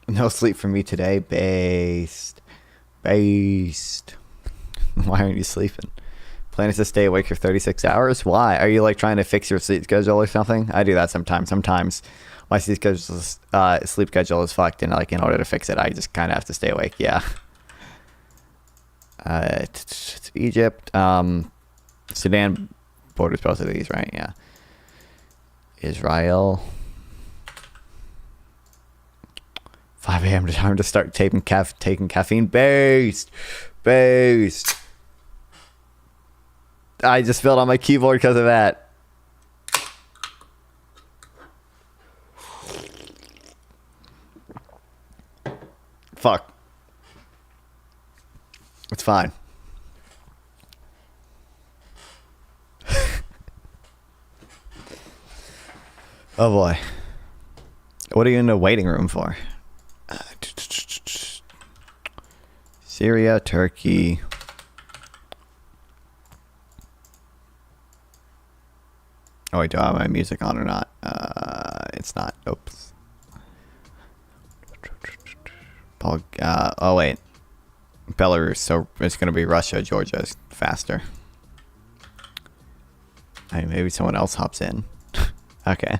No sleep for me today. Based. Why aren't you sleeping? Planning to stay awake for 36 hours? Why? Are you like trying to fix your sleep schedule or something? I do that sometimes. Sometimes my sleep schedule is fucked, and like in order to fix it, I just kind of have to stay awake. Yeah. Egypt, Sudan borders both of these, right? Yeah. Israel. 5 a.m. time to start taking caffeine. Based. I just spilled on my keyboard because of that. Fuck. It's fine. Oh boy. What are you in the waiting room for? Syria, Turkey. Oh wait, do I have my music on or not? It's not. Oops. Oh wait. Belarus, so it's gonna be Russia, Georgia is faster. I mean, maybe someone else hops in. Okay.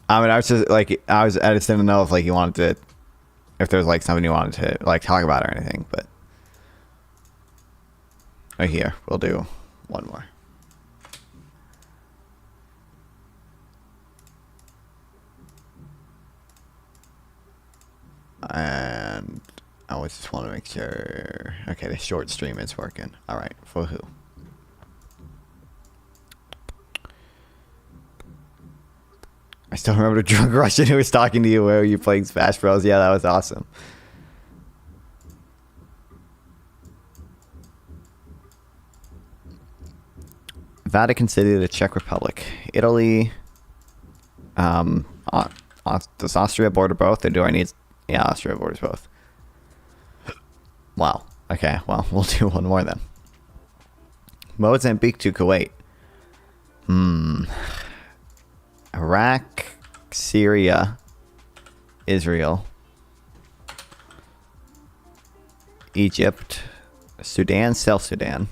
I mean, I just didn't know if like you wanted to, if there's like something you wanted to like talk about or anything, but right here, we'll do one more. And I always just want to make sure. Okay, the short stream is working. All right, for who? I still remember the drunk Russian who was talking to you where you playing Smash Bros. Yeah, that was awesome. Vatican City, the Czech Republic, Italy. Does Austria border both, or do I need? Yeah, Austria borders both. Wow. Okay, well, we'll do one more then. Mozambique to Kuwait. Iraq, Syria, Israel, Egypt, Sudan, South Sudan.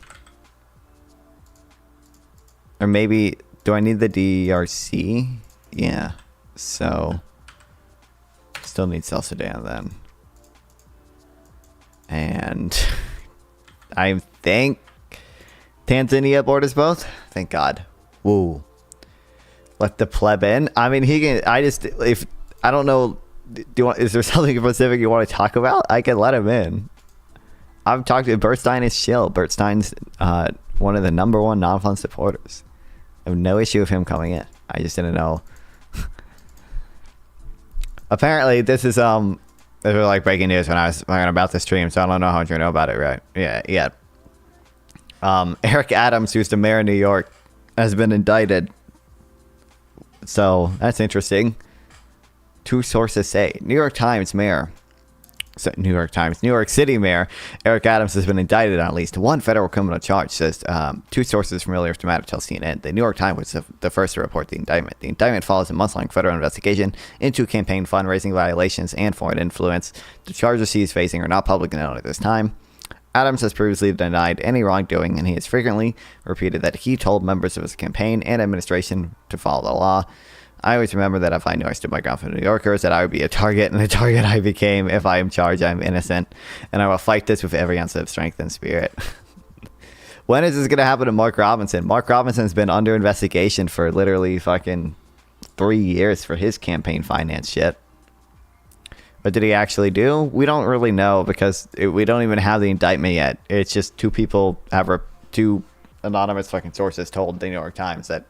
Or maybe, do I need the DRC? Yeah, so still need South Sudan then. And I think Tanzania borders both. Thank God. Woo. Let the pleb in. I mean, he can. If I don't know, is there something specific you want to talk about? I can let him in. I've talked to Bertstein is chill. Bertstein's one of the #1 non-fun supporters. I have no issue with him coming in. I just didn't know. Apparently, this was like breaking news when I was talking about the stream, so I don't know how much you know about it, right? Yeah. Eric Adams, who's the mayor of New York, has been indicted. So that's interesting. Two sources say New York City Mayor Eric Adams has been indicted on at least one federal criminal charge, says two sources familiar with the matter tell CNN. The New York Times was the first to report the indictment. The indictment follows a month-long federal investigation into campaign fundraising violations and foreign influence. The charges he is facing are not publicly known at this time. Adams has previously denied any wrongdoing, and he has frequently repeated that he told members of his campaign and administration to follow the law. I always remember that if I knew I stood my ground for New Yorkers, that I would be a target, and the target I became. If I am charged, I am innocent, and I will fight this with every ounce of strength and spirit. When is this going to happen to Mark Robinson? Mark Robinson's been under investigation for literally fucking 3 years for his campaign finance shit. What did he actually do? We don't really know because we don't even have the indictment yet. It's just two anonymous fucking sources told the New York Times that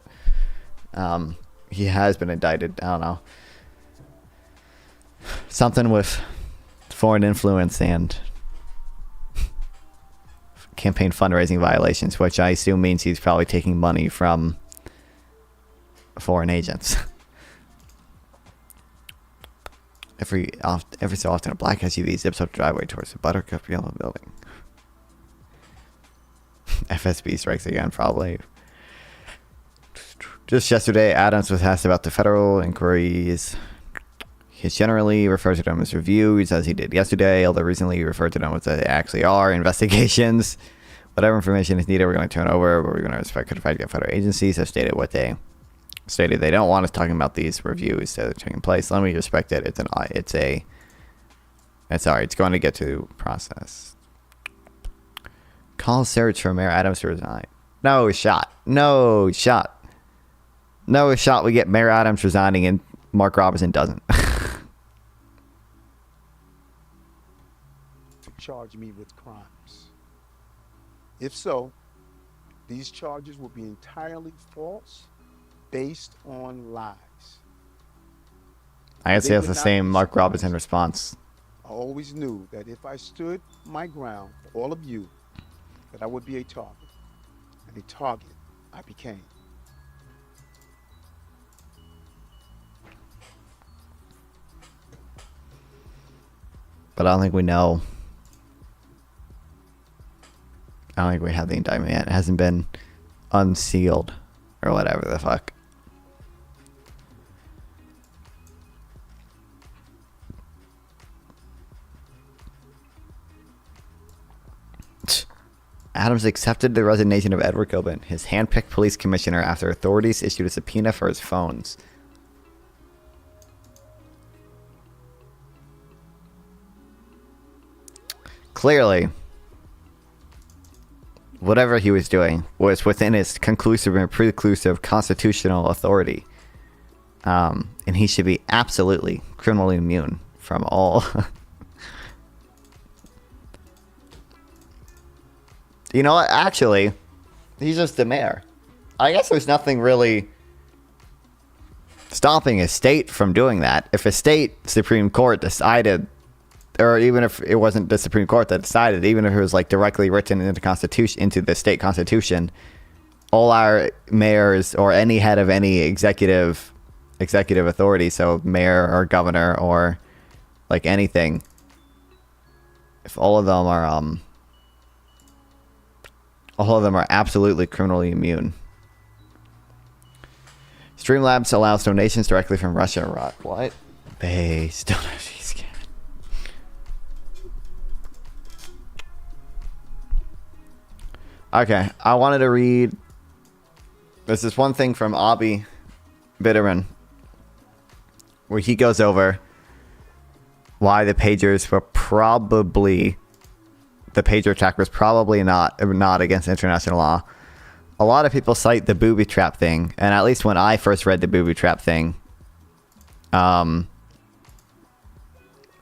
he has been indicted. I don't know. Something with foreign influence and campaign fundraising violations, which I assume means he's probably taking money from foreign agents. Every so often, a black SUV zips up the driveway towards the Buttercup Yellow building. FSB strikes again, probably. Just yesterday, Adams was asked about the federal inquiries He generally referred to them as reviews, as he did yesterday, although recently he referred to them as they actually are investigations. Whatever information is needed, we're going to turn over. We're going to respect codified federal agencies have stated what they stated they don't want us talking about these reviews that are taking place. Let me respect it. It's going to get to process. Call search for Mayor Adams to resign. No shot. No shot. No shot we get Mayor Adams resigning and Mark Robertson doesn't. To charge me with crimes. If so, these charges will be entirely false, based on lies. I guess he has the same Mark Robertson response. I always knew that if I stood my ground for all of you, that I would be a target. And a target I became. But I don't think we know. I don't think we have the indictment yet. It hasn't been unsealed or whatever the fuck. Adams accepted the resignation of Edward Gilbin, his handpicked police commissioner, after authorities issued a subpoena for his phones. Clearly, whatever he was doing was within his conclusive and preclusive constitutional authority. And he should be absolutely criminally immune from all... You know what? Actually, he's just the mayor. I guess there's nothing really stopping a state from doing that. If a state Supreme Court decided, or even if it wasn't the Supreme Court that decided, even if it was like directly written into the Constitution, into the state constitution, all our mayors or any head of any executive authority, so mayor or governor or like anything, if all of them are absolutely criminally immune. Streamlabs allows donations directly from Russia. What? Based on Okay, I wanted to read. There's this one thing from Abi Bitterman where he goes over why the pagers were probably... The pager attack was probably not against international law. A lot of people cite the booby trap thing, and at least when I first read the booby trap thing,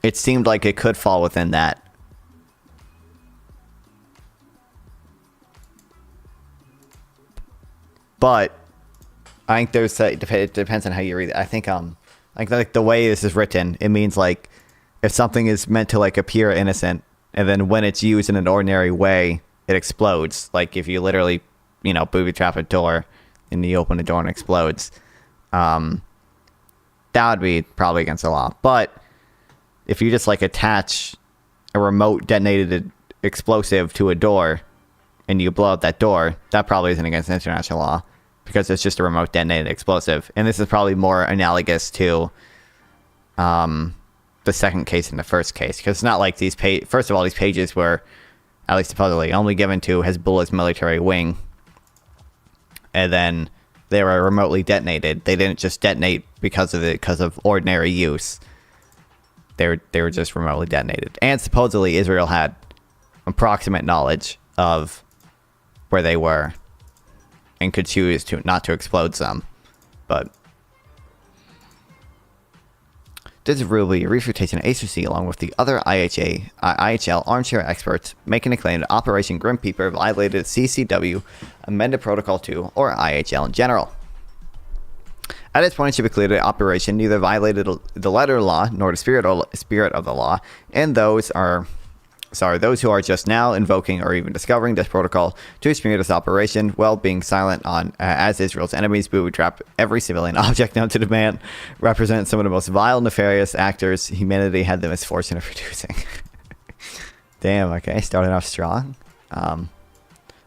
it seemed like it could fall within that. But I think it depends on how you read it. I think like the way this is written, it means like if something is meant to like appear innocent, and then when it's used in an ordinary way, it explodes. Like if you literally, booby trap a door and you open the door and it explodes. That would be probably against the law. But if you just like attach a remote detonated explosive to a door and you blow up that door, that probably isn't against international law because it's just a remote detonated explosive. And this is probably more analogous to the second case and the first case, because it's not like these first of all, these pages were, at least supposedly, only given to Hezbollah's military wing, and then they were remotely detonated. They didn't just detonate because of ordinary use. They were just remotely detonated, and supposedly Israel had approximate knowledge of where they were and could choose to not to explode some, but. This will be a refutation of agency along with the other IHL armchair experts making a claim that Operation Grim Peeper violated CCW Amended Protocol 2 or IHL in general. At this point, it should be clear that the operation neither violated the letter of the law nor the spirit of the law, and those who are just now invoking or even discovering this protocol to smear this operation, while being silent on as Israel's enemies booby trap every civilian object known to the man, represent some of the most vile, nefarious actors humanity had the misfortune of producing. Damn, okay, starting off strong.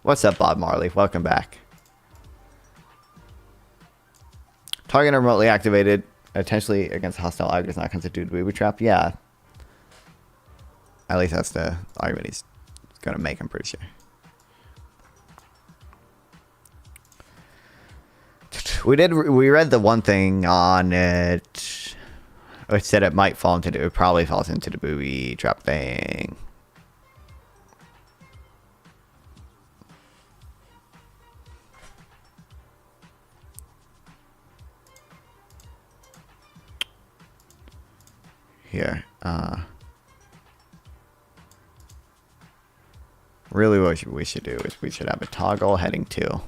What's up, Bob Marley? Welcome back. Targeting a remotely activated Potentially against hostile arguments not constitute booby trap. Yeah. At least that's the argument he's going to make, I'm pretty sure. We read the one thing on it, which said it might fall into it probably falls into the booby trap thing. Here, really what we should do is we should have a toggle heading to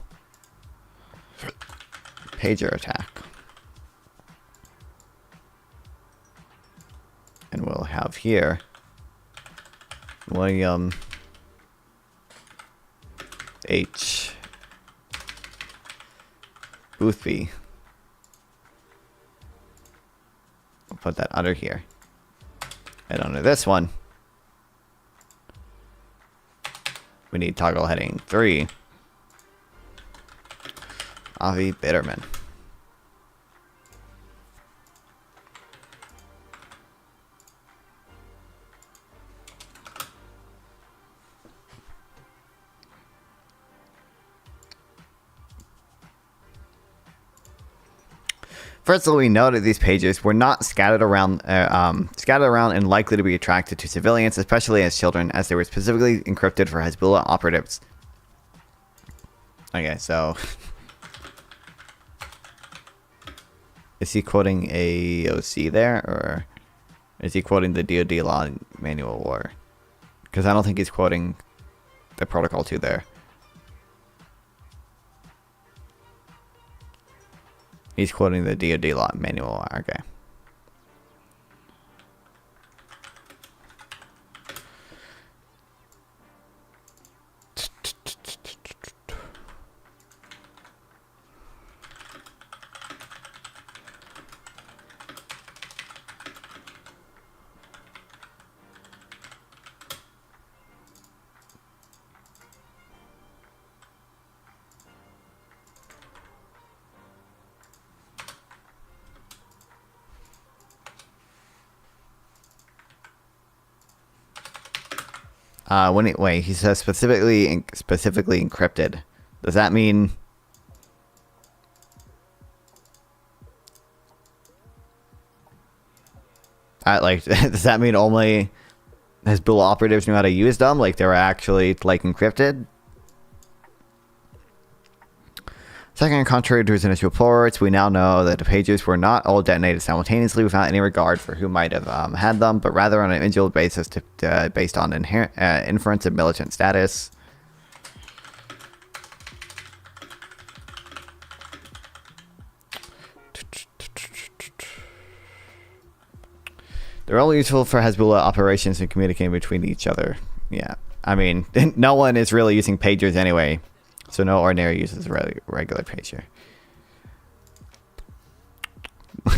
pager attack. And we'll have here William H. Boothby. We'll put that under here. And under this one, we need toggle heading 3. Avi Bitterman. First of all, we know that these pages were not scattered around and likely to be attracted to civilians, especially as children, as they were specifically encrypted for Hezbollah operatives. Okay, so is he quoting AOC there, or is he quoting the DoD Law Manual of War? Because I don't think he's quoting the Protocol 2 there. He's quoting the DoD Law Manual. Okay. He says specifically encrypted. Does that mean does that mean only Hezbollah operatives knew how to use them? Like they were actually like encrypted? Second, contrary to his initial reports, we now know that the pages were not all detonated simultaneously without any regard for who might have had them, but rather on an individual basis based on inherent inference of militant status. They're only useful for Hezbollah operations and communicating between each other. Yeah, I mean, no one is really using pagers anyway. So no ordinary uses a regular pager.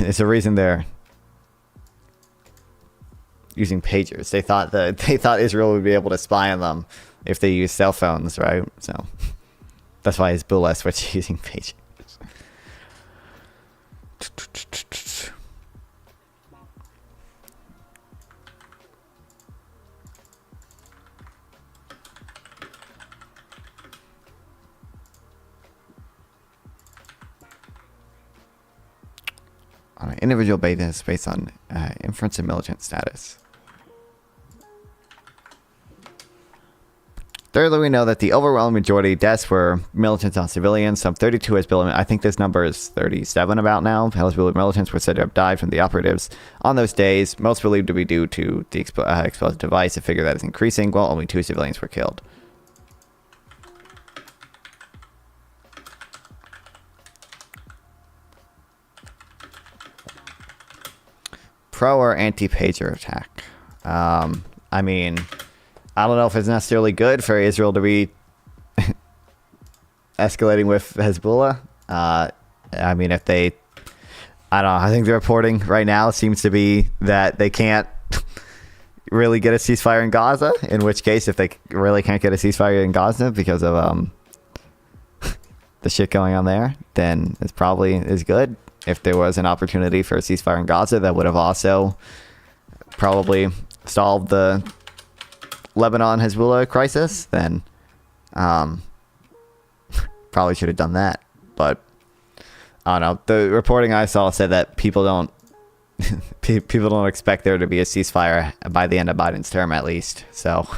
There's a reason they're using pagers. They thought Israel would be able to spy on them if they use cell phones, right? So that's why Hezbollah switched using pagers. On an individual basis based on inference and militant status. Thirdly, we know that the overwhelming majority of deaths were militants on civilians. Some 32 Hezbollah, I think this number is 37 about now. Hezbollah militants were said to have died from the operatives on those days, most believed to be due to the explosive device, a figure that is increasing, while only 2 civilians were killed. Pro or anti-pager attack? I mean, I don't know if it's necessarily good for Israel to be escalating with Hezbollah. I mean, if they, I don't know, I think the reporting right now seems to be that they can't really get a ceasefire in Gaza, in which case, if they really can't get a ceasefire in Gaza because of the shit going on there, then it's probably is good. if there was an opportunity for a ceasefire in Gaza, that would have also probably solved the Lebanon-Hezbollah crisis, then probably should have done that. But I don't know. The reporting I saw said that people don't expect there to be a ceasefire by the end of Biden's term, at least. So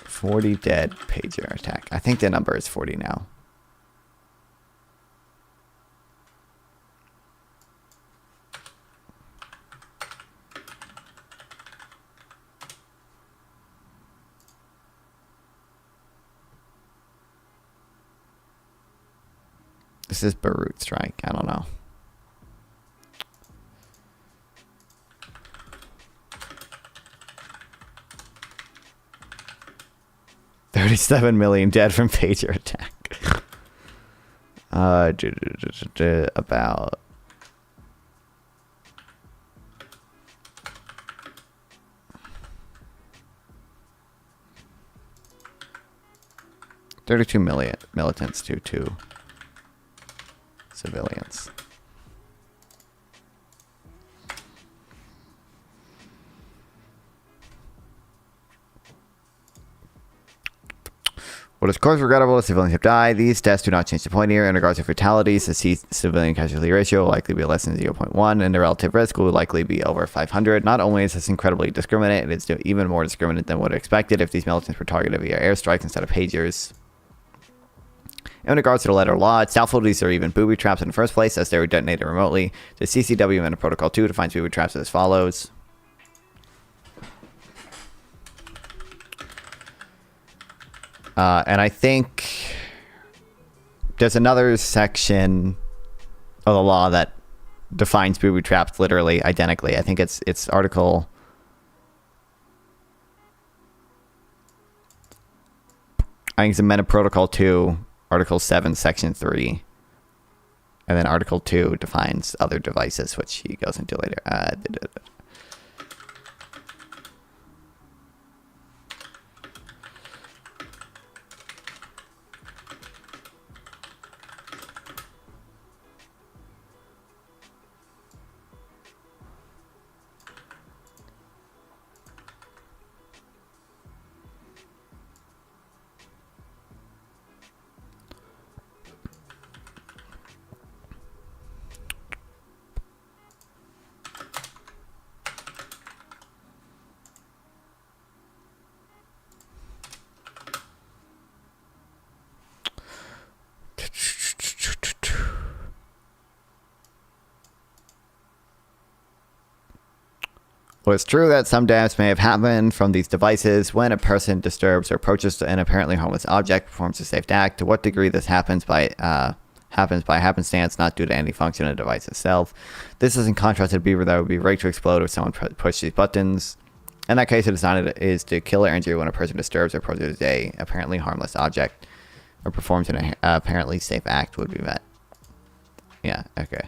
40 dead pager attack. I think the number is 40 now. This is Beirut strike. I don't know. $37 million dead from pager attack. About $32 million militants to 2 civilians. What is of course regrettable, civilians have died. These deaths do not change the point here. In regards to fatalities, the civilian casualty ratio will likely be less than 0.1, and the relative risk will likely be over 500. Not only is this incredibly discriminate, it is even more discriminate than what expected if these militants were targeted via airstrikes instead of pagers. In regards to the letter of law, it's doubtful these are even booby traps in the first place, as they were detonated remotely. The CCW amended Protocol 2 defines booby traps as follows. And I think there's another section of the law that defines booby traps literally identically. I think it's Article... I think it's amended Protocol 2, Article 7, Section 3. And then Article 2 defines other devices, which he goes into later. Well, it's true that some damage may have happened from these devices when a person disturbs or approaches an apparently harmless object, performs a safe act. To what degree this happens by happenstance, not due to any function of the device itself. This is in contrast to the beaver that would be rigged to explode if someone pushed these buttons. In that case, the design is to kill or injure when a person disturbs or approaches a apparently harmless object or performs an apparently safe act would be met. Yeah, okay.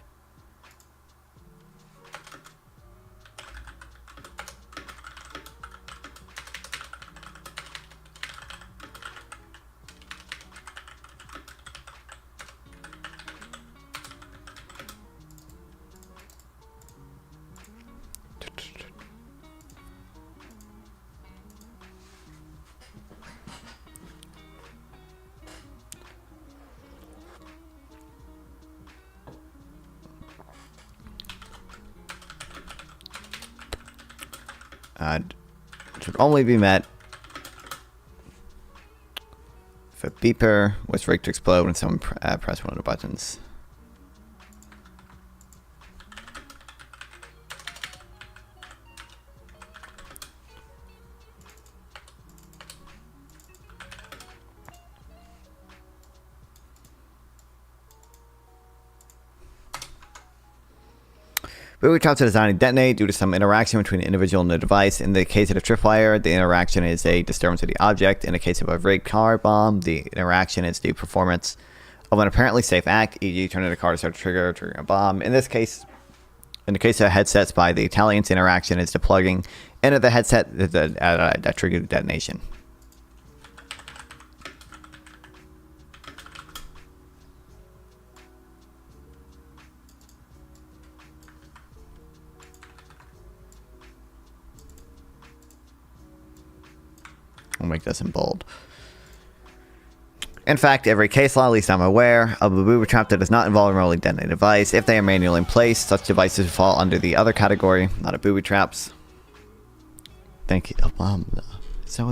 Should only be met if a beeper was rigged to explode when someone pressed one of the buttons. Booby traps are designed to detonate due to some interaction between the individual and the device. In the case of the tripwire, the interaction is a disturbance of the object. In the case of a rigged car bomb, the interaction is the performance of an apparently safe act, e.g. turning the car to start a trigger, triggering a bomb. In this case, in the case of headsets by the Italians, the interaction is the plugging into the headset that triggered the detonation. We'll make this in bold. In fact, every case law, at least I'm aware, of a booby trap that does not involve a remotely detonated device, if they are manually in place, such devices fall under the other category, not a booby traps. Thank you. So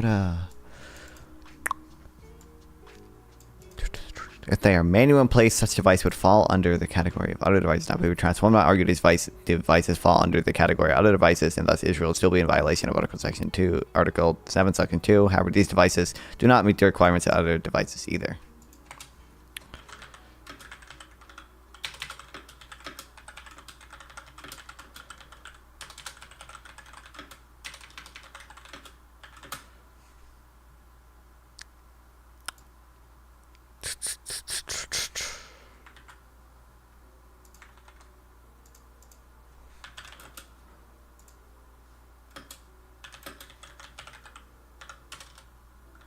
if they are manually in place, such device would fall under the category of other devices, not booby traps. One might argue these devices fall under the category of other devices, and thus Israel would still be in violation of Article 7, Section 2. However, these devices do not meet the requirements of other devices either.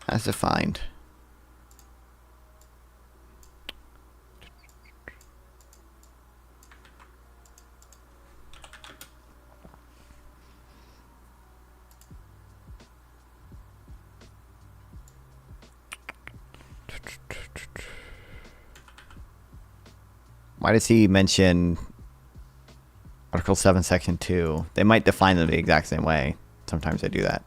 As defined. Why does he mention Article 7, Section 2? They might define them the exact same way. Sometimes they do that.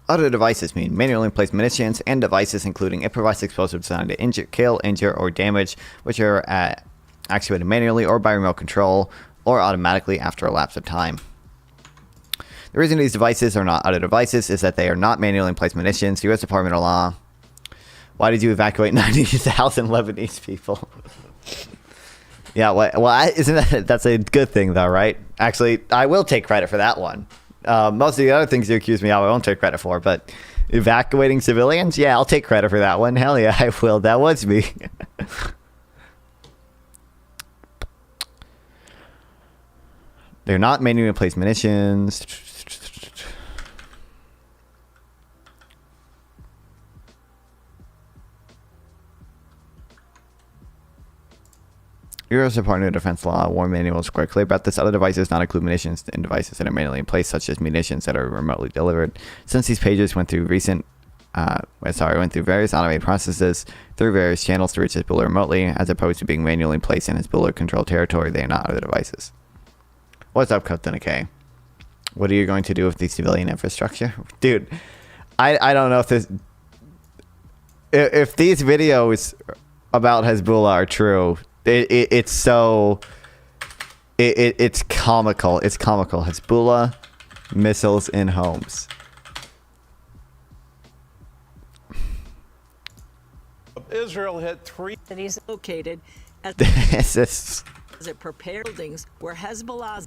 Other devices mean manually placed munitions and devices including improvised explosives designed to injure, kill, injure, or damage, which are actuated manually or by remote control or automatically after a lapse of time. The reason these devices are not other devices is that they are not manually placed munitions. The U.S. Department of Law. Why did you evacuate 90,000 Lebanese people? Yeah, well, isn't that's a good thing though, right? Actually, I will take credit for that one. Most of the other things you accuse me of, I won't take credit for, but evacuating civilians, yeah, I'll take credit for that one. Hell yeah, I will. That was me. They're not manually placed munitions. U.S. Department of Defense Law War Manual is quite clear about this. Other devices not include munitions and devices that are manually in place, such as munitions that are remotely delivered. Since these pages went through various automated processes through various channels to reach Hezbollah remotely, as opposed to being manually placed in Hezbollah controlled territory, they are not other devices. What's up, Captain K? What are you going to do with the civilian infrastructure? Dude, I don't know if these videos about Hezbollah are true. It's comical. It's comical. Hezbollah missiles in homes. Israel had 3 cities located as This it prepared buildings where Hezbollah's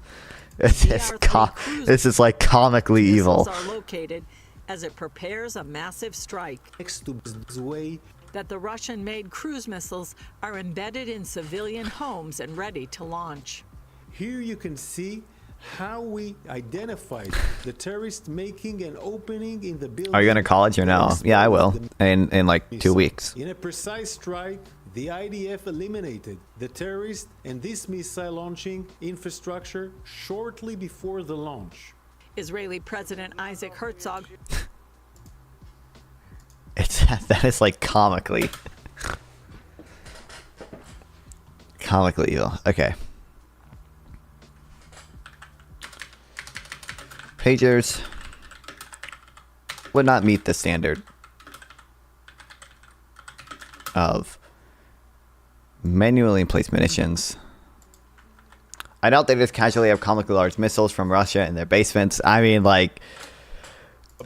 this is like comically evil. missiles are located as it prepares a massive strike. next to this way. That the Russian-made cruise missiles are embedded in civilian homes and ready to launch. Here you can see how we identified the terrorist making an opening in the building. Are you going to college or no? Yeah, I will. In like 2 weeks. In a precise strike, the IDF eliminated the terrorist and this missile launching infrastructure shortly before the launch. Israeli President Isaac Herzog That is like comically evil. Okay. Pagers would not meet the standard of manually placed munitions. I doubt they just casually have comically large missiles from Russia in their basements. I mean, like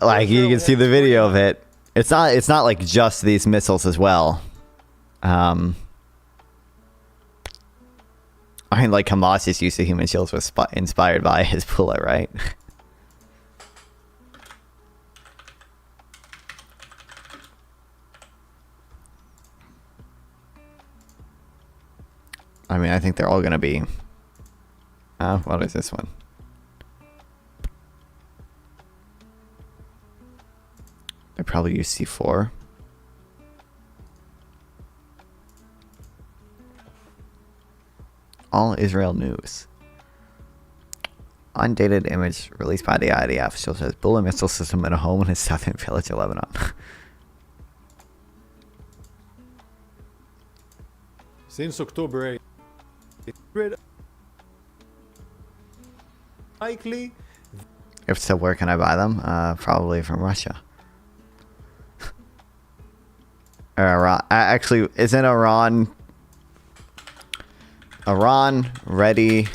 you can see the video of it. It's not like just these missiles as well. I mean, like Hamas's use of human shields was inspired by Hezbollah, right? I mean, I think they're all gonna be. What is this one? They probably use C4. All Israel news. Undated image released by the IDF shows a bullet missile system in a home in a southern village of Lebanon. Since October 8th, likely If so, where can I buy them? Probably from Russia. Or Iran. Actually, isn't Iran ready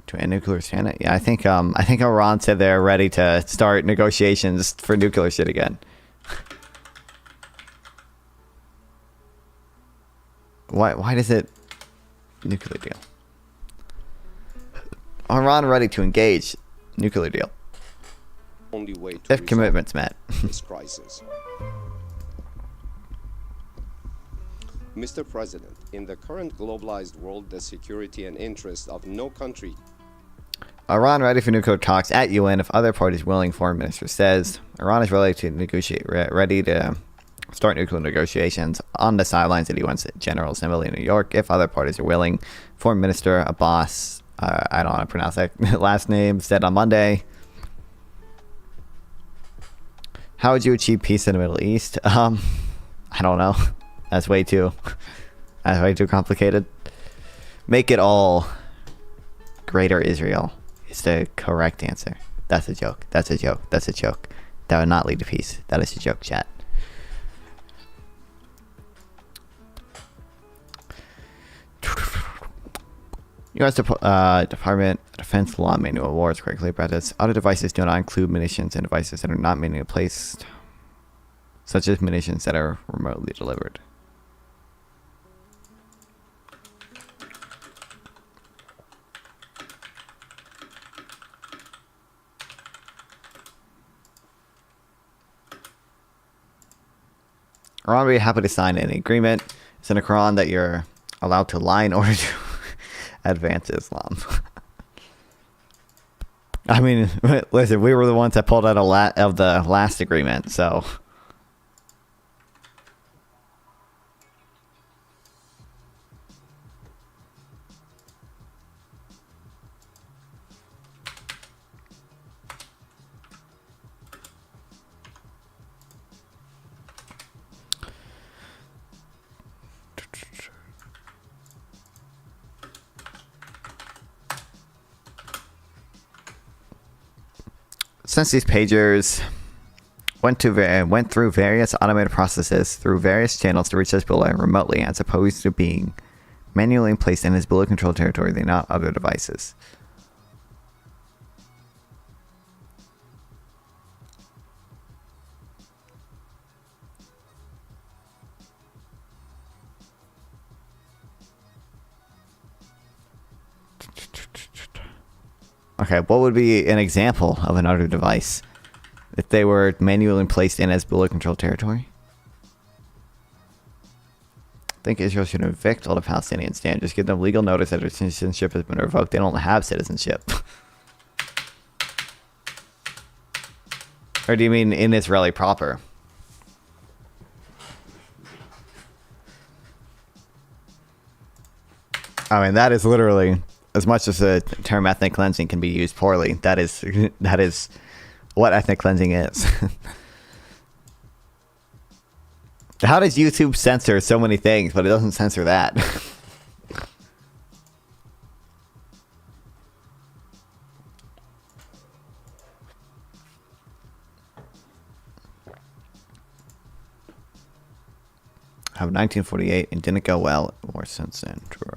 to end nuclear standard? Yeah, I think Iran said they're ready to start negotiations for nuclear shit again. Why does it nuclear deal? Iran ready to engage nuclear deal Only way to if resolve commitments met. this crisis. Mr. President, in the current globalized world, the security and interests of no country. Iran ready for nuclear talks at UN if other parties willing, foreign minister says. Iran is ready to negotiate, ready to start nuclear negotiations on the sidelines at UN's General Assembly in New York if other parties are willing. Foreign Minister Abbas, I don't want to pronounce that last name, said on Monday. How would you achieve peace in the Middle East? I don't know. That's way too complicated. Make it all greater Israel is the correct answer. That's a joke. That's a joke. That's a joke. That would not lead to peace. That is a joke, chat. U.S. Department of Defense Law Manual of War is correctly about this. Other devices do not include munitions and devices that are not manually placed, such as munitions that are remotely delivered. Iran would be happy to sign any agreement. It's in the Quran that you're allowed to lie in order to advance Islam. I mean, listen, we were the ones that pulled out of the last agreement, so. Since these pagers went through various automated processes through various channels to reach Hezbollah remotely, as opposed to being manually placed in Hezbollah controlled territory, they not other devices. Okay, what would be an example of an other device if they were manually placed in Hezbollah controlled territory? I think Israel should evict all the Palestinians. Stand, just give them legal notice that their citizenship has been revoked. They don't have citizenship. Or do you mean in Israeli proper? I mean, that is literally, as much as the term ethnic cleansing can be used poorly, that is what ethnic cleansing is. How does YouTube censor so many things, but it doesn't censor that? Of 1948, and didn't go well more since then. True.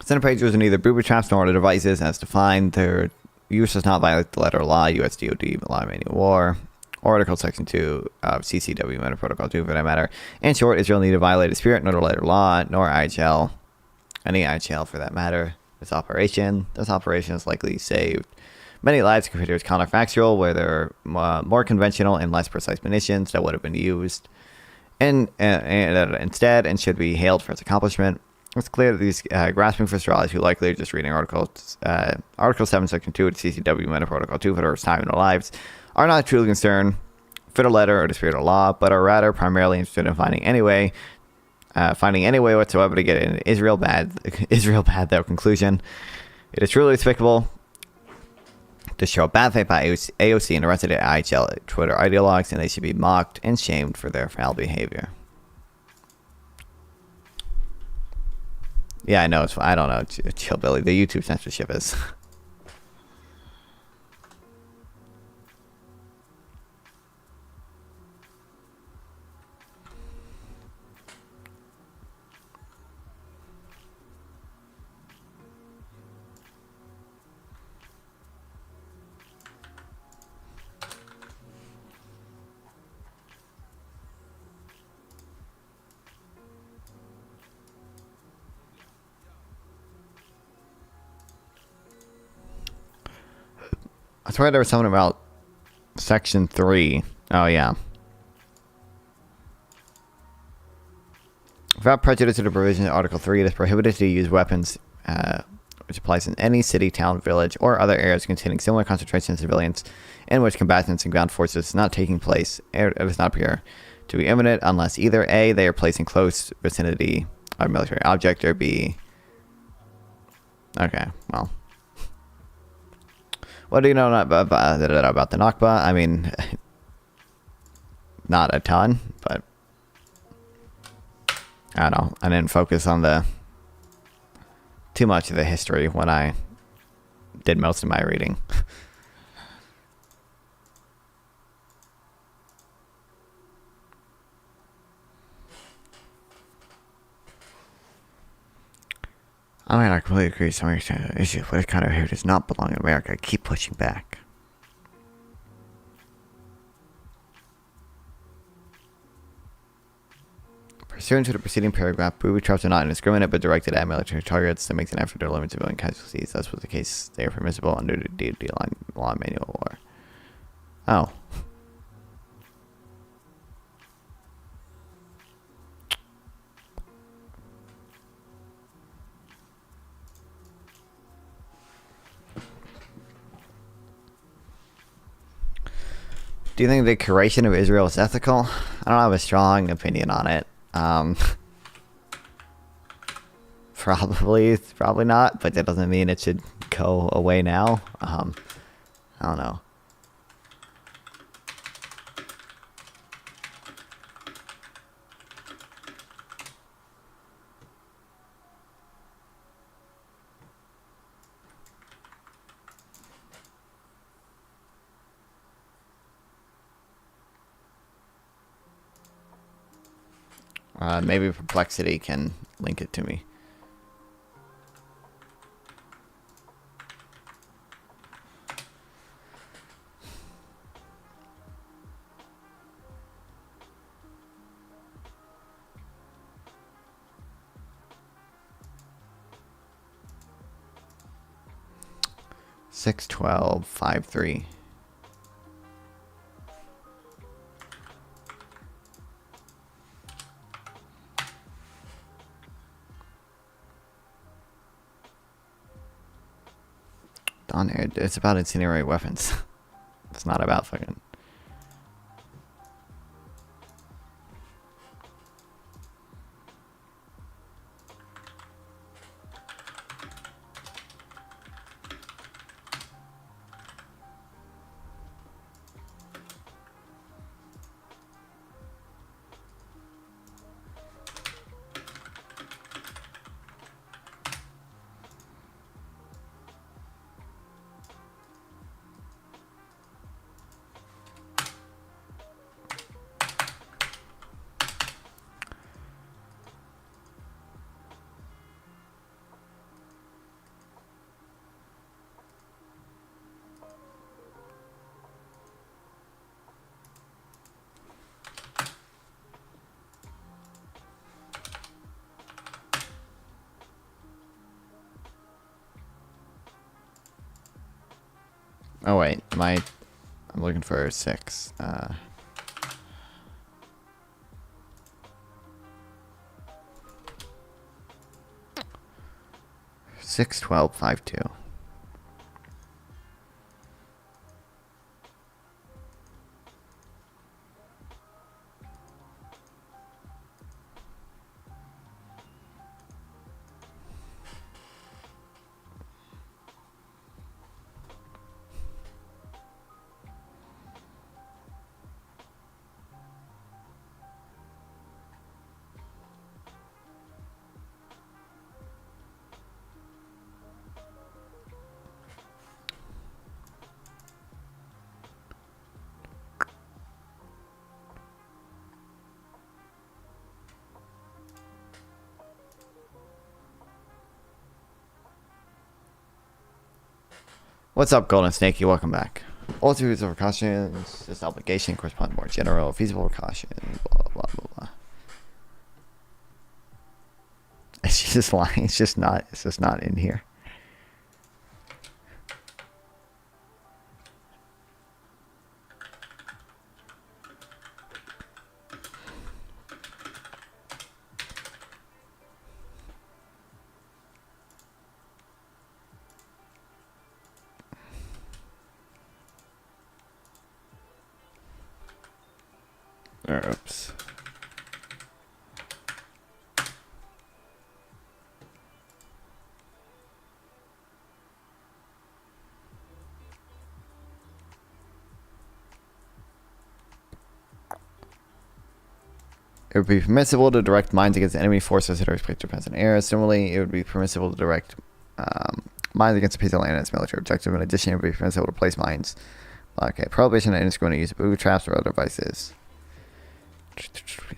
Center pages are neither booby traps nor other devices as defined. Their use does not violate the letter of law, U.S. DoD Law of War, or Article Section 2 of CCW Meta Protocol 2 for that matter. In short, Israel neither violated spirit nor the letter of law, nor IHL, any IHL for that matter. This operation is likely saved Many lives are considered counterfactual, where there are more conventional and less precise munitions that would have been used and instead and should be hailed for its accomplishment. It's clear that these grasping for straws who likely are just reading Article 7, Section 2 of the CCW Meta Protocol 2 for the first time in their lives are not truly concerned for the letter or the spirit of law, but are rather primarily interested in finding any way whatsoever to get in Israel bad their conclusion. It is truly despicable to show bad faith by AOC and the rest of the IHL Twitter ideologues, and they should be mocked and shamed for their foul behavior. Yeah, I know. I don't know. Chill, Billy. The YouTube censorship is... I swear there was something about Section 3. Oh, yeah. Without prejudice to the provision of Article 3, it is prohibited to use weapons, which applies in any city, town, village, or other areas containing similar concentrations of civilians in which combatants and ground forces is not taking place. It does not appear to be imminent unless either A, they are placed in close vicinity of a military object, or B... Okay, well... What do you know about the Nakba? I mean, not a ton, but I don't know. I didn't focus on too much of the history when I did most of my reading. I mean, I completely agree. Some issue, but this kind of here does not belong in America. Keep pushing back. Pursuant to the preceding paragraph, booby traps are not indiscriminate but directed at military targets that makes an effort to limit civilian casualties. Thus was the case. They are permissible under the DoD Law Manual of War. Oh. Do you think the creation of Israel is ethical? I don't have a strong opinion on it. Probably not, but that doesn't mean it should go away now. I don't know. Maybe Perplexity can link it to me. Six 1253. It's about incendiary weapons. It's not about fucking... Oh wait, I'm looking for 6. 61252. What's up, Golden Snakey? Welcome back. All series of precautions. This obligation corresponds more general, feasible precaution. Blah blah blah blah. It's just lying. It's just not. It's just not in here. Oops. It would be permissible to direct mines against enemy forces that are exposed to present air. Similarly, it would be permissible to direct mines against a piece of land and its military objective. In addition, it would be permissible to place mines. Okay, prohibition on indiscriminate use of booby traps or other devices.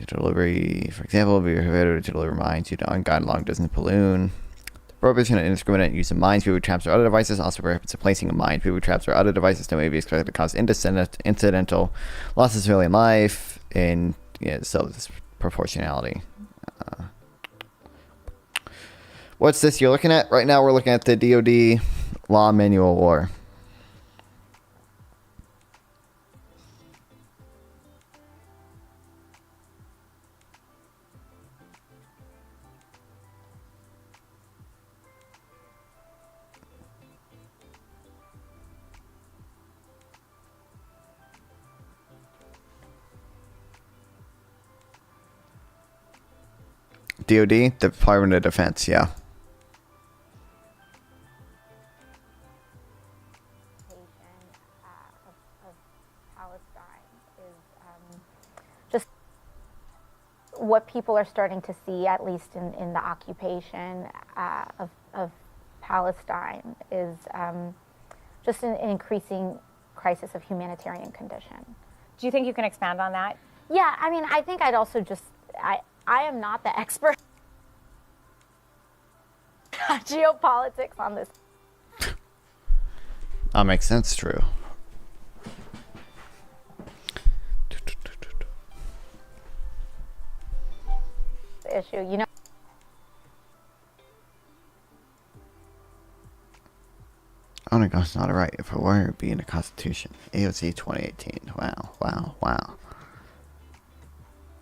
Delivery, for example, would be prohibited to deliver mines due to unguided long-distance balloon. Prohibition on indiscriminate use of mines, booby traps, or other devices also prohibits the placing of mines, booby traps, or other devices that may be expected to cause incidental loss of civilian life. And yeah, so this proportionality. What's this you're looking at? Right now we're looking at the DoD Law Manual of War. DoD, Department of Defense, yeah. Of Palestine is just what people are starting to see, at least in the occupation of Palestine, is just an increasing crisis of humanitarian condition. Do you think you can expand on that? Yeah, I mean, I think I'd also just, I am not the expert on geopolitics on this. That makes sense, true. Issue, you know. Oh my gosh, not right. If it were, it'd be in the Constitution. AOC 2018. Wow, wow, wow.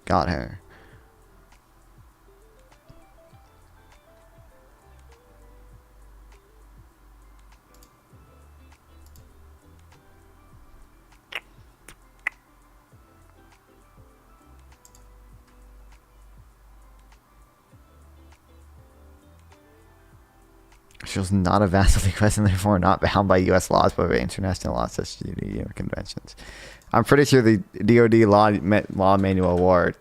Got her. She was not a vassal request and therefore not bound by U.S. laws but by international laws such as the conventions. I'm pretty sure the DoD Law Manual of War.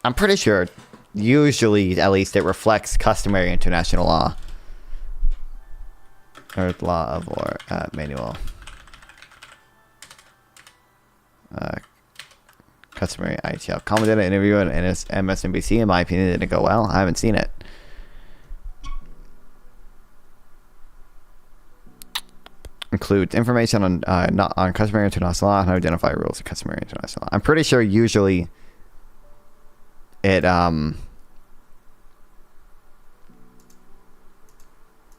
I'm pretty sure, usually at least, it reflects customary international law. Or Law of War Manual. Customary ITL. Common did an interview on MSNBC. In my opinion, it didn't go well. I haven't seen it. Includes information on customary international law and how to identify rules of customary international law. I'm pretty sure usually it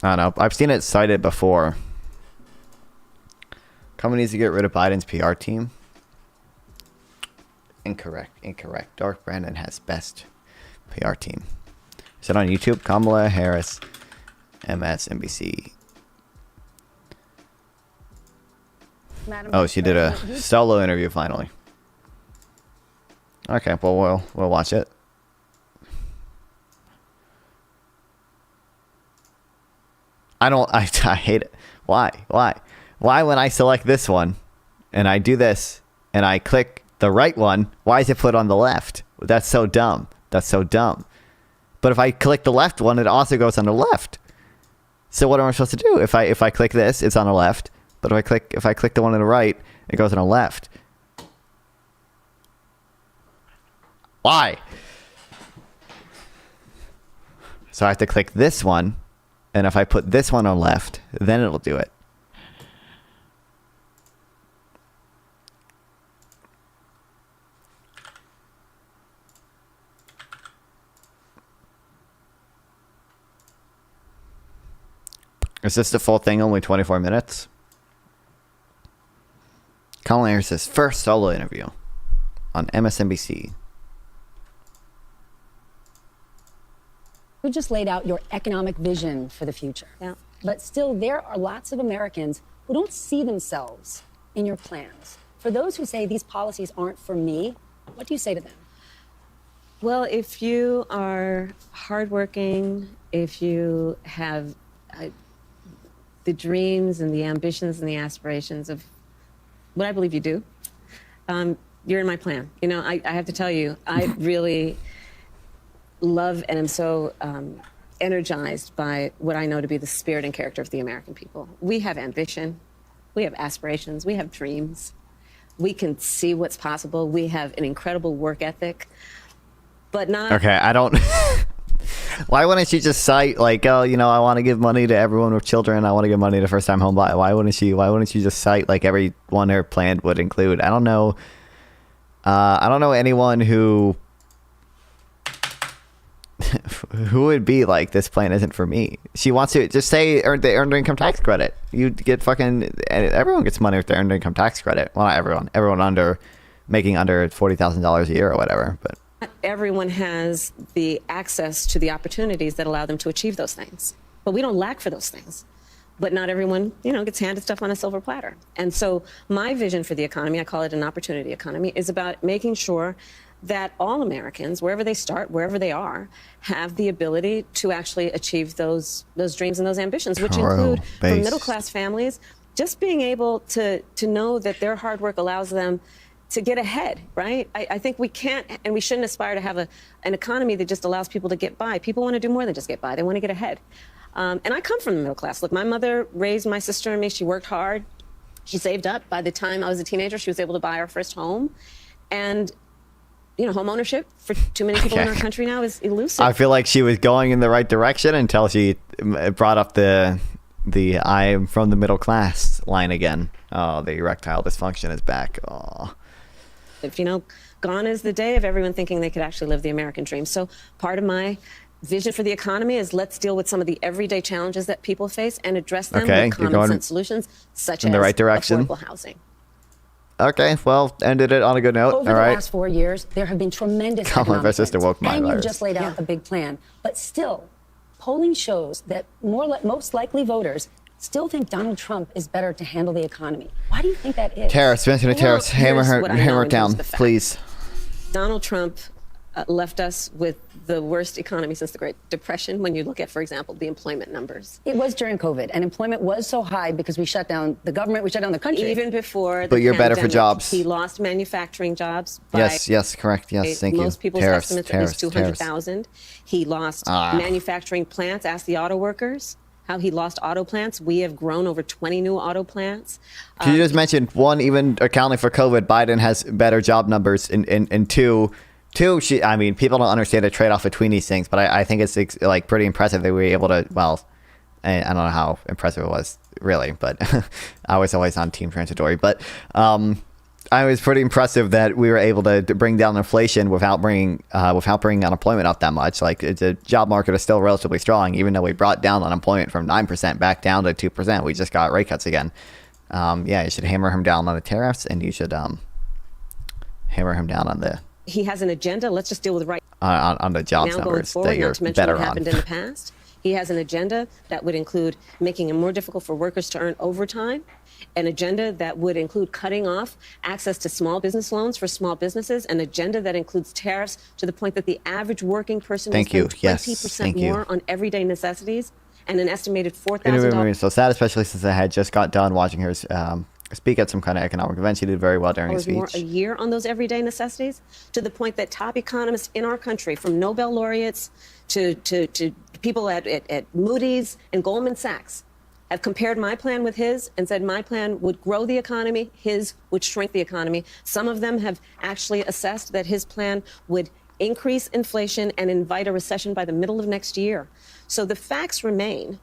I don't know. I've seen it cited before. Companies to get rid of Biden's PR team. Incorrect. Dark Brandon has best PR team. Is it on YouTube? Kamala Harris, MSNBC. Oh, she did a solo interview finally. Okay, well we'll watch it. I hate it. Why when I select this one and I do this and I click the right one, why is it put on the left? That's so dumb. But if I click the left one, it also goes on the left. So what am I supposed to do? If I click this, it's on the left. But if I click the one on the right, it goes on the left. Why? So I have to click this one, and if I put this one on left, then it'll do it. Is this the full thing, only 24 minutes? Kamala Harris's first solo interview on MSNBC. You just laid out your economic vision for the future. Yeah. But still, there are lots of Americans who don't see themselves in your plans. For those who say these policies aren't for me, what do you say to them? Well, if you are hardworking, if you have the dreams and the ambitions and the aspirations of what I believe you do, you're in my plan. You know, I have to tell you, I really love and am so energized by what I know to be the spirit and character of the American people. We have ambition, we have aspirations, we have dreams, we can see what's possible, we have an incredible work ethic, but not... Okay, I don't... Why wouldn't she just cite, like, oh, you know, I want to give money to everyone with children, I want to give money to first-time home buyer. Why wouldn't she just cite, like, everyone her plan would include? I don't know anyone who would be like, this plan isn't for me. She wants to just say the earned income tax credit. You get everyone gets money with the earned income tax credit. Well, not everyone making under $40,000 a year or whatever, but not everyone has the access to the opportunities that allow them to achieve those things. But we don't lack for those things. But not everyone, you know, gets handed stuff on a silver platter. And so my vision for the economy, I call it an opportunity economy, is about making sure that all Americans, wherever they start, wherever they are, have the ability to actually achieve those dreams and those ambitions, which include for middle-class families, just being able to know that their hard work allows them to get ahead, right? I think we can't and we shouldn't aspire to have an economy that just allows people to get by. People want to do more than just get by. They want to get ahead. And I come from the middle class. Look, my mother raised my sister and me. She worked hard. She saved up. By the time I was a teenager, she was able to buy our first home. And, you know, home ownership for too many people in our country now is elusive. I feel like she was going in the right direction until she brought up the I am from the middle class line again. Oh, the erectile dysfunction is back. Oh. If, you know, gone is the day of everyone thinking they could actually live the American dream. So part of my vision for the economy is let's deal with some of the everyday challenges that people face and address them with common sense solutions, such as the right direction. Affordable housing. Okay, well, ended it on a good note. Over the last 4 years, there have been tremendous economic wins, and you've just laid out a big plan. But still, polling shows that most likely voters still think Donald Trump is better to handle the economy. Why do you think that is? Tariffs, mention of tariffs. Hammer it down, please. Donald Trump left us with the worst economy since the Great Depression when you look at, for example, the employment numbers. It was during COVID, and employment was so high because we shut down the government, we shut down the country. Even before the But you're pandemic, better for jobs. He lost manufacturing jobs. Yes, correct. Yes, thank you. Most people's estimates at least 200,000. He lost manufacturing plants. Ask the auto workers how he lost auto plants. We have grown over 20 new auto plants. You just mentioned one, even accounting for COVID, Biden has better job numbers, and two, I mean, people don't understand the trade-off between these things, but I think it's like pretty impressive that we were able to, well, I don't know how impressive it was really, but I was always on team transitory, but I was pretty impressive that we were able to bring down inflation without bringing unemployment up that much. Like, the job market is still relatively strong, even though we brought down unemployment from 9% back down to 2%. We just got rate cuts again. Yeah, you should hammer him down on the tariffs, and you should hammer him down on the. He has an agenda. Let's just deal with right on the jobs now going numbers forward, that you're not to mention better what happened on. in the past. He has an agenda that would include making it more difficult for workers to earn overtime, an agenda that would include cutting off access to small business loans for small businesses, an agenda that includes tariffs to the point that the average working person will spend 20% more on everyday necessities, and an estimated $4,000. So sad, especially since I had just got done watching her speak at some kind of economic event. She did very well during her speech. More a year on those everyday necessities, to the point that top economists in our country, from Nobel laureates to people at Moody's and Goldman Sachs, have compared my plan with his and said my plan would grow the economy, his would shrink the economy. Some of them have actually assessed that his plan would increase inflation and invite a recession by the middle of next year. So the facts remain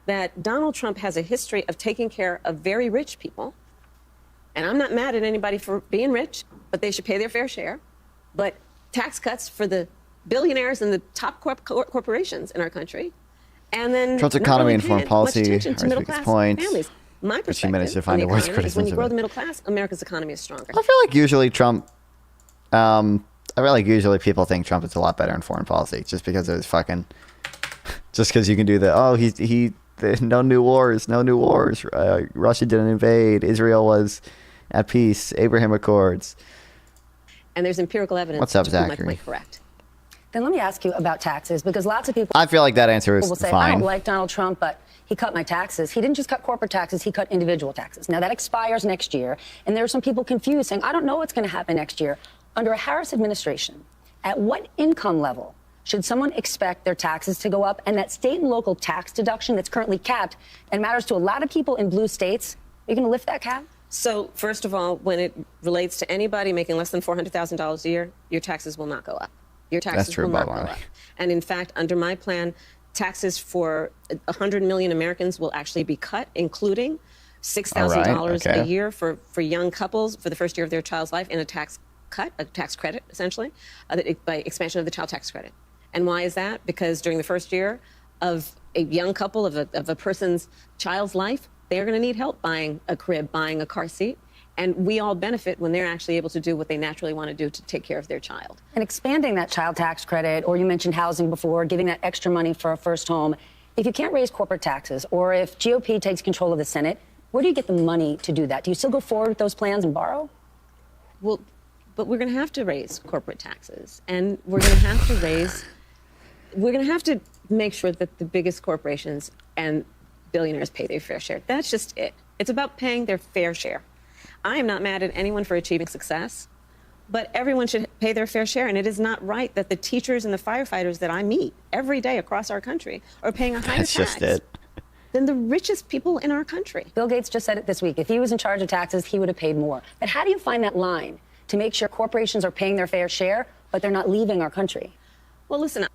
that Donald Trump has a history of taking care of very rich people. And I'm not mad at anybody for being rich, but they should pay their fair share. But tax cuts for the billionaires and the top corporations in our country. And then Trump's economy and foreign policy are to middle class families. My perspective managed to find on the worst economy is when criticism you of grow it. the middle class, America's economy is stronger. I feel like usually Trump. I feel like usually people think Trump is a lot better in foreign policy just because of his fucking. Just because you can do no new wars. Russia didn't invade. Israel was at peace. Abraham Accords. And there's empirical evidence What's up, to prove my Zachary? point correct. Then let me ask you about taxes, because lots of people I feel like that answer is will say, I fine. don't like Donald Trump, but he cut my taxes. He didn't just cut corporate taxes, he cut individual taxes. Now that expires next year, and there are some people confused saying, I don't know what's going to happen next year. Under a Harris administration, at what income level should someone expect their taxes to go up? And that state and local tax deduction that's currently capped and matters to a lot of people in blue states, are you going to lift that cap? So first of all, when it relates to anybody making less than $400,000 a year, your taxes will not go up. Your taxes will not go up. And in fact, under my plan, taxes for 100 million Americans will actually be cut, including $6,000 a year for young couples for the first year of their child's life, in a tax cut, a tax credit, essentially, by expansion of the child tax credit. And why is that? Because during the first year of a young couple, of a person's child's life, they're going to need help buying a crib, buying a car seat. And we all benefit when they're actually able to do what they naturally want to do to take care of their child. And expanding that child tax credit, or you mentioned housing before, giving that extra money for a first home. If you can't raise corporate taxes, or if GOP takes control of the Senate, where do you get the money to do that? Do you still go forward with those plans and borrow? Well, but we're going to have to raise corporate taxes. And we're going to have to make sure that the biggest corporations and billionaires pay their fair share. That's just it. It's about paying their fair share. I am not mad at anyone for achieving success, but everyone should pay their fair share. And it is not right that the teachers and the firefighters that I meet every day across our country are paying a higher tax than the richest people in our country. Bill Gates just said it this week. If he was in charge of taxes, he would have paid more. But how do you find that line to make sure corporations are paying their fair share, but they're not leaving our country? Well, listen.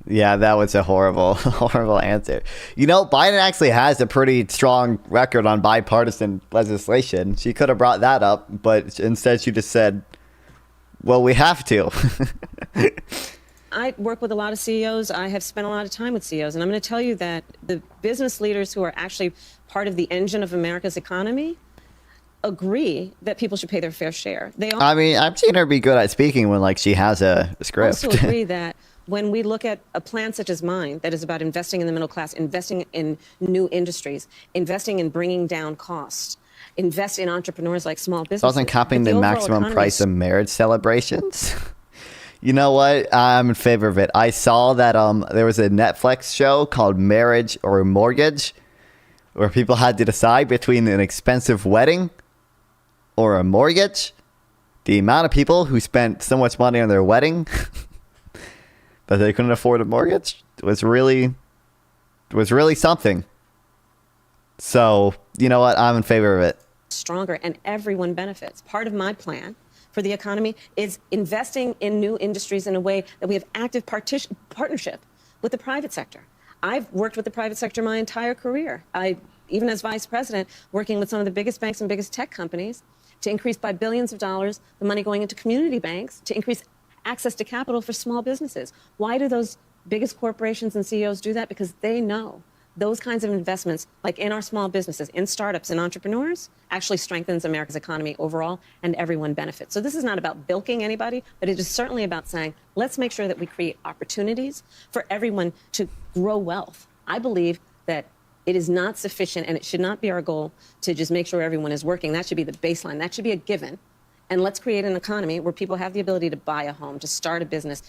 Yeah, that was a horrible, horrible answer. You know, Biden actually has a pretty strong record on bipartisan legislation. She could have brought that up, but instead she just said, well, we have to. I work with a lot of CEOs. I have spent a lot of time with CEOs. And I'm going to tell you that the business leaders who are actually part of the engine of America's economy agree that people should pay their fair share. I mean, I've seen her be good at speaking when, like, she has a script. Also agree that when we look at a plan such as mine that is about investing in the middle class, investing in new industries, investing in bringing down costs, invest in entrepreneurs like small businesses. Wasn't capping the maximum price of marriage celebrations. You know what? I'm in favor of it. I saw that there was a Netflix show called Marriage or Mortgage, where people had to decide between an expensive wedding or a mortgage. The amount of people who spent so much money on their wedding that they couldn't afford a mortgage was really something. So, you know what? I'm in favor of it. Stronger, and everyone benefits. Part of my plan for the economy is investing in new industries in a way that we have active partnership with the private sector. I've worked with the private sector my entire career. Even as vice president, working with some of the biggest banks and biggest tech companies, to increase by billions of dollars the money going into community banks, to increase access to capital for small businesses. Why do those biggest corporations and CEOs do that? Because they know those kinds of investments, like in our small businesses, in startups and entrepreneurs, actually strengthens America's economy overall, and everyone benefits. So this is not about bilking anybody, but it is certainly about saying, let's make sure that we create opportunities for everyone to grow wealth. I believe that it is not sufficient, and it should not be our goal, to just make sure everyone is working. That should be the baseline. That should be a given. And let's create an economy where people have the ability to buy a home, to start a business,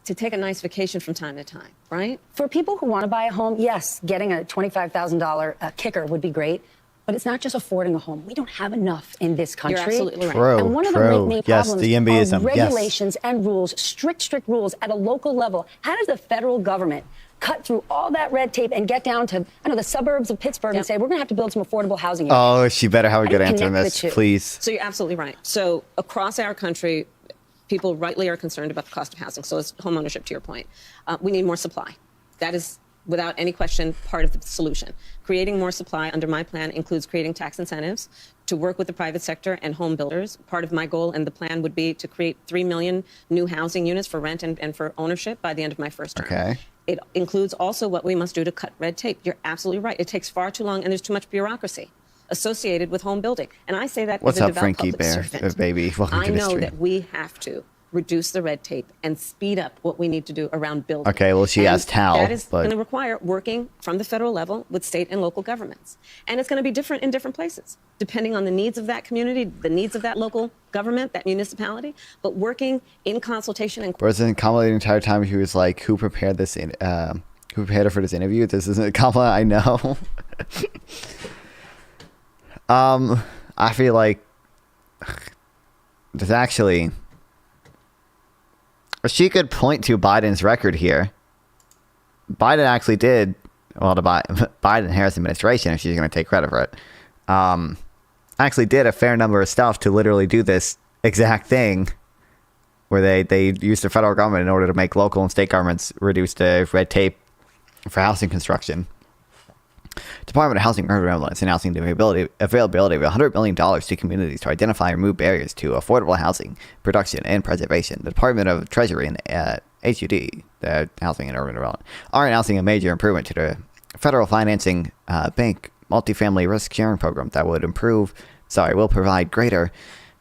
to take a nice vacation from time to time, right? For people who want to buy a home, yes, getting a $25,000 kicker would be great. But it's not just affording a home. We don't have enough in this country. You're absolutely right. True, and one of the main yes, problems the are NIMBYism, regulations and rules, strict rules at a local level. How does the federal government cut through all that red tape and get down to, the suburbs of Pittsburgh and say, we're going to have to build some affordable housing here? Oh, she better have a good answer on connect this, please. So you're absolutely right. So across our country, people rightly are concerned about the cost of housing. So it's home ownership, to your point. We need more supply. That is, without any question, part of the solution. Creating more supply under my plan includes creating tax incentives to work with the private sector and home builders. Part of my goal and the plan would be to create 3 million new housing units for rent and for ownership by the end of my first term. Okay. It includes also what we must do to cut red tape. You're absolutely right. It takes far too long, and there's too much bureaucracy associated with home building. And I say that What's as a up, devout Frankie public Bear, servant. baby? Welcome I to the know stream. that we have to reduce the red tape and speed up what we need to do around building. Okay, well, she And asked how, That is but- going to require working from the federal level with state and local governments. And it's going to be different in different places, depending on the needs of that community, the needs of that local government, that municipality, but working in consultation and... President Kamala, the entire time, he was like, who prepared this who prepared her for this interview? This isn't Kamala, I know. I feel like there's actually... She could point to Biden's record here. Biden actually did, well, the Biden-Harris administration, if she's going to take credit for it, actually did a fair number of stuff to literally do this exact thing, where they used the federal government in order to make local and state governments reduce the red tape for housing construction. Department of Housing and Urban Development is announcing the availability of $100 million to communities to identify and remove barriers to affordable housing production and preservation. The Department of Treasury and HUD, the Housing and Urban Development, are announcing a major improvement to the federal financing bank multifamily risk sharing program that will provide greater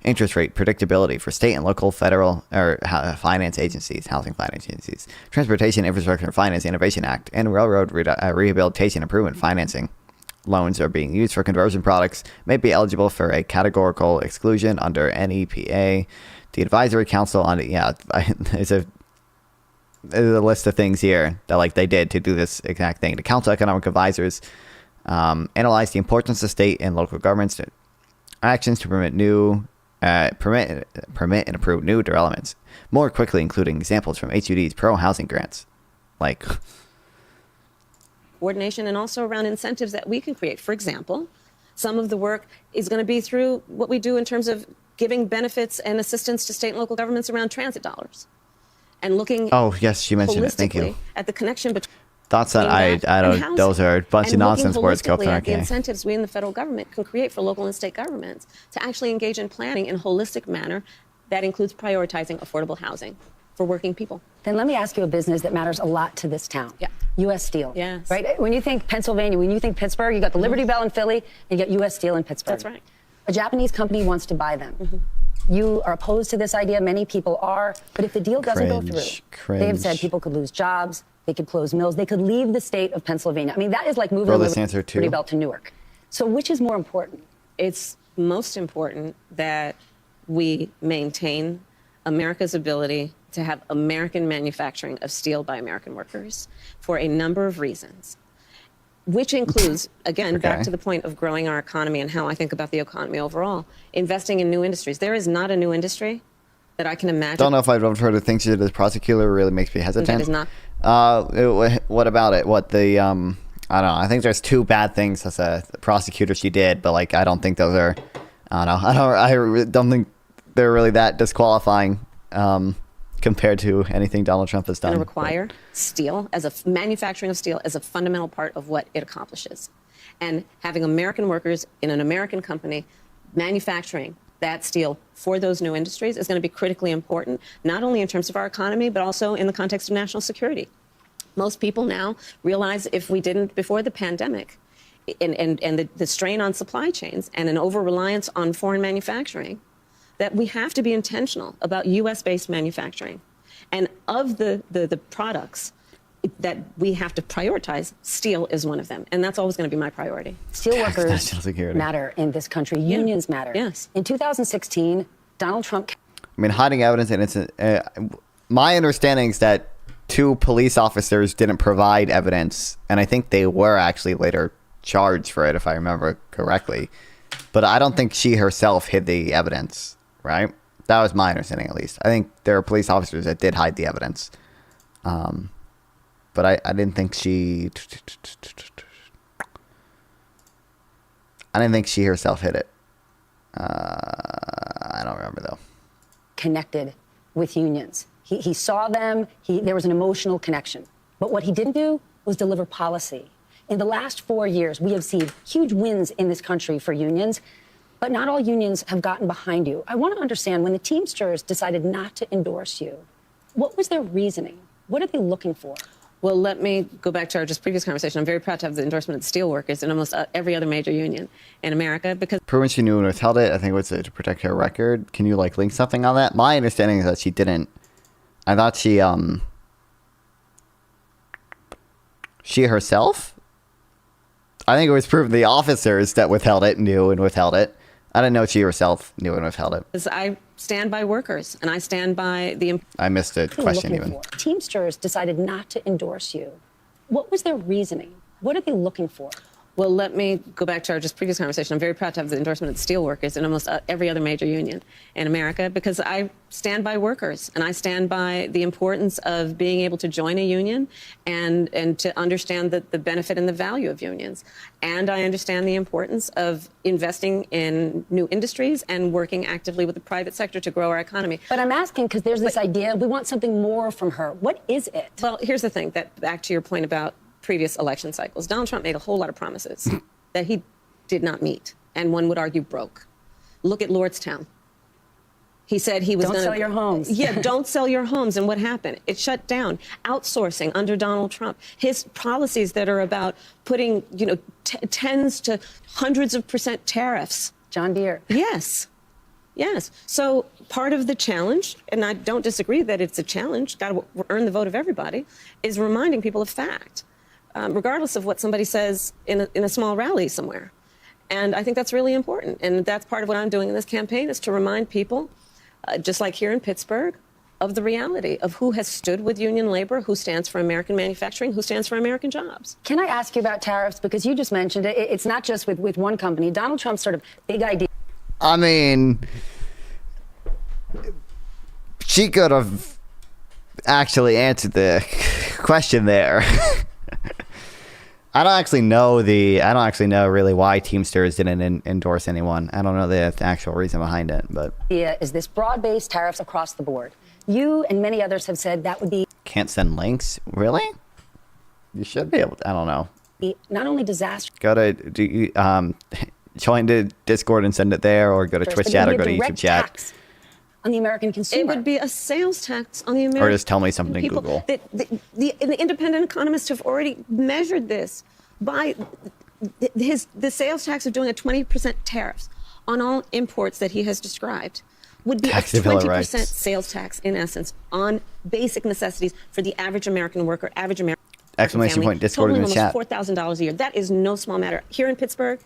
interest rate predictability for state and local federal or finance agencies, housing finance agencies. Transportation Infrastructure and Finance Innovation Act and Railroad Rehabilitation Improvement Financing loans are being used for conversion products may be eligible for a categorical exclusion under NEPA. The Advisory Council on there's a list of things here that they did to do this exact thing. The Council of Economic Advisors analyzed the importance of state and local governments actions to permit and approve new developments more quickly, including examples from HUD's pro-housing grants. Coordination and also around incentives that we can create. For example, some of the work is going to be through what we do in terms of giving benefits and assistance to state and local governments around transit dollars. And looking oh, yes, she mentioned it. Thank you. holistically at the connection between thoughts that I don't, those are a bunch of nonsense words. Go at the incentives we in the federal government can create for local and state governments to actually engage in planning in a holistic manner that includes prioritizing affordable housing for working people. Then let me ask you a business that matters a lot to this town. Yeah. U.S. Steel. Yes. Right? When you think Pennsylvania, when you think Pittsburgh, you got the Liberty Bell in Philly, and you got U.S. Steel in Pittsburgh. That's right. A Japanese company wants to buy them. You are opposed to this idea. Many people are. But if the deal doesn't go through, they have said people could lose jobs, they could close mills, they could leave the state of Pennsylvania. I mean, that is like moving the Liberty Bell to Newark. So which is more important? It's most important that we maintain America's ability to have American manufacturing of steel by American workers for a number of reasons, which includes, again, back to the point of growing our economy and how I think about the economy overall, investing in new industries. There is not a new industry that I can imagine. Don't know if I've ever heard of things you did as prosecutor really makes me hesitant. That is not. What about it? What the, I don't know. I think there's two bad things as a prosecutor she did, but I don't think those are, I don't think they're really that disqualifying compared to anything Donald Trump has done. Going to require steel manufacturing of steel as a fundamental part of what it accomplishes, and having American workers in an American company manufacturing that steel for those new industries is going to be critically important, not only in terms of our economy, but also in the context of national security. Most people now realize if we didn't before the pandemic and the strain on supply chains and an over-reliance on foreign manufacturing, that we have to be intentional about U.S.-based manufacturing. And of the products that we have to prioritize, steel is one of them. And that's always going to be my priority. Steelworkers National security. matter in this country. Unions matter. Yes. In 2016, Donald Trump. I mean, hiding evidence, and it's my understanding is that 2 police officers didn't provide evidence, and I think they were actually later charged for it, if I remember correctly. But I don't think she herself hid the evidence, right? That was my understanding, at least. I think there are police officers that did hide the evidence. But I didn't think she... I didn't think she herself hid it. I don't remember, though. Connected with unions. He saw them. There was an emotional connection. But what he didn't do was deliver policy. In the last 4 years, we have seen huge wins in this country for unions, but not all unions have gotten behind you. I want to understand, when the Teamsters decided not to endorse you, what was their reasoning? What are they looking for? Well, let me go back to our just previous conversation. I'm very proud to have the endorsement of the steelworkers and almost every other major union in America because... Proven she knew and withheld it. I think it was to protect her record. Can you, like, link something on that? My understanding is that she didn't. I thought she herself? I think it was proven the officers that withheld it knew and withheld it. I didn't know she herself knew and withheld it. Because I stand by workers, and I stand by the... I missed a question even. For? Teamsters decided not to endorse you. What was their reasoning? What are they looking for? Well, let me go back to our just previous conversation. I'm very proud to have the endorsement of the steelworkers and almost every other major union in America because I stand by workers and I stand by the importance of being able to join a union and to understand the benefit and the value of unions. And I understand the importance of investing in new industries and working actively with the private sector to grow our economy. But I'm asking because there's this idea we want something more from her. What is it? Well, here's the thing, that back to your point about previous election cycles. Donald Trump made a whole lot of promises that he did not meet, and one would argue broke. Look at Lordstown. He said he was going to... Don't sell your homes. Yeah, don't sell your homes. And what happened? It shut down. Outsourcing under Donald Trump. His policies that are about putting, tens to hundreds of % tariffs. John Deere. Yes. Yes. So part of the challenge, and I don't disagree that it's a challenge, got to earn the vote of everybody, is reminding people of fact. Regardless of what somebody says in a small rally somewhere. And I think that's really important. And that's part of what I'm doing in this campaign is to remind people, just like here in Pittsburgh, of the reality of who has stood with union labor, who stands for American manufacturing, who stands for American jobs. Can I ask you about tariffs? Because you just mentioned it. It's not just with one company. Donald Trump's sort of big idea. I mean, she could have actually answered the question there. I don't actually know really why Teamsters didn't endorse anyone. I don't know the actual reason behind it, but is this broad-based tariffs across the board. You and many others have said that would be... Can't send links? Really? You should be able to. I don't know. Not only disaster... Go to join the Discord and send it there, or go to Twitch chat, or go to YouTube chat. On the American consumer. It would be a sales tax on the American... Or just tell me something in Google. The independent economists have already measured this by the sales tax of doing a 20% tariffs on all imports that he has described would be a 20% sales tax, in essence, on basic necessities for the average American worker, average American Exclamation family, point, Discord in the chat. $4,000 a year. That is no small matter. Here in Pittsburgh,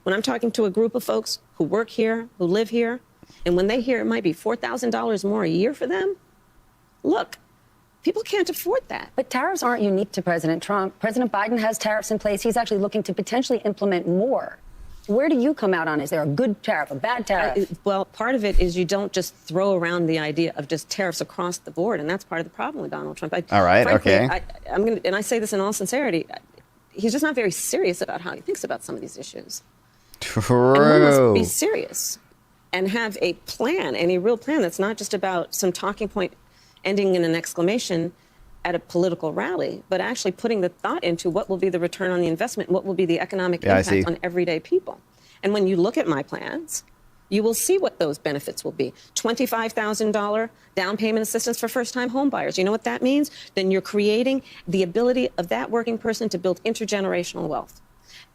when I'm talking to a group of folks who work here, who live here, and when they hear it might be $4,000 more a year for them, look, people can't afford that. But tariffs aren't unique to President Trump. President Biden has tariffs in place. He's actually looking to potentially implement more. Where do you come out on? Is there a good tariff, a bad tariff? Well, part of it is you don't just throw around the idea of just tariffs across the board, and that's part of the problem with Donald Trump. All right, frankly, okay. And I say this in all sincerity, he's just not very serious about how he thinks about some of these issues. True. And we must be serious and have a plan, and a real plan that's not just about some talking point ending in an exclamation at a political rally, but actually putting the thought into what will be the return on the investment, what will be the economic impact on everyday people. And when you look at my plans, you will see what those benefits will be. $25,000 down payment assistance for first-time home buyers. You know what that means? Then you're creating the ability of that working person to build intergenerational wealth.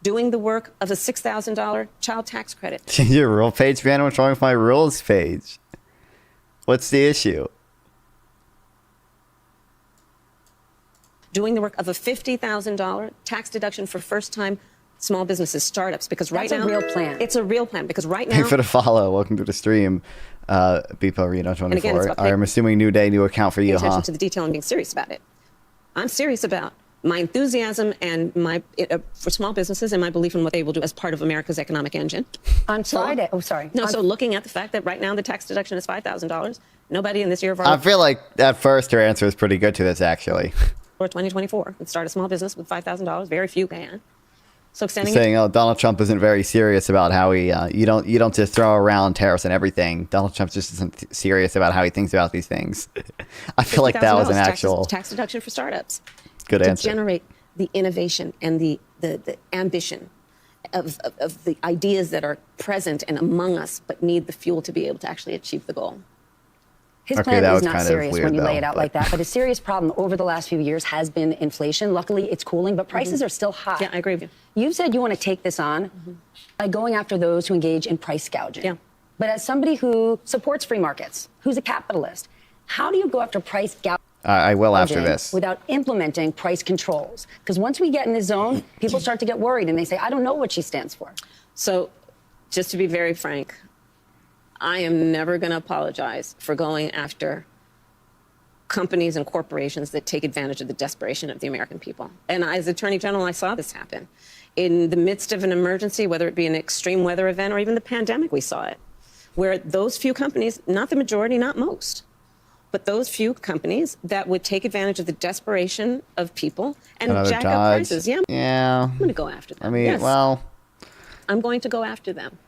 Doing the work of a $6,000 child tax credit. Your rule page, man. What's wrong with my rules page? What's the issue? Doing the work of a $50,000 tax deduction for first-time small businesses, startups, because right That's now... a real plan. It's a real plan, because right now... Thanks for the follow. Welcome to the stream, Beepo Reno 24. I'm assuming new day, new account for you, attention huh? to the detail and being serious about it. I'm serious about my enthusiasm and my for small businesses and my belief in what they will do as part of America's economic engine. On Friday, sorry. No, so looking at the fact that right now the tax deduction is $5,000, nobody in this year of our I feel like at first her answer is pretty good to this, actually. for 2024 can start a small business with $5,000. Very few can. So extending Saying, oh, Donald Trump isn't very serious about how he, you don't just throw around tariffs and everything. Donald Trump just isn't serious about how he thinks about these things. I feel like that was an actual tax deduction for startups. good answer. To generate the innovation and the ambition of the ideas that are present and among us, but need the fuel to be able to actually achieve the goal. His Okay, plan that is was not kind of serious weird, when you lay though, it out but- like that. But a serious problem over the last few years has been inflation. Luckily, it's cooling, but prices are still high. Yeah, I agree with you. You've said you want to take this on by going after those who engage in price gouging. Yeah. But as somebody who supports free markets, who's a capitalist, how do you go after price gouging? I will after this. Without implementing price controls? Because once we get in this zone, people start to get worried and they say, I don't know what she stands for. So, just to be very frank, I am never going to apologize for going after companies and corporations that take advantage of the desperation of the American people. And as Attorney General, I saw this happen. In the midst of an emergency, whether it be an extreme weather event or even the pandemic, we saw it, where those few companies, not the majority, not most, but those few companies that would take advantage of the desperation of people and Another jack up dodge. prices. Yeah, Yeah. I'm going to go after them. I mean, Yes. well, I'm going to go after them.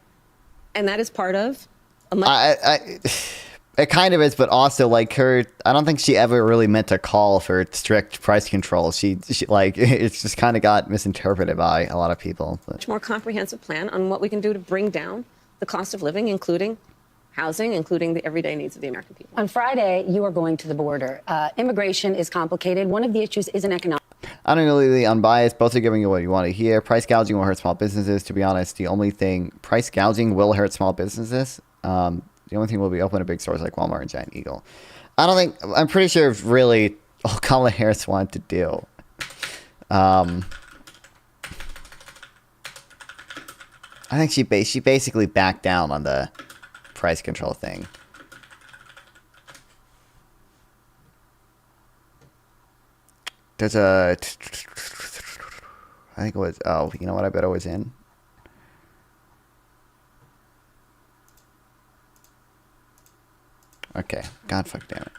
And that is part of a it kind of is, but also like her, I don't think she ever really meant to call for strict price control. She like, it's just kind of got misinterpreted by a lot of people. But. much more comprehensive plan on what we can do to bring down the cost of living, including housing, including the everyday needs of the American people. On Friday, you are going to the border. Immigration is complicated. One of the issues is an economic. I don't know, really unbiased. Both are giving you what you want to hear. Price gouging will hurt small businesses. To be honest, the only thing price gouging will hurt small businesses. The only thing will be open to big stores like Walmart and Giant Eagle. I'm pretty sure really all Kamala Harris wanted to do. I think she basically backed down on the price control thing. There's I think it was, oh, you know what I bet it was in? Okay, God fuck damn it.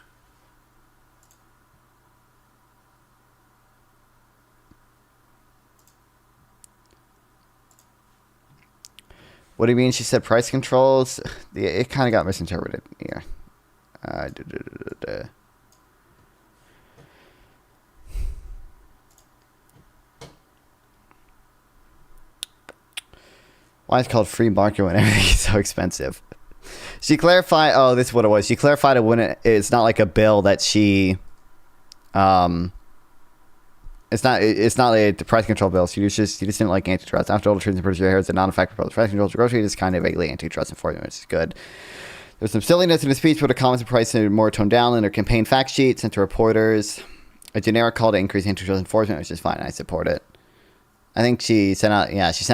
What do you mean? She said price controls? It kind of got misinterpreted here. Why is it called free market when everything's so expensive? She clarified. Oh, this is what it was. She clarified it's not like a bill that she. It's not a price control bill. She just didn't like antitrust. After all the truth and purchase here, it's a non-effective proposed price control to grocery. It's kind of vaguely antitrust enforcement, which is good. There's some silliness in the speech, but the comments and price are more toned down in her campaign fact sheet sent to reporters. A generic call to increase antitrust enforcement, which is fine. I support it. I think she sent out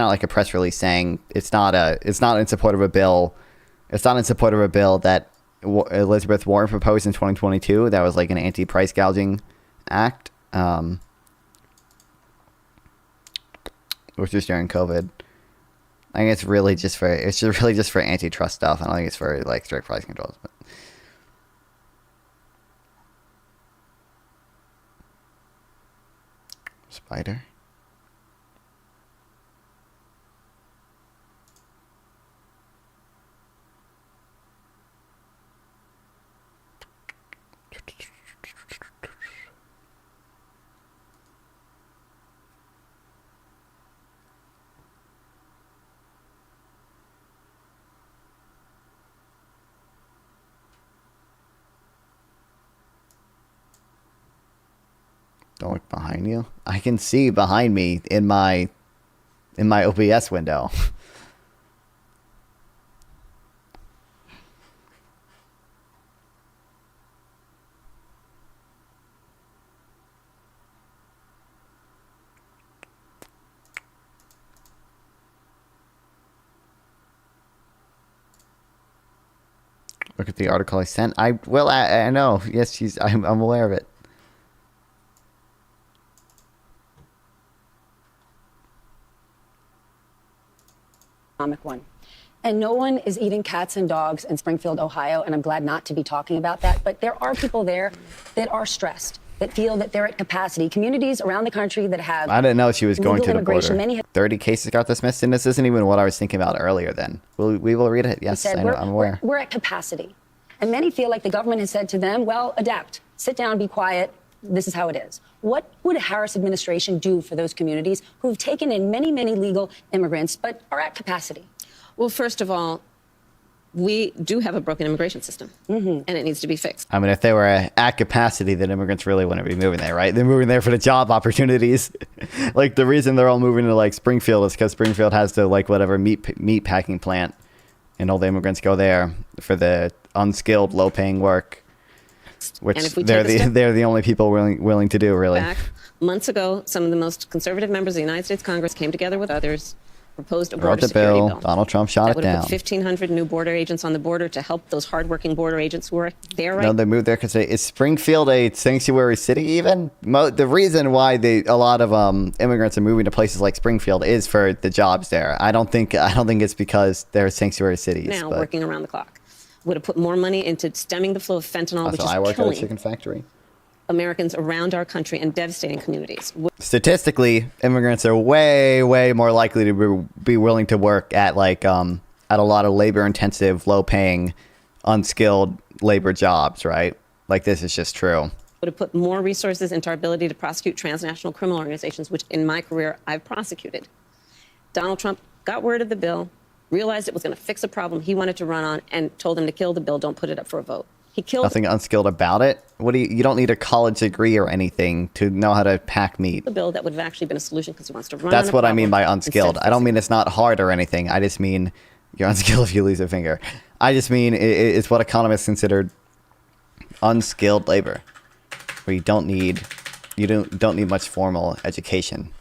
like a press release saying it's not in support of a bill. It's not in support of a bill that Elizabeth Warren proposed in 2022. That was like an anti-price gouging act, which was during COVID. I think it's really just for antitrust stuff. I don't think it's for like strict price controls. But. Spider. Don't look behind you. I can see behind me in my OBS window. Look at the article I sent. I know. Yes, I'm aware of it. One. And no one is eating cats and dogs in Springfield, Ohio, and I'm glad not to be talking about that. But there are people there that are stressed, that feel that they're at capacity. Communities around the country that have. I didn't know she was going to the border. Many 30 cases got dismissed, and this isn't even what I was thinking about earlier. Then we will read it. Yes, said, I'm aware. We're at capacity, and many feel like the government has said to them, "Well, adapt, sit down, be quiet. This is how it is." What would a Harris administration do for those communities who've taken in many, many legal immigrants but are at capacity? Well, first of all, we do have a broken immigration system, and it needs to be fixed. I mean, if they were at capacity, then immigrants really wouldn't be moving there, right? They're moving there for the job opportunities. Like, the reason they're all moving to, like, Springfield is because Springfield has the, like, whatever meat packing plant, and all the immigrants go there for the unskilled, low-paying work. Which they're the only people willing to do, really. Back months ago, some of the most conservative members of the United States Congress came together with others, proposed a border security bill. Donald Trump shot it down. That would have put 1,500 new border agents on the border to help those hardworking border agents who are there right now. No, they moved there because is Springfield a sanctuary city even? The reason why a lot of immigrants are moving to places like Springfield is for the jobs there. I don't think it's because they're sanctuary cities. Now, working around the clock. Would have put more money into stemming the flow of fentanyl, which is I work killing at a chicken factory. Americans around our country and devastating communities. Statistically, immigrants are way, way more likely to be willing to work at at a lot of labor-intensive, low-paying, unskilled labor jobs, right? Like, this is just true. Would have put more resources into our ability to prosecute transnational criminal organizations, which in my career I've prosecuted. Donald Trump got word of the bill, realized it was going to fix a problem he wanted to run on, and told them to kill the bill. Don't put it up for a vote. He killed. Nothing unskilled about it. You don't need a college degree or anything to know how to pack meat. The bill that would have actually been a solution because he wants to run. That's what I mean by unskilled. I don't mean it's not hard or anything. I just mean you're unskilled if you lose a finger. I just mean it's what economists consider unskilled labor, where you don't need much formal education.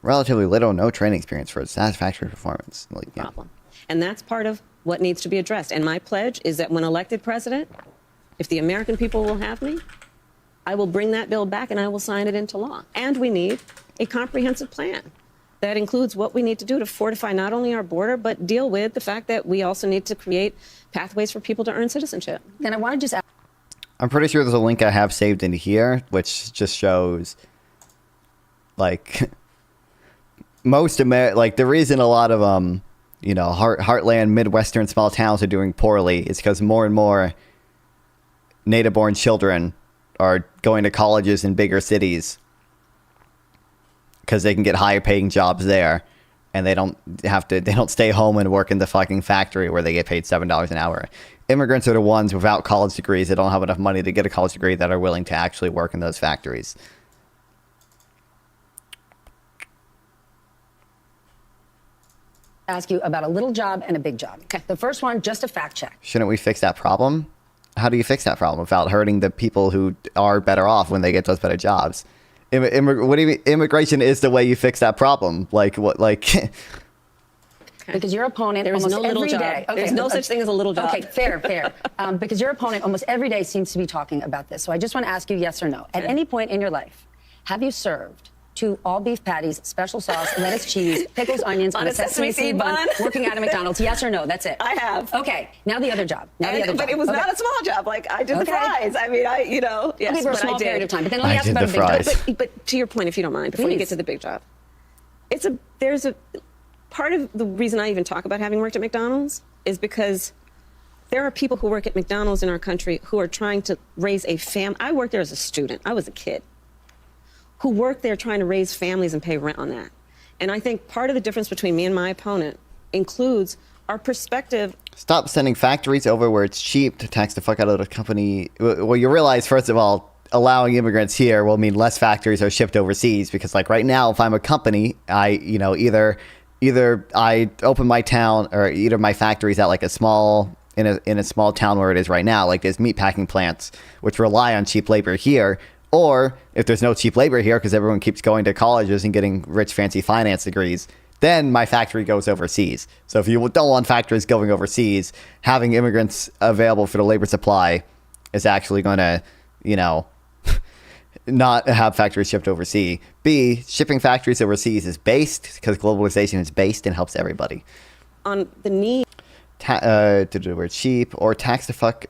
Relatively little, no training experience for a satisfactory performance. Problem. And that's part of what needs to be addressed. And my pledge is that when elected president, if the American people will have me, I will bring that bill back and I will sign it into law. And we need a comprehensive plan that includes what we need to do to fortify not only our border, but deal with the fact that we also need to create pathways for people to earn citizenship. Then I want to just ask. I'm pretty sure there's a link I have saved into here, which just shows, like, the reason a lot of heartland Midwestern small towns are doing poorly is because more and more native-born children are going to colleges in bigger cities because they can get higher-paying jobs there, and they don't stay home and work in the fucking factory where they get paid $7 an hour. Immigrants are the ones without college degrees that don't have enough money to get a college degree that are willing to actually work in those factories. Ask you about a little job and a big job. Okay. The first one, just a fact check. Shouldn't we fix that problem? How do you fix that problem without hurting the people who are better off when they get those better jobs? What do you mean? Immigration is the way you fix that problem. Like what? Like because your opponent there is almost no little every job. day. Okay, there's no such thing as a little job. Okay, fair. Because your opponent almost every day seems to be talking about this. So I just want to ask you, yes or no. At any point in your life, have you served 2 all beef patties, special sauce, lettuce, cheese, pickles, onions on a sesame seed bun, working at a McDonald's? Yes or no? That's it. I have. Okay. Now the other job. But it was not a small job. Like I did the fries. I mean, yes, okay, for a small period of time. But then let me I ask did about the a big fries. job. But to your point, if you don't mind, before you get to the big job, there's a part of the reason I even talk about having worked at McDonald's is because there are people who work at McDonald's in our country who are trying to raise a family. I worked there as a student. I was a kid who worked there trying to raise families and pay rent on that. And I think part of the difference between me and my opponent includes our perspective. Stop sending factories over where it's cheap to tax the fuck out of the company. Well, you realize, first of all, allowing immigrants here will mean less factories are shipped overseas, because like right now, if I'm a company, either I open my town, or either my factory's at like a small town where it is right now, like there's meatpacking plants which rely on cheap labor here, or if there's no cheap labor here because everyone keeps going to colleges and getting rich fancy finance degrees, then my factory goes overseas. So if you don't want factories going overseas, having immigrants available for the labor supply is actually going to, not have factories shipped overseas. B, shipping factories overseas is based, because globalization is based and helps everybody. On the need. We're cheap, or tax the fuck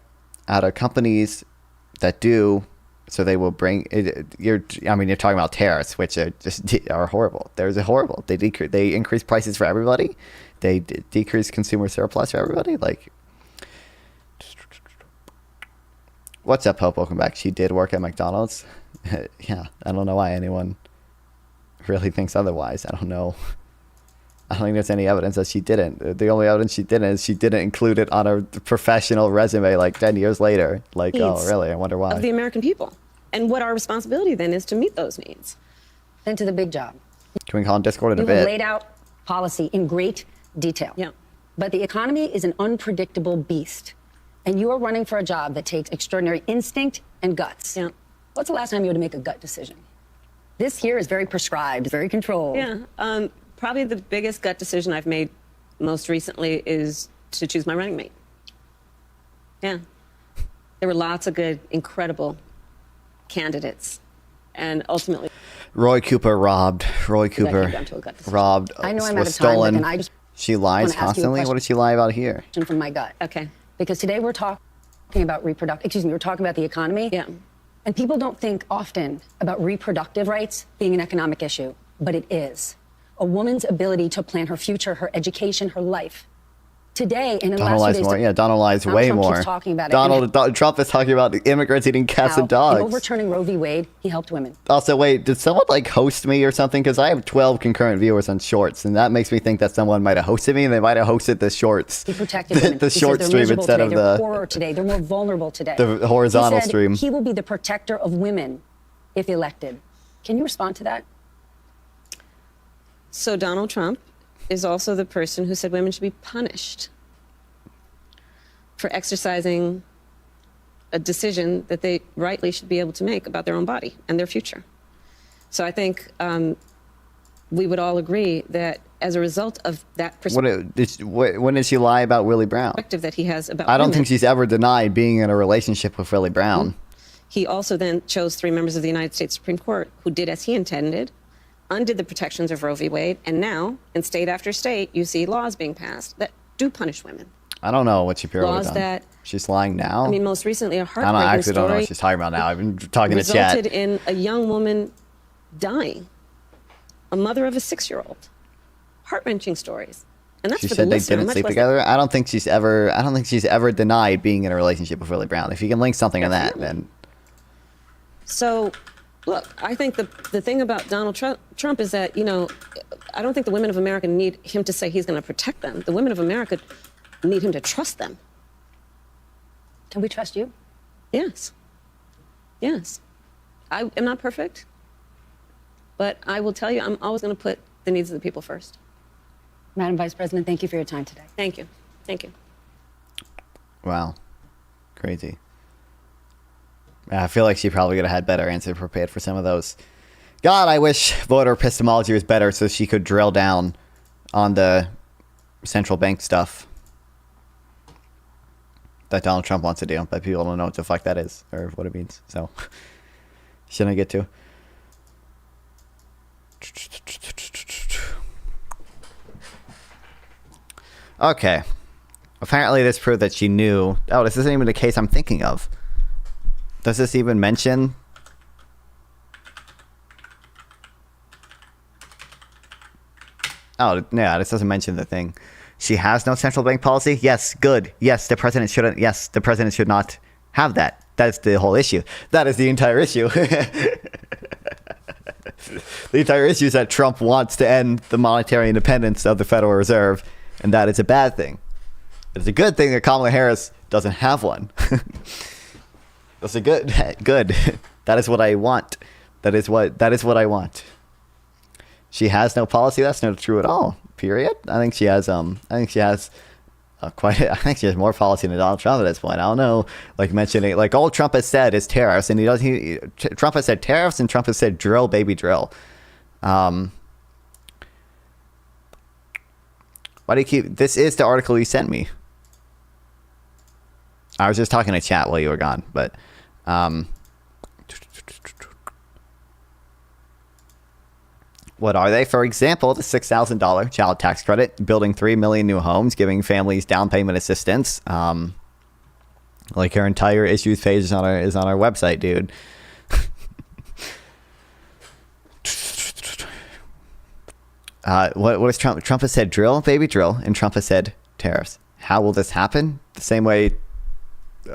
out of companies that do, so they will bring it. You're talking about tariffs, which are horrible. They're horrible. They increase prices for everybody. They decrease consumer surplus for everybody. Like, what's up, Hope? Welcome back. She did work at McDonald's. Yeah, I don't know why anyone really thinks otherwise. I don't know. I don't think there's any evidence that she didn't. The only evidence she didn't is she didn't include it on her professional resume like 10 years later. Like, oh, really? I wonder why. Of the American people. And what our responsibility then is to meet those needs. Then to the big job. Can we call on Discord in a You bit? have laid out policy in great detail. Yeah. But the economy is an unpredictable beast. And you are running for a job that takes extraordinary instinct and guts. Yeah. What's the last time you had to make a gut decision? This here is very prescribed, very controlled. Yeah. Probably the biggest gut decision I've made most recently is to choose my running mate. Yeah. There were lots of good, incredible candidates. And ultimately... Roy Cooper robbed. Roy Cooper came down to a gut decision. robbed. I know I'm was out of time, stolen. and I just She lies wanna ask you a constantly. What question. did she lie about here? from my gut. Okay. Because today we're talking about we're talking about the economy. Yeah. And people don't think often about reproductive rights being an economic issue, but it is. A woman's ability to plan her future, her education, her life. Today, and in the Donald last lies few days, more. Yeah, Donald lies Donald way Trump more. keeps talking about it. Donald Trump is talking about the immigrants eating cats and In dogs. overturning Roe v. Wade, he helped women. Also, wait, did someone like host me or something? Because I have 12 concurrent viewers on Shorts, and that makes me think that someone might have hosted me, and they might have hosted the Shorts. He protected women. the He says short they're stream miserable instead today. of They're the poorer today. They're more vulnerable today. the horizontal He said stream. He will be the protector of women if elected. Can you respond to that? So Donald Trump is also the person who said women should be punished for exercising a decision that they rightly should be able to make about their own body and their future. So I think we would all agree that as a result of that When did she lie about Willie Brown? perspective that he has about I don't women, think she's ever denied being in a relationship with Willie Brown. he also then chose 3 members of the United States Supreme Court who did as he intended, undid the protections of Roe v. Wade, and now, in state after state, you see laws being passed that do punish women. I don't know what Shapiro would Laws have done. that- She's lying now? I mean, most recently, a I heartbreaking actually don't know story what she's talking about now. I've been talking to resulted chat. in a young woman dying, a mother of a 6-year-old. Heart-wrenching stories. And that's She for said the they listener, didn't much sleep less- together. I don't think she's ever denied being in a relationship with Willie Brown. If you can link something on that, then So, look, I think the thing about Donald Trump is that, I don't think the women of America need him to say he's going to protect them. The women of America need him to trust them. Can we trust you? Yes. Yes. I am not perfect, but I will tell you, I'm always going to put the needs of the people first. Madam Vice President, thank you for your time today. Thank you. Thank you. wow, crazy. I feel like she probably could have had better answer prepared for some of those. God, I wish voter epistemology was better so she could drill down on the central bank stuff that Donald Trump wants to do, but people don't know what the fuck that is or what it means. So, shouldn't I get to? Okay. Apparently, this proved that she knew. Oh, this isn't even the case I'm thinking of. Does this even mention? Oh, yeah, this doesn't mention the thing. She has no central bank policy? Yes, good. Yes, the president shouldn't. Yes, the president should not have that. That's the whole issue. That is the entire issue. The entire issue is that Trump wants to end the monetary independence of the Federal Reserve, and that is a bad thing. It's a good thing that Kamala Harris doesn't have one. That's a good. That's That is what I want. That is what I want. She has no policy. That's not true at all. Period. I think she has I think she has more policy than Donald Trump at this point. I don't know. Like mentioning, like all Trump has said is tariffs, and Trump has said tariffs, and Trump has said drill, baby, drill. Why do you keep? This is the article you sent me. I was just talking to chat while you were gone, but. What are they? For example, the $6,000 child tax credit, building 3 million new homes, giving families down payment assistance. Like her entire issues page is on our website, dude. What is Trump? Trump has said drill, baby, drill, and Trump has said tariffs. How will this happen? The same way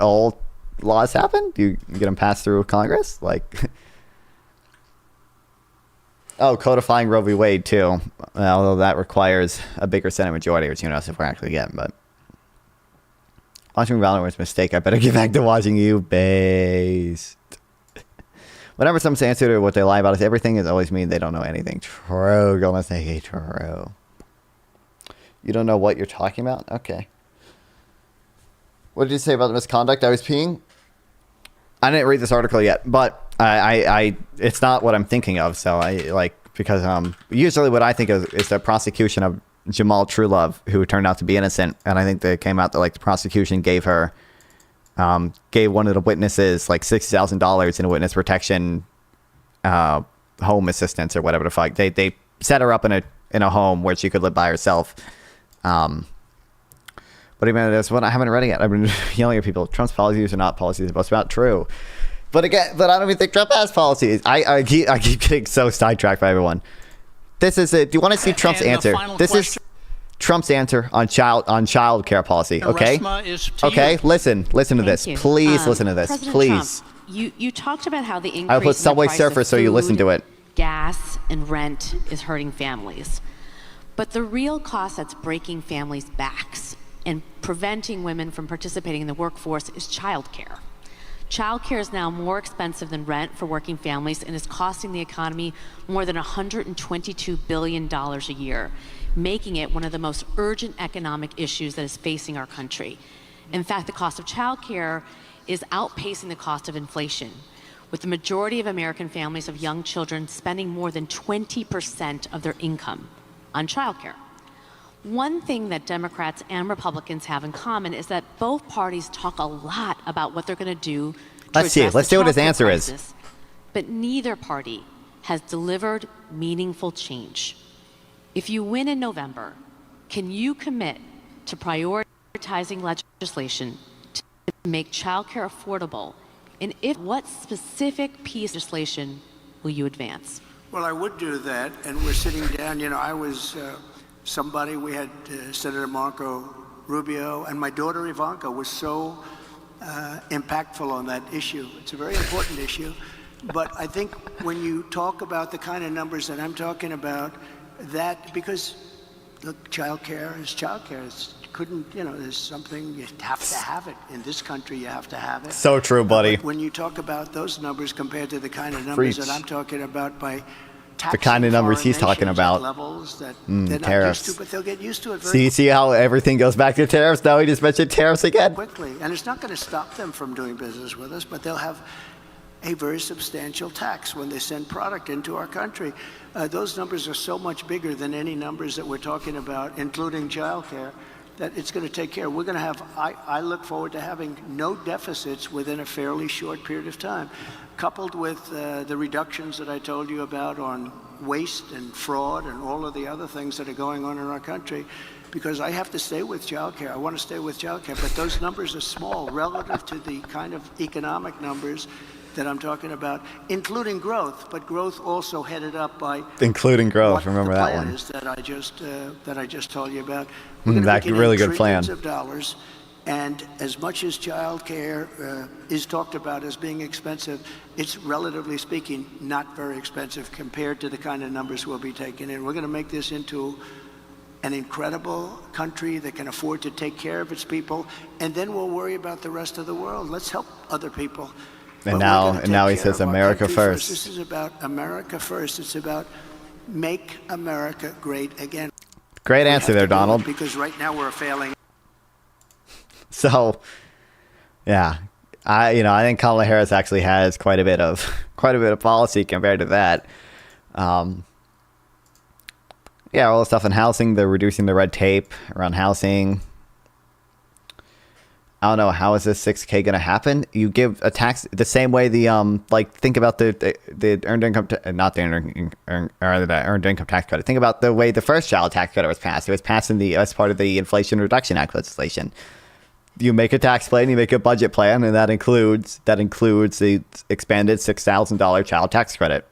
all laws happen? You get them passed through Congress, like. Oh, codifying Roe v. Wade, too. Although that requires a bigger Senate majority, which who knows if we're actually getting. But watching Valorant was a mistake. I better get back to watching you based. Whenever someone's answer to what they lie about is everything, is always mean they don't know anything. True. Gonna say, hey, true. You don't know what you're talking about? Okay. What did you say about the misconduct? I was peeing? I didn't read this article yet, but I it's not what I'm thinking of. So because usually what I think of is the prosecution of Jamal Truelove, who turned out to be innocent, and I think they came out that like the prosecution gave one of the witnesses like $6,000 in a witness protection home assistance or whatever the fuck. They set her up in a home where she could live by herself. But even this one, I haven't read it yet. I've been yelling at people. Trump's policies are not policies. It's about true. But I don't even think Trump has policies. I keep getting so sidetracked by everyone. This is it. Do you want to see Trump's answer? This is Trump's answer on child care policy. Okay. Okay. Listen to this. Please listen to this. President Please. Trump, you talked about how the increase I'll put in Subway the price Surfer of so you listen to food, it. Gas and rent is hurting families. But the real cost that's breaking families' backs and preventing women from participating in the workforce is childcare. Childcare is now more expensive than rent for working families and is costing the economy more than $122 billion a year, making it one of the most urgent economic issues that is facing our country. In fact, the cost of childcare is outpacing the cost of inflation, with the majority of American families of young children spending more than 20% of their income on childcare. One thing that Democrats and Republicans have in common is that both parties talk a lot about what they're going to do to Let's see it. address Let's the see what his childcare answer is. crisis, but neither party has delivered meaningful change. If you win in November, can you commit to prioritizing legislation to make childcare affordable? And if what specific piece of legislation will you advance? Well, I would do that, and we're sitting down. You know, I was we had Senator Marco Rubio, and my daughter Ivanka was so impactful on that issue. It's a very important issue. But I think when you talk about the kind of numbers that I'm talking about, that because look, childcare is childcare. There's something, you have to have it. In this country, you have to have it. So true, buddy. When you talk about those numbers compared to the kind of numbers that I'm talking about by the kind of numbers he's talking about. Levels that they're tariffs. not used to, but they'll get used to it very See how everything goes back to tariffs? Now he just mentioned tariffs again. quickly. And it's not going to stop them from doing business with us, but they'll have a very substantial tax when they send product into our country. Those numbers are so much bigger than any numbers that we're talking about, including childcare, that it's going to take care. We're going to have, I look forward to having no deficits within a fairly short period of time, coupled with the reductions that I told you about on waste and fraud and all of the other things that are going on in our country, because I have to stay with childcare. I want to stay with childcare, but those numbers are small relative to the kind of economic numbers that I'm talking about, including growth, but growth also headed up by including growth. Remember the that plan one. Is that I just told you about. We're going to That be getting really good plan. trillions of dollars, and as much as child care is talked about as being expensive, it's relatively speaking not very expensive compared to the kind of numbers we'll be taking in. We're going to make this into an incredible country that can afford to take care of its people, and then we'll worry about the rest of the world. Let's help other people. But now we're gonna and now he take care says of our America country first. This is about America first. It's about make America great again. Great We answer have there, to do it Donald. Because right now we're failing. So, yeah, I think Kamala Harris actually has quite a bit of policy compared to that. Yeah, all the stuff in housing, they're reducing the red tape around housing. I don't know, how is this 6K going to happen? You give a tax the same way think about the earned income, not the earned income tax credit. Think about the way the first child tax credit was passed. It was passed as part of the Inflation Reduction Act legislation. You make a tax plan, you make a budget plan, and that includes the expanded $6,000 child tax credit.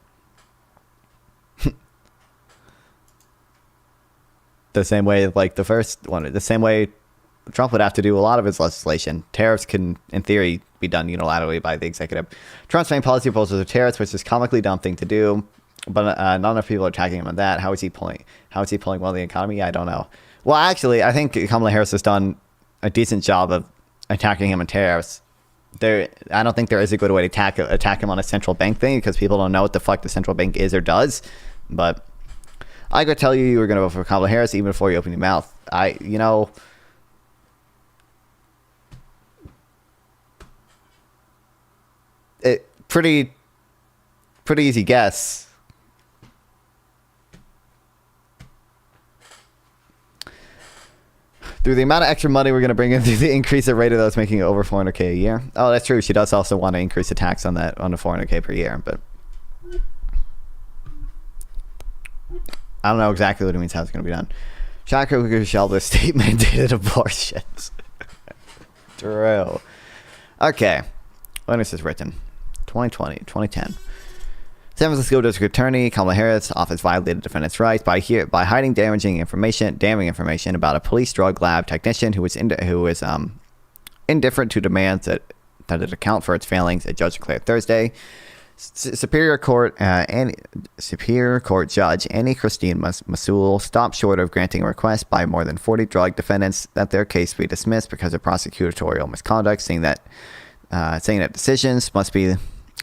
The same way, like the first one, the same way Trump would have to do a lot of his legislation. Tariffs can, in theory, be done unilaterally by the executive. Trump's main policy proposals are tariffs, which is a comically dumb thing to do, but not enough people are attacking him on that. How is he pulling well the economy? I don't know. Well, actually, I think Kamala Harris has done a decent job of attacking him on tariffs. I don't think there is a good way to attack him on a central bank thing, because people don't know what the fuck the central bank is or does. But I could tell you were going to vote for Kamala Harris even before you open your mouth. Pretty easy guess. Through the amount of extra money we're going to bring in through the increase the rate of those making over $400K a year. Oh, that's true. She does also want to increase the tax on the $400K per year, but I don't know exactly what it means, how it's going to be done. Shocker shelter state mandated abortions. True. Okay. When is this written? 2020, 2010. San Francisco District Attorney Kamala Harris office violated defendants' rights by hiding damning information about a police drug lab technician who was indifferent to demands that it account for its failings. A judge declared Thursday. Superior Court Judge Annie Christine Masul stopped short of granting a request by more than 40 drug defendants that their case be dismissed because of prosecutorial misconduct, saying that decisions must be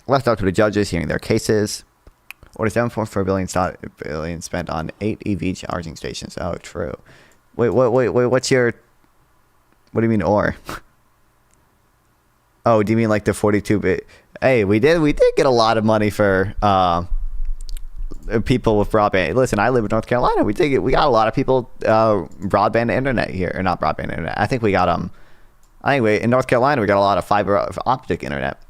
left up to the judges hearing their cases. Order 7.4 billion spent on 8 EV charging stations. Oh, true. Wait. What do you mean or? Oh, do you mean like the 42-bit? Hey, we did get a lot of money for people with broadband. Listen, I live in North Carolina. We got a lot of people broadband internet here, or not broadband internet. I think we got Anyway, in North Carolina, we got a lot of fiber optic internet,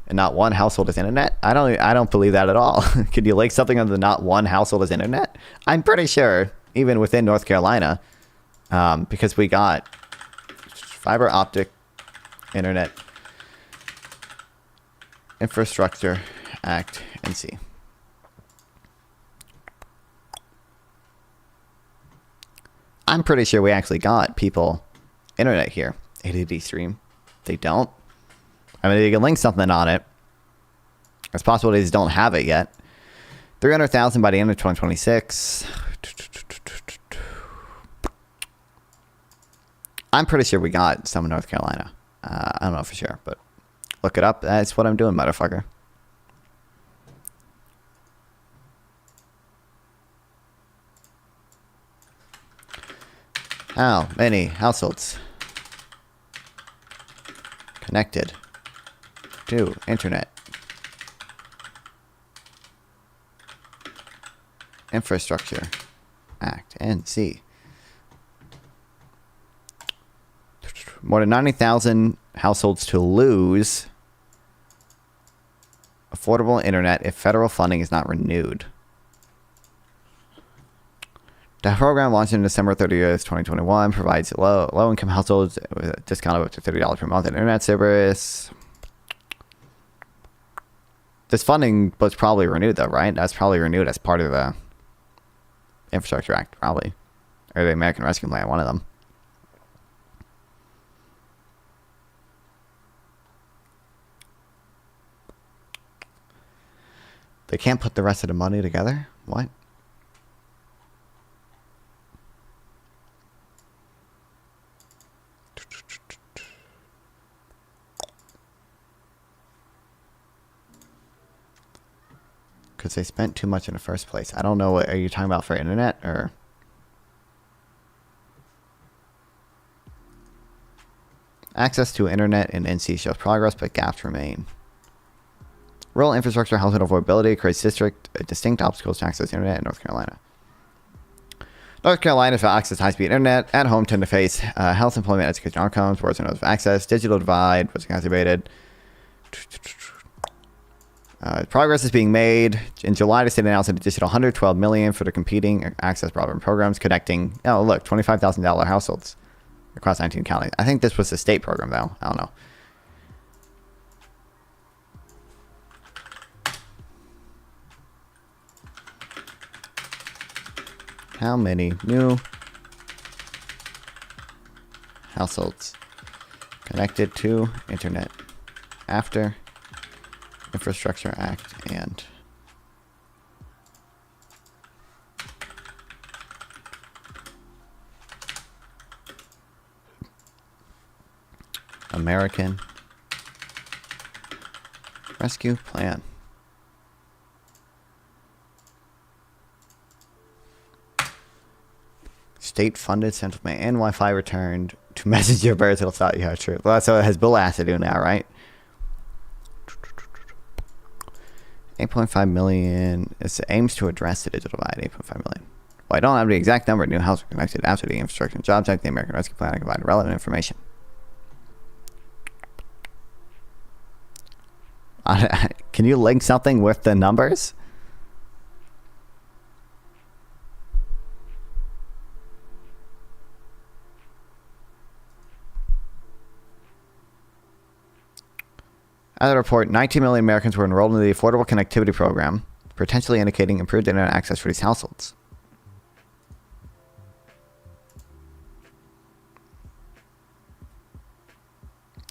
and not one household has internet. I don't believe that at all. Could you link something on the not one household has internet? I'm pretty sure, even within North Carolina, because we got fiber optic internet Infrastructure Act NC. I'm pretty sure we actually got people internet here. ADD stream. They don't. I mean, you can link something on it. It's possible they just don't have it yet. 300,000 by the end of 2026. I'm pretty sure we got some in North Carolina. I don't know for sure, but look it up. That's what I'm doing, motherfucker. How many households connected to internet Infrastructure Act NC? More than 90,000 households to lose affordable internet if federal funding is not renewed. The program launched on December 30th, 2021, provides low-income households with a discount of up to $30 per month in internet service. This funding was probably renewed, though, right? That's probably renewed as part of the Infrastructure Act, probably. Or the American Rescue Plan, one of them. They can't put the rest of the money together? What? because they spent too much in the first place. I don't know. What are you talking about for internet or? Access to internet in NC shows progress, but gaps remain. Rural infrastructure, household affordability creates distinct obstacles to access to internet in North Carolina. North Carolina, for access to high-speed internet at home, tend to face health, employment, education outcomes, worse than those of access. Digital divide was exacerbated. Progress is being made. In July, the state announced an additional $112 million for the competing access broadband programs connecting, oh look, $25,000 households across 19 counties. I think this was a state program though. I don't know. How many new households connected to internet after Infrastructure Act and American Rescue Plan? State-funded central bank and Wi-Fi returned to messenger birds. It'll start. Yeah, true. Well, so Hezbollah has to do now, right? 8.5 million. It aims to address the digital divide. 8.5 million. Well, I don't have the exact number of new households connected after the Infrastructure and Jobs Act. The American Rescue Plan I provide relevant information. Can you link something with the numbers? As a report, 19 million Americans were enrolled in the Affordable Connectivity Program, potentially indicating improved internet access for these households.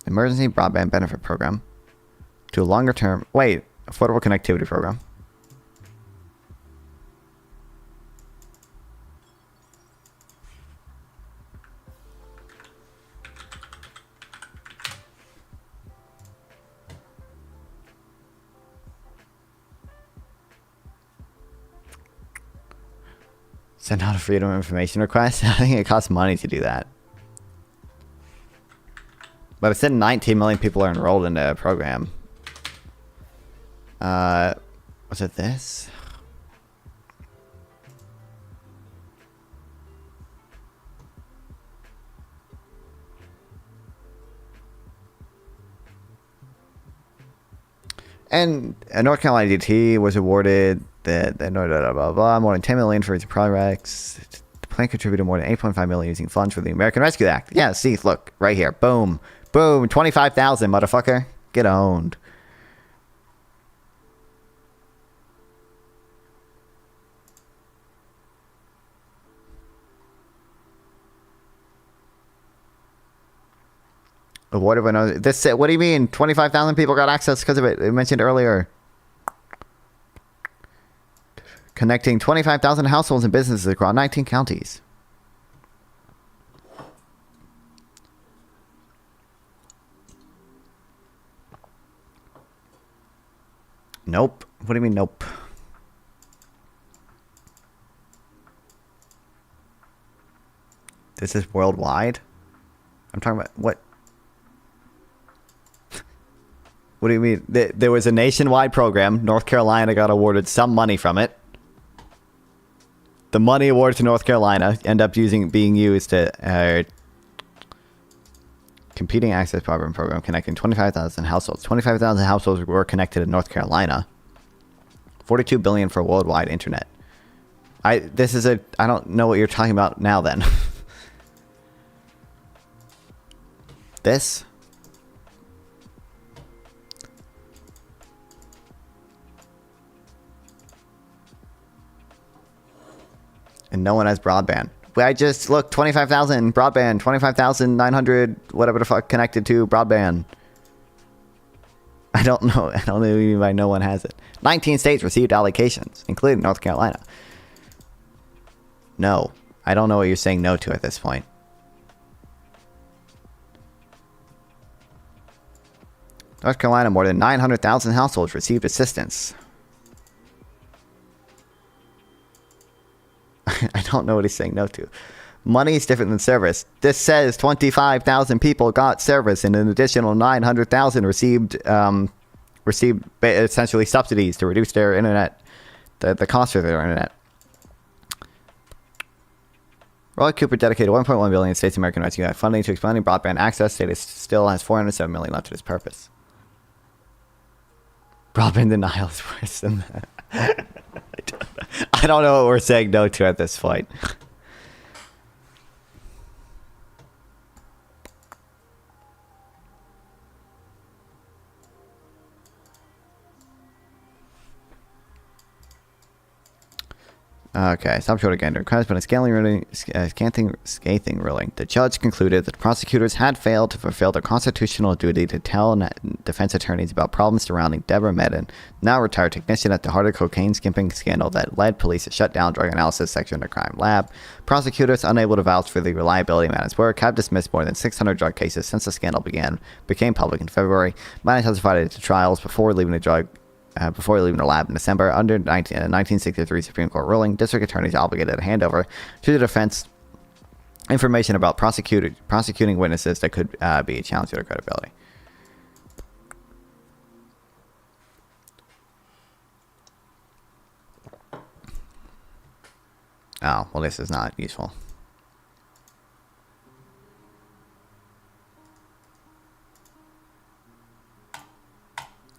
Emergency Broadband Benefit Program. To a longer term... Wait, Affordable Connectivity Program. Send out a Freedom of Information request. I think it costs money to do that. But it said 19 million people are enrolled in the program. Was it this? And North Carolina DT was awarded more than 10 million for its projects. The plan contributed more than 8.5 million using funds for the American Rescue Act. Yeah, see, look, right here. Boom. Boom. 25,000, motherfucker. Get owned. Awarded by another. This. What do you mean? 25,000 people got access because of it. I mentioned earlier. Connecting 25,000 households and businesses across 19 counties. Nope. What do you mean, nope? This is worldwide? I'm talking about what? What do you mean? There was a nationwide program. North Carolina got awarded some money from it. The money awarded to North Carolina end up being used to competing access broadband program connecting 25,000 households. 25,000 households were connected in North Carolina. 42 billion for worldwide internet. I don't know what you're talking about now then. This? And no one has broadband. I just look 25,000 broadband, 25,900 whatever the fuck connected to broadband. I don't know. I don't know why no one has it. 19 states received allocations, including North Carolina. No, I don't know what you're saying no to at this point. North Carolina, more than 900,000 households received assistance. don't know what he's saying no to. Money is different than service. This says 25,000 people got service, and an additional 900,000 received essentially subsidies to reduce their internet, the cost of their internet. Roy Cooper dedicated $1.1 billion in States American Rescue Act funding to expanding broadband access. State still has $407 million left to this purpose. Broadband denial is worse than that. I don't know what we're saying no to at this point. Okay, stop short again. The crime has been a scathing ruling. The judge concluded that prosecutors had failed to fulfill their constitutional duty to tell defense attorneys about problems surrounding Deborah Medin, now retired technician at the harder cocaine skimping scandal that led police to shut down drug analysis section of the crime lab. Prosecutors, unable to vouch for the reliability of Madden's work, have dismissed more than 600 drug cases since the scandal became public in February. Madden testified at trials before leaving the lab in December. Under 1963 Supreme Court ruling, district attorneys are obligated to hand over to the defense information about prosecuting witnesses that could be a challenge to their credibility. Oh, well, this is not useful.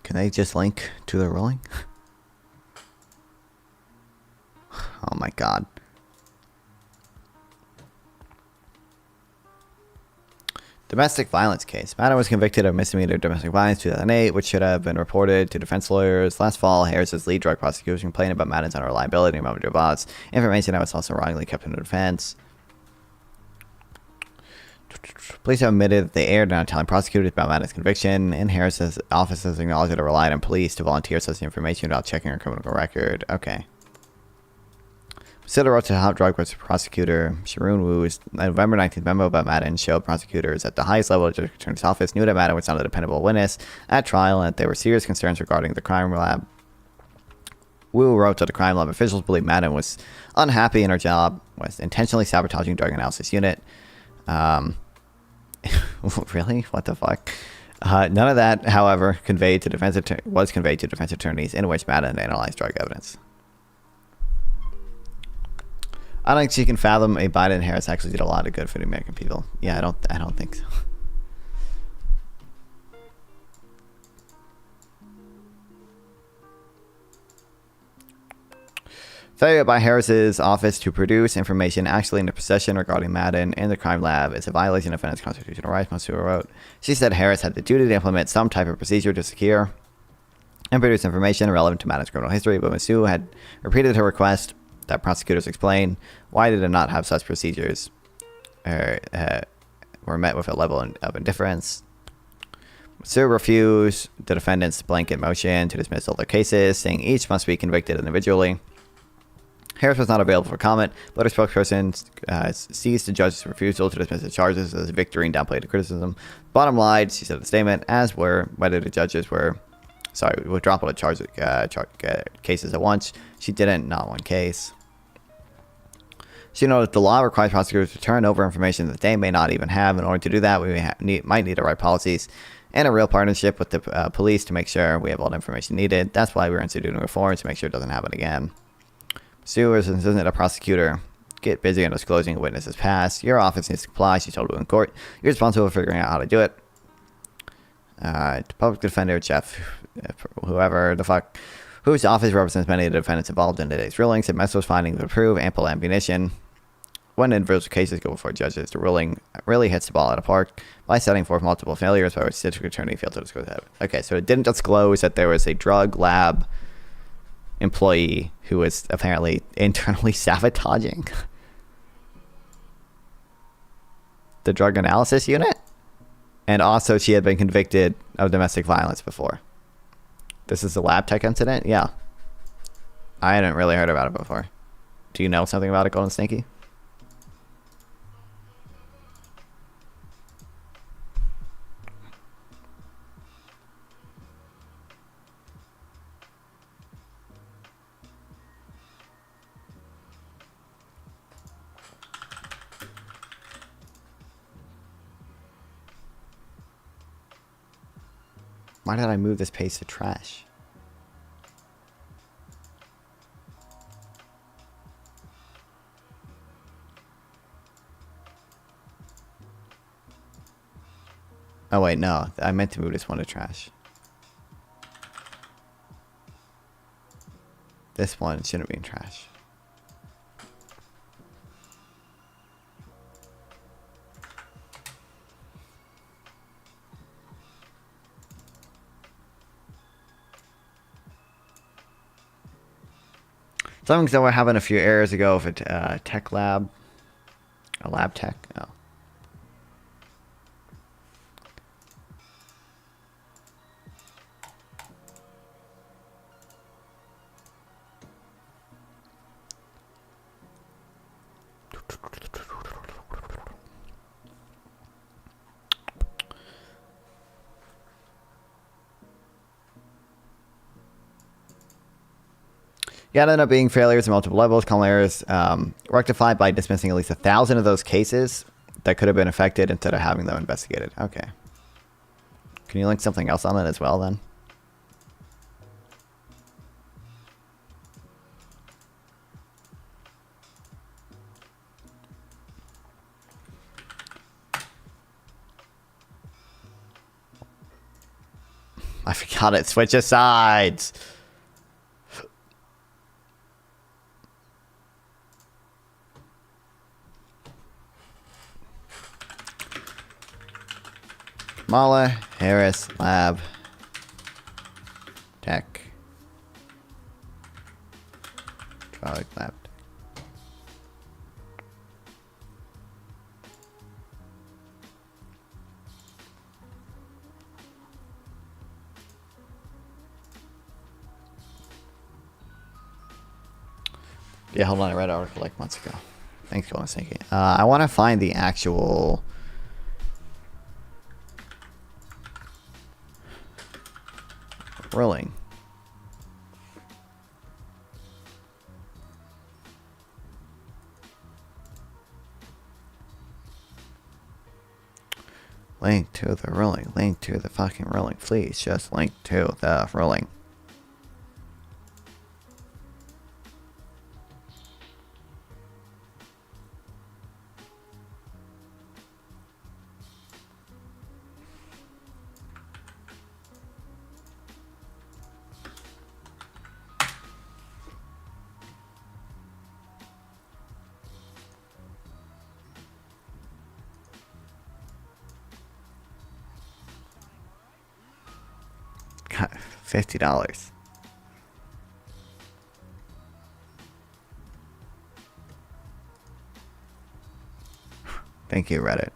Can they just link to the ruling? Oh my god. Domestic violence case. Madden was convicted of misdemeanor domestic violence in 2008, which should have been reported to defense lawyers. Last fall, Harris's lead drug prosecutor complained about Madden's unreliability and moment of bots. Information that was also wrongly kept in the defense. Police have admitted that they erred in not telling prosecutors about Madden's conviction, and Harris's office has acknowledged that it relied on police to volunteer such information without checking her criminal record. Okay. Priscilla wrote to the top drug prosecutor, Sharon Wu's November 19th memo about Madden showed prosecutors at the highest level of the district attorney's office knew that Madden was not a dependable witness at trial and that there were serious concerns regarding the crime lab. Wu wrote that the crime lab officials believed Madden was unhappy in her job, was intentionally sabotaging drug analysis unit. Really? What the fuck? None of that, however, was conveyed to defense attorneys in which Madden analyzed drug evidence. I don't think she can fathom a Biden and Harris actually did a lot of good for the American people. Yeah, I don't think so. Failure by Harris's office to produce information actually in the possession regarding Madden and the crime lab is a violation of defendant's constitutional rights, Monsieur wrote. She said Harris had the duty to implement some type of procedure to secure and produce information relevant to Madden's criminal history, but Monsieur had repeated her request that prosecutors explain why they did not have such procedures were met with a level of indifference. Monsieur refused the defendant's blanket motion to dismiss all their cases, saying each must be convicted individually. Harris was not available for comment, but her spokesperson seized the judge's refusal to dismiss the charges as a victory and downplayed the criticism. Bottom line, she said in the statement, as were whether the judges would drop all the cases at once. She didn't, not one case. She noted the law requires prosecutors to turn over information that they may not even have. In order to do that, we might need to write policies and a real partnership with the police to make sure we have all the information needed. That's why we're instituting reforms to make sure it doesn't happen again. Sewers isn't a prosecutor. Get busy on disclosing a witness's past. Your office needs to comply, she told Wu in court. You're responsible for figuring out how to do it. Public defender, Jeff, whoever the fuck, whose office represents many of the defendants involved in today's ruling, said Messo's findings would prove ample ammunition. When individual cases go before judges, the ruling really hits the ball out of park by setting forth multiple failures by which district attorney failed to disclose that. Okay, so it didn't disclose that there was a drug lab employee who was apparently internally sabotaging the drug analysis unit, and also she had been convicted of domestic violence before. This is the lab tech incident? Yeah. I hadn't really heard about it before. Do you know something about it, Golden Stinky? Why did I move this page to trash? Oh wait, no. I meant to move this one to trash. This one shouldn't be in trash. Something that we're having a few errors ago with tech lab. A lab tech. Oh. Yeah, it ended up being failures at multiple levels. Kamala Harris rectified by dismissing at least 1,000 of those cases that could have been affected instead of having them investigated. Okay. Can you link something else on that as well then? I forgot it. Switches sides. Kamala Harris Lab Tech Drug Lab. Yeah, hold on. I read an article like months ago. Thanks, Golden Snake. I want to find the actual ruling. Link to the ruling. Link to the fucking ruling. Please just link to the ruling. $50. Thank you, Reddit.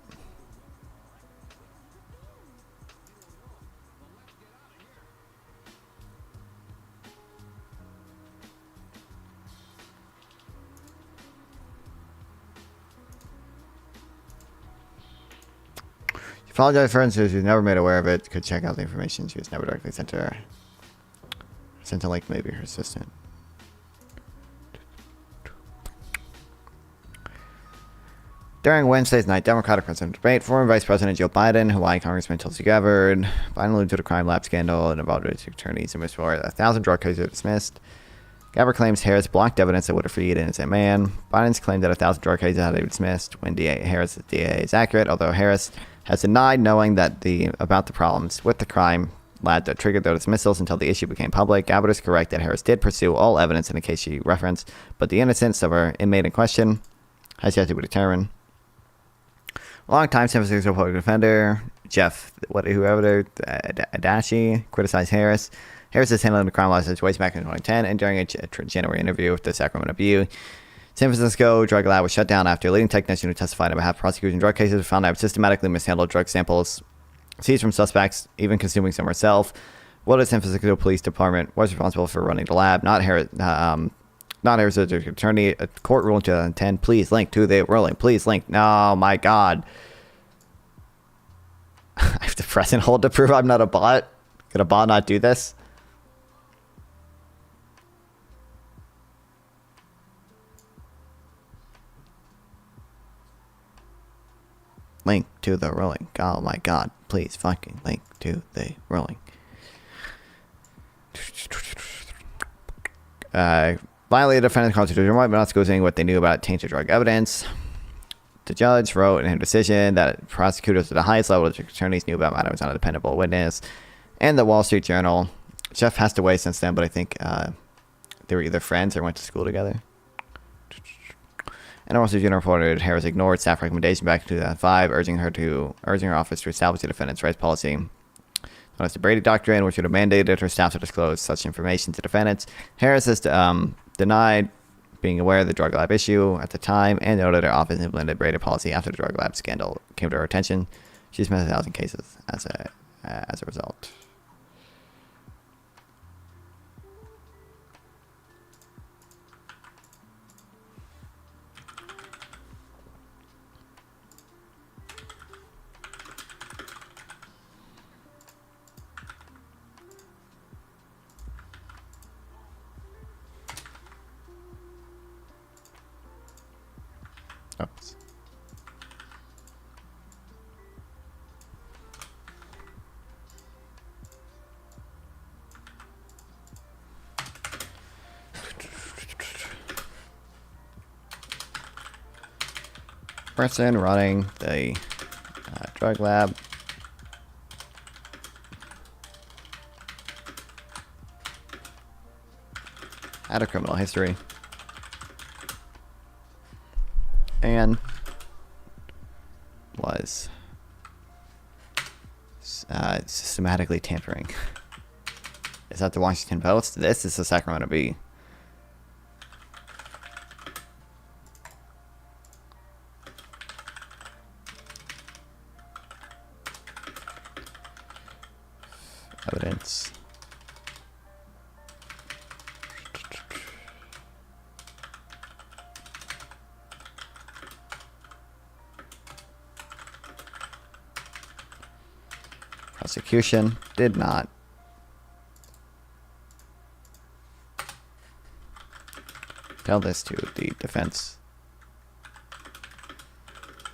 She apologized for instance, she was never made aware of it, could check out the information. She was never directly sent to her. Sent to like maybe her assistant. During Wednesday's night Democratic presidential debate, former Vice President Joe Biden, Hawaii Congressman Tulsi Gabbard, Biden alluded to the crime lab scandal and involved district attorneys and before 1,000 drug cases are dismissed. Gabbard claims Harris blocked evidence that would have freed an innocent man. Biden's claimed that 1,000 drug cases had to be dismissed when Harris' DA is accurate, although Harris has denied knowing that about the problems with the crime lab that triggered the dismissals until the issue became public. Gabbard is correct that Harris did pursue all evidence in the case she referenced, but the innocence of her inmate in question has yet to be determined. Long-time San Francisco public defender Jeff Adachi criticized Harris. Harris is handling the crime law situation back in 2010, and during a January interview with the Sacramento Bee, San Francisco drug lab was shut down after a leading technician who testified on behalf of prosecutors in drug cases found out systematically mishandled drug samples seized from suspects, even consuming some herself. Well, the San Francisco Police Department was responsible for running the lab, not Harris. Not Harris' attorney. A court ruled in 2010. Please link to the ruling. Please link. No, my God. I have to press and hold to prove I'm not a bot. Could a bot not do this? Link to the ruling. Oh my God. Please fucking link to the ruling. Violated defendant's constitutional right by not disclosing what they knew about tainted drug evidence. The judge wrote in her decision that prosecutors at the highest level of the attorneys knew about matters on a dependable witness. And the Wall Street Journal. Jeff passed away since then, but I think they were either friends or went to school together. And the Wall Street Journal reported Harris ignored staff recommendation back in 2005, urging her office to establish a defendant's rights policy. Known as the Brady Doctrine, which would have mandated her staff to disclose such information to defendants. Harris has denied being aware of the drug lab issue at the time and noted her office implemented Brady policy after the drug lab scandal came to her attention. She's missed 1,000 cases as a result. Oops. Person running the drug lab. Had a criminal history. And was systematically tampering. Is that the Washington Post? This is the Sacramento Bee. Evidence. Prosecution did not tell this to the defense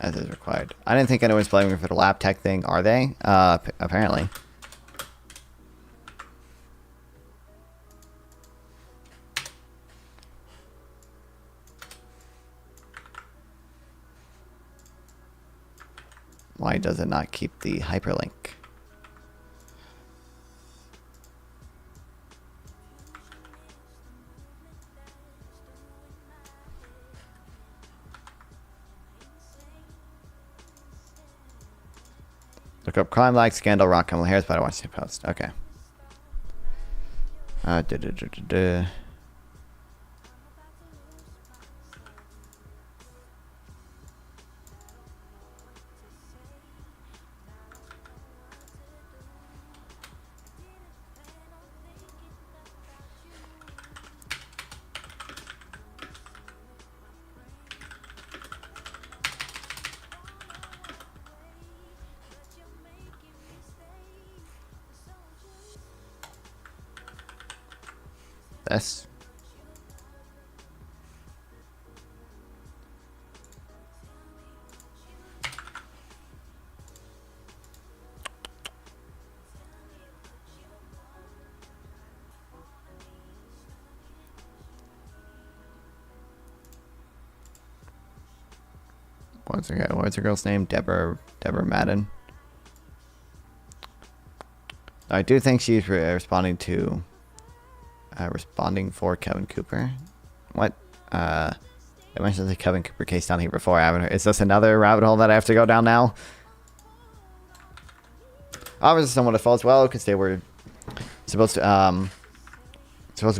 as is required. I didn't think anyone's blaming me for the lab tech thing, are they? Apparently. Why does it not keep the hyperlink? Look up crime like scandal rock Kamala Harris by the Washington Post. Okay. This. What's her girl's name? Deborah Madden. I do think she's responding for Kevin Cooper. What? I mentioned the Kevin Cooper case down here before. Is this another rabbit hole that I have to go down now? Obviously, someone at fault as well because they were supposed to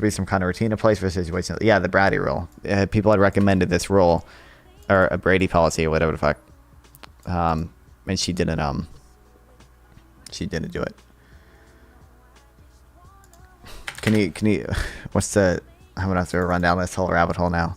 be some kind of routine in place for the situation. Yeah, the Brady rule. People had recommended this rule or a Brady policy or whatever the fuck, and she didn't do it. Can you, what's the, I'm going to have to run down this whole rabbit hole now.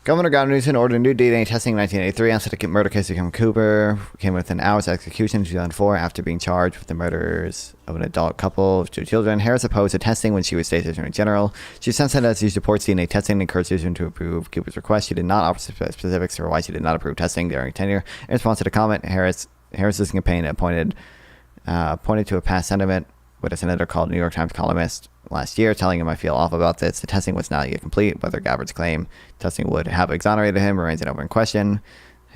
Governor Gavin Newsom ordered new DNA testing in 1983 on the murder case of Kim Cooper. Came within hours of execution in 2004 after being charged with the murders of an adult couple of 2 children. Harris opposed the testing when she was State Attorney General. She since said that she supports DNA testing and encouraged Newsom to approve Cooper's request. She did not offer specifics for why she did not approve testing during tenure. In response to the comment, Harris's campaign pointed to a past sentiment with a senator called New York Times columnist last year, telling him, "I feel awful about this. The testing was not yet complete. Whether Gabbard's claim testing would have exonerated him remains an open question."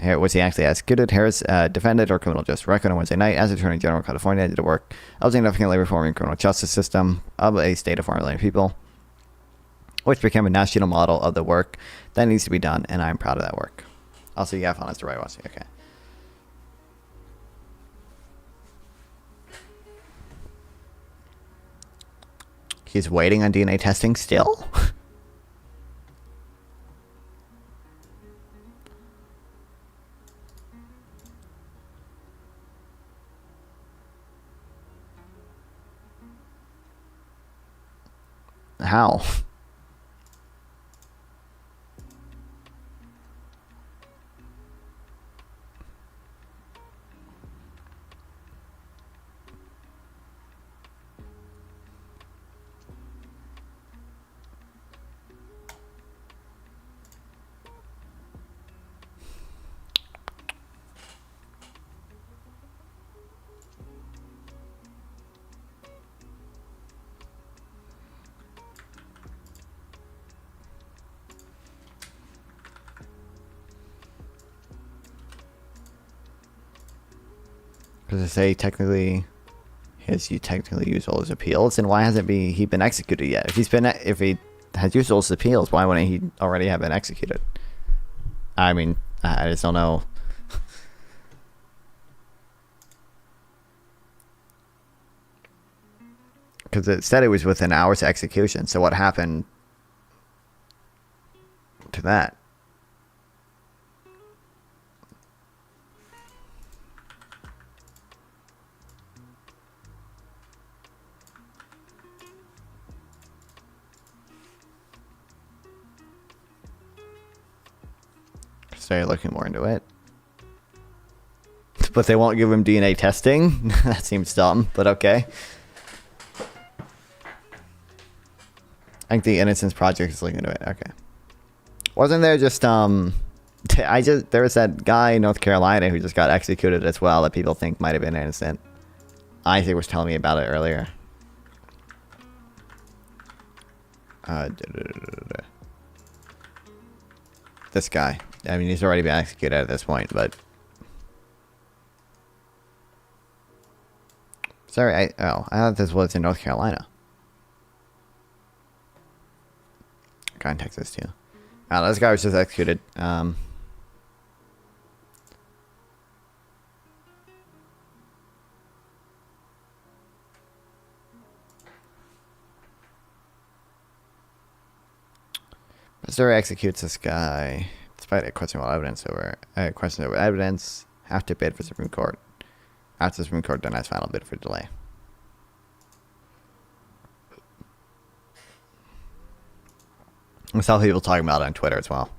Was he actually executed? Harris defended her criminal justice record on Wednesday night. As Attorney General of California, did the work of significantly reforming the criminal justice system of a state of 4 million people, which became a national model of the work that needs to be done, and I'm proud of that work. Also, yeah, I found that's the right one. Okay. He's waiting on DNA testing still? How? Because they say technically you technically used all his appeals, and why hasn't he been executed yet? If he has used all his appeals, why wouldn't he already have been executed? I mean, I just don't know. Because it said it was within hours of execution, so what happened to that? Started looking more into it, but they won't give him DNA testing. That seems dumb, but okay. I think the Innocence Project is looking into it. Okay. Wasn't there just there was that guy in North Carolina who just got executed as well that people think might have been innocent. Isaac was telling me about it earlier. This guy. I mean, he's already been executed at this point, but... Sorry, I thought this was in North Carolina. Guy in Texas, too. This guy was just executed. Missouri executes this guy despite a questionable evidence over evidence. Have to bid for Supreme Court after the Supreme Court denies final bid for delay. I saw people talking about it on Twitter as well.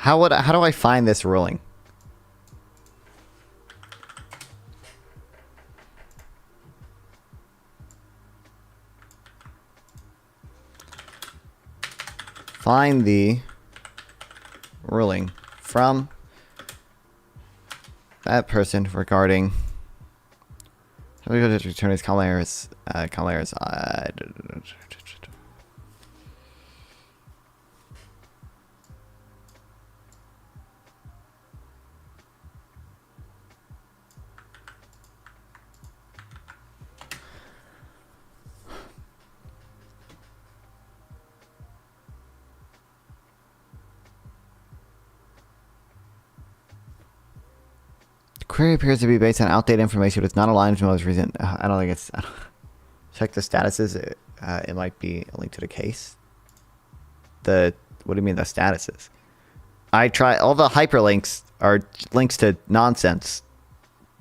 How do I find this ruling? Find the ruling from that person regarding attorneys Kamala Harris. Query appears to be based on outdated information. It's not aligned with the most recent. I don't think it's. Check the statuses. It might be a link to the case. What do you mean the statuses? I try. All the hyperlinks are links to nonsense.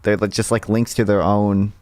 They're just like links to their own.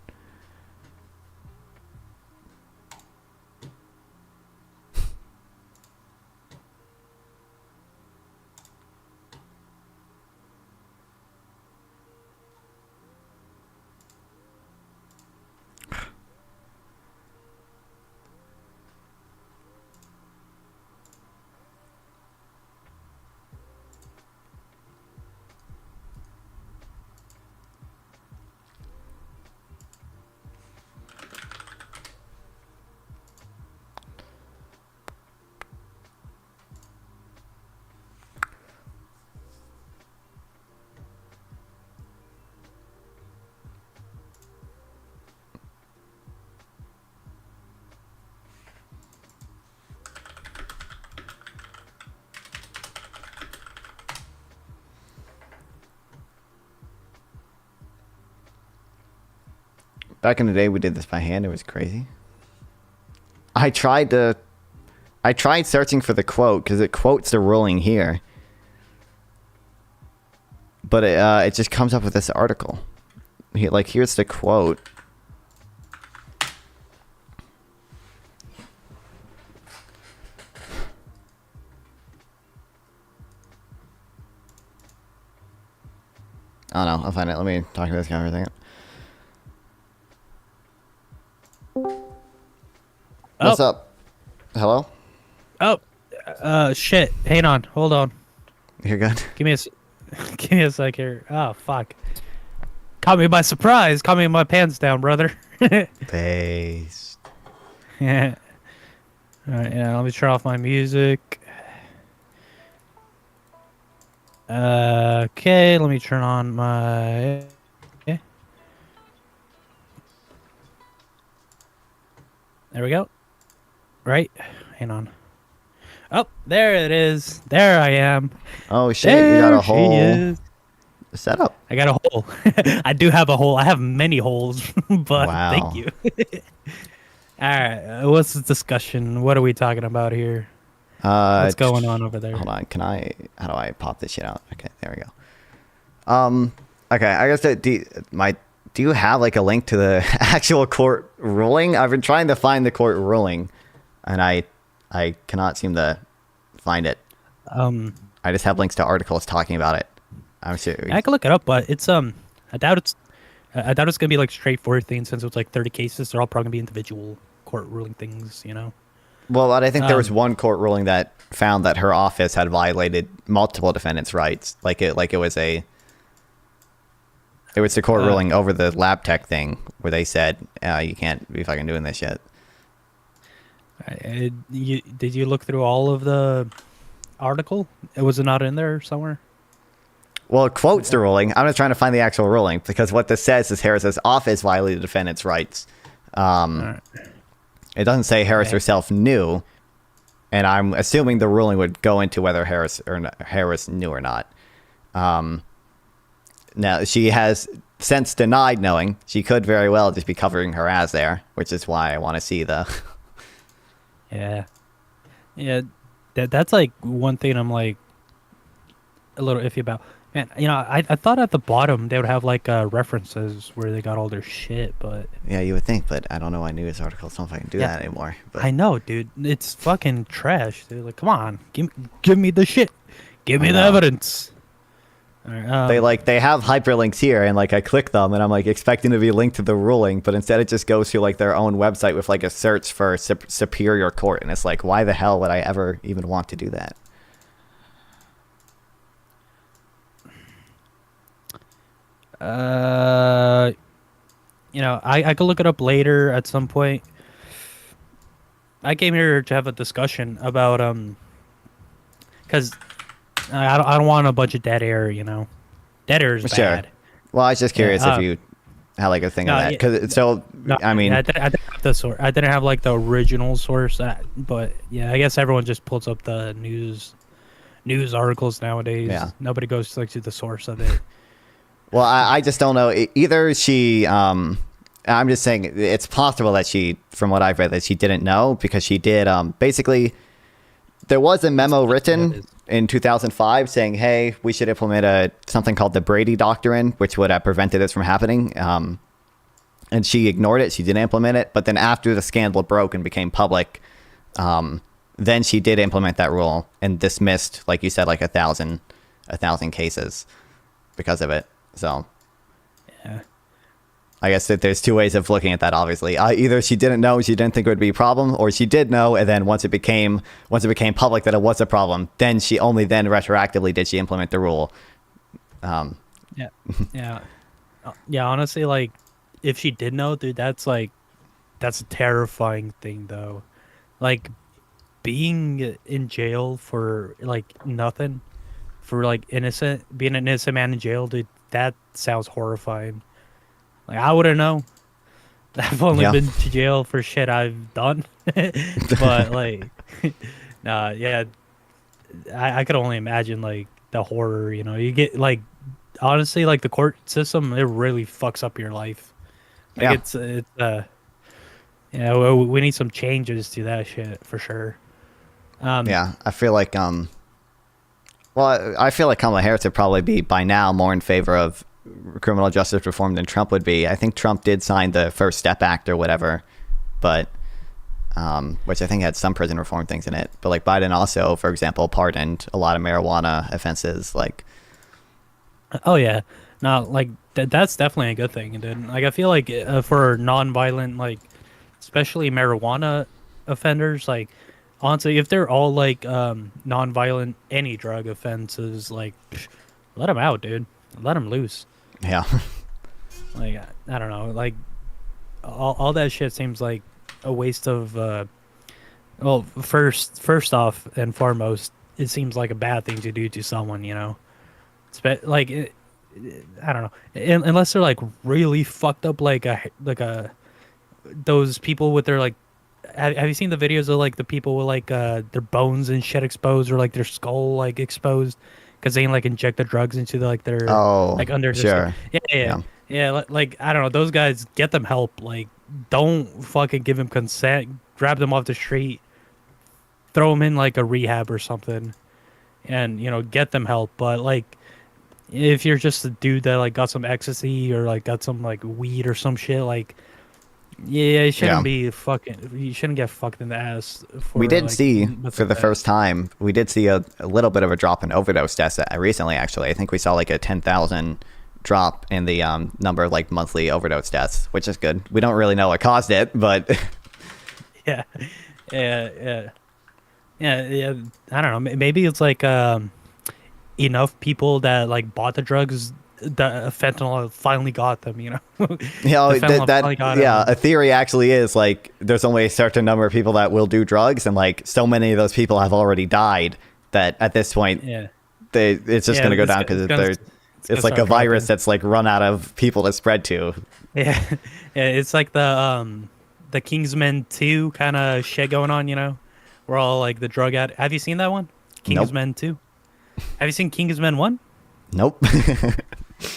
Back in the day, we did this by hand. It was crazy. I tried searching for the quote because it quotes the ruling here, but it just comes up with this article. Here's the quote. I don't know. I'll find it. Let me talk to this guy for a second. What's up? Hello? Oh, shit. Hang on. Hold on. You're good? Give me a sec here. Oh, fuck. Caught me by surprise. Caught me with my pants down, brother. Based. Yeah. Alright, yeah, let me turn off my music. Okay, let me turn on my... Okay. There we go. Right? Hang on. Oh, there it is. There I am. Oh, shit. You got a whole setup. I got a hole. I do have a hole. I have many holes, but wow. Thank you. All right. What's the discussion? What are we talking about here? What's going on over there? Hold on. How do I pop this shit out? Okay, there we go. Okay, I guess do you have like a link to the actual court ruling? I've been trying to find the court ruling, and I cannot seem to find it. I just have links to articles talking about it. I'm sure. I can look it up, but it's I doubt it's gonna be like straightforward thing since it's like 30 cases. They're all probably gonna be individual court ruling things, you know. Well, but I think there was one court ruling that found that her office had violated multiple defendants' rights. It was the court ruling over the lab tech thing where they said you can't be fucking doing this shit. Did you look through all of the article? Was it not in there somewhere? Well, it quotes the ruling. I'm just trying to find the actual ruling because what this says is Harris's office violated defendants' rights. Right. It doesn't say Harris herself knew, and I'm assuming the ruling would go into whether Harris knew or not. Now, she has since denied knowing. She could very well just be covering her ass there, which is why I want to see the... Yeah. That's like one thing I'm like a little iffy about. Man, you know, I thought at the bottom they would have like references where they got all their shit, but yeah, you would think, but I don't know why news articles don't fucking do that anymore. But I know, dude, it's fucking trash, dude. Like, come on, give me the shit, give me the evidence. Right, they have hyperlinks here, and like I click them, and I'm like expecting to be linked to the ruling, but instead it just goes to like their own website with like a search for superior court, and it's like, why the hell would I ever even want to do that? You know, I could look it up later at some point. I came here to have a discussion about because I don't want a bunch of dead air. You know, dead air is bad. Well, I was just curious if you had like a thing of that because I mean, I didn't have the source. I didn't have like the original source. But yeah, I guess everyone just pulls up the news articles nowadays. Yeah. Nobody goes like to the source of it. Well, I just don't know. Either she, I'm just saying it's possible that she, from what I've read, that she didn't know because she did, basically, there was a memo written in 2005 saying, hey, we should implement something called the Brady Doctrine, which would have prevented this from happening. And she ignored it. She didn't implement it. But then after the scandal broke and became public, then she did implement that rule and dismissed, like you said, like 1,000 cases because of it. So, yeah, I guess that there's two ways of looking at that. Obviously, either she didn't know, she didn't think it would be a problem, or she did know, and then once it became public that it was a problem, then she only then retroactively did she implement the rule. Yeah. Honestly, like, if she did know, dude, that's a terrifying thing, though. Like, being in jail for like nothing, for like being an innocent man in jail, dude. That sounds horrifying. Like, I wouldn't know. I've only been to jail for shit I've done. But, like, I could only imagine, like, the horror, you know. You get, like, honestly, like, the court system, it really fucks up your life. Like, we need some changes to that shit, for sure. I feel like, I feel like Kamala Harris would probably be by now more in favor of criminal justice reform than Trump would be. I think Trump did sign the First Step Act or whatever, but which I think had some prison reform things in it. But like Biden also, for example, pardoned a lot of marijuana offenses. Like, oh yeah, no, like that's definitely a good thing, dude. Like, I feel like for non-violent, like especially marijuana offenders, like, honestly, if they're all like non-violent, any drug offenses, like, let them out, dude. Let them loose. Yeah. Like, I don't know. Like, all that shit seems like a waste of. Well, first off and foremost, it seems like a bad thing to do to someone. You know, like, I don't know. Unless they're like really fucked up, like those people with their like. Have you seen the videos of like the people with like their bones and shit exposed, or like their skull like exposed because they like inject the drugs into their like under sure. Yeah, like, I don't know, those guys, get them help. Like, don't fucking give them consent. Grab them off the street, throw them in like a rehab or something, and, you know, get them help. But like, if you're just a dude that like got some ecstasy or like got some like weed or some shit, like, yeah, you shouldn't be fucking. You shouldn't get fucked in the ass. We did see for the first time. We did see a little bit of a drop in overdose deaths recently. Actually, I think we saw like a 10,000 drop in the number of like monthly overdose deaths, which is good. We don't really know what caused it, but yeah. I don't know. Maybe it's like enough people that like bought the drugs. The fentanyl finally got them, you know. A theory actually is like there's only a certain number of people that will do drugs, and like so many of those people have already died that at this point, it's just going to go down because it's like a virus that's like run out of people to spread to. Yeah, it's like the Kingsman 2 kind of shit going on, you know. We're all like the drug addict. Have you seen that one? Kingsman 2. Have you seen Kingsman 1? Nope.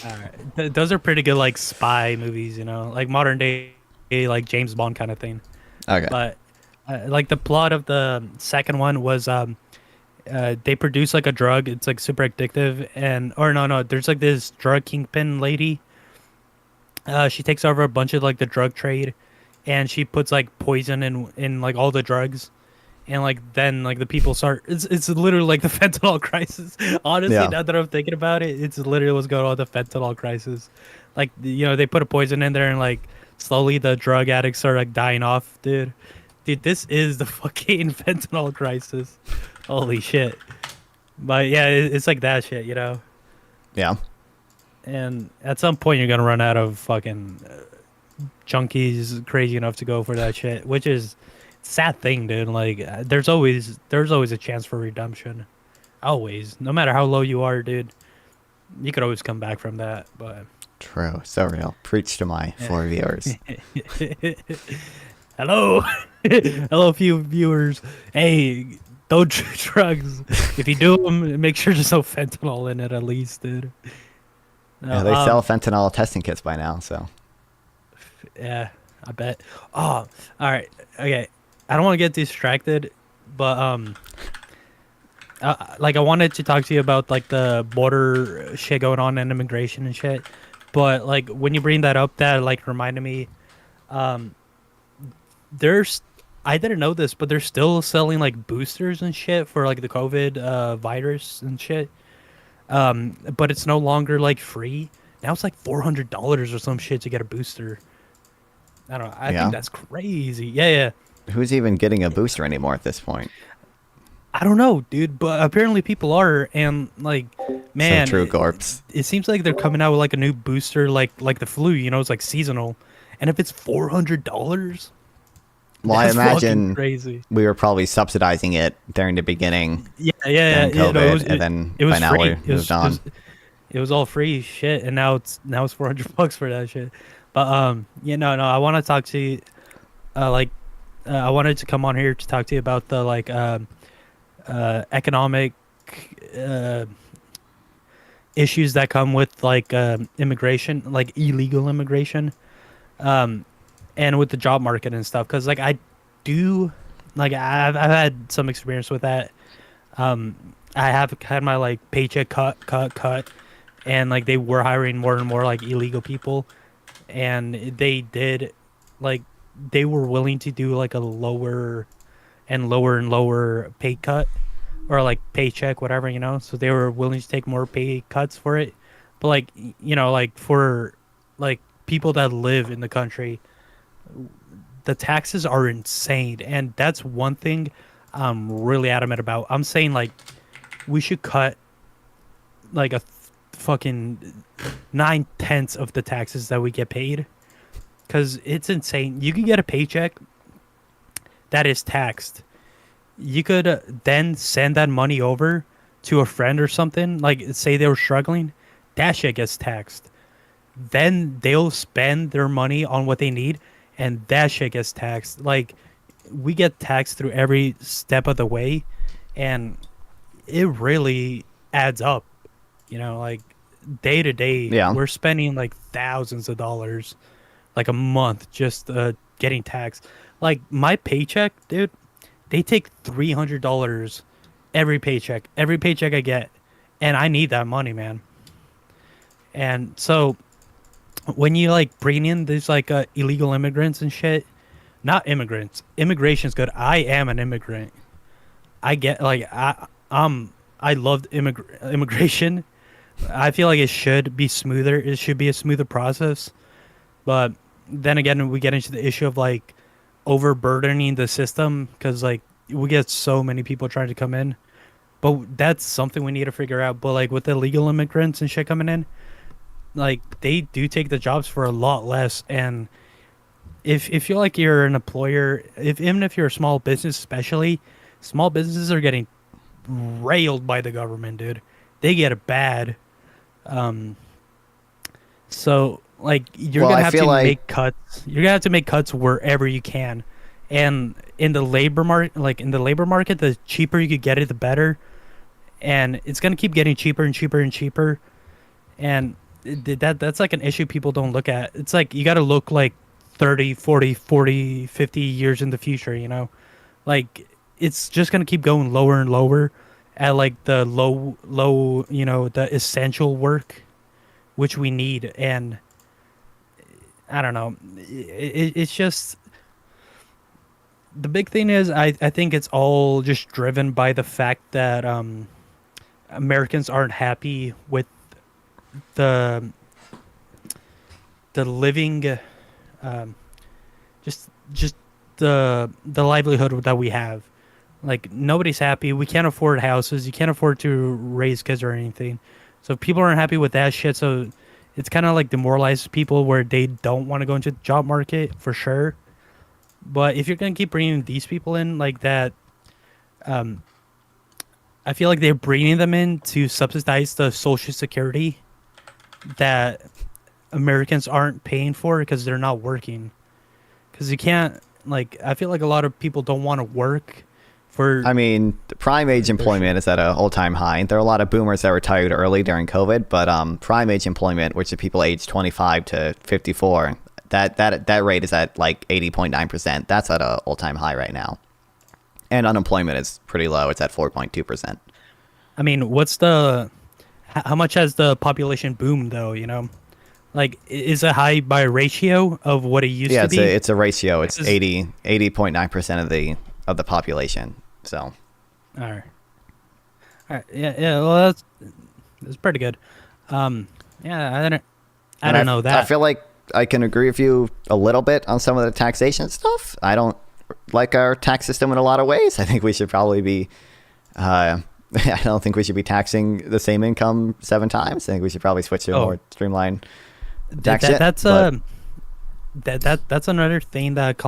All right. Those are pretty good, like, spy movies, you know, like modern day, like James Bond kind of thing. Okay. But like the plot of the second one was they produce like a drug. It's like super addictive, there's like this drug kingpin lady. She takes over a bunch of like the drug trade, and she puts like poison in like all the drugs. And like then like the people start. It's literally like the fentanyl crisis. Honestly, now that I'm thinking about it, it's literally what's going on with the fentanyl crisis. Like, you know, they put a poison in there, and like slowly the drug addicts are like dying off, dude. Dude, this is the fucking fentanyl crisis. Holy shit! But yeah, it's like that shit, you know. Yeah. And at some point, you're gonna run out of fucking junkies crazy enough to go for that shit, which is. Sad thing, dude. Like, there's always a chance for redemption. Always, no matter how low you are, dude, you could always come back from that. But true, so real. Preach to my 4 viewers. Hello, hello, few viewers. Hey, don't do drugs. If you do them, make sure there's no fentanyl in it, at least, dude. No, Yeah, they sell fentanyl testing kits by now, so. Yeah, I bet. Oh, all right. Okay. I don't want to get distracted, but like I wanted to talk to you about like the border shit going on and immigration and shit. But like when you bring that up, that like reminded me, there's I didn't know this, but they're still selling like boosters and shit for like the COVID virus and shit. But it's no longer like free. Now it's like $400 or some shit to get a booster. I don't know. I think that's crazy. Yeah. Who's even getting a booster anymore at this point? I don't know, dude, but apparently people are, and like, man, Some true corpse. It seems like they're coming out with like a new booster, like the flu. You know, it's like seasonal, and if it's $400, well, I imagine crazy. We were probably subsidizing it during the beginning. Yeah. During COVID, and then it was by now free. we moved on. It was all free shit, and now it's $400 for that shit. But no, I want to talk to you, I wanted to come on here to talk to you about the like economic issues that come with like immigration, like illegal immigration, and with the job market and stuff. Because like I've had some experience with that. I have had my like paycheck cut, and like they were hiring more and more like illegal people, and they were willing to do like a lower and lower pay cut, or like paycheck, whatever, you know. So they were willing to take more pay cuts for it. But like, you know, like for like people that live in the country, the taxes are insane, and that's one thing I'm really adamant about. I'm saying like we should cut like a fucking 9/10 of the taxes that we get paid, because it's insane. You can get a paycheck that is taxed. You could then send that money over to a friend or something, like say they were struggling, that shit gets taxed. Then they'll spend their money on what they need, and that shit gets taxed. Like, we get taxed through every step of the way, and it really adds up. You know, like day to day, we're spending like thousands of dollars like a month just getting taxed. Like my paycheck, dude, they take $300 every paycheck I get, and I need that money, man. And so when you like bring in these like illegal immigrants and shit, not immigrants, immigration's good. I am an immigrant. I get like I loved immigration. I feel like it should be smoother. It should be a smoother process. But then again, we get into the issue of like overburdening the system, because like we get so many people trying to come in. But that's something we need to figure out. But like with the illegal immigrants and shit coming in, like they do take the jobs for a lot less. And if you're like you're an employer, even if you're a small business, especially small businesses are getting railed by the government, dude. They get it bad. So like you're gonna have to make cuts. You're gonna have to make cuts wherever you can. And in the labor market, the cheaper you could get it, the better. And it's gonna keep getting cheaper and cheaper and cheaper. And that's like an issue people don't look at. It's like you gotta look like 30, 40, 50 years in the future, you know? Like it's just gonna keep going lower and lower at like the low, you know, the essential work, which we need. And I don't know, it's just, the big thing is I think it's all just driven by the fact that Americans aren't happy with the living, just the livelihood that we have. Like nobody's happy. We can't afford houses. You can't afford to raise kids or anything. So people aren't happy with that shit. So it's kind of like demoralizes people where they don't want to go into the job market for sure. But if you're going to keep bringing these people in like that, I feel like they're bringing them in to subsidize the Social Security that Americans aren't paying for because they're not working. Because you can't, like, I feel like a lot of people don't want to work for. I mean, prime age employment is at an all-time high. There are a lot of boomers that retired early during COVID, but prime age employment, which is people aged 25 to 54, that rate is at like 80.9%. That's at an all-time high right now. And unemployment is pretty low. It's at 4.2%. I mean, how much has the population boomed though, you know? Like, is it high by ratio of what it used to be? Yeah, it's a ratio. It's 80.9% of the population. So. All right. Yeah. Well, that's pretty good. Yeah, I don't know that. I feel like I can agree with you a little bit on some of the taxation stuff. I don't like our tax system in a lot of ways. I think we should probably be. I don't think we should be taxing the same income 7 times. I think we should probably switch to a more streamlined tax. That's another thing that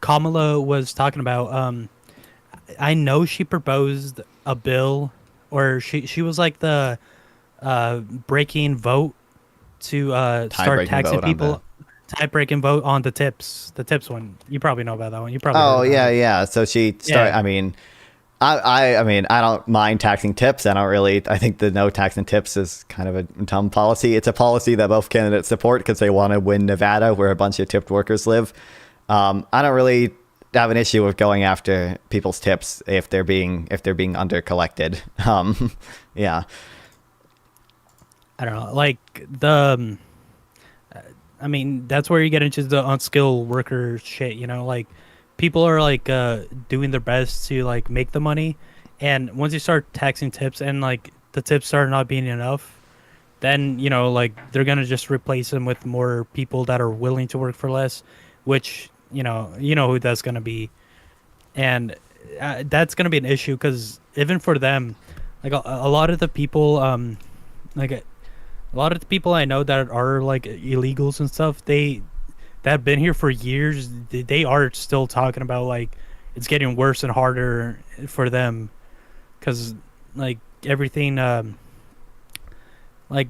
Kamala was talking about. I know she proposed a bill, or she was like the breaking vote to start taxing people. Tie-breaking vote on the tips one. You probably know about that one. You probably. Yeah. So she started. Yeah. I mean, I don't mind taxing tips. I think the no taxing tips is kind of a dumb policy. It's a policy that both candidates support because they want to win Nevada, where a bunch of tipped workers live. I don't really have an issue with going after people's tips if they're being under collected. Yeah. I don't know. Like I mean, that's where you get into the unskilled worker shit, you know, like people are like doing their best to like make the money, and once you start taxing tips and like the tips start not being enough, then you know, like they're gonna just replace them with more people that are willing to work for less, which you know who that's gonna be, and that's gonna be an issue because even for them, like a lot of the people a lot of the people I know that are like illegals and stuff, that have been here for years, they are still talking about like it's getting worse and harder for them because like everything like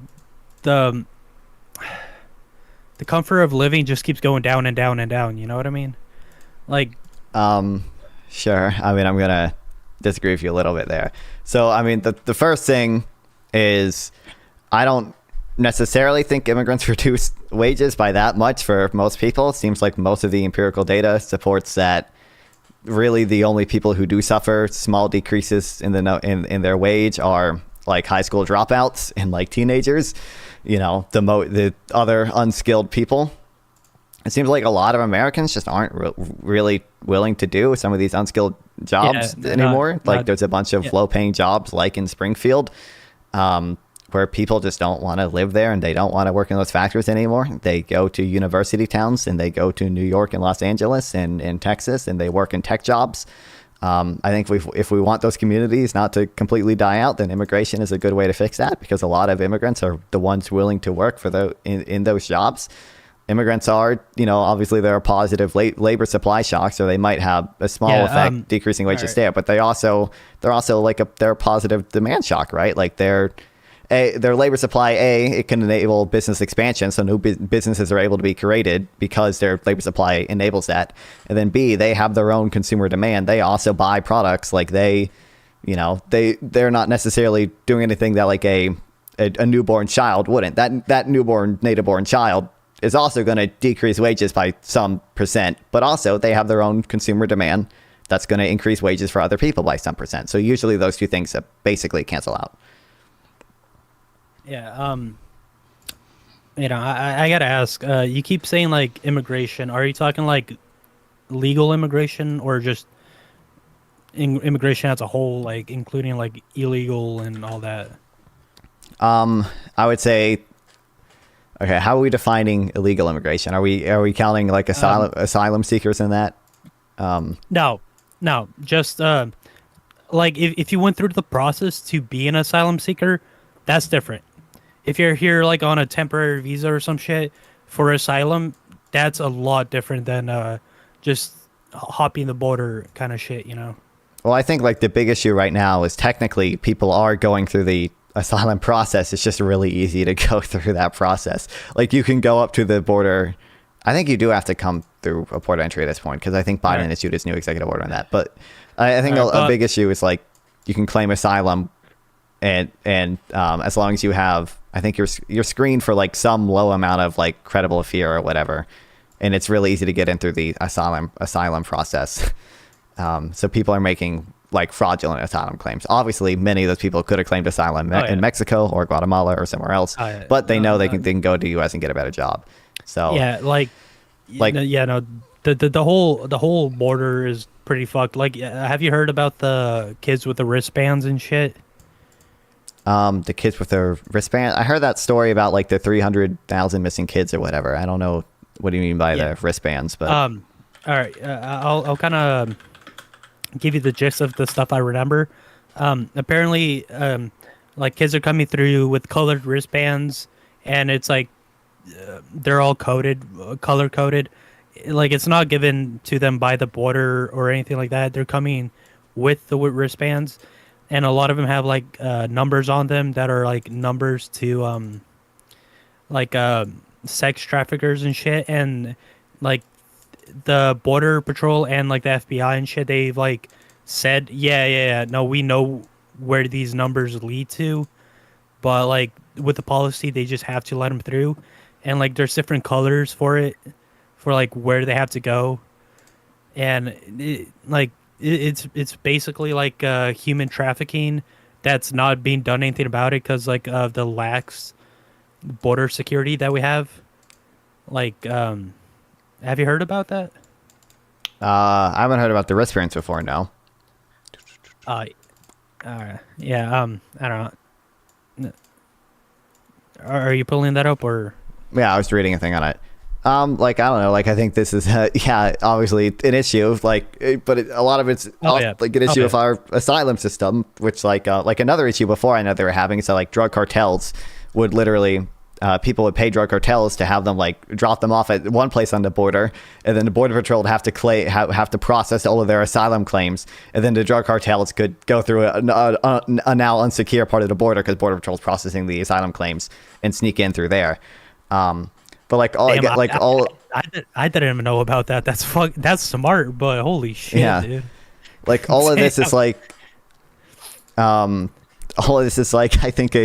the comfort of living just keeps going down and down and down, you know what I mean? Like sure. I mean, I'm gonna disagree with you a little bit there. So I mean, the first thing is I don't necessarily think immigrants reduce wages by that much for most people. It seems like most of the empirical data supports that really the only people who do suffer small decreases in their wage are like high school dropouts and like teenagers, you know, the other unskilled people. It seems like a lot of Americans just aren't really willing to do some of these unskilled jobs anymore. There's a bunch of low paying jobs like in Springfield, where people just don't want to live there and they don't want to work in those factories anymore. They go to university towns and they go to New York and Los Angeles and in Texas and they work in tech jobs. I think if we want those communities not to completely die out, then immigration is a good way to fix that because a lot of immigrants are the ones willing to work for in those jobs. Immigrants are, you know, obviously they're a positive labor supply shock, so they might have a small effect decreasing wages there, but they're also like they're a positive demand shock, right? Like their labor supply, it can enable business expansion, so new businesses are able to be created because their labor supply enables that. And then B, they have their own consumer demand. They also buy products like they're not necessarily doing anything that like a newborn child wouldn't. That native-born child is also going to decrease wages by some percent, but also they have their own consumer demand that's going to increase wages for other people by some percent. So usually those two things basically cancel out. Yeah, you know, I gotta ask, you keep saying like immigration, are you talking like legal immigration or just immigration as a whole, like including like illegal and all that? I would say, okay, how are we defining illegal immigration? Are we counting like asylum seekers in that? No, just like if you went through the process to be an asylum seeker, that's different. If you're here like on a temporary visa or some shit for asylum, that's a lot different than just hopping the border kind of shit, you know? Well, I think like the big issue right now is technically people are going through the asylum process. It's just really easy to go through that process. Like you can go up to the border I think you do have to come through a port of entry at this point because I think Biden issued his new executive order on that. But I think a big issue is like you can claim asylum, and as long as you have, I think you're screened for like some low amount of like credible fear or whatever, and it's really easy to get in through the asylum process. So people are making like fraudulent asylum claims. Obviously, many of those people could have claimed asylum in Mexico or Guatemala or somewhere else, but they know they can go to the U.S. and get a better job. So the whole border is pretty fucked. Like, have you heard about the kids with the wristbands and shit? The kids with their wristband. I heard that story about like the 300,000 missing kids or whatever. I don't know what do you mean by the wristbands, but all right, I'll kind of give you the gist of the stuff I remember. Apparently, like kids are coming through with colored wristbands, and it's like they're all color coded. Like it's not given to them by the border or anything like that. They're coming with the wristbands, and a lot of them have like numbers on them that are like numbers to sex traffickers and shit. And like the border patrol and like the FBI and shit, they've like said, no, we know where these numbers lead to, but like with the policy, they just have to let them through. And like there's different colors for it, for like where they have to go, and it's basically like human trafficking that's not being done anything about it because like of the lax border security that we have. Like, have you heard about that? I haven't heard about the wristbands before. No. I don't know. Are you pulling that up or? Yeah, I was reading a thing on it. Like I don't know. Like I think this is obviously an issue. Like, but a lot of it's like an issue of our asylum system, which like another issue before I know they were having. So like drug cartels would literally. People would pay drug cartels to have them like drop them off at one place on the border, and then the border patrol would have to process all of their asylum claims, and then the drug cartels could go through a now unsecure part of the border because border patrol's processing the asylum claims and sneak in through there. But like all I didn't even know about that. That's smart, but holy shit, dude. Like all of this is like, I think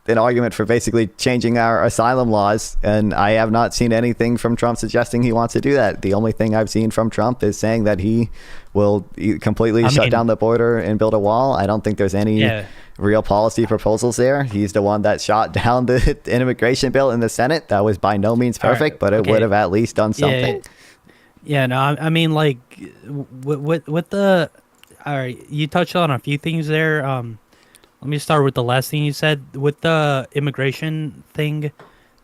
an argument for basically changing our asylum laws, and I have not seen anything from Trump suggesting he wants to do that. The only thing I've seen from Trump is saying that he will completely shut down the border and build a wall. I don't think there's any real policy proposals there. He's the one that shot down the immigration bill in the Senate. That was by no means perfect, but it would have at least done something. No, I mean, like, with the... All right, you touched on a few things there. Let me start with the last thing you said with the immigration thing,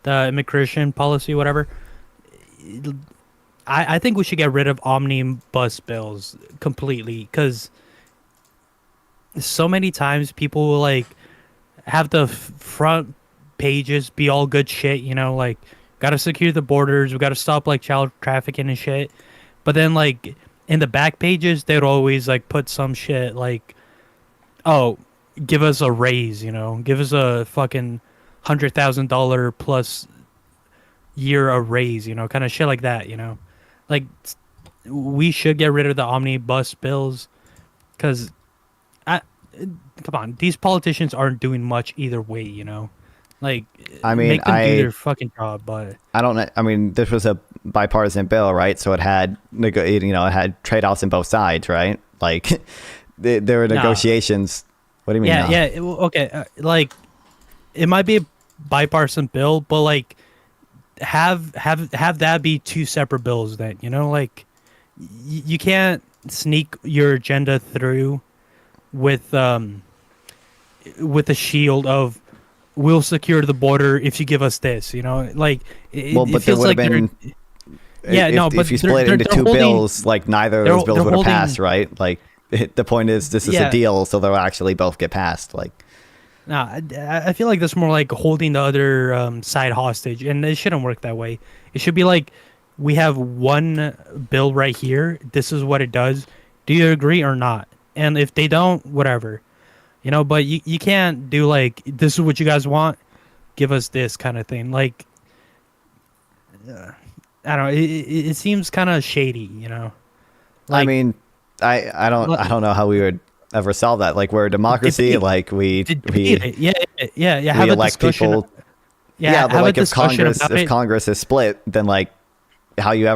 the immigration policy, whatever. I think we should get rid of omnibus bills completely because so many times people will like have the front pages be all good shit, you know, like got to secure the borders, we got to stop like child trafficking and shit. But then like in the back pages, they'd always like put some shit like, oh, give us a raise, you know, give us a fucking $100,000 plus year a raise, you know, kind of shit like that, you know. Like, we should get rid of the omnibus bills because, come on, these politicians aren't doing much either way, you know. Like, I mean, make them do their fucking job, but I don't know. I mean, this was a bipartisan bill, right? So it had, it had trade-offs in both sides, right? Like, there were negotiations. What do you mean? Okay. Like, it might be a bipartisan bill, but like, have that be two separate bills. Then you know, like, you can't sneak your agenda through with a shield of we'll secure the border if you give us this. You know, like, it feels like been. If you split it into two bills, like neither of those bills would have passed, right? Like. The point is, this is a deal, so they'll actually both get passed. Like, nah, I feel like that's more like holding the other side hostage, and it shouldn't work that way. It should be like, we have one bill right here. This is what it does. Do you agree or not? And if they don't, whatever, you know. But you can't do like, this is what you guys want. Give us this kind of thing. Like, I don't know. It seems kind of shady, you know. I mean, I don't know how we would ever solve that. Like, we're a democracy. Debate- Like we debate it. Yeah. we Have a elect discussion. people. Yeah, but have a like if discussion Congress about it. is split, then like how you're not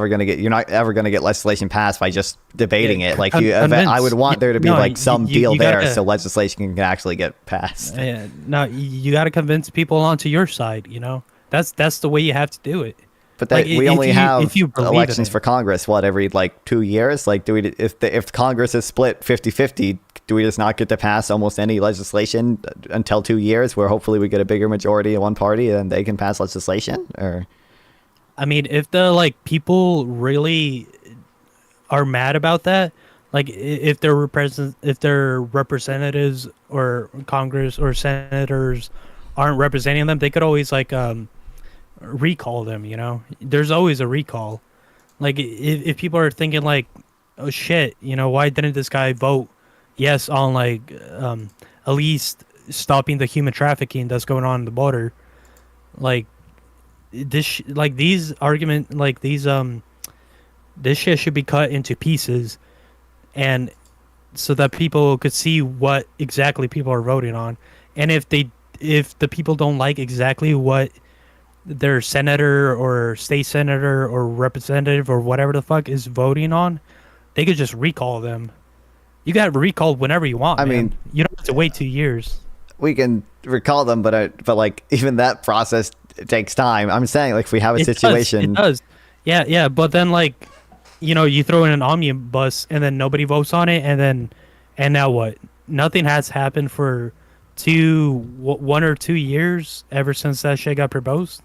ever gonna get legislation passed by just debating it. Like I would want there to be like some deal there so legislation can actually get passed. No, you got to convince people onto your side. You know, that's the way you have to do it. But Like, we if only you- have if you believe in elections it. for Congress, every like 2 years? Like, if Congress is split 50-50, do we just not get to pass almost any legislation until 2 years, where hopefully we get a bigger majority of one party and they can pass legislation? Or I mean, if the like people really are mad about that, like if their representatives or Congress or senators aren't representing them, they could always like recall them. You know, there's always a recall. Like if people are thinking like, oh shit, you know, why didn't this guy vote yes on like at least stopping the human trafficking that's going on the border, like. This these argument like these this shit should be cut into pieces, and so that people could see what exactly people are voting on. And if the people don't like exactly what their senator or state senator or representative or whatever the fuck is voting on, they could just recall them. You got recalled whenever you want. I man. mean, you don't have to wait 2 years. we can recall them, but like even that process takes time. I'm saying, like, if we have a situation, It does. Yeah. But then, like, you know, you throw in an omnibus and then nobody votes on it, and now what? Nothing has happened for 1 or 2 years ever since that shit got proposed.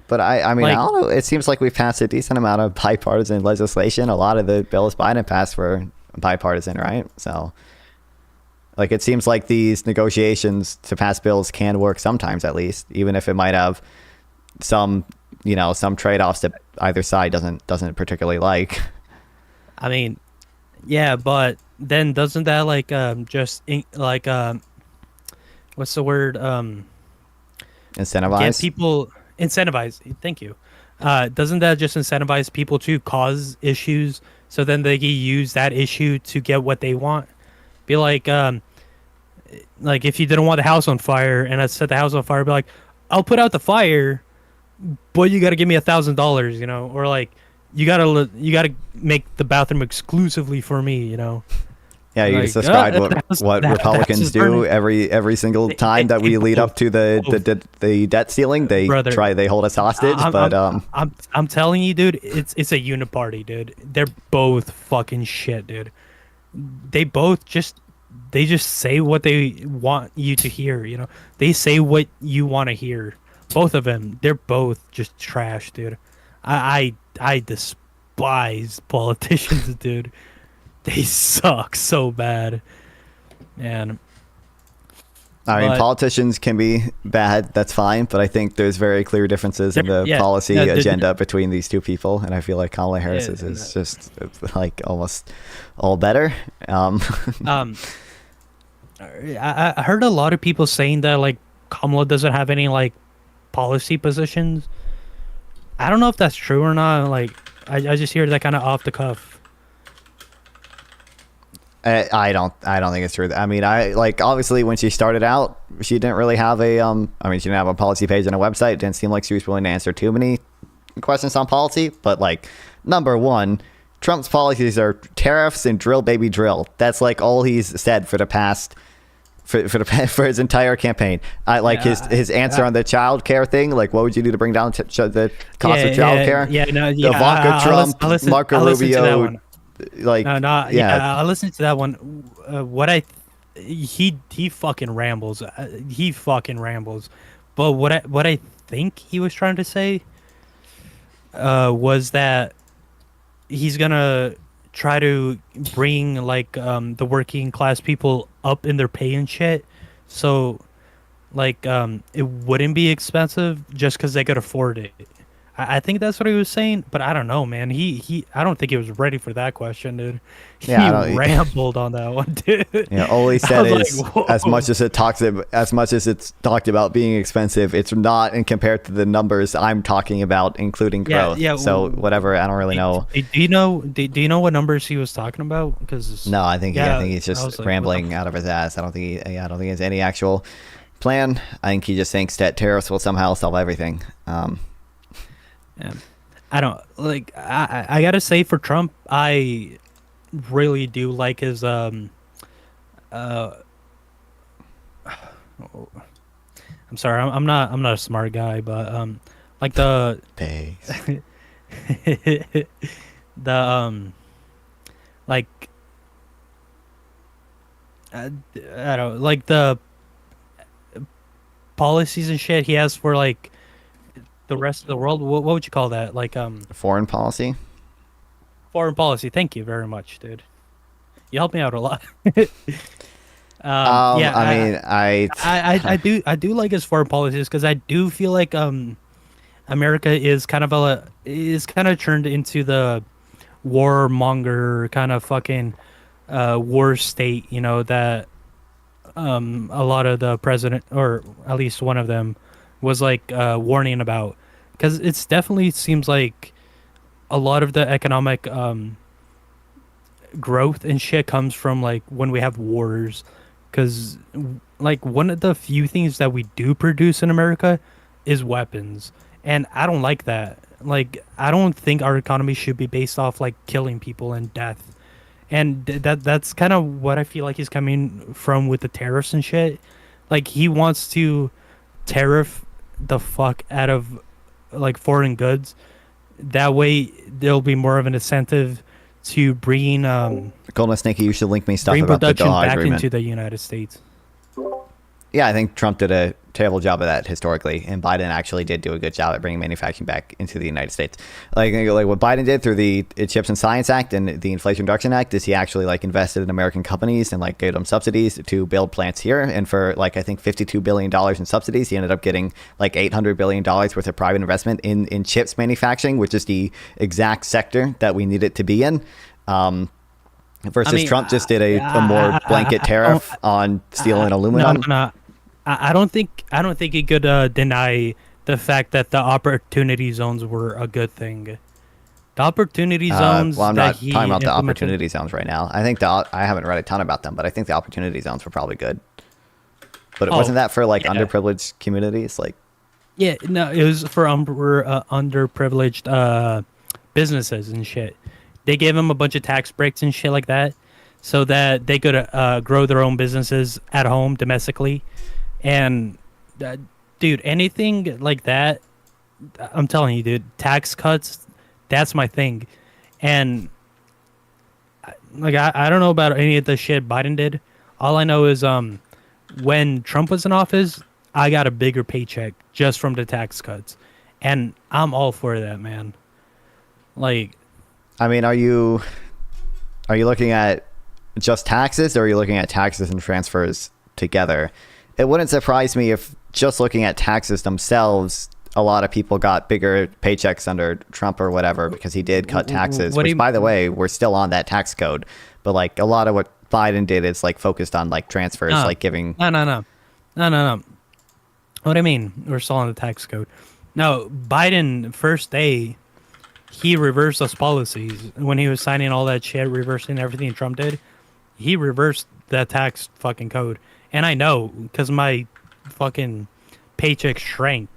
But I mean, Like- I don't know. It seems like we've passed a decent amount of bipartisan legislation. A lot of the bills Biden passed were bipartisan, right? So, like, it seems like these negotiations to pass bills can work sometimes, at least, even if it might have some trade-offs that either side doesn't particularly like. I mean, yeah, but then doesn't that what's the word? Incentivize? Get people incentivize. Thank you. Doesn't that just incentivize people to cause issues so then they can use that issue to get what they want? Be like if you didn't want the house on fire and I set the house on fire, be like, I'll put out the fire, but you got to give me $1,000, you know, or like you gotta make the bathroom exclusively for me, you know. Yeah, you Like, just described what the house Republicans is do burning. every single time that we lead up to the debt ceiling. They Brother, they hold us hostage, I'm telling you, dude, it's a uniparty, dude. They're both fucking shit, dude. They just say what they want you to hear, you know. They say what you want to hear. Both of them, they're both just trash, dude. I despise politicians, dude. They suck so bad, man. I mean, But- politicians can be bad. That's fine, but I think there's very clear differences in the policy agenda between these two people, and I feel like Kamala Harris is just like almost all better. I heard a lot of people saying that like Kamala doesn't have any like policy positions. I don't know if that's true or not. Like, I just hear that kind of off the cuff. I don't think it's true. I mean, obviously when she started out, she didn't really have she didn't have a policy page on a website. It didn't seem like she was willing to answer too many questions on policy. But like, number one, Trump's policies are tariffs and drill baby drill. That's like all he's said for the past for his entire campaign. His answer on the child care thing. Like, what would you do to bring down the cost of child care? Ivanka Trump, Marco Rubio. Like, I listened to that one. He fucking rambles. He fucking rambles. But what I think he was trying to say was that he's gonna try to bring like the working class people up in their pay and shit, so like it wouldn't be expensive just because they could afford it. I think that's what he was saying, but I don't know, man. I don't think he was ready for that question, dude. He rambled on that one, dude. Yeah, all he said is like, as much as it's talked about being expensive, it's not in compared to the numbers I'm talking about, including growth. Yeah. So whatever, I don't really know. Do you know what numbers he was talking about? Because no, I think he's just rambling out of his ass. I don't think he has any actual plan. I think he just thinks that tariffs will somehow solve everything. Yeah. I don't like. I gotta say, for Trump, I really do like his I'm sorry, I'm not a smart guy, but like the like I don't like the policies and shit he has for like the rest of the world. What would you call that? Like foreign policy. Foreign policy. Thank you very much, dude. You helped me out a lot. I do like his foreign policies because I do feel like America is kind of turned into the warmonger kind of fucking war state, you know, that a lot of the president, or at least one of them, was like warning about, because it's definitely seems like a lot of the economic growth and shit comes from like when we have wars, because like one of the few things that we do produce in America is weapons, and I don't like that. Like, I don't think our economy should be based off like killing people and death, and that's kind of what I feel like he's coming from with the tariffs and shit. Like, he wants to tariff the fuck out of like foreign goods. That way there'll be more of an incentive to bring Golden Snakey, you should link me stuff bring about the production DoD back agreement. into the United States. Yeah, I think Trump did a terrible job of that historically, and Biden actually did do a good job at bringing manufacturing back into the United States. Like what Biden did through the Chips and Science Act and the Inflation Reduction Act is he actually like invested in American companies and like gave them subsidies to build plants here. And for like I think $52 billion in subsidies, he ended up getting like $800 billion worth of private investment in chips manufacturing, which is the exact sector that we need it to be in. Versus Trump just did a more blanket tariff on steel and aluminum. No. I don't think he could deny the fact that the opportunity zones were a good thing. The opportunity zones. Well, I'm not talking about the opportunity zones right now. I think I haven't read a ton about them, but I think the opportunity zones were probably good. But it wasn't that for like underprivileged communities, like. Yeah, no, it was for underprivileged businesses and shit. They gave them a bunch of tax breaks and shit like that, so that they could grow their own businesses at home domestically. And dude, anything like that, I'm telling you, dude, tax cuts, that's my thing. And like I don't know about any of the shit Biden did. All I know is when Trump was in office, I got a bigger paycheck just from the tax cuts, and I'm all for that, man. Like, I mean, are you looking at just taxes, or are you looking at taxes and transfers together? It wouldn't surprise me if just looking at taxes themselves, a lot of people got bigger paychecks under Trump or whatever, because he did cut taxes, which, by the way, we're still on that tax code. But like a lot of what Biden did is like focused on like transfers, like giving. No. What I mean, we're still on the tax code. No, Biden, first day, he reversed those policies when he was signing all that shit, reversing everything Trump did. He reversed that tax fucking code. And I know, because my fucking paycheck shrank.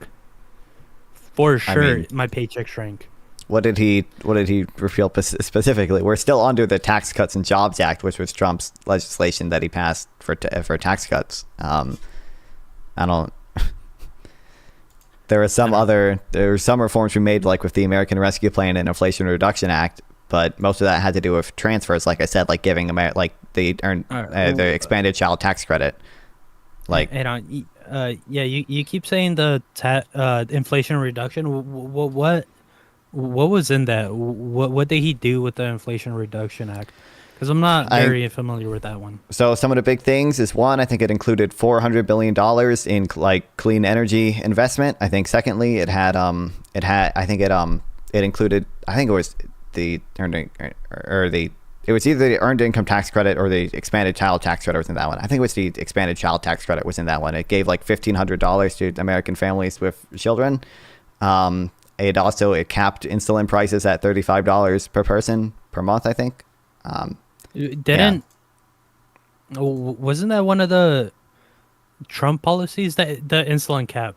For sure, I mean, my paycheck shrank. What did he repeal specifically? We're still under the Tax Cuts and Jobs Act, which was Trump's legislation that he passed for tax cuts. I don't. There were some reforms we made, like with the American Rescue Plan and Inflation Reduction Act, but most of that had to do with transfers. Like I said, like giving the expanded child tax credit. Like, you keep saying the Inflation Reduction. What was in that? What did he do with the Inflation Reduction Act? Because I'm not very familiar with that one. So some of the big things is, one, I think it included $400 billion in like clean energy investment. I think secondly, it included, I think it was the it was either the earned income tax credit or the expanded child tax credit was in that one. I think it was the expanded child tax credit was in that one. It gave like $1,500 to American families with children. It capped insulin prices at $35 per person per month, I think. Wasn't that one of the Trump policies, that the insulin cap?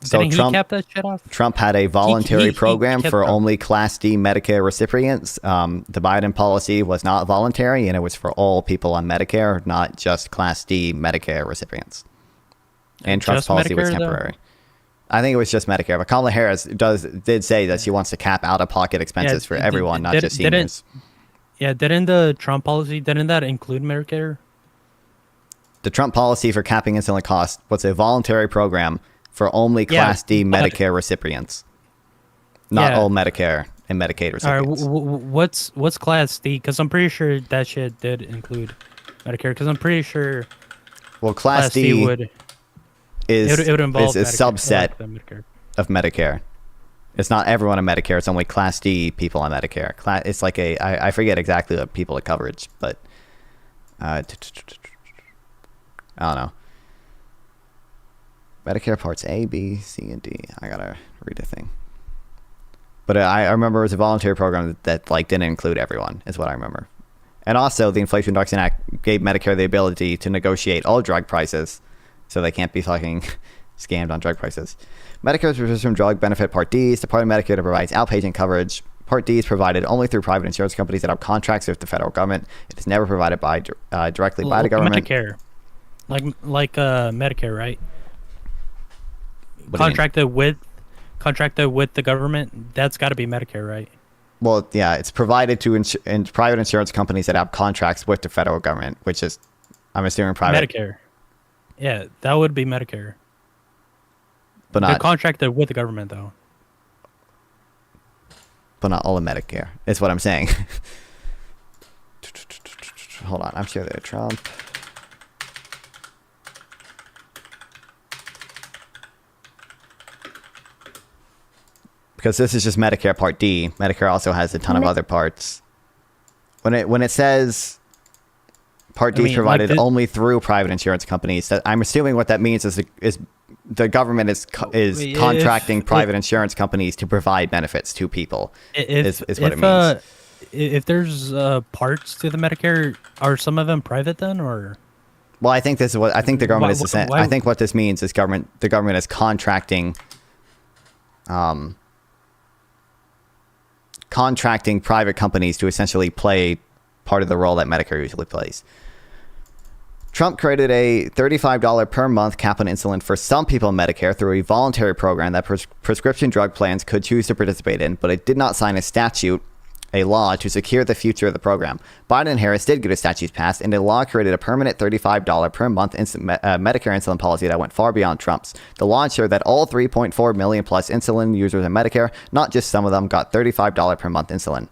Didn't he cap that shit off? Trump had a voluntary program for only Class D Medicare recipients. The Biden policy was not voluntary, and it was for all people on Medicare, not just Class D Medicare recipients. And Trump's policy was temporary. I think it was just Medicare, but Kamala Harris did say that she wants to cap out-of-pocket expenses for everyone, not just seniors. Didn't the Trump policy, didn't that include Medicare? The Trump policy for capping insulin costs was a voluntary program for only Class D Medicare recipients, not all Medicare and Medicaid recipients. All right, what's Class D? Because I'm pretty sure that shit did include Medicare. Because I'm pretty sure. Well, Class D is a subset of Medicare. It's not everyone on Medicare. It's only Class D people on Medicare. It's like I forget exactly the people at coverage, but I don't know. Medicare Parts A, B, C, and D. I gotta read the thing. But I remember it was a voluntary program that like didn't include everyone, is what I remember. And also, the Inflation Reduction Act gave Medicare the ability to negotiate all drug prices, so they can't be fucking scammed on drug prices. Medicare's prescription drug benefit Part D is the part of Medicare that provides outpatient coverage. Part D is provided only through private insurance companies that have contracts with the federal government. It is never provided by directly by the government. Medicare, like Medicare, right? Contracted with the government. That's got to be Medicare, right? Well, yeah, it's provided to private insurance companies that have contracts with the federal government, which is, I'm assuming, private. Medicare. Yeah, that would be Medicare. But they're not contracted with the government, though. But not all of Medicare. Is what I'm saying. Hold on, I'm sure they're Trump. Because this is just Medicare Part D. Medicare also has a ton of other parts. When it says Part D is provided only through private insurance companies, I'm assuming what that means is the government is contracting private insurance companies to provide benefits to people. Is what it means. If there's parts to the Medicare, are some of them private then, or? Well, I think this is what I think the government is. I think what this means is the government is contracting private companies to essentially play part of the role that Medicare usually plays. Trump created a $35 per month cap on insulin for some people in Medicare through a voluntary program that prescription drug plans could choose to participate in, but it did not sign a law to secure the future of the program. Biden and Harris did get a statute passed, and the law created a permanent $35 per month Medicare insulin policy that went far beyond Trump's. The law ensured that all 3.4 million plus insulin users in Medicare, not just some of them, got $35 per month insulin.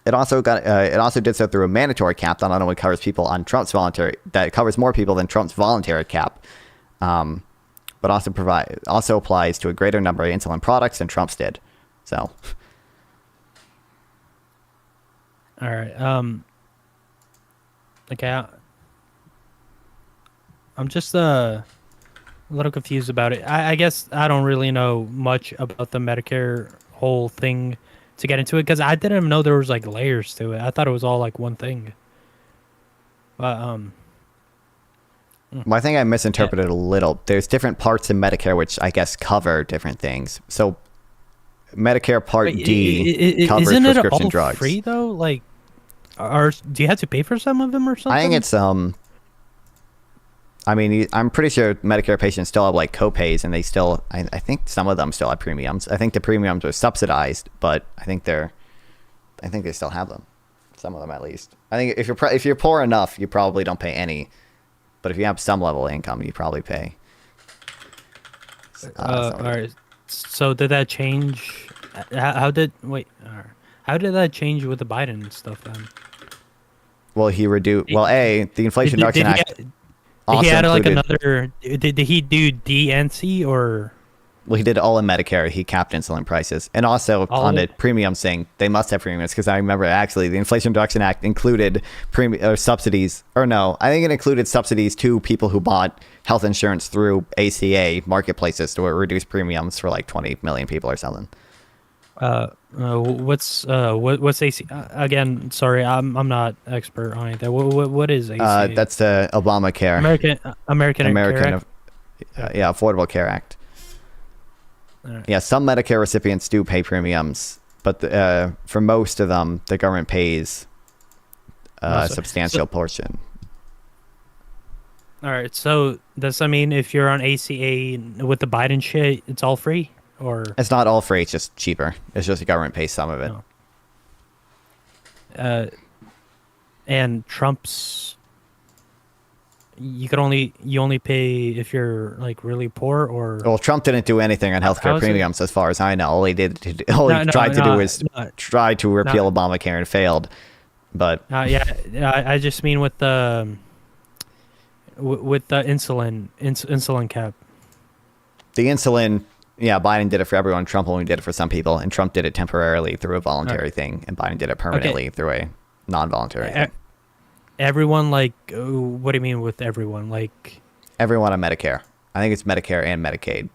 It also did so through a mandatory cap that not only covers people on Trump's voluntary, that covers more people than Trump's voluntary cap, but also applies to a greater number of insulin products than Trump's did. So. All right. Okay. I'm just a little confused about it. I guess I don't really know much about the Medicare whole thing to get into it, because I didn't know there was like layers to it. I thought it was all like one thing. But well, I think I misinterpreted a little. There's different parts in Medicare which I guess cover different things. So Medicare Part D covers isn't prescription it all drugs. Free though? Like, do you have to pay for some of them or something? I think it's I mean, I'm pretty sure Medicare patients still have like co-pays, and they still, I think some of them still have premiums. I think the premiums are subsidized, but I think they still have them. Some of them at least. I think if you're poor enough, you probably don't pay any, but if you have some level of income, you probably pay. All right. So did that change? How did that change with the Biden stuff then? Well, he reduced. Well, the Inflation Reduction Act. Did also he add like included- another? Did he do D and C or? Well, he did all in Medicare. He capped insulin prices, and also on the premium saying they must have premiums. Because I remember actually the Inflation Reduction Act included subsidies, or no, I think it included subsidies to people who bought health insurance through ACA marketplaces to reduce premiums for like 20 million people or something. What's AC? Again, sorry, I'm not expert on it. What is AC? That's the Obamacare. American Care Act? Yeah, Affordable Care Act. Right. Yeah, some Medicare recipients do pay premiums, but for most of them, the government pays a substantial portion. All right, so does that mean if you're on ACA with the Biden shit, it's all free? Or it's not all free, it's just cheaper. It's just the government pays some of it. No. And Trump's, you only pay if you're like really poor, or well, Trump didn't do anything on healthcare premiums as far as I know. All he tried to do was try to repeal Obamacare and failed. But I just mean with the insulin cap. The insulin, yeah, Biden did it for everyone. Trump only did it for some people, and Trump did it temporarily through a voluntary thing, and Biden did it permanently through a non-voluntary thing. Everyone, like, what do you mean with everyone? Like everyone on Medicare. I think it's Medicare and Medicaid.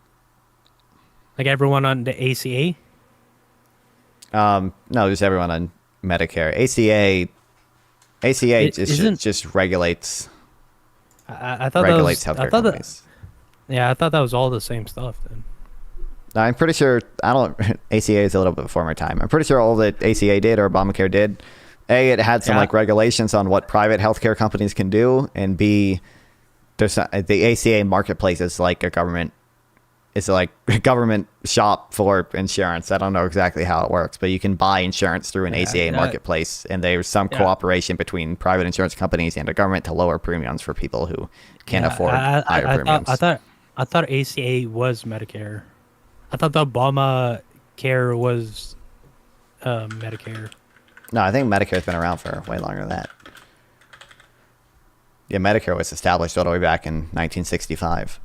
Like everyone on the ACA? No, just everyone on Medicare. ACA just regulates. I thought regulates that was, healthcare companies. I thought that was all the same stuff then. I'm pretty sure ACA is a little bit before my time. I'm pretty sure all that ACA did or Obamacare did, A, it had some like regulations on what private healthcare companies can do, and B, there's the ACA marketplace is like a government shop for insurance. I don't know exactly how it works, but you can buy insurance through an ACA marketplace, and there's some cooperation between private insurance companies and the government to lower premiums for people who can't afford higher premiums. I thought ACA was Medicare. I thought the Obamacare was Medicare. No, I think Medicare's been around for way longer than that. Yeah, Medicare was established all the way back in 1965.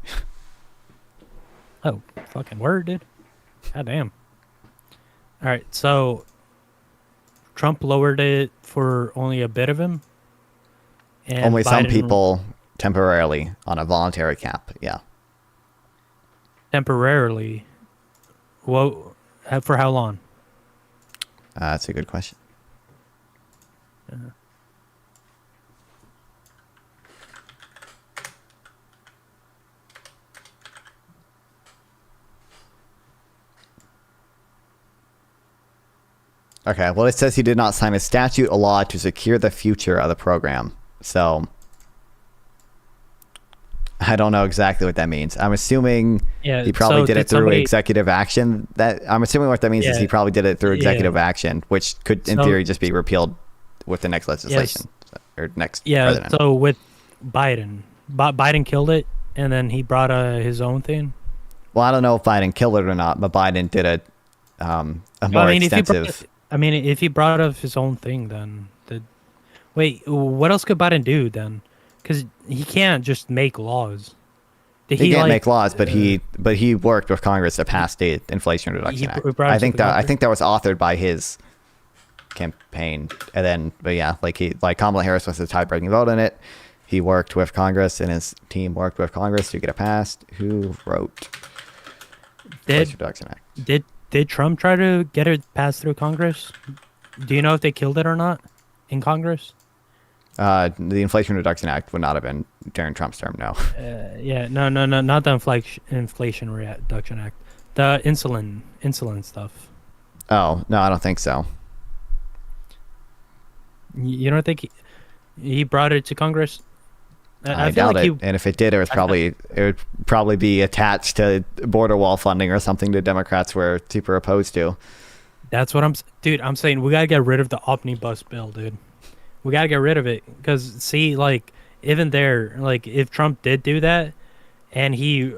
Oh, fucking word, dude. God damn. All right, so Trump lowered it for only a bit of him? And only some Biden, people temporarily on a voluntary cap, yeah. Temporarily? Well, for how long? That's a good question. Okay, well, it says he did not sign a statute or law to secure the future of the program. So, I don't know exactly what that means. I'm assuming he probably did it through executive action. I'm assuming what that means is he probably did it through executive action, which could, in theory, just be repealed with the next legislation or next president. So with Biden, Biden killed it, and then he brought his own thing. Well, I don't know if Biden killed it or not, but Biden did a more extensive. If he brought up his own thing, then wait, what else could Biden do then? Because he can't just make laws. He can't make laws, but he worked with Congress to pass the Inflation Reduction Act. I think that was authored by his campaign, and then like Kamala Harris was the tie-breaking vote in it. He worked with Congress, and his team worked with Congress to get it passed. Who wrote Inflation Reduction Act? Did Trump try to get it passed through Congress? Do you know if they killed it or not in Congress? The Inflation Reduction Act would not have been during Trump's term, no. No, not the Inflation Reduction Act. The insulin stuff. Oh, no, I don't think so. You don't think he brought it to Congress? I doubt it. And if it did, it would probably be attached to border wall funding or something the Democrats were super opposed to. That's what I'm saying we gotta get rid of the omnibus bill, dude. We gotta get rid of it because see, like even there, like if Trump did do that, and he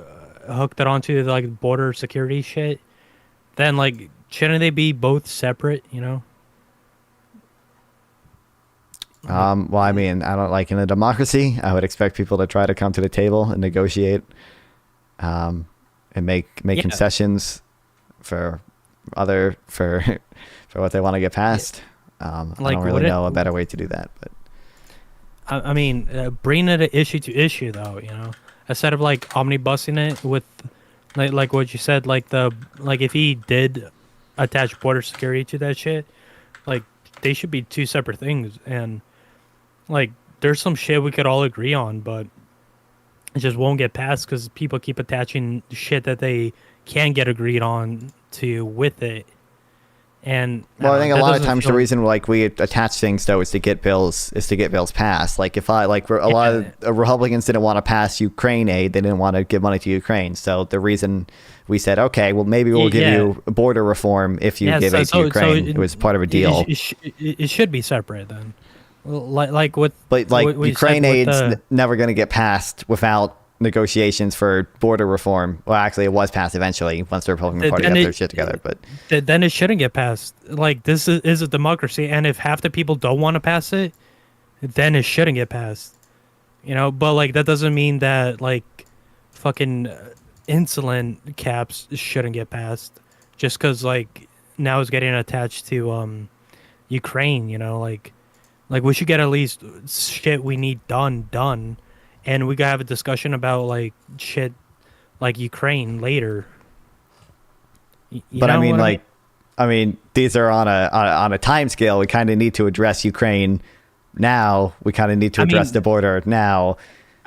hooked it onto like border security shit, then like shouldn't they be both separate? You know? Well, I mean, I don't like in a democracy. I would expect people to try to come to the table and negotiate, and make concessions for for what they want to get passed. I don't really know a better way to do that, but I mean, bring it issue to issue though. Instead of like omnibusing it with like what you said, like if he did attach border security to that shit, like they should be two separate things. And like there's some shit we could all agree on, but it just won't get passed because people keep attaching shit that they can get agreed on to with it. And I think a lot of times the reason like we attach things though is to get bills passed. Like if a lot of Republicans didn't want to pass Ukraine aid, they didn't want to give money to Ukraine. So the reason we said, okay, well maybe we'll give you border reform if you give aid to Ukraine. It was part of a deal. It should be separate then. Like Ukraine aid's never going to get passed without negotiations for border reform. Well, actually, it was passed eventually once the Republican Party got their shit together. But then it shouldn't get passed. Like this is a democracy, and if half the people don't want to pass it, then it shouldn't get passed. But like that doesn't mean that like fucking insulin caps shouldn't get passed just because like now it's getting attached to Ukraine. Like we should get at least shit we need done. And we gotta have a discussion about like shit, like Ukraine later. But I mean, these are on a time scale. We kind of need to address Ukraine now. We kind of need to address the border now.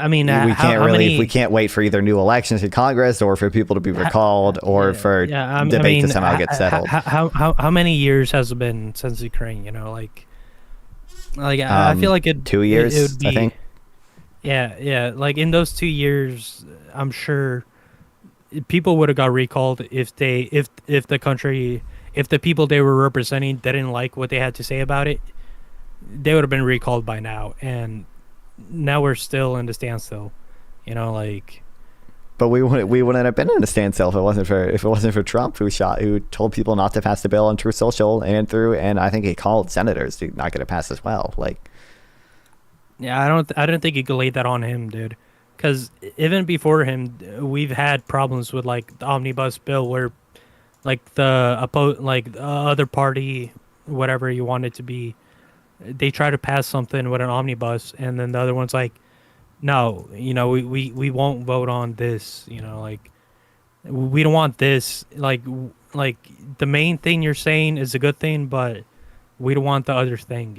I mean, we can't wait for either new elections in Congress or for people to be recalled or for debate to somehow get settled. How many years has it been since Ukraine? I feel like 2 years. It would be, I think. Yeah. Like in those 2 years, I'm sure people would have got recalled if the people they were representing didn't like what they had to say about it. They would have been recalled by now, and now we're still in the standstill. But we wouldn't have been in a standstill if it wasn't for Trump who told people not to pass the bill on Truth Social and I think he called senators to not get it passed as well. Yeah, I don't think you could lay that on him, dude. Because even before him, we've had problems with like the omnibus bill, where like the other party, whatever you want it to be, they try to pass something with an omnibus, and then the other one's like, no, we won't vote on this. We don't want this. Like the main thing you're saying is a good thing, but we don't want the other thing.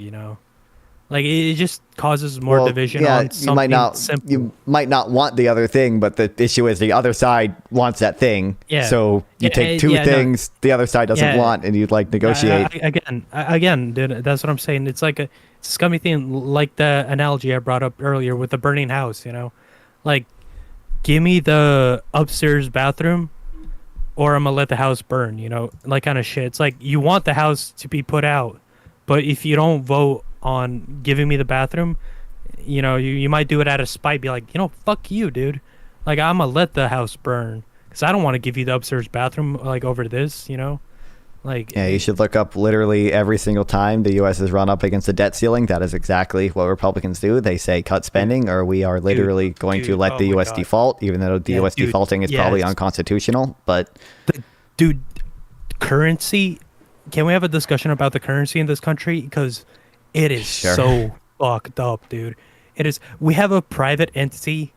Like it just causes more division on something simple. You might not want the other thing, but the issue is the other side wants that thing. Yeah. So you take two things the other side doesn't want, and you'd like negotiate. Again, dude, that's what I'm saying. It's like a scummy thing, like the analogy I brought up earlier with the burning house. Like give me the upstairs bathroom, or I'm gonna let the house burn. Like kind of shit. It's like you want the house to be put out, but if you don't vote on giving me the bathroom, you might do it out of spite, be like, fuck you, dude, like I'm gonna let the house burn because I don't want to give you the upstairs bathroom like over this. Like you should look up literally every single time the U.S. has run up against the debt ceiling. That is exactly what Republicans do. They say cut spending, or we are literally going to let the U.S. default, even though the U.S. defaulting is probably unconstitutional. But dude, currency, can we have a discussion about the currency in this country? Because it is so fucked up, dude. It is. We have a private entity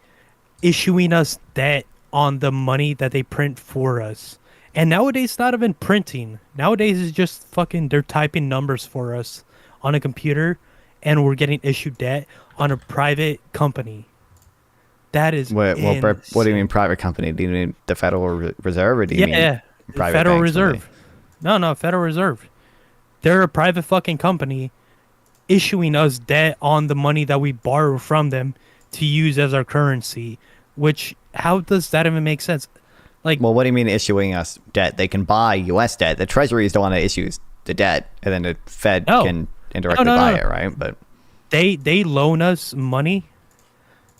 issuing us debt on the money that they print for us. And nowadays, it's not even printing. Nowadays, it's just fucking, they're typing numbers for us on a computer, and we're getting issued debt on a private company. That is what do you mean private company? Do you mean the Federal Reserve, or do you mean private Federal Reserve? No, Federal Reserve. They're a private fucking company issuing us debt on the money that we borrow from them to use as our currency, which, how does that even make sense? Like, well, what do you mean issuing us debt? They can buy U.S. debt. The Treasury is the one that issues the debt, and then the Fed can indirectly buy it, right? But they loan us money.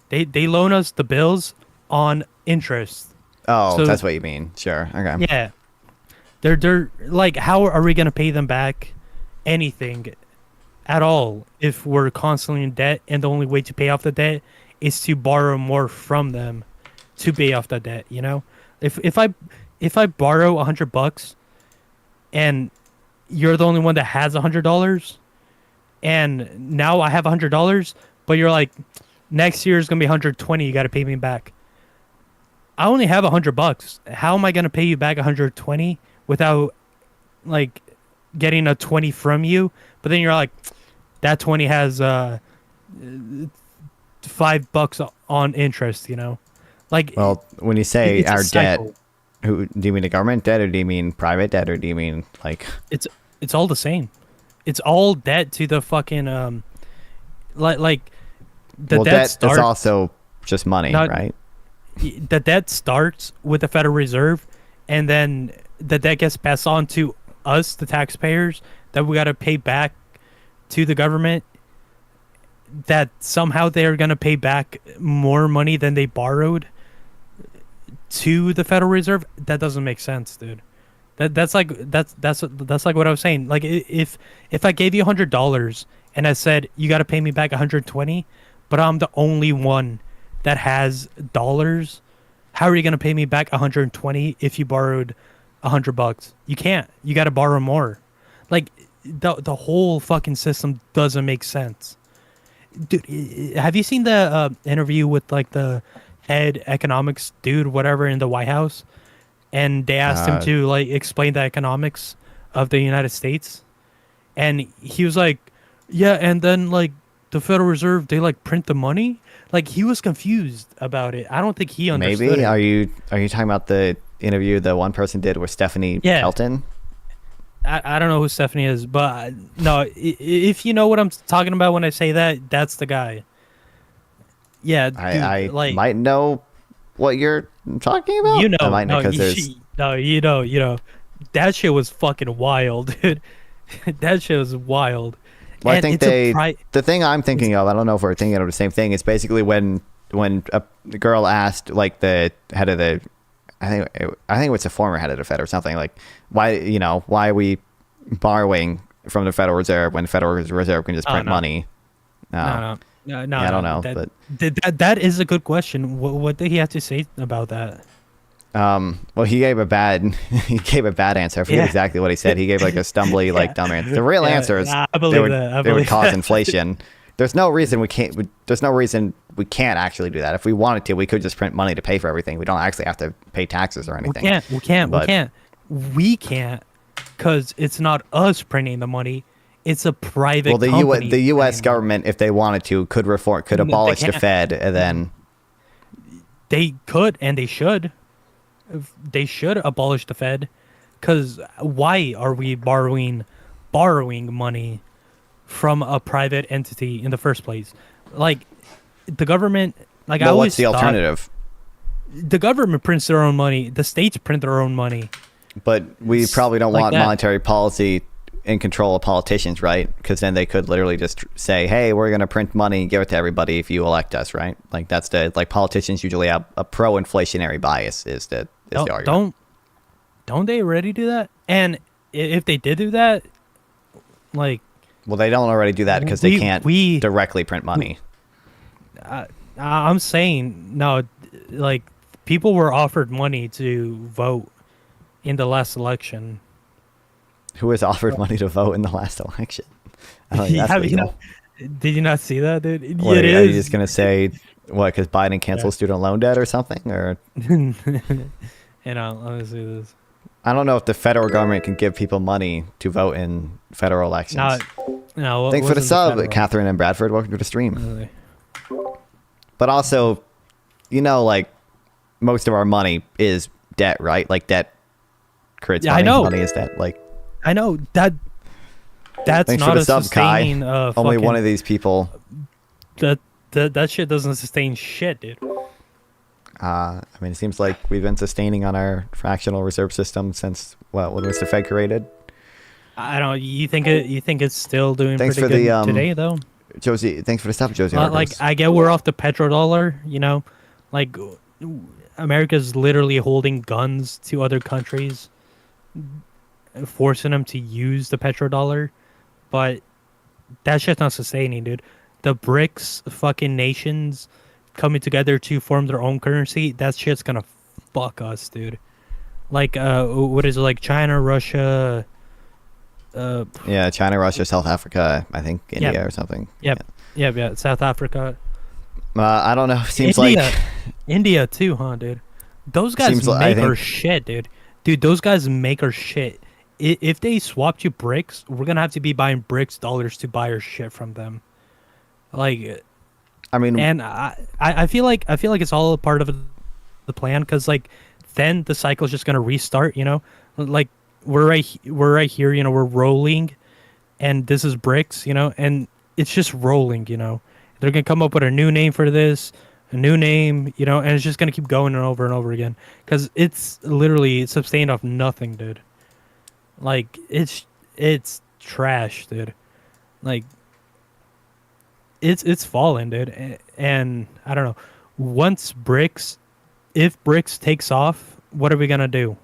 They loan us the bills on interest. Oh, so that's what you mean. Sure. Okay. Yeah. They're like, how are we gonna pay them back anything at all if we're constantly in debt and the only way to pay off the debt is to borrow more from them to pay off the debt, you know? If I borrow $100 and you're the only one that has $100 and now I have $100, but you're like, next year is going to be 120, you got to pay me back. I only have $100. How am I going to pay you back 120 without like getting a 20 from you? But then you're like, that 20 has $5 on interest, you know? Like, well, when you say it's a our debt, cycle. do you mean the government debt, or do you mean private debt, or do you mean like? It's all the same. It's all debt to the fucking like the Well, debt debt starts, is also just money, right? The debt starts with the Federal Reserve, and then the debt gets passed on to us, the taxpayers, that we got to pay back to the government. That somehow they're gonna pay back more money than they borrowed to the Federal Reserve. That doesn't make sense, dude. That's like what I was saying. Like if I gave you $100 and I said you got to pay me back 120, but I'm the only one that has dollars, how are you gonna pay me back 120 if you borrowed $100? You can't. You got to borrow more. Like the whole fucking system doesn't make sense. Dude, have you seen the interview with like the head economics dude, whatever, in the White House? And they asked him to like explain the economics of the United States. And he was like, yeah, and then like the Federal Reserve, they like print the money. Like he was confused about it. I don't think he understood Maybe. it. Are you talking about the interview the one person did with Stephanie Kelton? I don't know who Stephanie is, but no, if you know what I'm talking about when I say that, that's the guy. Yeah, dude, I like, might know what you're talking about. you know, I might know no, because you know, that shit was fucking wild, dude. That shit was wild. Well, I And think it's the thing I'm thinking of, I don't know if we're thinking of the same thing, is basically when the girl asked like the head of the, I think it was the former head of the Fed or something, like why are we borrowing from the Federal Reserve when the Federal Reserve can just print money? No, I don't know, but that is a good question. What did he have to say about that? well, he gave a bad answer. I forget exactly what he said. He gave like a stumbly, like dumb answer. The real answer is I believe that. they would cause inflation. There's no reason we can't. There's no reason we can't actually do that. If we wanted to, we could just print money to pay for everything. We don't actually have to pay taxes or anything. We can't, because it's not us printing the money. It's a private. Well, the U.S. government, if they wanted to, could abolish the Fed, and then they could and they should. They should abolish the Fed, because why are we borrowing money from a private entity in the first place? Like the government, like I always what's the alternative? The government prints their own money. The states print their own money. But we probably don't want monetary policy in control of politicians, right? Because then they could literally just say, "Hey, we're going to print money and give it to everybody if you elect us," right? Like that's politicians usually have a pro-inflationary bias. Is the argument? Don't they already do that? And if they did do that, like, well, they don't already do that because they can't directly print money. I'm saying no, like people were offered money to vote in the last election. Who was offered money to vote in the last election? Did you not see that, dude? What, are you just gonna say what? Because Biden canceled student loan debt or something, or? Let me see this. I don't know if the federal government can give people money to vote in federal elections. No. Thanks for the sub, Catherine and Bradford. Welcome to the stream. Really? But also, like most of our money is debt, right? Like debt creates money. I know. Money is debt. Like I know that. That's thanks not for the a sub, sustaining. Kai. Only one of these people. That shit doesn't sustain shit, dude. I mean, it seems like we've been sustaining on our fractional reserve system since when was the Fed created? I don't. You think it's still doing thanks pretty for good the, today, though? Josie, thanks for the stuff, Josie. Like I get we're off the petrodollar, like America's literally holding guns to other countries, forcing them to use the petrodollar, but that shit's not sustaining, dude. The BRICS fucking nations coming together to form their own currency, that shit's gonna fuck us, dude. Like, what is it, like China, Russia, Yeah, China, Russia, South Africa, I think India or something. Yeah, South Africa. I don't know. Seems India. like India too, huh, dude? Those guys Seems like- I make our think- shit, dude. Dude, those guys make our shit. If they swap to BRICS, we're gonna have to be buying BRICS dollars to buy our shit from them. Like, I mean, and I feel like it's all a part of the plan, because like then the cycle's just gonna restart. You know, like we're right here. You know, we're rolling, and this is BRICS. You know, and it's just rolling. You know, they're gonna come up with a new name for this, a new name. You know, and it's just gonna keep going and over again, because it's literally sustained off nothing, dude. Like it's trash, dude. Like it's fallen, dude. And I don't know. Once if BRICS takes off, what are we gonna do?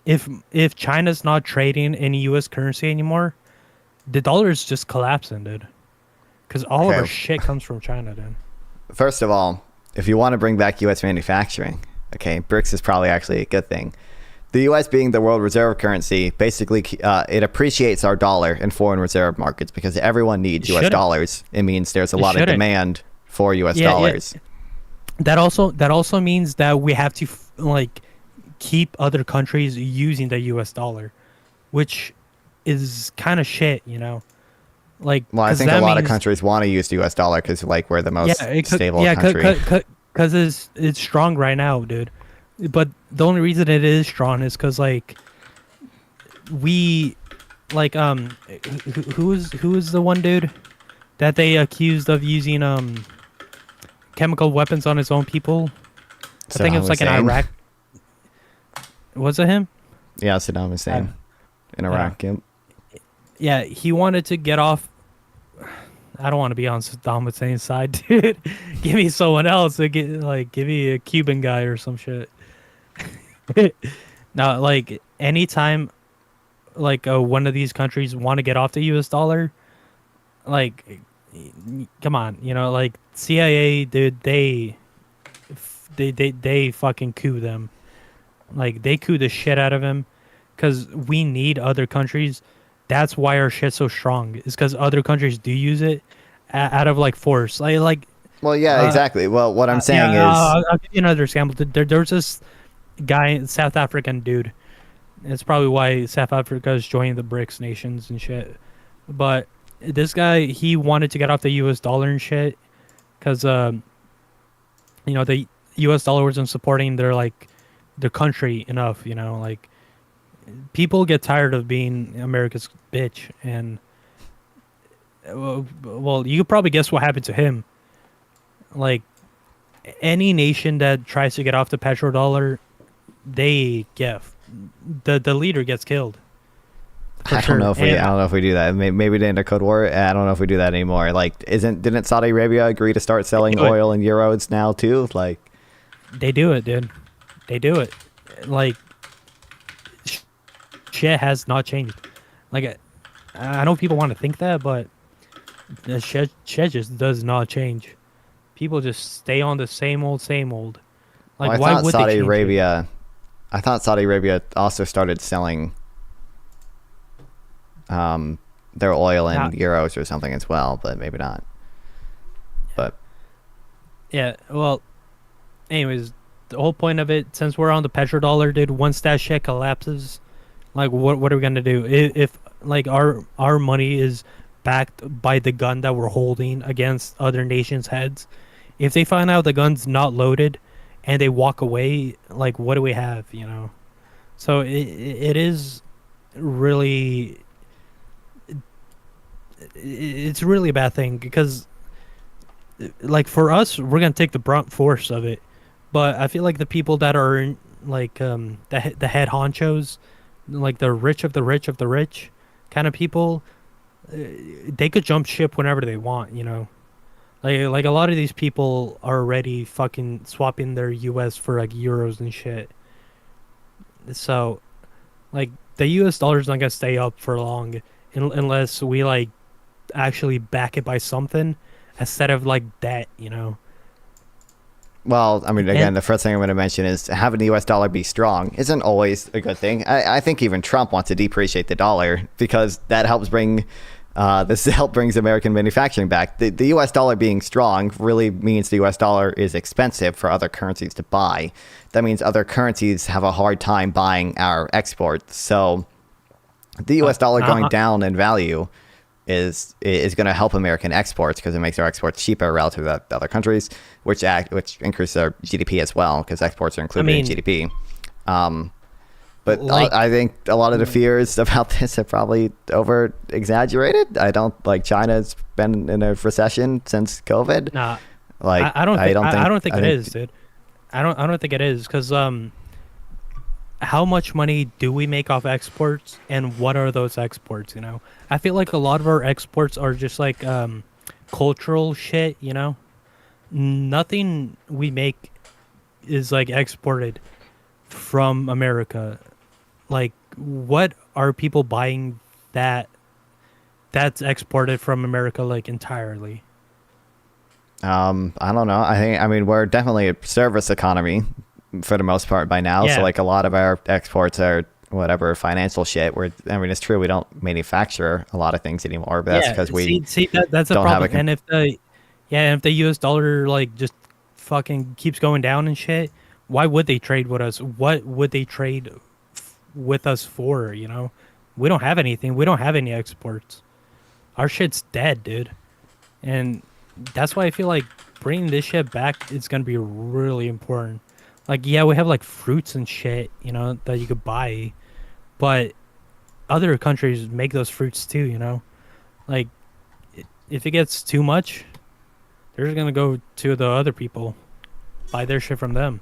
If China's not trading in U.S. currency anymore, the dollar is just collapsing, dude. Because all of our shit comes from China, dude. First of all, if you want to bring back U.S. manufacturing, okay, BRICS is probably actually a good thing. The U.S. being the world reserve currency, basically it appreciates our dollar in foreign reserve markets because everyone needs U.S. dollars. It means there's a lot of demand for U.S. dollars. Yeah. That also means that we have to like keep other countries using the U.S. dollar, which is kind of shit, you know. Like, well, I think a lot of countries want to use the U.S. dollar because like we're the most stable country. Because it's strong right now, dude. But the only reason it is strong is because like we like who is the one dude that they accused of using chemical weapons on his own people? I think it was like in Iraq. Was it him? Yeah, Saddam Hussein in Iraq. Yep. Yeah, he wanted to get off. I don't want to be on Saddam Hussein's side, dude. Give me someone else. Give me a Cuban guy or some shit. Now, like anytime, like one of these countries want to get off the U.S. dollar, like, come on, you know, like CIA, dude, they fucking coup them, like they coup the shit out of him, because we need other countries. That's why our shit's so strong. Is because other countries do use it out of like force, like. Well, yeah, exactly. Well, what I'm saying is, I'll give you another example. There's this guy, South African dude. It's probably why South Africa is joining the BRICS nations and shit. But this guy, he wanted to get off the U.S. dollar and shit, because you know, the U.S. dollar wasn't supporting their country enough. You know, like people get tired of being America's bitch, and well, you could probably guess what happened to him. Like any nation that tries to get off the petrodollar, they get the leader gets killed. I don't know if we do that. Maybe they end a code war. I don't know if we do that anymore. Like, didn't Saudi Arabia agree to start selling oil in euros now too? Like, they do it, dude. They do it. Like, shit has not changed. Like, I know people want to think that, but the shit just does not change. People just stay on the same old. Like, why would Saudi they change Arabia? I thought Saudi Arabia also started selling their oil in euros or something as well, but maybe not. But yeah, well, anyways, the whole point of it, since we're on the petrodollar, dude, once that shit collapses, like, what are we gonna do? If like our money is backed by the gun that we're holding against other nations' heads, if they find out the gun's not loaded and they walk away, like, what do we have, you know? So it is really, it's really a bad thing, because like for us, we're gonna take the brunt force of it, but I feel like the people that are in, like the head honchos, like the rich of the rich kind of people, they could jump ship whenever they want, you know. Like a lot of these people are already fucking swapping their US for like euros and shit. So, like, the US dollar's not gonna stay up for long unless we like actually back it by something instead of like debt, you know. Well, I mean, again, the first thing I'm going to mention is having the U.S. dollar be strong isn't always a good thing. I think even Trump wants to depreciate the dollar because that helps brings American manufacturing back. The U.S. dollar being strong really means the U.S. dollar is expensive for other currencies to buy. That means other currencies have a hard time buying our exports. So the U.S. dollar going down in value is going to help American exports because it makes our exports cheaper relative to other countries, which increases our GDP as well because exports are included in GDP. But I think a lot of the fears about this are probably over exaggerated. I don't like China's been in a recession since COVID. Nah, like I don't think it is, dude. I don't think it is because how much money do we make off exports and what are those exports, you know? I feel like a lot of our exports are just like cultural shit, you know? Nothing we make is like exported from America. Like, what are people buying that's exported from America like entirely? I don't know. I mean, we're definitely a service economy for the most part by now. Yeah. So like a lot of our exports are whatever financial shit. It's true we don't manufacture a lot of things anymore, but that's because we that's a don't problem. have And if the US dollar like just fucking keeps going down and shit, why would they trade with us? What would they trade with us for, you know? We don't have anything. We don't have any exports. Our shit's dead, dude. And that's why I feel like bringing this shit back is going to be really important. Like, yeah, we have like fruits and shit, you know, that you could buy, but other countries make those fruits too, you know? Like, if it gets too much, they're just going to go to the other people, buy their shit from them.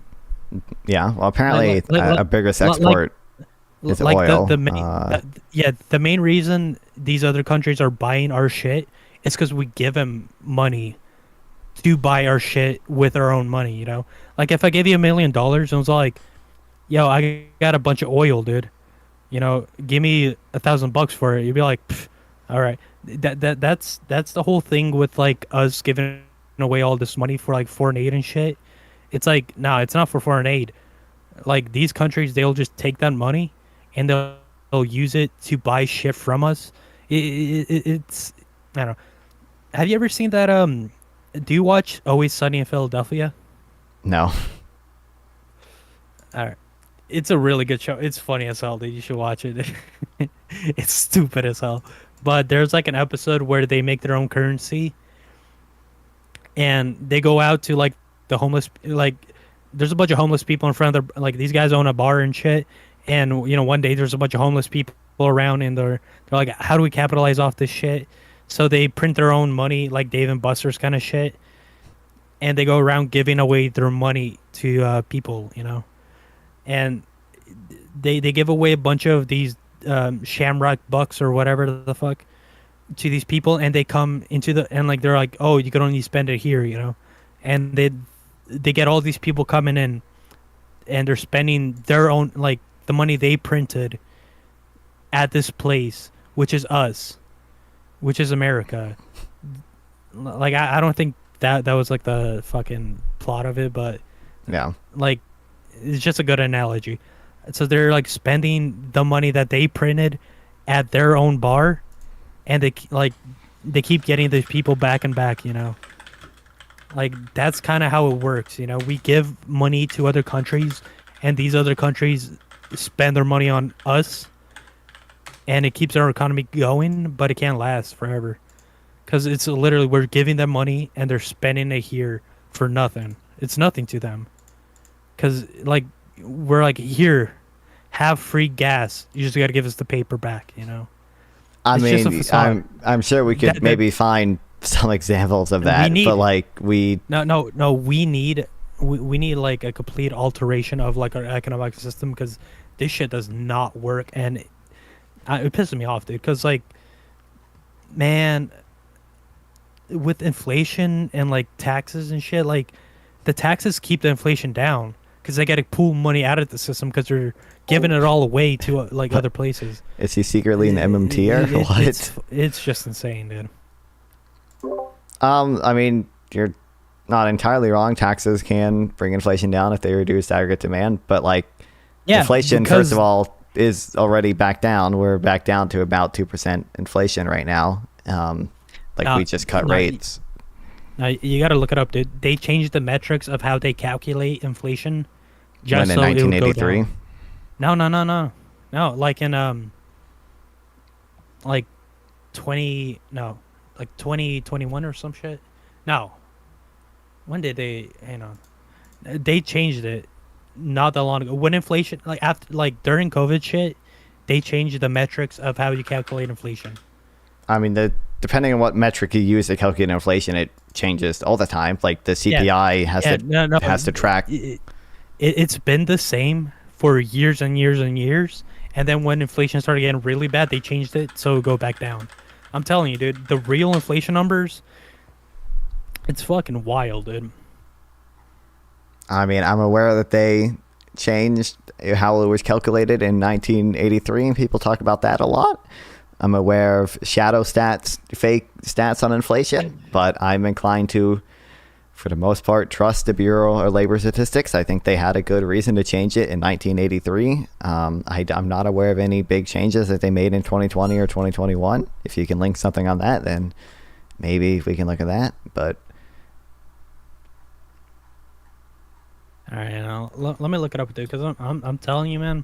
Yeah, well, apparently a biggest export is oil. The main reason these other countries are buying our shit is because we give them money to buy our shit with our own money, you know? Like, if I gave you $1 million and was like, yo, I got a bunch of oil, dude, you know, give me $1,000 for it, you'd be like, all right. That's the whole thing with like us giving away all this money for like foreign aid and shit. It's like, no, it's not for foreign aid. Like, these countries, they'll just take that money and they'll use it to buy shit from us. It's I don't know. Have you ever seen that do you watch Always Sunny in Philadelphia? No. All right. It's a really good show. It's funny as hell, dude. You should watch it. It's stupid as hell. But there's like an episode where they make their own currency and they go out to like the homeless, like there's a bunch of homeless people in front of their, like these guys own a bar and shit. And, you know, one day there's a bunch of homeless people around and they're like, how do we capitalize off this shit? So they print their own money, like Dave and Buster's kind of shit. And they go around giving away their money to people, you know. And they give away a bunch of these shamrock bucks or whatever the fuck to these people. And they come into the, and like, they're like, oh, you can only spend it here, you know. And they get all these people coming in and they're spending their own, like, the money they printed at this place, which is us, which is America. Like, I don't think that was like the fucking plot of it, but yeah, like, it's just a good analogy. So they're like spending the money that they printed at their own bar, and they keep getting the people back and back, you know. Like, that's kind of how it works, you know. We give money to other countries, and these other countries spend their money on us, and it keeps our economy going, but it can't last forever. Because it's literally, we're giving them money, and they're spending it here for nothing. It's nothing to them. Because, like, we're like, here, have free gas. You just got to give us the paper back, you know? I mean, I'm sure we could maybe find some examples of that, but like we need like a complete alteration of like our economic system, because this shit does not work, and it pisses me off, dude, because like, man, with inflation and like taxes and shit, like the taxes keep the inflation down because they got to pull money out of the system because they're giving it all away to like other places. Is he secretly an MMT or what? It's just insane, dude. I mean, you're not entirely wrong. Taxes can bring inflation down if they reduce aggregate demand, but like inflation, first of all, is already back down. We're back down to about 2% inflation right now. We just cut rates. Now you got to look it up, dude. They changed the metrics of how they calculate inflation just in so it would go 1983? down. No, like in like 2021 or some shit. No. When did they hang on? They changed it not that long ago. When inflation during COVID shit, they changed the metrics of how you calculate inflation. I mean, depending on what metric you use to calculate inflation, it changes all the time. Like the CPI has to track. It's been the same for years and years and years, and then when inflation started getting really bad, they changed it so it would go back down. I'm telling you, dude, the real inflation numbers, it's fucking wild, dude. I mean, I'm aware that they changed how it was calculated in 1983, and people talk about that a lot. I'm aware of shadow stats, fake stats on inflation, but I'm inclined to, for the most part, trust the Bureau of Labor Statistics. I think they had a good reason to change it in 1983. I'm not aware of any big changes that they made in 2020 or 2021. If you can link something on that, then maybe we can look at that. But all right, let me look it up, dude, because I'm telling you, man,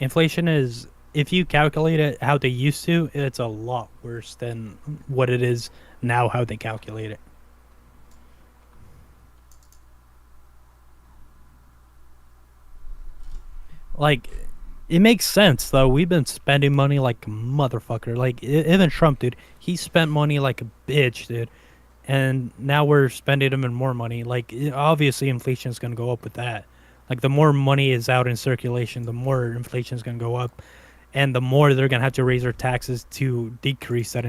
inflation is, if you calculate it how they used to, it's a lot worse than what it is now, how they calculate it. Like, it makes sense, though. We've been spending money like a motherfucker. Like, even Trump, dude, he spent money like a bitch, dude. And now we're spending even more money. Like, obviously, inflation is going to go up with that. Like, the more money is out in circulation, the more inflation is going to go up. And the more they're going to have to raise their taxes to decrease that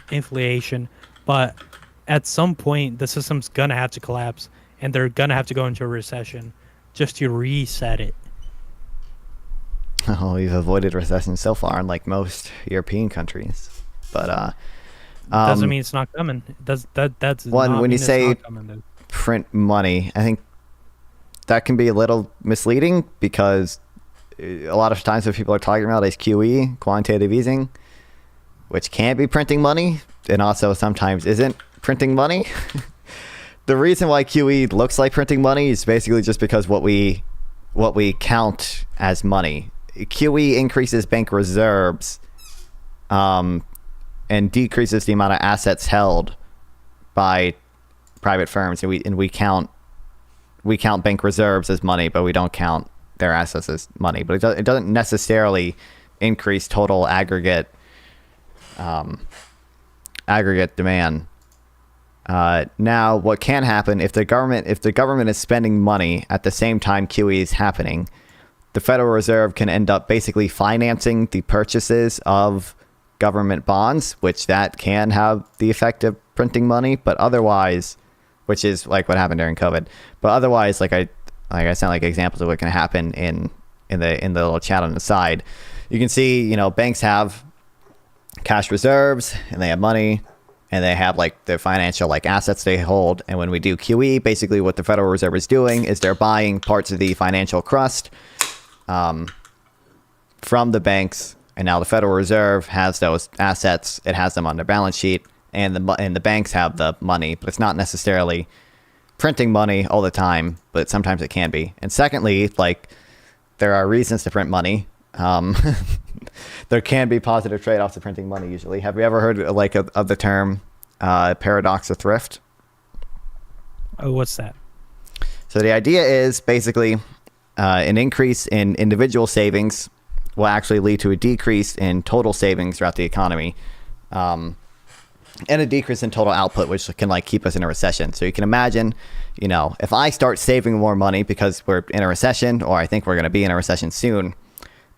inflation. But at some point, the system's going to have to collapse. And they're going to have to go into a recession just to reset it. Oh, we've avoided recession so far, unlike most European countries. But doesn't mean it's not coming. That's when you say print money, I think that can be a little misleading, because a lot of times what people are talking about is QE, quantitative easing, which can be printing money and also sometimes isn't printing money. The reason why QE looks like printing money is basically just because what we count as money. QE increases bank reserves and decreases the amount of assets held by private firms, and we count bank reserves as money, but we don't count their assets as money. But it doesn't necessarily increase total aggregate demand. Now, what can happen if the government is spending money at the same time QE is happening, the Federal Reserve can end up basically financing the purchases of government bonds, which that can have the effect of printing money. But otherwise, which is like what happened during COVID. But otherwise, like I sent like examples of what can happen in the little chat on the side. You can see, banks have cash reserves and they have money, and they have like the financial like assets they hold. And when we do QE, basically what the Federal Reserve is doing is they're buying parts of the financial crust from the banks. And now the Federal Reserve has those assets. It has them on their balance sheet, and the banks have the money, but it's not necessarily printing money all the time, but sometimes it can be. And secondly, like, there are reasons to print money. There can be positive trade-offs to printing money usually. Have you ever heard of the term paradox of thrift? Oh, what's that? So the idea is basically an increase in individual savings will actually lead to a decrease in total savings throughout the economy, and a decrease in total output, which can like keep us in a recession. So you can imagine, if I start saving more money because we're in a recession, or I think we're going to be in a recession soon,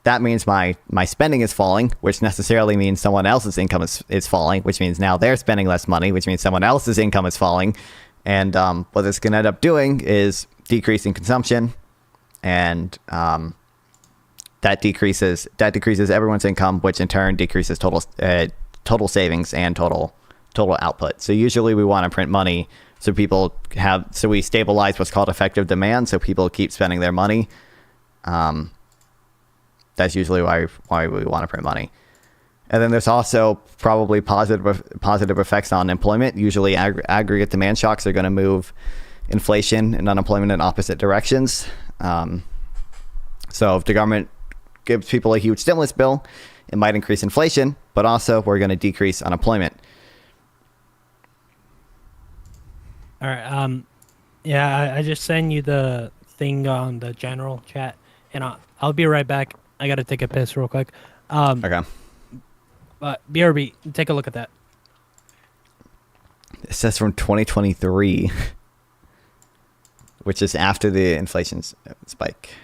that means my spending is falling, which necessarily means someone else's income is falling, which means now they're spending less money, which means someone else's income is falling. And what this can end up doing is decreasing consumption, and that decreases everyone's income, which in turn decreases total savings and total total output. So usually we want to print money so we stabilize what's called effective demand, so people keep spending their money. That's usually why we want to print money. And then there's also probably positive effects on employment. Usually aggregate demand shocks are going to move inflation and unemployment in opposite directions. So if the government gives people a huge stimulus bill, it might increase inflation, but also we're going to decrease unemployment. All right. Yeah, I just sent you the thing on the general chat, and I'll be right back. I got to take a piss real quick. Okay. But BRB, take a look at that. It says from 2023, which is after the inflation spike.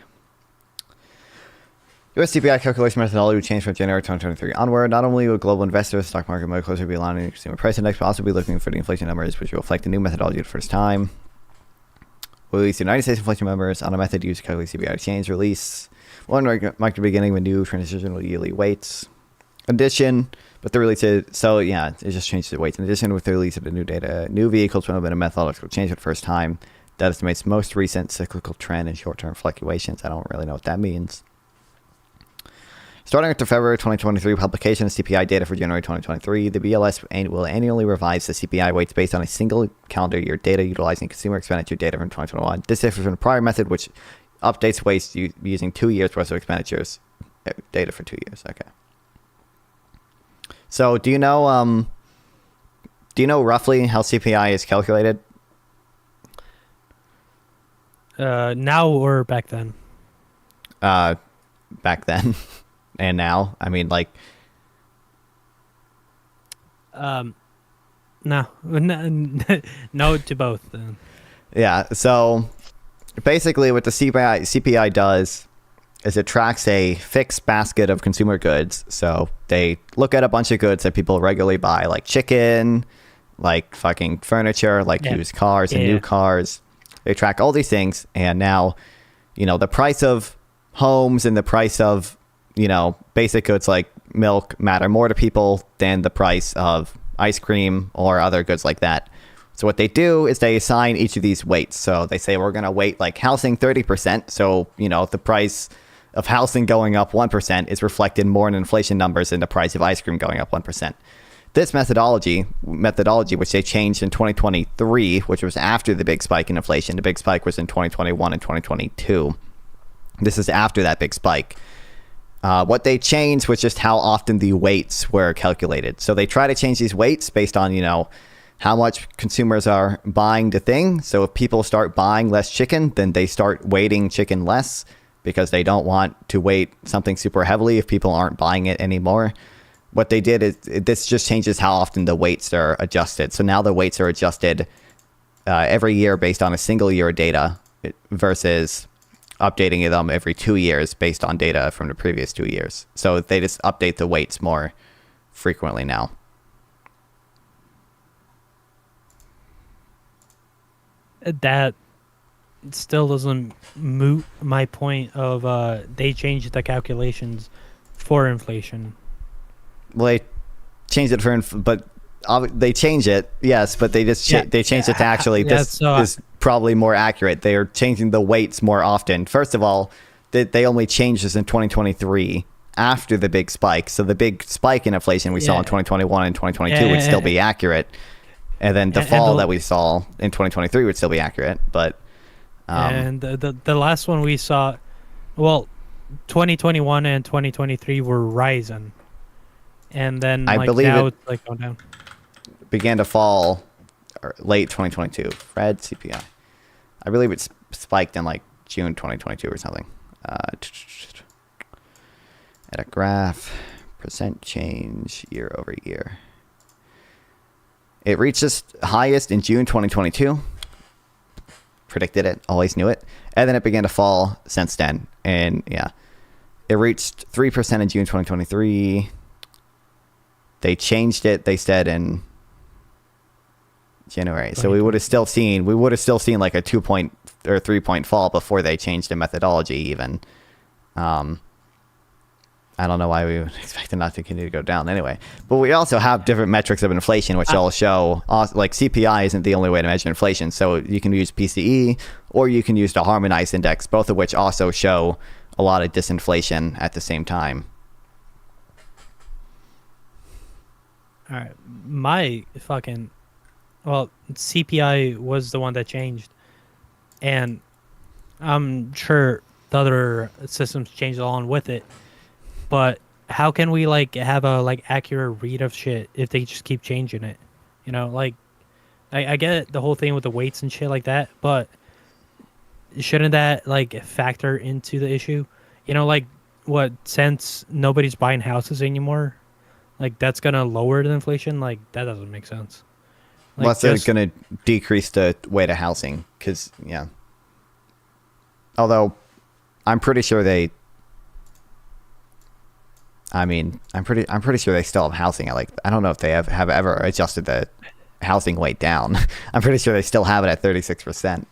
U.S. CPI calculation methodology would change from January 2023 onward. Not only will global investors, stock market more closely be aligned with the consumer price index, but also be looking for the inflation numbers, which will reflect the new methodology for the first time. We'll release the United States inflation numbers on a method used to calculate CPI exchange release. One mark the beginning with new transitional yearly weights. Addition, but the release is, so yeah, it just changed the weights. In addition, with the release of the new data, new vehicles will have been a methodological change for the first time. That estimates most recent cyclical trend and short-term fluctuations. I don't really know what that means. Starting with the February 2023 publication of CPI data for January 2023, the BLS will annually revise the CPI weights based on a single calendar year data utilizing consumer expenditure data from 2021. This differs from the prior method, which updates weights using 2 years worth of expenditures data for 2 years. Okay. So do you know roughly how CPI is calculated? Now or back then? Back then and now. I mean, like, no to both. Yeah. So basically, what the CPI does is it tracks a fixed basket of consumer goods. So they look at a bunch of goods that people regularly buy, like chicken, like fucking furniture, like used cars and new cars. They track all these things. And now, the price of homes and the price of, basic goods like milk matter more to people than the price of ice cream or other goods like that. So what they do is they assign each of these weights. So they say we're going to weight like housing 30%. So, the price of housing going up 1% is reflected more in inflation numbers than the price of ice cream going up 1%. This methodology, which they changed in 2023, which was after the big spike in inflation. The big spike was in 2021 and 2022. This is after that big spike. What they changed was just how often the weights were calculated. So they try to change these weights based on, how much consumers are buying the thing. So if people start buying less chicken, then they start weighting chicken less, because they don't want to weight something super heavily if people aren't buying it anymore. What they did is this just changes how often the weights are adjusted. So now the weights are adjusted every year based on a single year of data versus updating them every 2 years based on data from the previous 2 years. So they just update the weights more frequently now. That still doesn't moot my point of they changed the calculations for inflation. Well, they changed it but they change it, yes, but they just they changed it to actually this is probably more accurate. They are changing the weights more often. First of all, they only changed this in 2023 after the big spike. So the big spike in inflation we saw in 2021 and 2022 would still be accurate, and then the fall that we saw in 2023 would still be accurate, but. And the last one we saw, 2021 and 2023 were rising, and then I believe now it's like going down. Began to fall late 2022. Fred CPI. I believe it spiked in like June 2022 or something. At a graph, percent change year over year. It reached its highest in June 2022. Predicted it, always knew it, and then it began to fall since then. And it reached 3% in June 2023. They changed it, they said, in January. So we would have still seen like a 2 point or 3 point fall before they changed the methodology even. I don't know why we would expect it not to continue to go down anyway. But we also have different metrics of inflation, which all show, like CPI isn't the only way to measure inflation. So you can use PCE or you can use the harmonized index, both of which also show a lot of disinflation at the same time. All right. CPI was the one that changed. And I'm sure the other systems changed along with it. But how can we like have a like accurate read of shit if they just keep changing it? You know, like I get the whole thing with the weights and shit like that, but shouldn't that like factor into the issue? You know, like what, since nobody's buying houses anymore, like that's gonna lower the inflation? Like that doesn't make sense. Like, Well, it's going to decrease the weight of housing because, yeah. Although I'm pretty sure I'm pretty sure they still have housing. I don't know if they have ever adjusted the housing weight down. I'm pretty sure they still have it at 36%.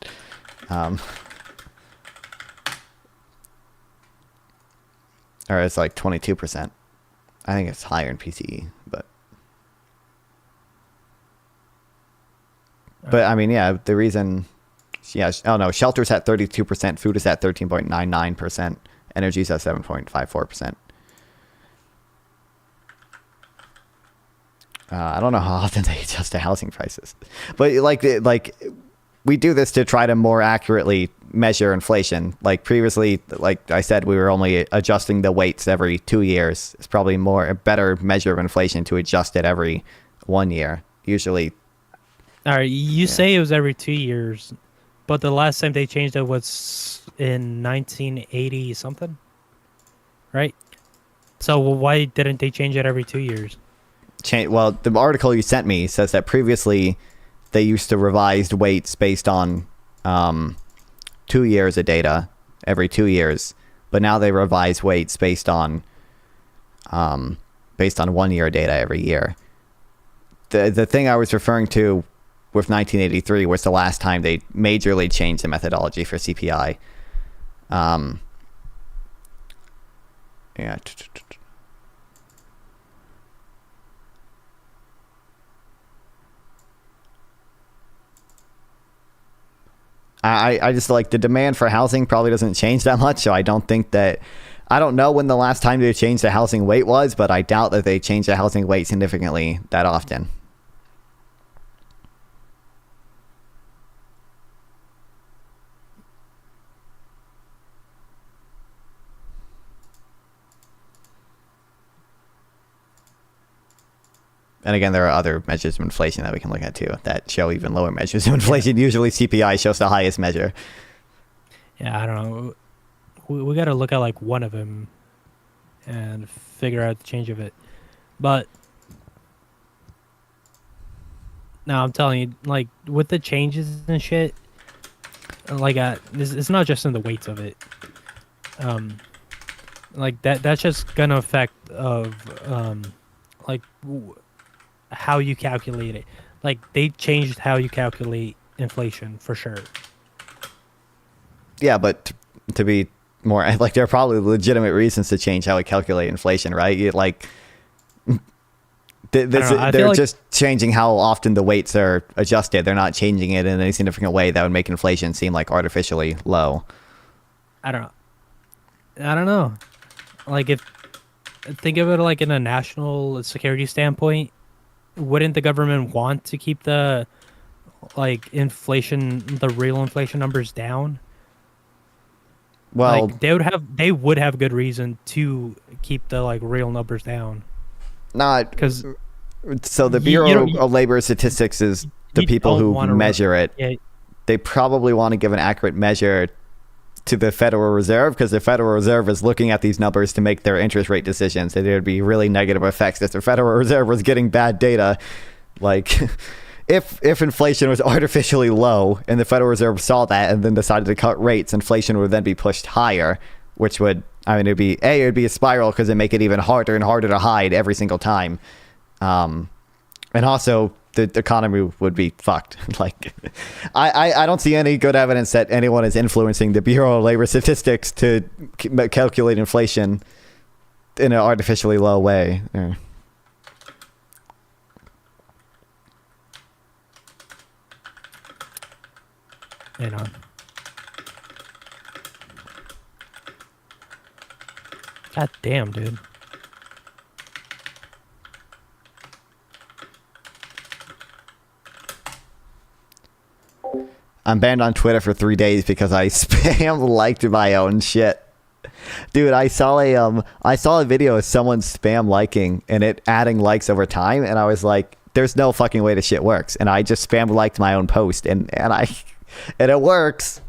Or it's like 22%. I think it's higher in PCE, but I mean, yeah, the reason, yeah, oh no, shelter's at 32%, food is at 13.99%, energy's at 7.54%. I don't know how often they adjust the housing prices, but like we do this to try to more accurately measure inflation. Like previously, like I said, we were only adjusting the weights every 2 years. It's probably a better measure of inflation to adjust it every 1 year. Usually. All right, you say it was every 2 years, but the last time they changed it was in 1980 something, right? So why didn't they change it every 2 years? Well, the article you sent me says that previously they used to revise weights based on 2 years of data every 2 years, but now they revise weights based on 1 year data every year. The thing I was referring to with 1983 was the last time they majorly changed the methodology for CPI. Yeah. I just like the demand for housing probably doesn't change that much, so I don't know when the last time they changed the housing weight was, but I doubt that they change the housing weight significantly that often. And again, there are other measures of inflation that we can look at too that show even lower measures of inflation. Usually CPI shows the highest measure. Yeah, I don't know. We got to look at like one of them and figure out the change of it. But no, I'm telling you, like with the changes and shit, like it's not just in the weights of it. Like that's just gonna affect how you calculate it. Like they changed how you calculate inflation for sure. Yeah, but to be more like, there are probably legitimate reasons to change how we calculate inflation, right? They're just changing how often the weights are adjusted. They're not changing it in any significant way that would make inflation seem like artificially low. I don't know. Like think of it like in a national security standpoint. Wouldn't the government want to keep the real inflation numbers down? Well, like, they would have good reason to keep the real numbers down. Not because so the Bureau of Labor Statistics is the people who measure it. Yeah. They probably want to give an accurate measure to the Federal Reserve, because the Federal Reserve is looking at these numbers to make their interest rate decisions, and there'd be really negative effects if the Federal Reserve was getting bad data. Like, if inflation was artificially low and the Federal Reserve saw that and then decided to cut rates, inflation would then be pushed higher, which would, it'd be a spiral because it'd make it even harder and harder to hide every single time. And also, the economy would be fucked. Like, I don't see any good evidence that anyone is influencing the Bureau of Labor Statistics to calculate inflation. in an artificially low way. Yeah. Hang on. God damn, dude. I'm banned on Twitter for 3 days because I spam liked my own shit. Dude, I saw a video of someone spam liking and it adding likes over time, and I was like, there's no fucking way this shit works. And I just spam liked my own post, and it works.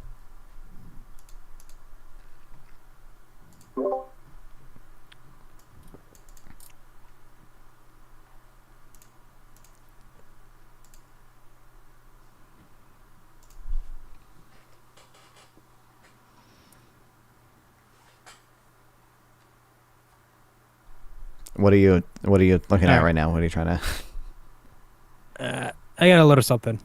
What are you looking at right now? What are you trying to? I got a little something.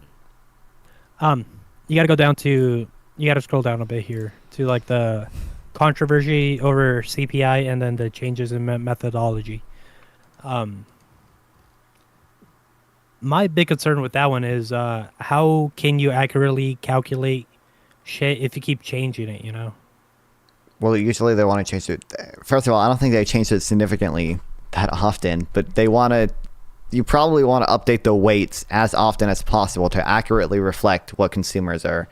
You got to go down to. You got to scroll down a bit here to like the controversy over CPI and then the changes in methodology. My big concern with that one is how can you accurately calculate shit if you keep changing it? You know. Well, usually they want to change it. First of all, I don't think they changed it significantly that often, but they want to. You probably want to update the weights as often as possible to accurately reflect what consumers are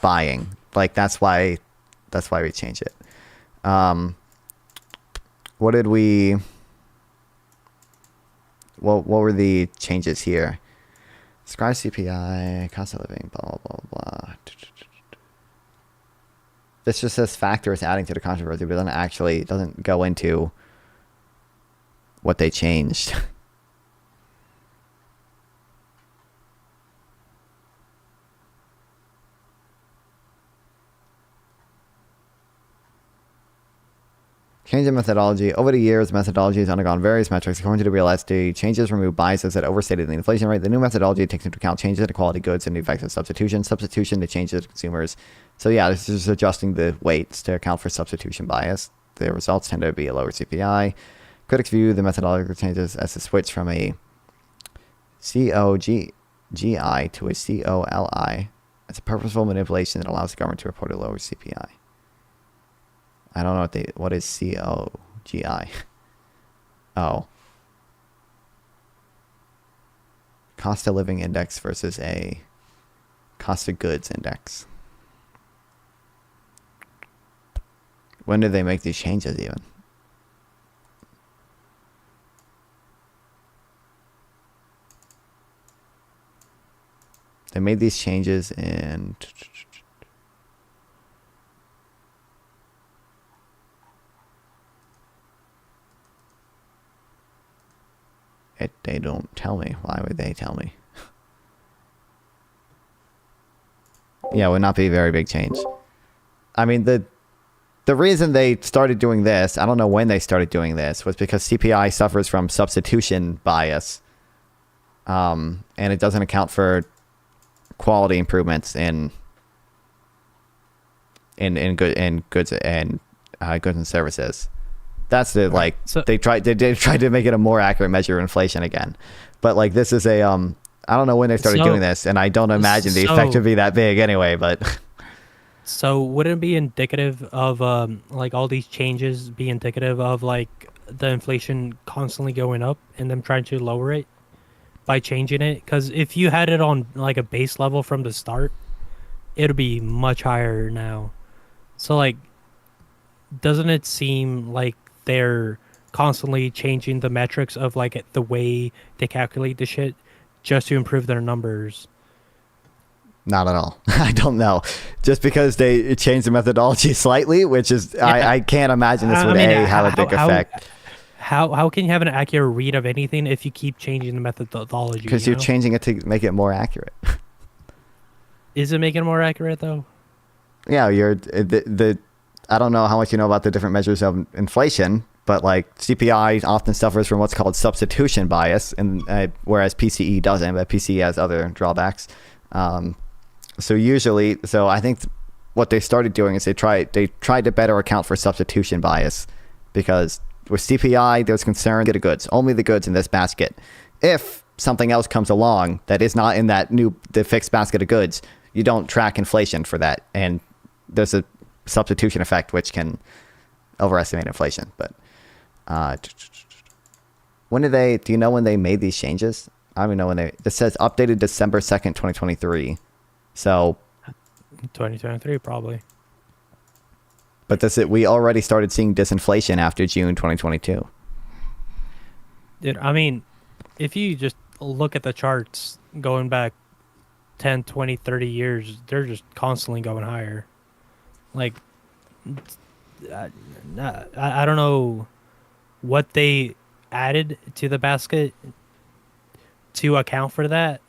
buying. Like that's why we change it. What did we? What were the changes here? Describe CPI, cost of living, blah blah blah blah. This just says factors adding to the controversy, but it doesn't go into what they changed. Change in methodology. Over the years, methodology has undergone various metrics. According to the Real Estate, changes remove biases that overstated the inflation rate. The new methodology takes into account changes in the quality of goods and the effects of substitution. Substitution to changes to consumers. So yeah, this is adjusting the weights to account for substitution bias. The results tend to be a lower CPI. Critics view the methodological changes as a switch from a COGI to a COLI. It's a purposeful manipulation that allows the government to report a lower CPI. I don't know what is COGI. Oh. Cost of living index versus a cost of goods index. When did they make these changes even? They made these changes in... They don't tell me. Why would they tell me? Yeah, it would not be a very big change. I mean, the reason they started doing this, I don't know when they started doing this, was because CPI suffers from substitution bias. And it doesn't account for quality improvements in goods and services. That's the like so, they tried to make it a more accurate measure of inflation again, but like this is a I don't know when they started doing this, and I don't imagine the effect would be that big anyway. But so would it be indicative of like all these changes be indicative of like the inflation constantly going up and them trying to lower it by changing it? Because if you had it on like a base level from the start, it'll be much higher now. So like, doesn't it seem like they're constantly changing the metrics of like the way they calculate the shit just to improve their numbers? Not at all. I don't know. Just because they changed the methodology slightly, which is yeah. I can't imagine this would have a big effect. How can you have an accurate read of anything if you keep changing the methodology? Because you're changing it to make it more accurate. Is it making it more accurate though? Yeah, I don't know how much you know about the different measures of inflation, but like CPI often suffers from what's called substitution bias, and whereas PCE doesn't, but PCE has other drawbacks. So I think what they started doing is they tried to better account for substitution bias, because with CPI, there's concern to the goods, only the goods in this basket. If something else comes along that is not in the fixed basket of goods, you don't track inflation for that, and there's a substitution effect which can overestimate inflation. But do you know when they made these changes? I don't even know when this says updated December 2nd, 2023. So 2023 probably. But we already started seeing disinflation after June 2022. Dude, I mean, if you just look at the charts going back 10, 20, 30 years, they're just constantly going higher. Like, I don't know what they added to the basket to account for that,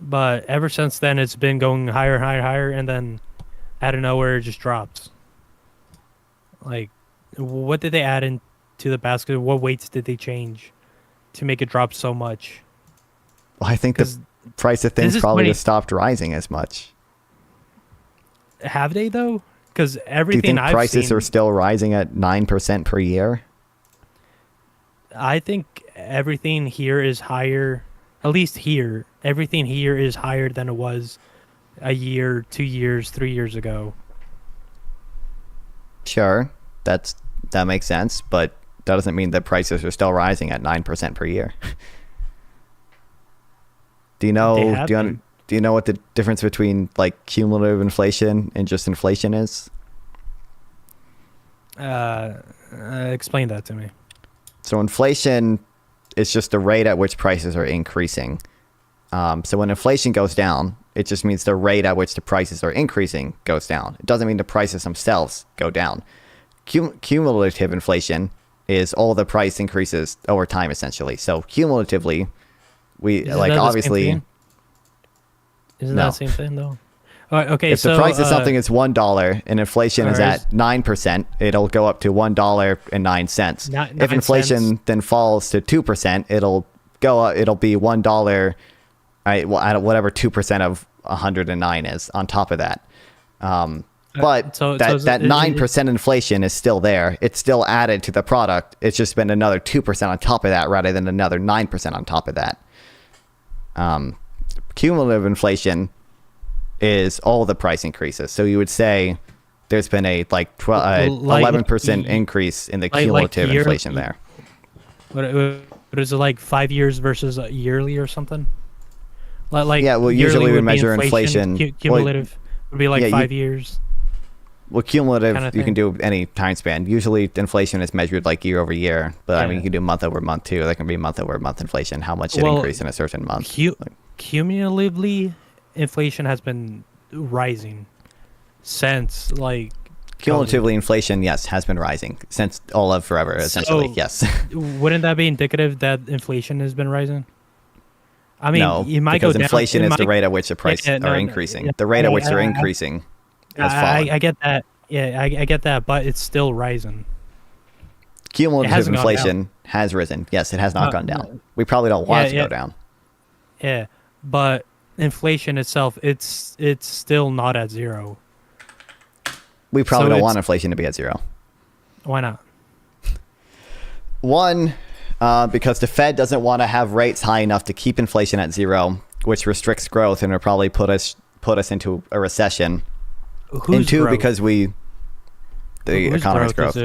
but ever since then it's been going higher, higher, higher, and then out of nowhere it just drops. Like, what did they add into the basket? What weights did they change to make it drop so much? Well, I think the price of things probably just stopped rising as much. Have they though? Because Do you everything think prices are still rising at 9% per year? I think everything here is higher. At least here, everything here is higher than it was a year, 2 years, 3 years ago. Sure, that makes sense, but that doesn't mean that prices are still rising at 9% per year. Do you know what the difference between like cumulative inflation and just inflation is? Explain that to me. So inflation is just the rate at which prices are increasing. So when inflation goes down, it just means the rate at which the prices are increasing goes down. It doesn't mean the prices themselves go down. Cumulative inflation is all the price increases over time, essentially. So cumulatively, Isn't that the same thing though? Okay, if the price of something is $1 and inflation is at 9%, it'll go up to $1.09. If inflation then falls to 2%, it'll go up. It'll be $1. Whatever 2% of 109 is on top of that. But that 9% inflation is still there. It's still added to the product. It's just been another 2% on top of that rather than another 9% on top of that. Cumulative inflation is all the price increases. So you would say there's been a 11% increase in the cumulative inflation there. What is it, like 5 years versus yearly or something? Usually we measure inflation. Cumulative would be like 5 years. Well, cumulative, you can do any time span. Usually inflation is measured like year over year, but I mean, you can do month over month too. There can be month over month inflation, how much it increased in a certain month. Cumulatively, inflation has been rising since Cumulatively, inflation, yes, has been rising since all of forever, essentially, yes. Wouldn't that be indicative that inflation has been rising? I mean, no, it might go down. Inflation is the rate at which the prices are increasing. The rate at which they're increasing has fallen. I get that. Yeah, I get that, but it's still rising. Cumulative inflation has risen. Yes, it has not gone down. We probably don't want it to go down. Yeah, but inflation itself, it's still not at zero. We probably don't want inflation to be at zero. Why not? One, because the Fed doesn't want to have rates high enough to keep inflation at zero, which restricts growth and will probably put us into a recession. And two, growth? because the economy's growth.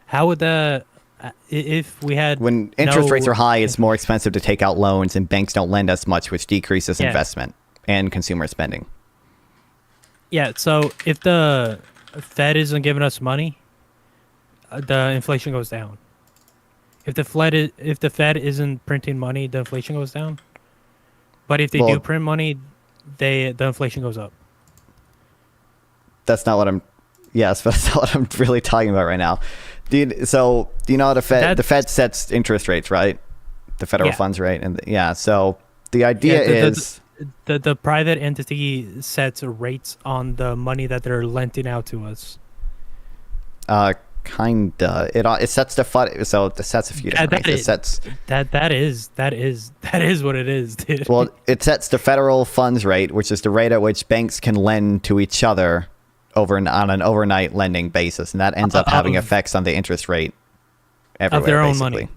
How would that, if we had when interest rates are high, it's more expensive to take out loans, and banks don't lend as much, which decreases investment and consumer spending. Yeah, so if the Fed isn't giving us money, the inflation goes down. If the Fed isn't printing money, the inflation goes down. But if they do print money, the inflation goes up. That's not what I'm. Yes, but that's not what I'm really talking about right now. Do you know the Fed sets interest rates, right? The federal funds rate, and so the idea is the private entity sets rates on the money that they're lending out to us. Kinda. It sets the fund. So it sets a few different rates. It sets that is what it is, dude. Well, it sets the federal funds rate, which is the rate at which banks can lend to each other on an overnight lending basis, and that ends up having effects on the interest rate everywhere, of their own basically. money.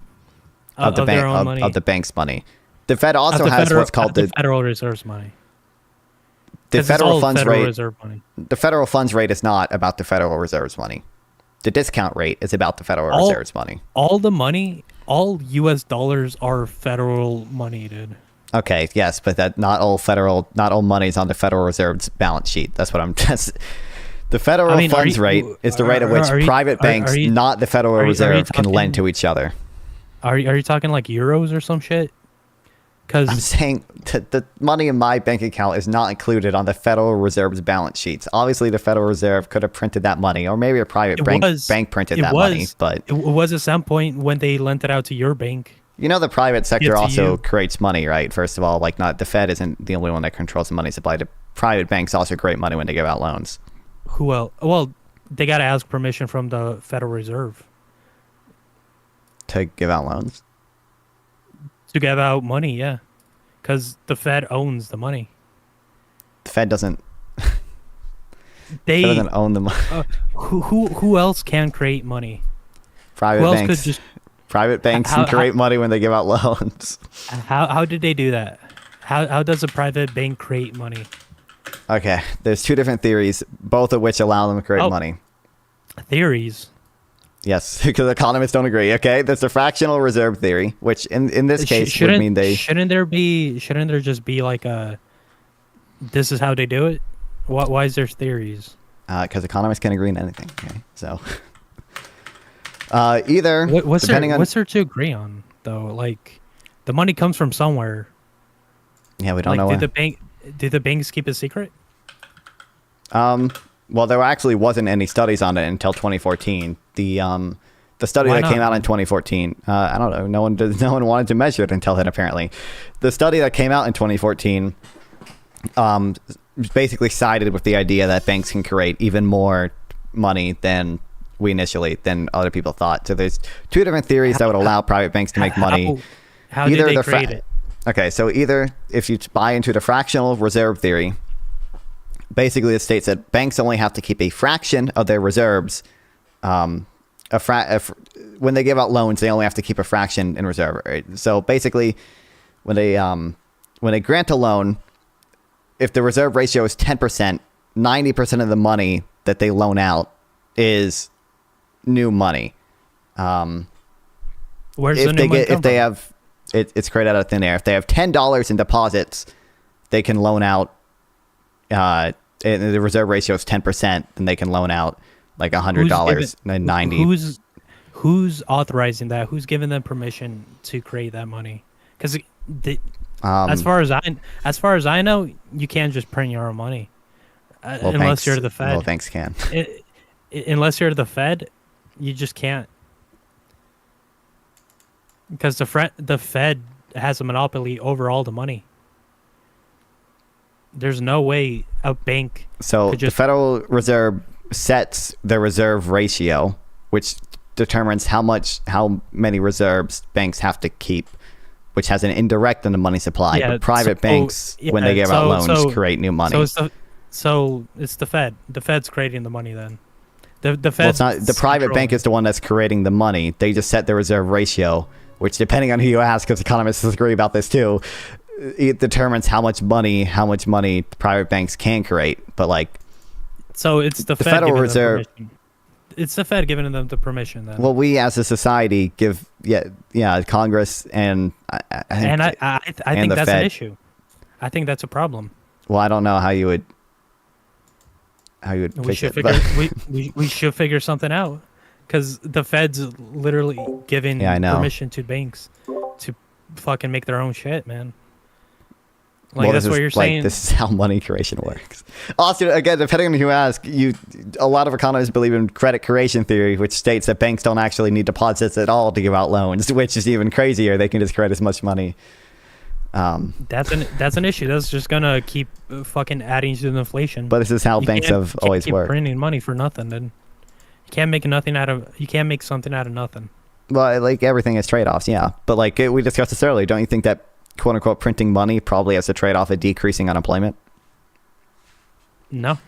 Of the their own money. Of the bank's money. The Fed also has federal, what's called the Federal Reserve's money. the federal funds Federal rate. Reserve money. The federal funds rate is not about the Federal Reserve's money. The discount rate is about the Federal Reserve's money. All the money, all U.S. dollars are federal money, dude. Okay, yes, but that not all money is on the Federal Reserve's balance sheet. That's what I'm. The federal funds rate is the rate at which private banks, not the Federal Reserve, can lend to each other. Are you talking like euros or some shit? Because I'm saying the money in my bank account is not included on the Federal Reserve's balance sheets. Obviously, the Federal Reserve could have printed that money, or maybe a private bank printed that money. But it was at some point when they lent it out to your bank. You know, the private sector also creates money, right? First of all, like not the Fed isn't the only one that controls the money supply. The private banks also create money when they give out loans. Who else? Well, they got to ask permission from the Federal Reserve to give out loans. To give out money, yeah, because the Fed owns the money. The Fed doesn't. They Fed doesn't own the money. Who else can create money? Private banks. Private banks can create money when they give out loans. How did they do that? How does a private bank create money? Okay, there's two different theories, both of which allow them to create money. Theories? Yes, because economists don't agree. Okay, there's the fractional reserve theory, which in this case would mean they... Shouldn't there just be like a... This is how they do it? Why is there theories? Because economists can agree on anything. Okay, so... either... What's there to agree on, though? Like, the money comes from somewhere. Yeah, we don't know where. Do the banks keep it secret? Well, there actually wasn't any studies on it until 2014. The study that came out in 2014, I don't know. No one wanted to measure it until then. Apparently, the study that came out in 2014, basically sided with the idea that banks can create even more money than other people thought. So there's two different theories that would allow private banks to make money. How did they create it? Okay, so either if you buy into the fractional reserve theory, basically it states that banks only have to keep a fraction of their reserves. When they give out loans, they only have to keep a fraction in reserve. Right? So basically, when they grant a loan, if the reserve ratio is 10%, 90% of the money that they loan out is new money. Where's the new money come from? It's created out of thin air. If they have $10 in deposits, they can loan out. And the reserve ratio is 10%, and they can loan out like $100 and $90. Who's authorizing that? Who's giving them permission to create that money? Because as far as I know, you can't just print your own money unless you're the Fed. Well, banks can. Unless you're the Fed, you just can't. Because the Fed has a monopoly over all the money. There's no way a bank. So the Federal Reserve sets the reserve ratio, which determines how many reserves banks have to keep, which has an indirect on the money supply. Yeah, but private banks, when they give out loans, create new money. So it's the Fed. The Fed's creating the money then. The Fed. Well, it's not, the private bank is the one that's creating the money. They just set the reserve ratio, which, depending on who you ask, because economists disagree about this too, it determines how much money private banks can create. But so it's the Fed Federal Reserve. It's the Fed giving them the permission then. Well, we as a society give Congress and I think that's Fed. an issue. I think that's a problem. Well, I don't know how you would fix it. We should figure something out. Because the Fed's literally giving permission to banks to fucking make their own shit, man. That's what you're saying. This is how money creation works. Also, again, depending on who you ask, a lot of economists believe in credit creation theory, which states that banks don't actually need deposits at all to give out loans, which is even crazier. They can just create as much money. That's an issue. That's just gonna keep fucking adding to the inflation. But this is how banks have always worked. Printing money for nothing, then. You can't make something out of nothing. Well, everything is trade-offs, yeah. But we discussed this earlier, don't you think that quote unquote printing money probably has a trade-off of decreasing unemployment? No.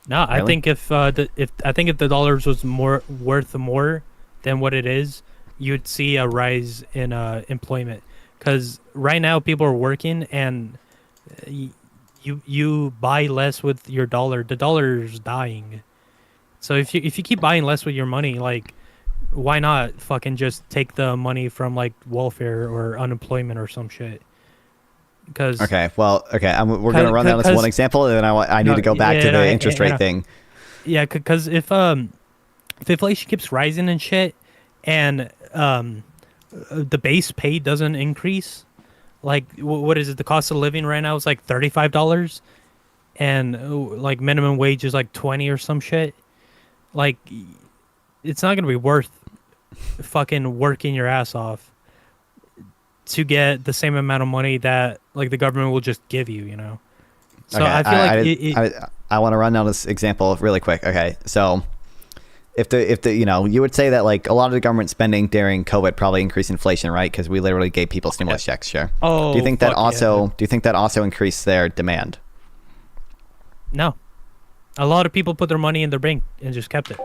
No, I Really? think if the dollars was worth more than what it is, you'd see a rise in employment. Because right now people are working and you buy less with your dollar. The dollar's dying. So if you keep buying less with your money, like, why not fucking just take the money from like welfare or unemployment or some shit? Because Okay, we're gonna run down this one example, and then I need to go back to the interest rate thing. Yeah, because if inflation keeps rising and shit, and the base pay doesn't increase, like what is it? The cost of living right now is like $35, and like minimum wage is like 20 or some shit. Like, it's not gonna be worth fucking working your ass off to get the same amount of money that like the government will just give you, you know. So Okay, I feel like I want to run down this example really quick. Okay, so if the you would say that like a lot of the government spending during COVID probably increased inflation, right? Because we literally gave people stimulus checks. Sure. Oh, do you think that also? yeah. Do you think that also increased their demand? No, a lot of people put their money in their bank and just kept it.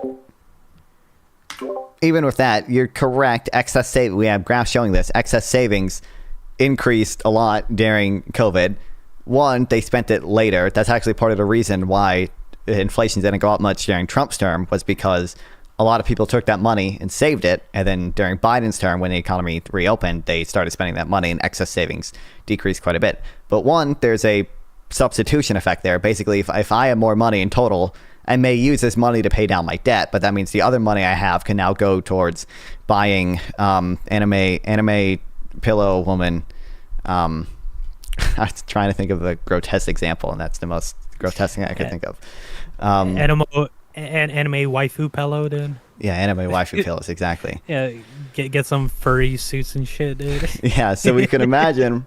Even with that, you're correct. We have graphs showing this. Excess savings increased a lot during COVID. One, they spent it later. That's actually part of the reason why inflation didn't go up much during Trump's term, was because a lot of people took that money and saved it. And then during Biden's term, when the economy reopened, they started spending that money, and excess savings decreased quite a bit. But one, there's a substitution effect there. Basically, if I have more money in total, I may use this money to pay down my debt, but that means the other money I have can now go towards buying anime pillow woman. I was trying to think of a grotesque example, and that's the most grotesque thing I could think of. Anime waifu pillow, dude. Yeah, anime waifu pillows, exactly. Yeah, get some furry suits and shit, dude. Yeah, so we can imagine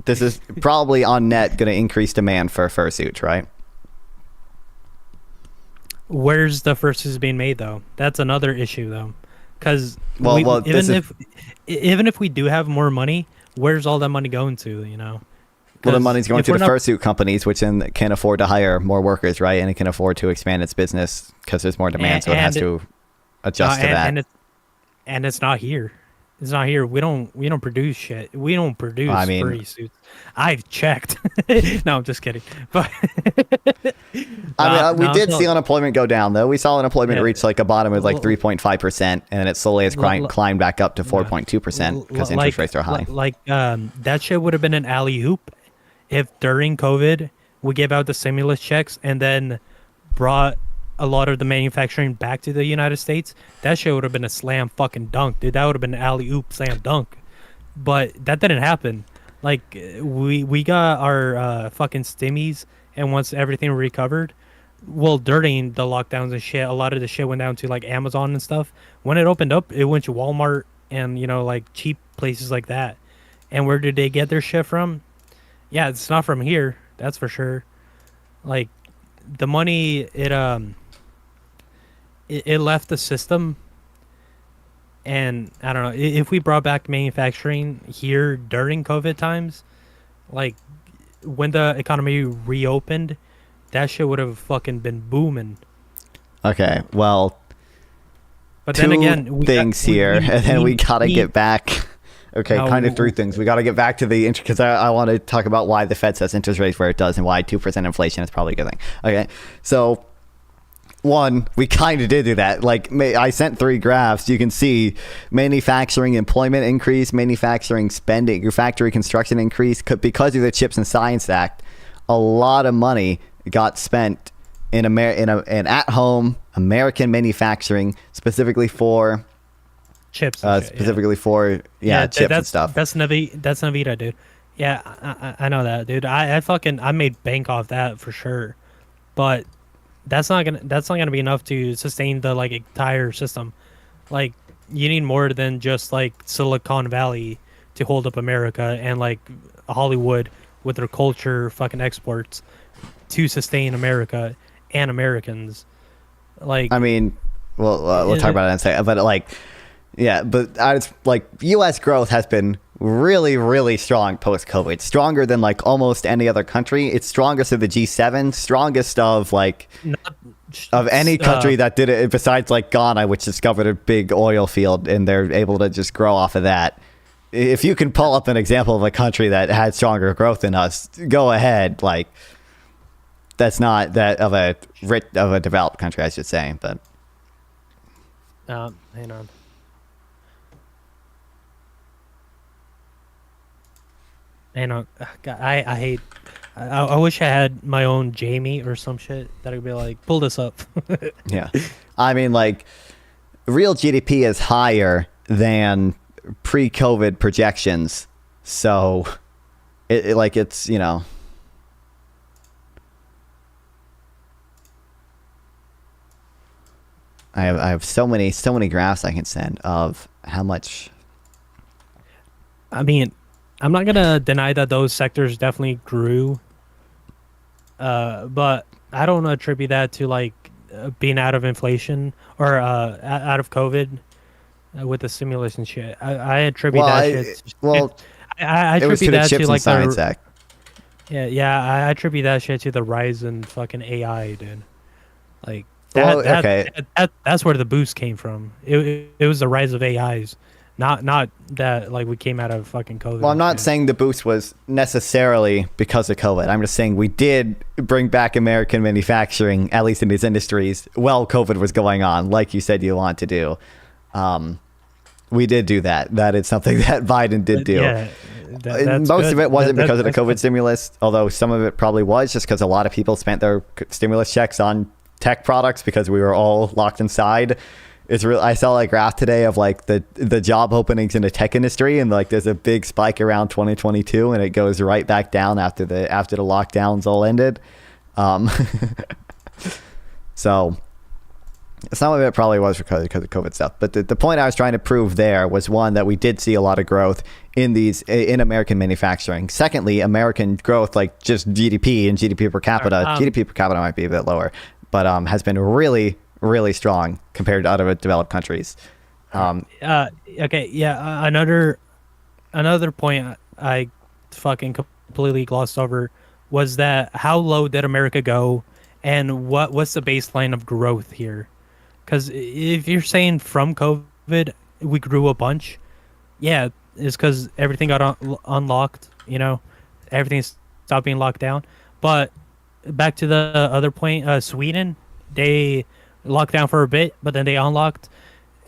this is probably on net going to increase demand for fursuits, right? Where's the fursuits being made though? That's another issue though, because even if we do have more money, where's all that money going to? You know. Well, the money's going to the fursuit companies, which then can afford to hire more workers, right? And it can afford to expand its business because there's more demand, so it has to adjust to that. And it's not here. It's not here. We don't produce shit. We don't produce furry suits. I've checked. No, I'm just kidding. But we did see unemployment go down, though. We saw unemployment reach like a bottom of like 3.5%, and it slowly has climbed back up to 4.2% because interest rates are high. That shit would have been an alley-oop if during COVID we gave out the stimulus checks and then brought a lot of the manufacturing back to the United States. That shit would have been a slam fucking dunk, dude. That would have been an alley-oop slam dunk. But that didn't happen. Like, we got our fucking stimmies, and once everything recovered, well, during the lockdowns and shit, a lot of the shit went down to like Amazon and stuff. When it opened up, it went to Walmart and, you know, like cheap places like that. And where did they get their shit from? Yeah, it's not from here, that's for sure. Like, the money, it left the system, and I don't know, if we brought back manufacturing here during COVID times, like when the economy reopened, that shit would have fucking been booming. Okay, well, but then again, and then we gotta get back. Okay, kind of three things. We got to get back to the because I want to talk about why the Fed sets interest rates where it does and why 2% inflation is probably a good thing. Okay, so one, we kind of did do that. Like, I sent 3 graphs. You can see manufacturing employment increase, manufacturing spending, your factory construction increase because of the Chips and Science Act. A lot of money got spent in an at-home American manufacturing specifically for chips, specifically for chips and stuff. That's Navita, dude. Yeah, I know that, dude. I made bank off that for sure, but that's not gonna be enough to sustain the like entire system. Like, you need more than just like Silicon Valley to hold up America and like Hollywood with their culture fucking exports to sustain America and Americans. Like, I mean, we'll talk about it in a second, but like. Yeah, but like U.S. growth has been really, really strong post-COVID. Stronger than like almost any other country. It's strongest of the G7, strongest of like of any country that did it besides like Ghana, which discovered a big oil field and they're able to just grow off of that. If you can pull up an example of a country that had stronger growth than us, go ahead. Like, that's not that of a developed country, I should say. But hang on. Hang on. God, I hate. I wish I had my own Jamie or some shit that would be like, pull this up. Yeah, I mean, like, real GDP is higher than pre-COVID projections, so it's you know. I have so many graphs I can send of how much. I mean, I'm not gonna deny that those sectors definitely grew, but I don't attribute that to like being out of inflation or out of COVID with the stimulus and shit. I attribute that shit. I attribute that to like Science Act. I attribute that shit to the rise in fucking AI, dude. Like that's where the boost came from. It was the rise of AIs. Not that like we came out of fucking COVID. Well, I'm not saying the boost was necessarily because of COVID. I'm just saying we did bring back American manufacturing, at least in these industries, while COVID was going on, like you said you want to do. We did do that. That is something that Biden did do. Yeah, most of it wasn't because of the COVID stimulus, although some of it probably was just because a lot of people spent their stimulus checks on tech products because we were all locked inside. It's real. I saw a graph today of like the job openings in the tech industry, and like there's a big spike around 2022, and it goes right back down after the lockdowns all ended. So some of it probably was because of COVID stuff. But the point I was trying to prove there was, one, that we did see a lot of growth in American manufacturing. Secondly, American growth, like just GDP and GDP per capita. GDP per capita might be a bit lower, but has been really, really strong compared to other developed countries. Okay, yeah. Another point I fucking completely glossed over was that how low did America go, and what's the baseline of growth here? Because if you're saying from COVID we grew a bunch, yeah, it's because everything got unlocked. You know, everything stopped being locked down. But back to the other point, Sweden, they locked down for a bit, but then they unlocked,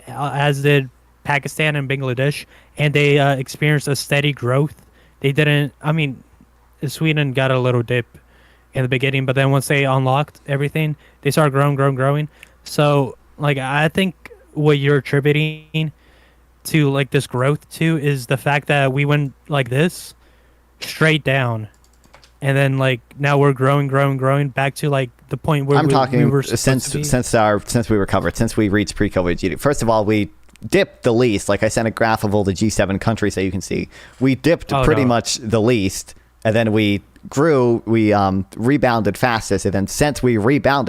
as did Pakistan and Bangladesh, and they experienced a steady growth. They didn't. I mean, Sweden got a little dip in the beginning, but then once they unlocked everything, they started growing. So, like, I think what you're attributing to like this growth to is the fact that we went like this straight down, and then like now we're growing back to like the point where we were since we recovered, since we reached pre-COVID GDP. First of all, we dipped the least. Like I sent a graph of all the G7 countries that you can see. We dipped much the least, and then we grew, we rebounded fastest, and then since we reached our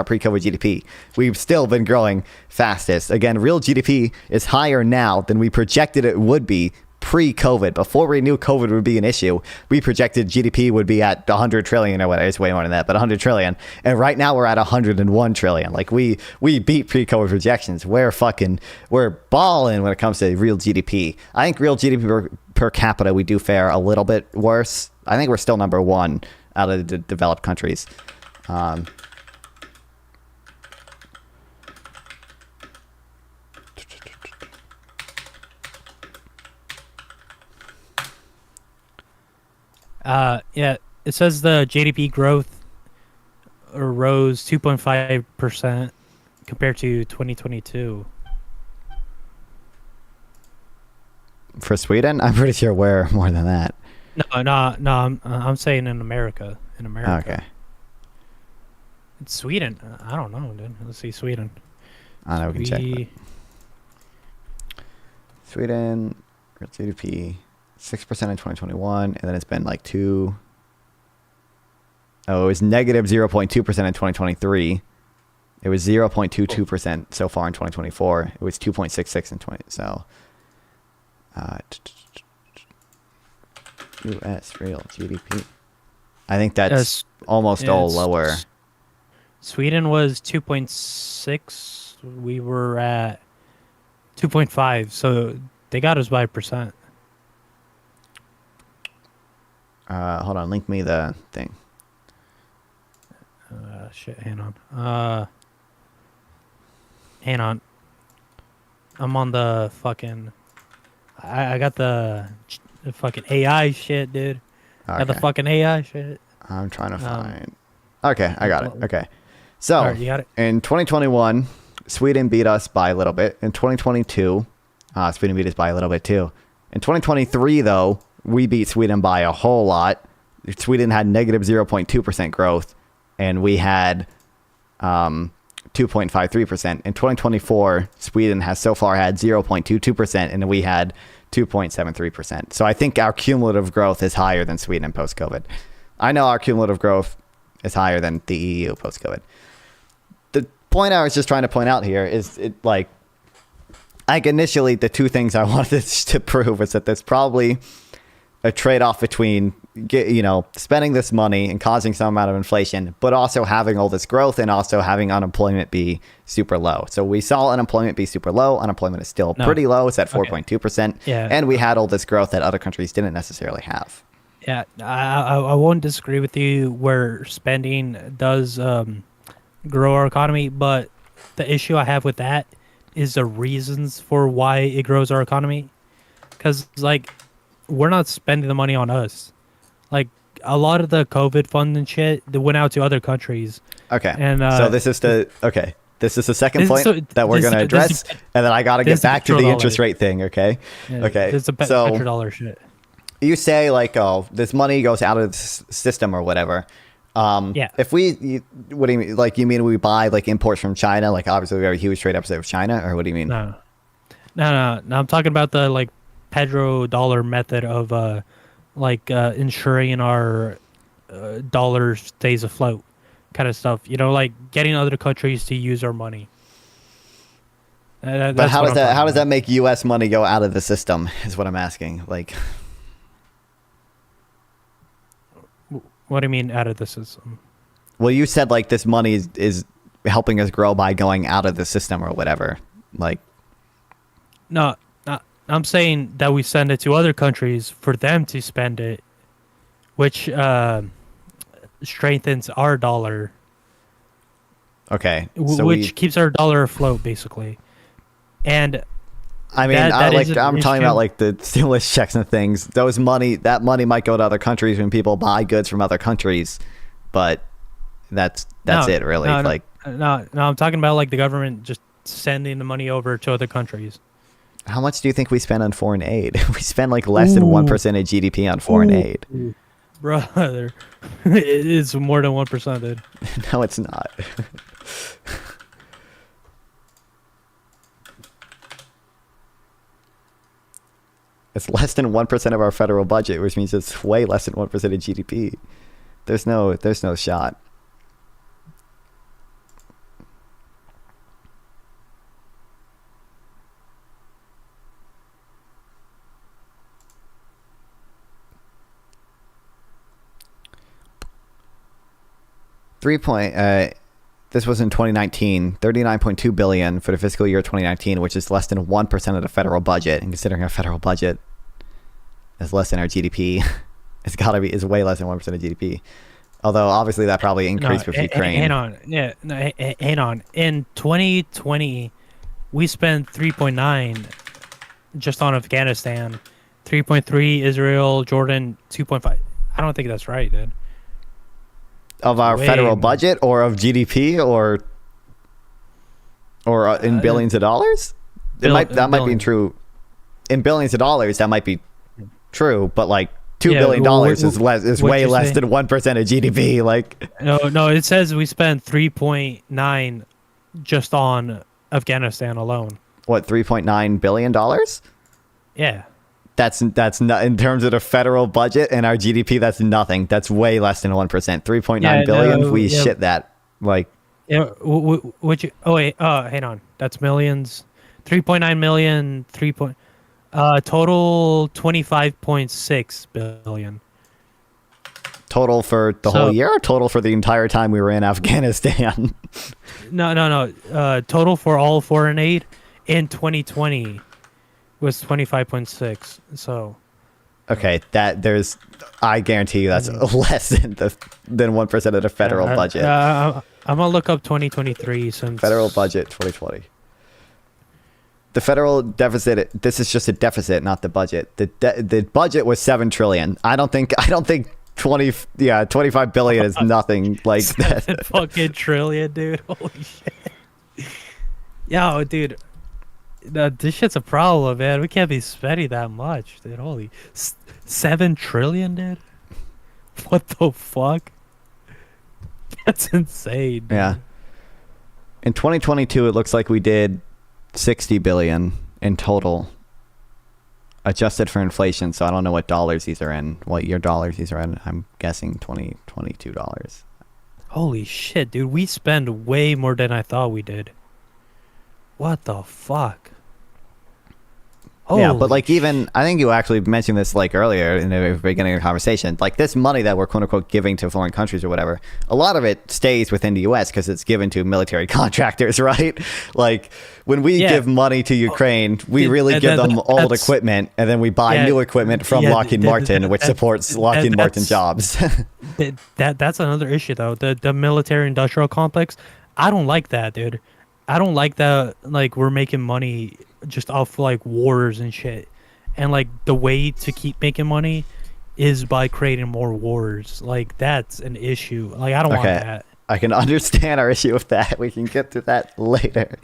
pre-COVID GDP, we've still been growing fastest. Again, real GDP is higher now than we projected it would be pre-COVID. Before we knew COVID would be an issue, we projected GDP would be at 100 trillion or whatever. It's way more than that, but 100 trillion. And right now we're at 101 trillion. Like we beat pre-COVID projections. We're balling when it comes to real GDP. I think real GDP per capita, we do fare a little bit worse. I think we're still number one out of the developed countries. Yeah, it says the GDP growth rose 2.5% compared to 2022. For Sweden, I'm pretty sure we're more than that. No. I'm saying in America. Okay. It's Sweden. I don't know, dude. Let's see Sweden. I know we can check. Sweden, real GDP, 6% in 2021, and then it's been like it was negative 0.2% in 2023. It was 0.22% so far in 2024. It was 2.66 in 20. So, U.S. real GDP. I think that's almost all lower. Sweden was 2.6. We were at 2.5. So they got us by 1%. Hold on. Link me the thing. Shit. Hang on. Hang on. I'm on the fucking. I got the fucking AI shit, dude. Okay. Got the fucking AI shit. I'm trying to find. Okay, I got it. Okay. So, All right, you got it? in 2021, Sweden beat us by a little bit. In 2022, Sweden beat us by a little bit too. In 2023, though, we beat Sweden by a whole lot. Sweden had negative 0.2% growth, and we had 2.53%. In 2024, Sweden has so far had 0.22%, and we had 2.73%. So I think our cumulative growth is higher than Sweden post-COVID. I know our cumulative growth is higher than the EU post-COVID. The point I was just trying to point out here is initially the two things I wanted to prove was that there's probably a trade-off between spending this money and causing some amount of inflation, but also having all this growth and also having unemployment be super low. So we saw unemployment be super low. Unemployment is still pretty low. It's at 4.2%. Yeah. And we had all this growth that other countries didn't necessarily have. Yeah, I won't disagree with you where spending does grow our economy, but the issue I have with that is the reasons for why it grows our economy. Because, we're not spending the money on us. A lot of the COVID fund and shit that went out to other countries. Okay. And so this is the second point that we're going to address, and then I got to get back to the interest rate thing. Okay. Yeah, okay. It's a petrodollar shit. You say this money goes out of the system or whatever. Yeah. If what do you mean? You mean we buy imports from China? Obviously we have a huge trade deficit with China, or what do you mean? No. I'm talking about the petrodollar method of ensuring our dollar stays afloat, kind of stuff. Getting other countries to use our money. But how does that make U.S. money go out of the system? Is what I'm asking. What do you mean out of the system? Well, you said this money is helping us grow by going out of the system or whatever. No, I'm saying that we send it to other countries for them to spend it, which strengthens our dollar. Okay. Which keeps our dollar afloat, basically. And I mean, I'm talking about the stimulus checks and things. That money might go to other countries when people buy goods from other countries, but that's it really. No, I'm talking about the government just sending the money over to other countries. How much do you think we spend on foreign aid? We spend less than 1% of GDP on foreign aid. Brother, it's more than 1%, dude. No, it's not. It's less than 1% of our federal budget, which means it's way less than 1% of GDP. There's no shot. This was in 2019, $39.2 billion for the fiscal year 2019, which is less than 1% of the federal budget. And considering our federal budget is less than our GDP, it's way less than 1% of GDP. Although obviously that probably increased with Ukraine. Hang on, hang on. In 2020, we spent 3.9 just on Afghanistan, 3.3 Israel, Jordan, 2.5. I don't think that's right, dude. Of our federal budget or of GDP or in billions of dollars? That might be true. In billions of dollars, that might be true, but $2 billion is way less than 1% of GDP. No, it says we spent 3.9 just on Afghanistan alone. What, $3.9 billion? Yeah. That's not in terms of the federal budget and our GDP. That's nothing. That's way less than 1%. 3.9 billion. Shit that. Yeah. Hang on. That's millions. 3.9 million. Total 25.6 billion. Total for the whole year, or total for the entire time we were in Afghanistan? No. Total for all foreign aid in 2020 was 25.6. So. Okay, I guarantee you that's less than 1% of the federal budget. I'm gonna look up 2023 since federal budget 2020. The federal deficit. This is just a deficit, not the budget. The budget was 7 trillion. I don't think 25 billion is nothing like that. Fucking trillion, dude. Holy shit. Yo, dude. This shit's a problem, man. We can't be spending that much, dude. Holy 7 trillion, dude. What the fuck? That's insane. Dude. Yeah. In 2022, it looks like we did 60 billion in total, adjusted for inflation. So I don't know what dollars these are in. What year dollars these are in? I'm guessing $2022. Holy shit, dude. We spend way more than I thought we did. What the fuck? Yeah, but like even I think you actually mentioned this like earlier in the beginning of the conversation. Like this money that we're quote unquote giving to foreign countries or whatever, a lot of it stays within the U.S. because it's given to military contractors, right? Like when we give money to Ukraine, we really give them old equipment, and then we buy new equipment from Lockheed Martin, which supports Lockheed Martin jobs. That's another issue though. The military industrial complex. I don't like that, dude. I don't like that. Like we're making money just off like wars and shit, and like the way to keep making money is by creating more wars. Like that's an issue. Like I don't want that. I can understand our issue with that. We can get to that later.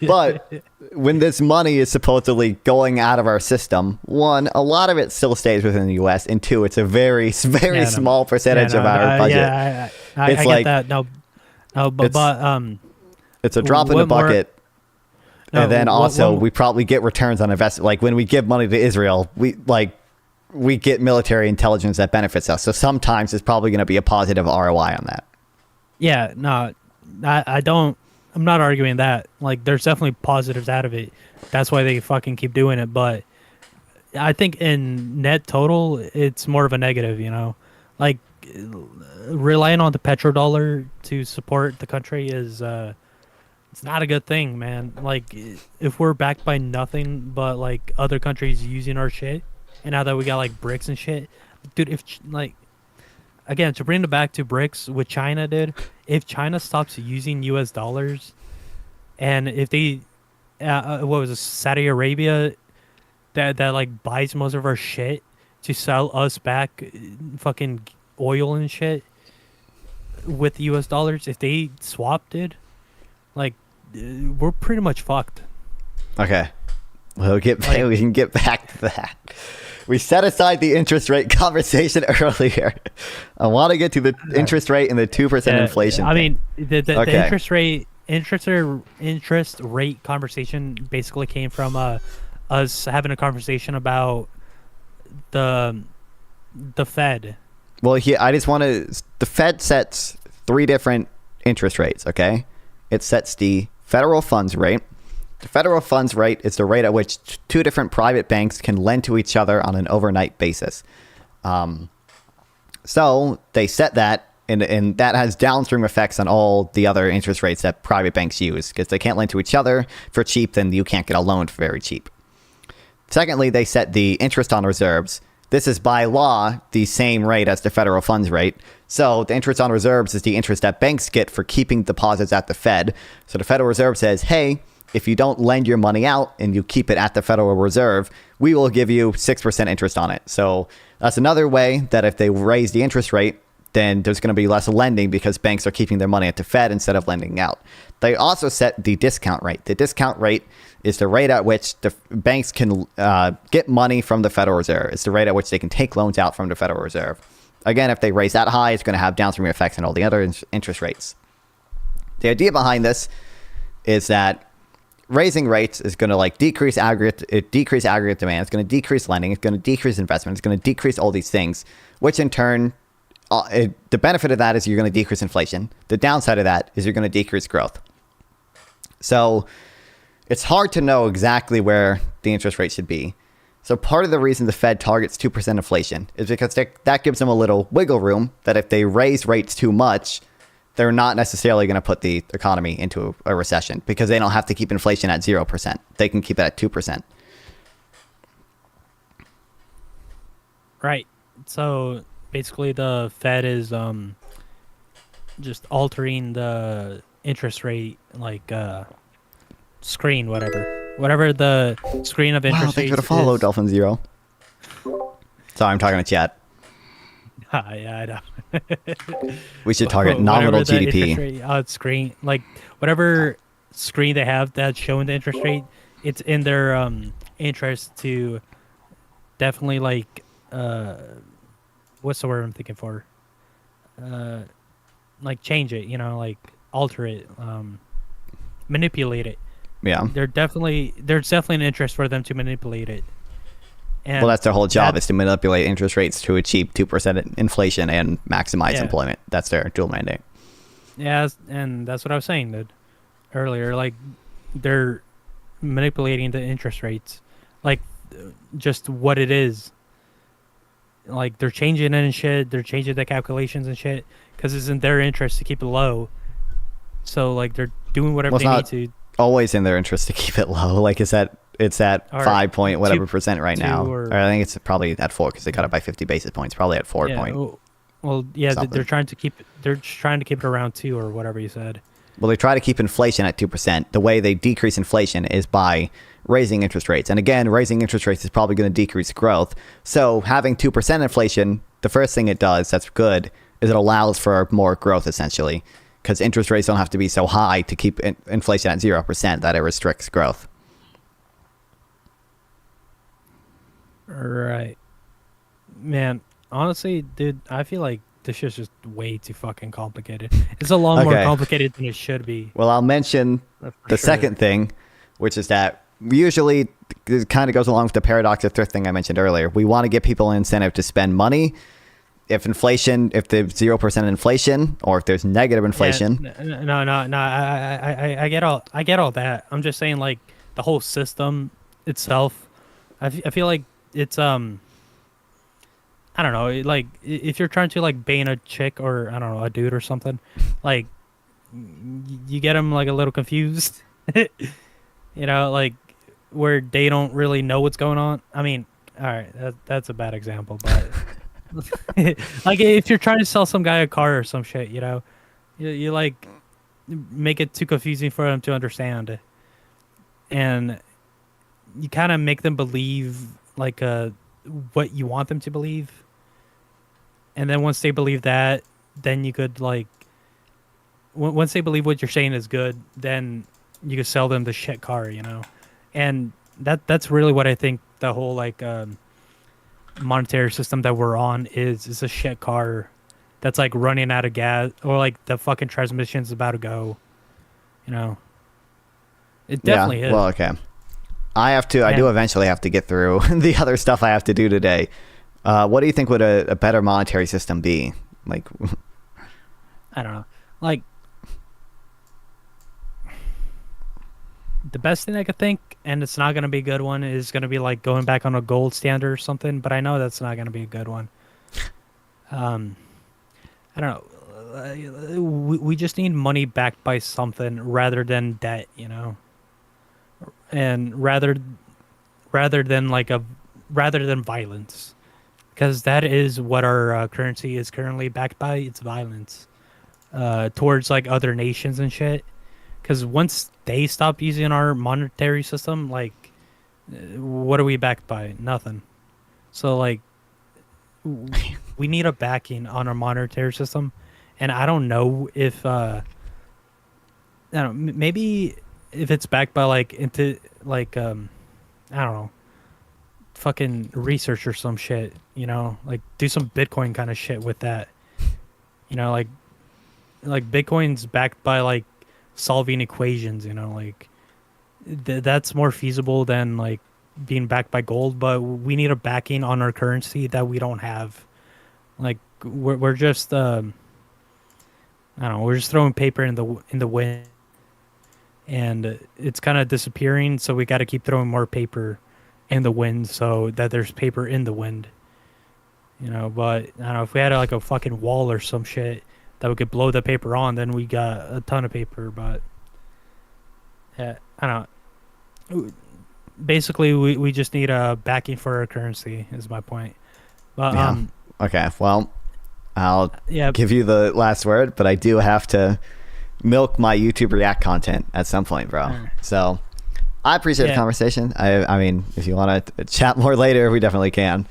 But when this money is supposedly going out of our system, one, a lot of it still stays within the U.S., and two, it's a very small percentage of our budget. I get that. No, it's a drop in the bucket. And then also we probably get returns on investment. Like when we give money to Israel, we get military intelligence that benefits us. So sometimes it's probably going to be a positive ROI on that. Yeah, no, I'm not arguing that. Like there's definitely positives out of it. That's why they fucking keep doing it. But I think in net total, it's more of a negative, you know? Like relying on the petrodollar to support the country is, it's not a good thing, man. Like, if we're backed by nothing but, like, other countries using our shit, and now that we got, like, BRICS and shit, dude, if, like, again, to bring it back to BRICS with China, dude, if China stops using US dollars, and if they, what was it, Saudi Arabia, that like, buys most of our shit to sell us back fucking oil and shit with US dollars, if they swap, dude, like, we're pretty much fucked. Okay. We can get back to that. We set aside the interest rate conversation earlier. I want to get to the interest rate and the 2% inflation. I mean, the interest rate conversation basically came from us having a conversation about the Fed. Well, the Fed sets 3 different interest rates, okay? It sets the federal funds rate. The federal funds rate is the rate at which 2 different private banks can lend to each other on an overnight basis. So they set that, and that has downstream effects on all the other interest rates that private banks use, because they can't lend to each other for cheap, then you can't get a loan for very cheap. Secondly, they set the interest on reserves. This is by law the same rate as the federal funds rate. So the interest on reserves is the interest that banks get for keeping deposits at the Fed. So the Federal Reserve says, hey, if you don't lend your money out and you keep it at the Federal Reserve, we will give you 6% interest on it. So that's another way that if they raise the interest rate, then there's going to be less lending because banks are keeping their money at the Fed instead of lending out. They also set the discount rate. The discount rate is the rate at which the banks can get money from the Federal Reserve. It's the rate at which they can take loans out from the Federal Reserve. Again, if they raise that high, it's going to have downstream effects on all the other interest rates. The idea behind this is that raising rates is going to decrease aggregate demand. It's going to decrease lending. It's going to decrease investment. It's going to decrease all these things, which in turn, the benefit of that is you're going to decrease inflation. The downside of that is you're going to decrease growth. So it's hard to know exactly where the interest rate should be. So part of the reason the Fed targets 2% inflation is because that gives them a little wiggle room that if they raise rates too much, they're not necessarily going to put the economy into a recession because they don't have to keep inflation at 0%. They can keep it at 2%. Right. So basically the Fed is just altering the interest rate, like screen, whatever the screen of interest Wow, thank you for the rates follow, is. Dolphin Zero. Sorry, I'm talking to chat. Yeah, I know. We should target nominal Whatever the GDP. interest rate, screen, like whatever screen they have that's showing the interest rate, it's in their interest to definitely like what's the word I'm thinking for? Like change it, like alter it, manipulate it. Yeah. There's definitely an interest for them to manipulate it. And Well, that's their whole job is to manipulate interest rates to achieve 2% inflation and maximize Yeah. employment. That's their dual mandate. Yeah, and that's what I was saying dude, earlier. Like, they're manipulating the interest rates, like just what it is. Like, they're changing it and shit. They're changing the calculations and shit because it's in their interest to keep it low. So, like, they're doing whatever Well, it's they need not to. always in their interest to keep it low. Like, it's at Or 5 point whatever 2 percent right now. or- Or I think it's probably at 4 because they cut it by 50 basis points. Probably at 4 Yeah, point. well, yeah, something. they're trying to keep. They're just trying to keep it around 2 or whatever you said. Well, they try to keep inflation at 2%. The way they decrease inflation is by raising interest rates. And again, raising interest rates is probably going to decrease growth. So having 2% inflation, the first thing it does that's good is it allows for more growth, essentially, because interest rates don't have to be so high to keep inflation at 0% that it restricts growth. Right. Man, honestly, dude, I feel like this shit's just way too fucking complicated. It's a lot more Okay. complicated than it should be. Well, I'll mention For the sure. second thing, which is that usually it kind of goes along with the paradox of thrifting I mentioned earlier. We want to give people an incentive to spend money. If there's 0% inflation or if there's negative inflation, Yeah, no. I get all that. I'm just saying, like, the whole system itself. I feel like it's I don't know. Like, if you're trying to like bang a chick or I don't know, a dude or something, like you get them like a little confused. Like where they don't really know what's going on. I mean, all right, that's a bad example, but like if you're trying to sell some guy a car or some shit, you like make it too confusing for them to understand, and you kind of make them believe like what you want them to believe, and then once they believe that, then you could like once they believe what you're saying is good, then you could sell them the shit car, and that's really what I think the whole like monetary system that we're on is a shit car that's like running out of gas, or like the fucking transmission's about to go. It definitely is. Well, okay. I do eventually have to get through the other stuff I have to do today. What do you think would a better monetary system be? Like, I don't know. Like, the best thing I could think, and it's not going to be a good one, is going to be like going back on a gold standard or something, but I know that's not going to be a good one. I don't know. We just need money backed by something rather than debt, and rather than violence, because that is what our currency is currently backed by. It's violence towards like other nations and shit. Because once they stop using our monetary system, like, what are we backed by? Nothing. So like, we need a backing on our monetary system, and I don't know if I don't know, maybe if it's backed by like into like I don't know, fucking research or some shit, like do some Bitcoin kind of shit with that, like Bitcoin's backed by like solving equations, like that's more feasible than like being backed by gold. But we need a backing on our currency that we don't have. Like we're just I don't know, we're just throwing paper in the wind, and it's kind of disappearing. So we got to keep throwing more paper in the wind so that there's paper in the wind. You know, but I don't know if we had like a fucking wall or some shit that we could blow the paper on, then we got a ton of paper. But yeah, I don't know. Basically, we just need a backing for our currency. Is my point. But Yeah. Okay. Well, I'll give you the last word, but I do have to milk my YouTube React content at some point, bro. So I appreciate the conversation. I mean, if you want to chat more later, we definitely can.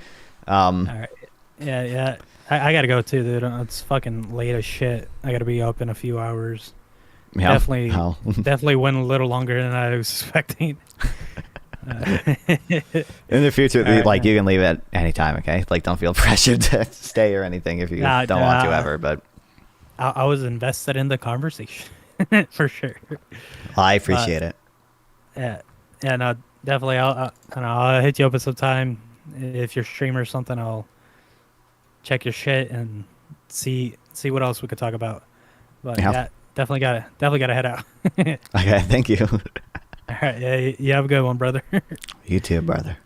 All right. Yeah. I gotta go too, dude. It's fucking late as shit. I gotta be up in a few hours. Yeah. Definitely went a little longer than I was expecting. In the future, like you can leave at any time, okay? Like, don't feel pressured to stay or anything if you don't want to ever. But I was invested in the conversation for sure. I appreciate it. Yeah, no, definitely. I'll hit you up at some time if you're stream or something. I'll check your shit and see what else we could talk about. But yeah, definitely gotta head out. Okay, thank you. All right, yeah, you have a good one, brother. You too, brother.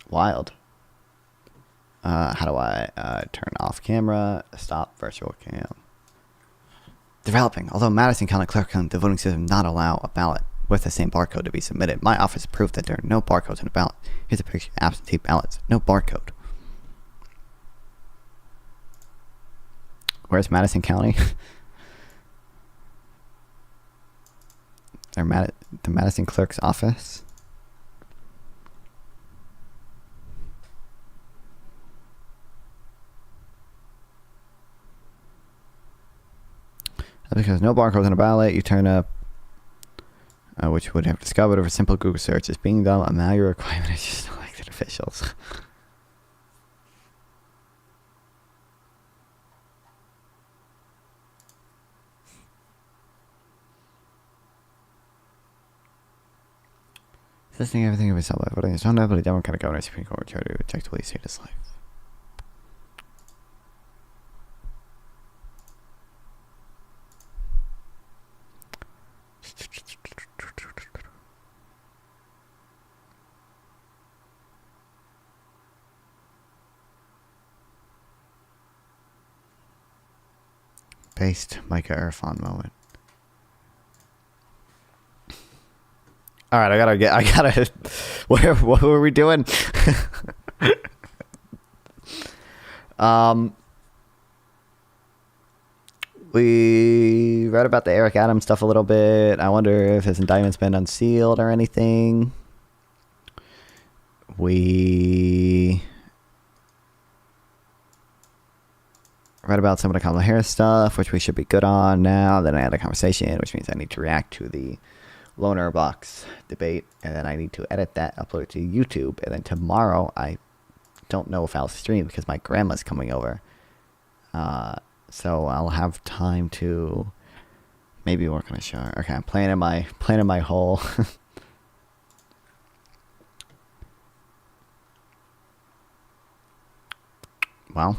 Wild. How do I turn off camera? Stop virtual cam. Developing. Although Madison County Clerk and the voting system not allow a ballot with the same barcode to be submitted, my office proved that there are no barcodes in the ballot. Here's a picture of absentee ballots. No barcode. Where's Madison County? The Madison Clerk's office. Because no barcodes in a ballot, you turn up, which would have discovered over simple Google search is being done. A manual requirement is just elected officials. Assisting everything of himself by voting is not able to Democratic governor Supreme Court to objectively save his life. Based Micah Irfan moment. All right, I gotta. What were we doing? We read about the Eric Adams stuff a little bit. I wonder if his indictment's been unsealed or anything. We read about some of the Kamala Harris stuff, which we should be good on now. Then I had a conversation, which means I need to react to the Lonerbox debate, and then I need to edit that, upload it to YouTube, and then tomorrow I don't know if I'll stream because my grandma's coming over. So I'll have time to maybe work on a show. Okay, I'm planning my whole well,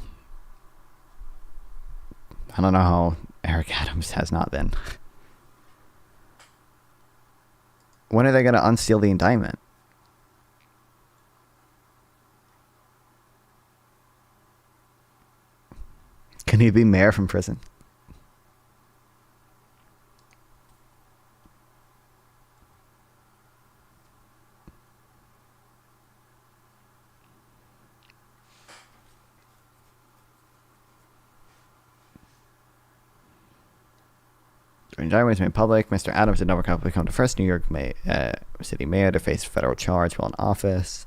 I don't know how Eric Adams has not been. When are they going to unseal the indictment? Can he be mayor from prison? The indictment was made public. Mr. Adams did not become the first New York City mayor to face federal charge while in office.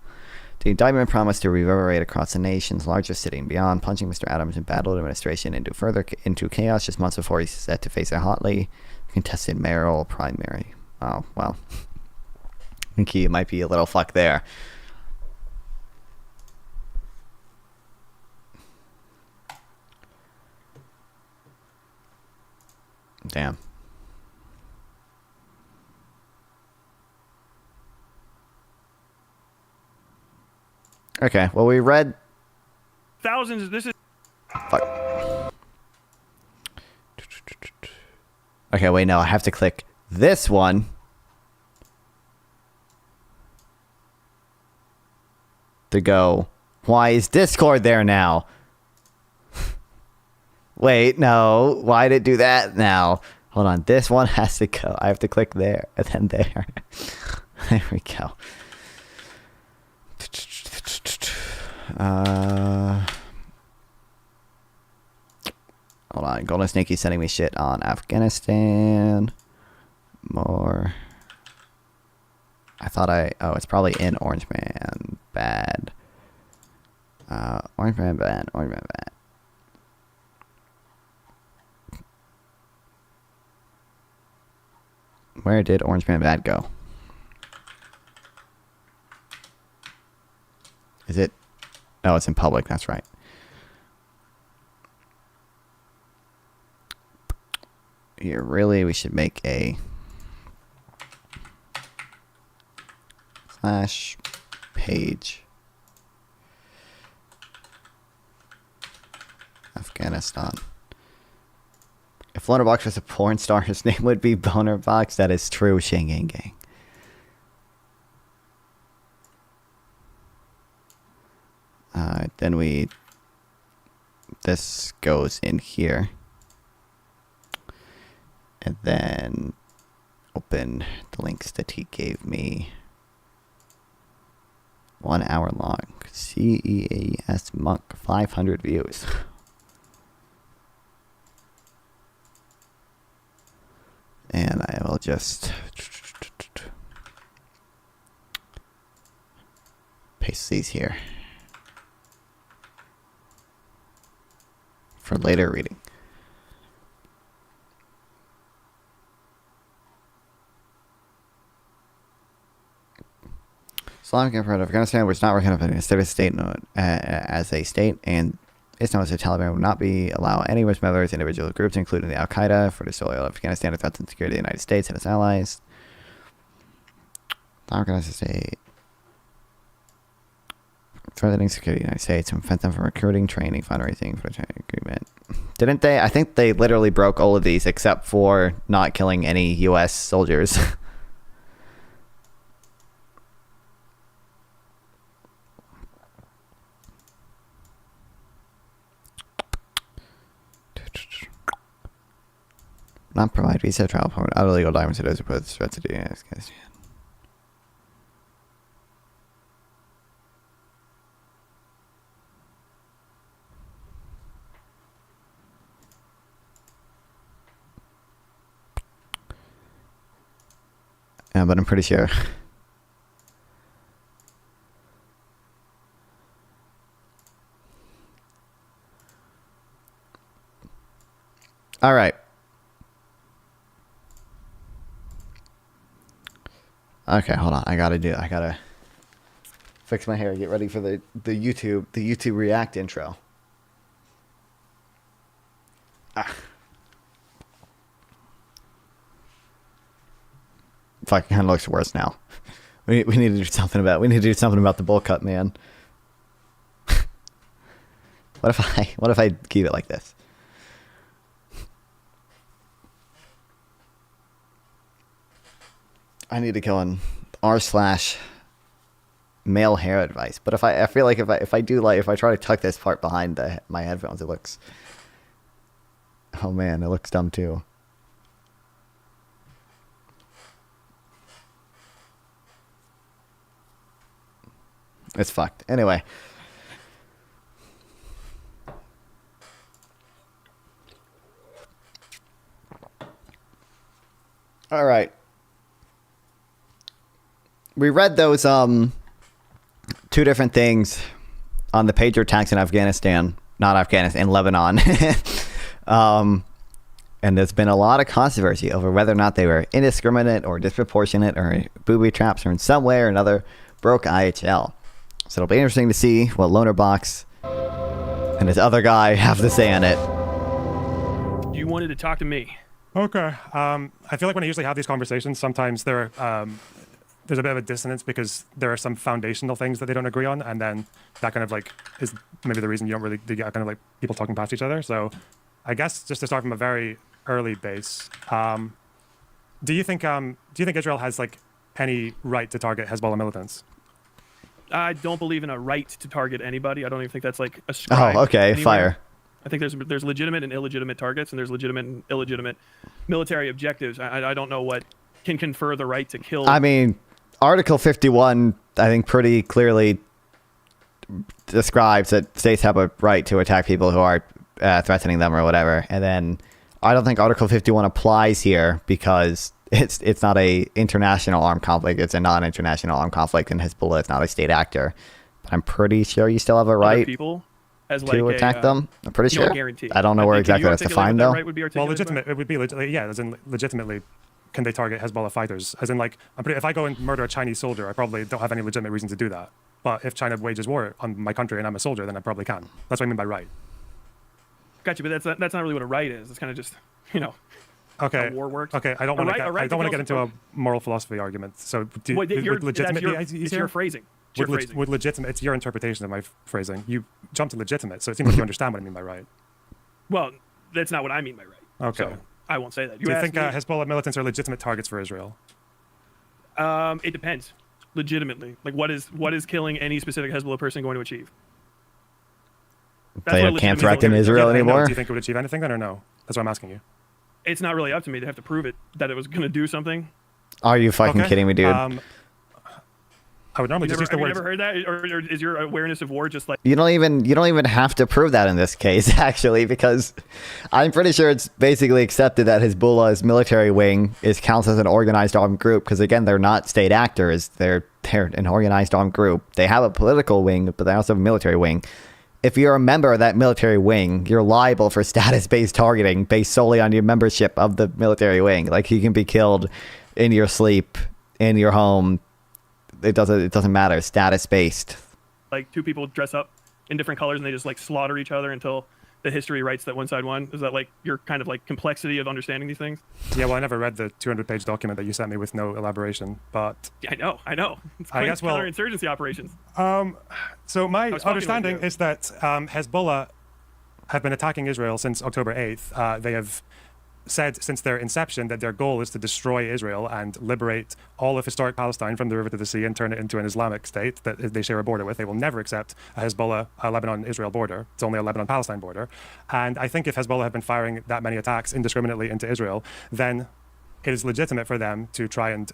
The indictment promised to reverberate across the nation's largest city and beyond, plunging Mr. Adams' embattled administration into chaos just months before he's set to face a hotly contested mayoral primary. Oh, well. I think he might be a little fucked there. Damn. Okay, well, we read thousands. This is Fuck. Okay, wait, no, I have to click this one. To go, why is Discord there now? Wait, no, why did it do that now? Hold on, this one has to go. I have to click there and then there. There we go. Hold on, Golden Snake's sending me shit on Afghanistan. More. Oh, it's probably in Orange Man Bad. Orange Man Bad, Orange Man Bad. Where did Orange Man Bad go? Is it? Oh, it's in public, that's right. Here, really, we should make a slash page Afghanistan. If Lonerbox was a porn star, his name would be Bonerbox. That is true, Shing Gang Gang. Then this goes in here. And then open the links that he gave me. 1 hour long. CEAS Monk, 500 views. And I will just paste these here for later reading. Islamic Empire of Afghanistan was not recognized as a state, and it's known as the Taliban will not be allow any Muslim members, individual groups, including the Al Qaeda, for the soil of Afghanistan, to threaten the security of the United States and its allies. Not recognized as a state. Threatening security of the United States and prevent them from recruiting, training, fundraising for the training agreement. Didn't they? I think they literally broke all of these except for not killing any U.S. soldiers. Not provide visa, travel permit, other legal documents to those who pose threats to the United States. Yeah, but I'm pretty sure. All right. Okay, hold on. I gotta fix my hair. Get ready for the YouTube React intro. Fuck, it kind of looks worse now. We need to do something about the bowl cut, man. What if I keep it like this? I need to go on r/male hair advice. But I feel like if I try to tuck this part behind my headphones, it looks. Oh man, it looks dumb too. It's fucked. Anyway. All right. We read those two different things on the pager attacks in Afghanistan, not Afghanistan, in Lebanon. And there's been a lot of controversy over whether or not they were indiscriminate or disproportionate or booby traps or in some way or another broke IHL. So it'll be interesting to see what Lonerbox and this other guy have to say on it. You wanted to talk to me. Okay. I feel like when I usually have these conversations, sometimes they're there's a bit of a dissonance because there are some foundational things that they don't agree on, and then that kind of like is maybe the reason you don't really get kind of like people talking past each other. So I guess just to start from a very early base, do you think Israel has like any right to target Hezbollah militants? I don't believe in a right to target anybody. I don't even think that's like ascribed. Oh, okay, anywhere. fire. I think there's legitimate and illegitimate targets, and there's legitimate and illegitimate military objectives. I don't know what can confer the right to kill. I mean, Article 51, I think, pretty clearly describes that states have a right to attack people who are threatening them or whatever. And then I don't think Article 51 applies here because it's not a international armed conflict. It's a non-international armed conflict, and Hezbollah is not a state actor. But I'm pretty sure you still have a right people as to like attack them. I'm pretty sure. Guarantee. I don't know where exactly that's defined, though. Right would be Well, legitimate. It would be as in legitimately. Can they target Hezbollah fighters? As in, like, if I go and murder a Chinese soldier, I probably don't have any legitimate reason to do that. But if China wages war on my country and I'm a soldier, then I probably can. That's what I mean by right. Gotcha, but that's not really what a right is. It's kind of just, okay. How war works. Okay, I don't want to get into a moral philosophy argument. So, would legitimate be it's your phrasing. Would legitimate? It's your interpretation of my phrasing. You jumped to legitimate, so it seems like you understand what I mean by right. Well, that's not what I mean by right. Okay. So I won't say that. Do you think Hezbollah militants are legitimate targets for Israel? It depends. Legitimately, like what is killing any specific Hezbollah person going to achieve? They can't threaten Israel anymore? Do you think it would achieve anything then, or no? That's what I'm asking you. It's not really up to me. They have to prove it that it was going to do something. Are you fucking kidding me, dude? I would normally just use the word. Have you ever heard that, or is your awareness of war just like you don't even have to prove that in this case, actually, because I'm pretty sure it's basically accepted that Hezbollah's military wing counts as an organized armed group, because again, they're not state actors. They're an organized armed group. They have a political wing, but they also have a military wing. If you're a member of that military wing, you're liable for status-based targeting based solely on your membership of the military wing. Like, you can be killed in your sleep, in your home. It doesn't matter. Status-based. Like two people dress up in different colors and they just like slaughter each other until the history writes that one side won. Is that like your kind of like complexity of understanding these things? Yeah, well, I never read the 200-page document that you sent me with no elaboration, but yeah, I know. It's I guess counterinsurgency operations. So my understanding is that Hezbollah have been attacking Israel since October 8th. They have said since their inception that their goal is to destroy Israel and liberate all of historic Palestine from the river to the sea and turn it into an Islamic state that they share a border with. They will never accept a Hezbollah, Lebanon-Israel border. It's only a Lebanon-Palestine border. And I think if Hezbollah have been firing that many attacks indiscriminately into Israel, then it is legitimate for them to try and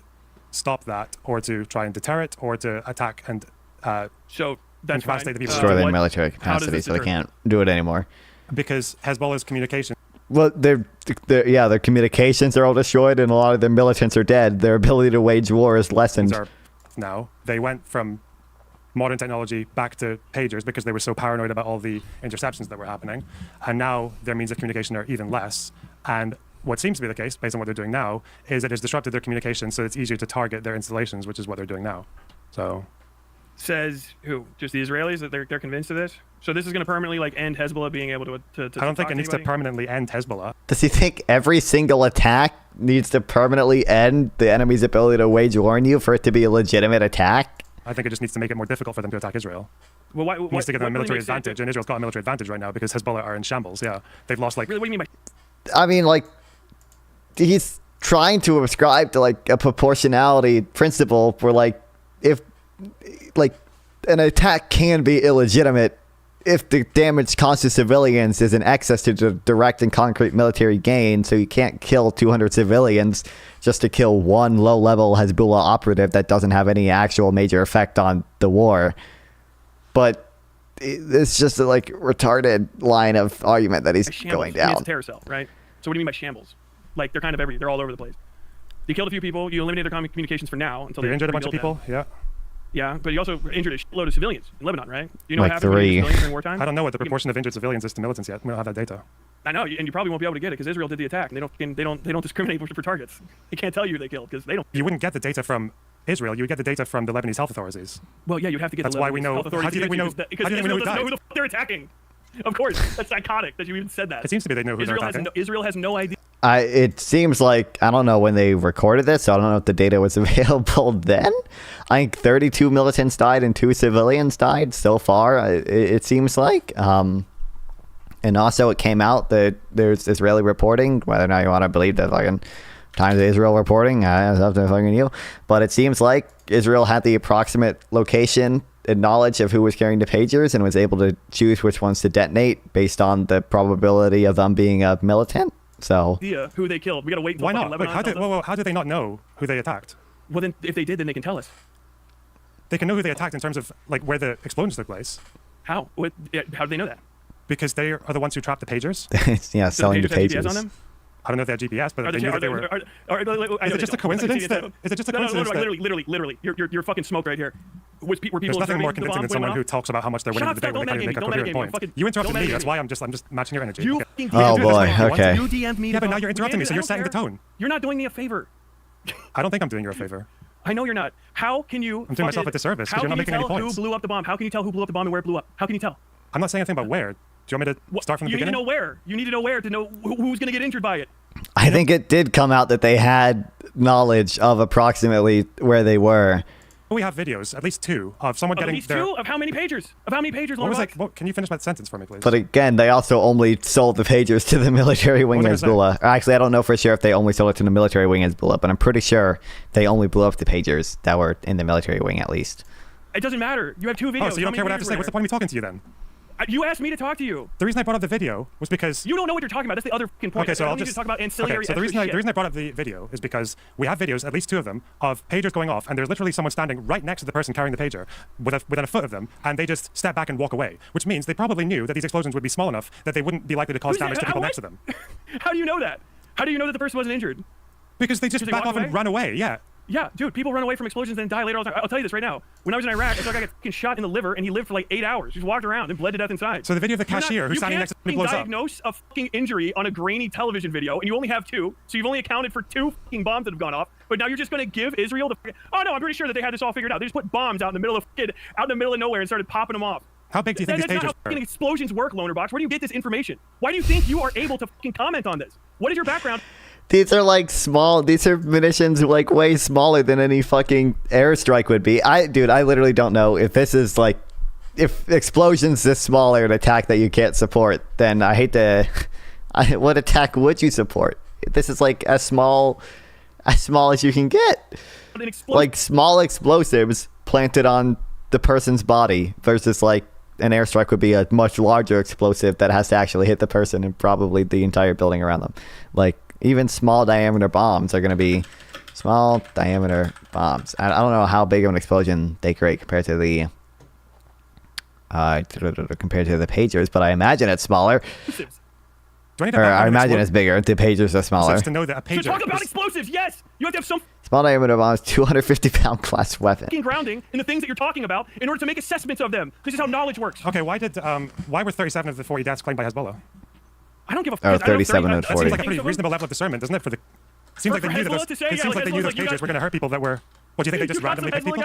stop that, or to try and deter it, or to attack and so that's devastate the people. Destroy their military capacity so they can't do it anymore. Because Hezbollah's communication. Well, their communications are all destroyed, and a lot of their militants are dead. Their ability to wage war is lessened. Now they went from modern technology back to pagers because they were so paranoid about all the interceptions that were happening, and now their means of communication are even less. And what seems to be the case, based on what they're doing now, is that it's disrupted their communication, so it's easier to target their installations, which is what they're doing now. So, says who? Just the Israelis that they're convinced of this? So this is going to permanently like end Hezbollah being able to I don't think it needs to permanently end Hezbollah. Does he think every single attack needs to permanently end the enemy's ability to wage war on you for it to be a legitimate attack? I think it just needs to make it more difficult for them to attack Israel. Well, why? It needs to give them a military advantage, and Israel's got a military advantage right now because Hezbollah are in shambles. Yeah, they've lost like. Really, what do you mean by? I mean, like, he's trying to ascribe to like a proportionality principle where, like, if like an attack can be illegitimate if the damage caused to civilians is in excess to direct and concrete military gain. So you can't kill 200 civilians just to kill one low-level Hezbollah operative that doesn't have any actual major effect on the war. But it's just a like retarded line of argument that he's going down. It's a terror cell, right? So what do you mean by shambles? Like they're kind of they're all over the place. You killed a few people. You eliminated their communications for now until you they injured a bunch of people. Yeah. Yeah, but you also injured a shitload of civilians in Lebanon, right? Do you know like what happened to civilians during wartime? I don't know what the proportion of injured civilians is to militants yet. We don't have that data. I know, and you probably won't be able to get it because Israel did the attack, and they don't discriminate for targets. They can't tell you who they killed because they don't. You wouldn't get the data from Israel. You would get the data from the Lebanese health authorities. Well, yeah, you'd have to get. That's the why we know. Health authorities How do you think we know? Because Israel doesn't know who the fuck they're attacking. Of course, that's psychotic that you even said that. It seems to be they know who they're attacking. Israel has no idea. It seems like, I don't know when they recorded this, so I don't know if the data was available then. I think 32 militants died and 2 civilians died so far, it seems like. And also it came out that there's Israeli reporting, whether or not you want to believe that fucking Times of Israel reporting, it's up to fucking you. But it seems like Israel had the approximate location and knowledge of who was carrying the pagers and was able to choose which ones to detonate based on the probability of them being a militant. So who they killed. We gotta wait. Why not? Wait, how did they not know who they attacked? Well, then if they did, then they can tell us. They can know who they attacked in terms of like where the explosions took place. How? How do they know that? Because they are the ones who trapped the pagers. Yeah, selling the pagers. GPS on them? I don't know if they had GPS, but they knew that they were. Is it just a coincidence? Is it just a coincidence? Literally, you're fucking smoked right here. Were people There's nothing more convincing than someone who talks about how much they're winning the day when they can't even make a coherent point. You interrupted me. That's why I'm just matching your energy. Oh boy. Okay. You DM'd me. Yeah, but now you're interrupting me, so you're setting the tone. You're not doing me a favor. I don't think I'm doing you a favor. I know you're not. How can you? I'm doing myself a disservice because you're not making any points. Who blew up the bomb? How can you tell who blew up the bomb and where it blew up? How can you tell? I'm not saying anything about where. Do you want me to start from the beginning? You need to know where. You need to know where to know who's going to get injured by it. I think it did come out that they had knowledge of approximately where they were. We have videos, at least 2, of someone getting at least 2 of how many pagers? Of how many pagers? What was like? Well, can you finish that sentence for me, please? But again, they also only sold the pagers to the military wing Hezbollah. Actually, I don't know for sure if they only sold it to the military wing Hezbollah, but I'm pretty sure they only blew up the pagers that were in the military wing at least. It doesn't matter. You have 2 videos. Oh, so you don't care what I have to say? What's the point of me talking to you then? You asked me to talk to you. The reason I brought up the video was because you don't know what you're talking about. That's the other fucking point. Okay, so I'll just talk about ancillary. Okay, so the reason I brought up the video is because we have videos, at least 2 of them, of pagers going off, and there's literally someone standing right next to the person carrying the pager, within a foot of them, and they just step back and walk away, which means they probably knew that these explosions would be small enough that they wouldn't be likely to cause damage to people next to them. How do you know that? How do you know that the person wasn't injured? Because they just back off and run away. Yeah. Yeah, dude, people run away from explosions and die later all the time. I'll tell you this right now. When I was in Iraq, I saw a guy get shot in the liver, and he lived for like 8 hours. He just walked around and bled to death inside. So the video of the cashier who's standing next to me blows up. You can't diagnose a fucking injury on a grainy television video, and you only have 2. So you've only accounted for 2 fucking bombs that have gone off. But now you're just going to give Israel the... Oh, no, I'm pretty sure that they had this all figured out. They just put bombs out in the middle of nowhere and started popping them off. How big do you think these pagers are? That's not how explosions work, Lonerbox. Where do you get this information? Why do you think you are able to fucking comment on this? What is your background? These are like small. These are munitions like way smaller than any fucking airstrike would be. I literally don't know if this is like, if explosions this small are an attack that you can't support. Then I hate to. What attack would you support? This is like as small as you can get. Like small explosives planted on the person's body versus like an airstrike would be a much larger explosive that has to actually hit the person and probably the entire building around them. Like. Even small diameter bombs are going to be small diameter bombs. I don't know how big of an explosion they create compared to the pagers, but I imagine it's smaller. I imagine it's bigger. The pagers are smaller. To know that a pager so talk about explosives. Yes, you have to have some small diameter bombs, 250-pound class weapon. Grounding in the things that you're talking about in order to make assessments of them. This is how knowledge works. Okay, why were 37 of the 40 deaths claimed by Hezbollah? I don't give a fuck. 37 and 40. That seems like a pretty reasonable level of discernment, doesn't it? Seems like they knew that those pagers were going to hurt people that were. What do you think they just randomly picked people?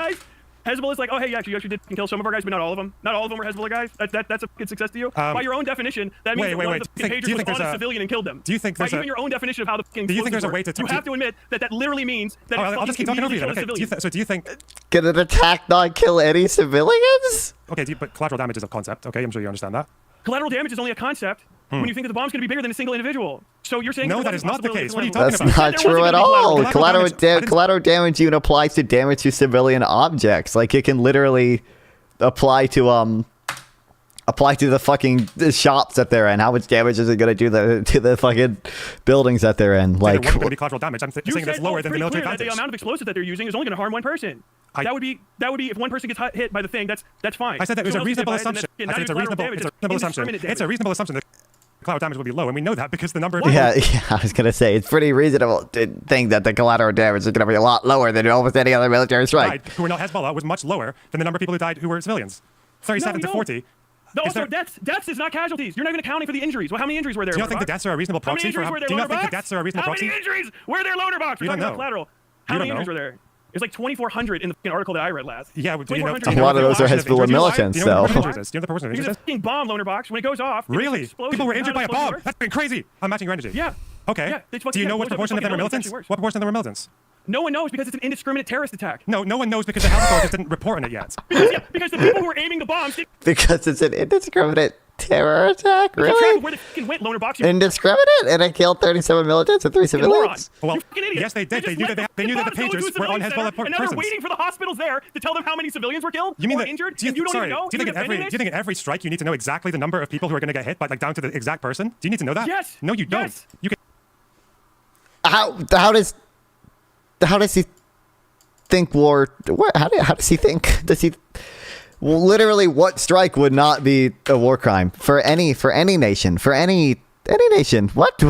Hezbollah's like, oh hey, actually you did kill some of our guys, but not all of them. Not all of them were Hezbollah guys. That's a good success to you. By your own definition, that means that one of the pagers was on a civilian and killed them. Do you think there's even your own definition of how the do you think there's a way to? You have to admit that literally means that. I'll just keep talking over you. Okay. So do you think? Can an attack not kill any civilians? Okay, but collateral damage is a concept. Okay, I'm sure you understand that. Collateral damage is only a concept when you think that the bomb's going to be bigger than a single individual. So you're saying no, that is not the case. What are you talking about? That's not true at all. Collateral damage even applies to damage to civilian objects. Like it can literally apply to the fucking shops that they're in. How much damage is it going to do to the fucking buildings that they're in? Like it wouldn't be collateral damage. I'm saying that's lower than the military advantage. The amount of explosives that they're using is only going to harm one person. That would be if one person gets hit by the thing. That's fine. I said that it was a reasonable assumption. I said it's a reasonable assumption. It's a reasonable assumption that collateral damage will be low, and we know that because the number of yeah, I was gonna say it's pretty reasonable to think that the collateral damage is gonna be a lot lower than almost any other military strike. Who were not Hezbollah was much lower than the number of people who died who were civilians. 37 to 40. Also, deaths is not casualties. You're not even accounting for the injuries. Well, how many injuries were there? Do you not think the deaths are a reasonable proxy for? Do you not think the deaths are a reasonable proxy? How many injuries were there, Lonerbox? We're talking about collateral. How many injuries were there? It's like 2,400 in the article that I read last. Yeah, do you know? A lot of those are Hezbollah militants, so. Do you know the proportion of injuries? It's a fucking bomb, Lonerbox. When it goes off, really? People were injured by a bomb. That's been crazy. I'm matching your energy. Yeah. Okay. Yeah, they fucking Do you know what proportion of them are militants? What proportion of them are militants? No one knows because it's an indiscriminate terrorist attack. No one knows because the health authorities didn't report on it yet. Because the people who are aiming the bombs. Because it's an indiscriminate terror attack? Keep track Really? of where they fucking went, Lonerbox. Indiscriminate? And it killed 37 militants and 3 civilians? Well, You fucking idiot. yes, they did. They knew that the bombs pagers go to were on civilian Hezbollah center, and now they're prisons. waiting for the hospitals there to tell them how many civilians were killed You mean or that? injured, Do you, and you don't sorry, even know? do you think in every strike you need to know exactly the number of people who are going to get hit, like down to the exact person? Do you need to know that? Yes. No, you don't. Yes. You can. How does he think war? How does he think? Does he? Well, literally, what strike would not be a war crime for any nation? For any nation? What?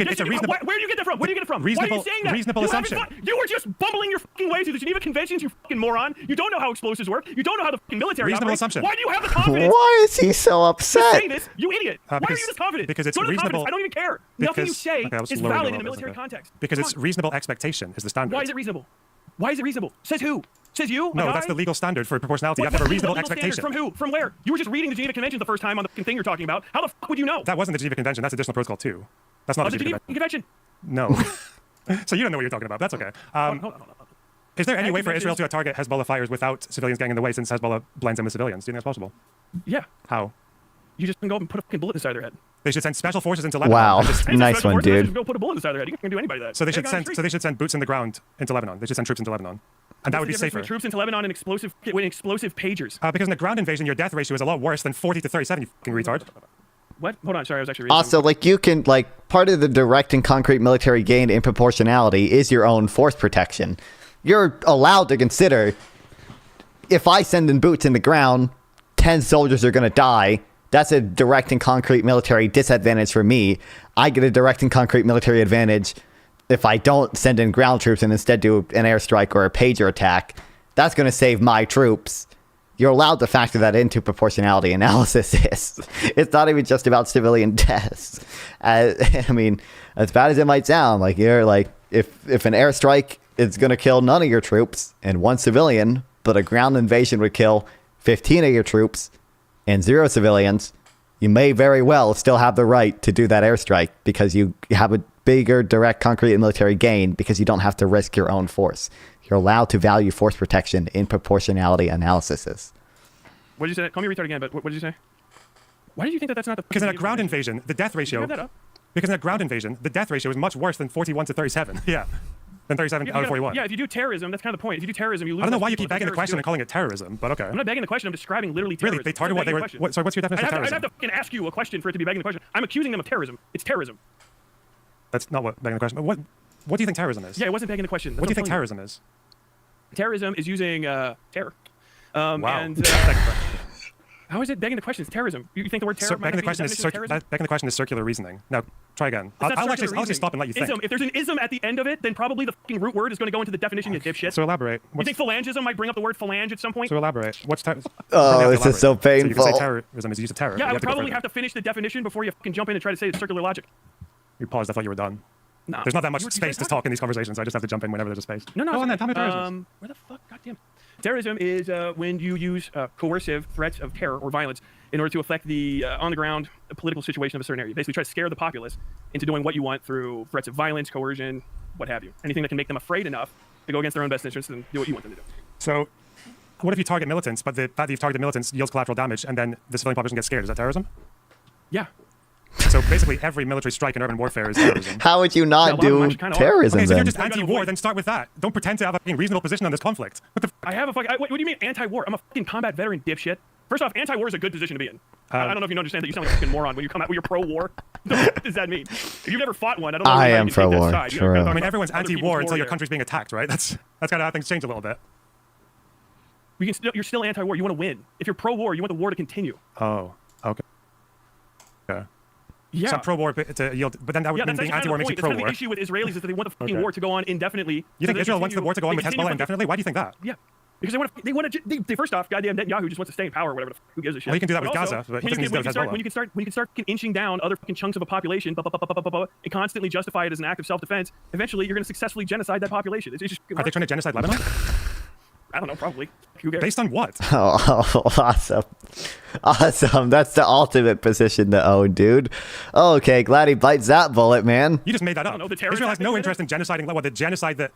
It's a reasonable. Where do you get that from? Where do you get it from? Reasonable, Why are you saying that? reasonable you assumption. You were just bumbling your fucking way through the Geneva Conventions, you fucking moron. You don't know how explosives work. You don't know how the fucking military Reasonable operates. assumption. Why do you have the confidence? Why is he so to upset? say this? You idiot. Why are you this confident? Because it's Go to the reasonable. confidence. I don't even care. Nothing you say is valid in a military context. Because it's reasonable expectation is the standard. Why is it reasonable? Why is it reasonable? Says who? Says you? No, that's the legal standard for proportionality. You have to have a reasonable expectation. From who? From where? You were just reading the Geneva Convention the first time on the thing you're talking about. How the fuck would you know? That wasn't the Geneva Convention. That's additional protocol 2. That's not the Geneva Convention. No. So you don't know what you're talking about. That's okay. Hold on. Is there any way for Israel to target Hezbollah fires without civilians getting in the way since Hezbollah blends in with civilians? Do you think that's possible? Yeah. How? You just can go and put a fucking bullet inside their head. They should send special forces into Lebanon. Wow, and just- nice one, dude. Just go put a bullet inside their head. You can do anybody that. So they should send boots in the ground into Lebanon. They should send troops into Lebanon, and that would be safer. Troops into Lebanon and explosive pagers. Because in the ground invasion, your death ratio is a lot worse than 40 to 37. You fucking retard. What? Hold on, sorry, I was actually reading Also, like, you can, like, part of the direct and concrete military gain in proportionality is your own force protection. You're allowed to consider, if I send in boots in the ground, 10 soldiers are going to die. That's a direct and concrete military disadvantage for me. I get a direct and concrete military advantage if I don't send in ground troops and instead do an airstrike or a pager attack. That's going to save my troops. You're allowed to factor that into proportionality analysis. It's not even just about civilian deaths. I mean, as bad as it might sound, like, you're like, if an airstrike is going to kill none of your troops and 1 civilian, but a ground invasion would kill 15 of your troops and 0 civilians, you may very well still have the right to do that airstrike because you have a bigger direct concrete and military gain because you don't have to risk your own force. You're allowed to value force protection in proportionality analyses. What did you say? Call me retard again, but what did you say? Why did you think that that's not the... Because in a ground invasion, the death ratio... Because in a ground invasion, the death ratio is much worse than 41 to 37. Yeah. Than 37 out of 41. Yeah, if you do terrorism, that's kind of the point. If you do terrorism, you lose... I don't know why you keep begging the question and calling it terrorism, but okay. I'm not begging the question. I'm describing literally terrorism. Really? They target what they were... Sorry, what's your definition of terrorism? I'd have to fucking ask you a question for it to be begging the question. I'm accusing them of terrorism. It's terrorism. That's not what begging the question... What do you think terrorism is? Yeah, it wasn't begging the question. What do you think terrorism is? Terrorism is using terror. Wow. And, how is it begging the question? It's terrorism. You think the word terror might begging the question is circular reasoning. Now, try again. I'll actually stop and let you think. If there's an ism at the end of it, then probably the fucking root word is going to go into the definition, you dipshit. So elaborate. You think phalangism might bring up the word phalange at some point? So elaborate. What's Oh, this is so painful. So you can say terrorism is use of terror. Yeah, I would probably have to finish the definition before you fucking jump in and try to say it's circular logic. You paused. I thought you were done. No. There's not that much space to talk in these conversations. I just have to jump in whenever there's a space. No. Go on then. Tell me terrorism. Where the fuck? Goddamn. Terrorism is when you use coercive threats of terror or violence in order to affect the on-the-ground political situation of a certain area. You basically try to scare the populace into doing what you want through threats of violence, coercion, what have you. Anything that can make them afraid enough to go against their own best interests and do what you want them to do. So, what if you target militants, but the fact that you've targeted militants yields collateral damage, and then the civilian population gets scared? Is that terrorism? Yeah. So basically, every military strike in urban warfare is terrorism. How would you not do terrorism okay, so then? you're just anti-war, then start with that. Don't pretend to have a reasonable position on this conflict. What the I have a fucking... What do you mean anti-war? I'm a fucking combat veteran, dipshit. First off, anti-war is a good position to be in. I don't know if you understand that. You sound like a fucking moron when you come out when you're pro-war. What does that mean? If you've never fought one, I don't know. I am pro-war. True. I mean, everyone's anti-war until your country's being attacked, right? That's kind of how things change a little bit. You're still anti-war. You want to win. If you're pro-war, you want the war to continue. Oh, okay. Okay. Yeah. So I'm pro-war to yield, but then that would mean being anti-war makes you pro-war. That's kind of the issue with Israelis is that they want the fucking war to go on indefinitely. You think Israel wants the war to go on with Hezbollah indefinitely? Why do you think that? Yeah. Because they want to. First off, goddamn Netanyahu just wants to stay in power or whatever. Who gives a shit? Well, he can do that with also, Gaza, but he doesn't need to do with Hezbollah. When you can start inching down other fucking chunks of a population, and constantly justify it as an act of self-defense, eventually you're going to successfully genocide that population. It's just, are they trying to genocide Lebanon? I don't know, probably. Who cares? Based on what? Oh, awesome. Awesome. That's the ultimate position to own, dude. Okay, glad he bites that bullet, man. You just made that up. I don't know, the terrorist Israel has no aspect of interest in genociding. What, the genocide that...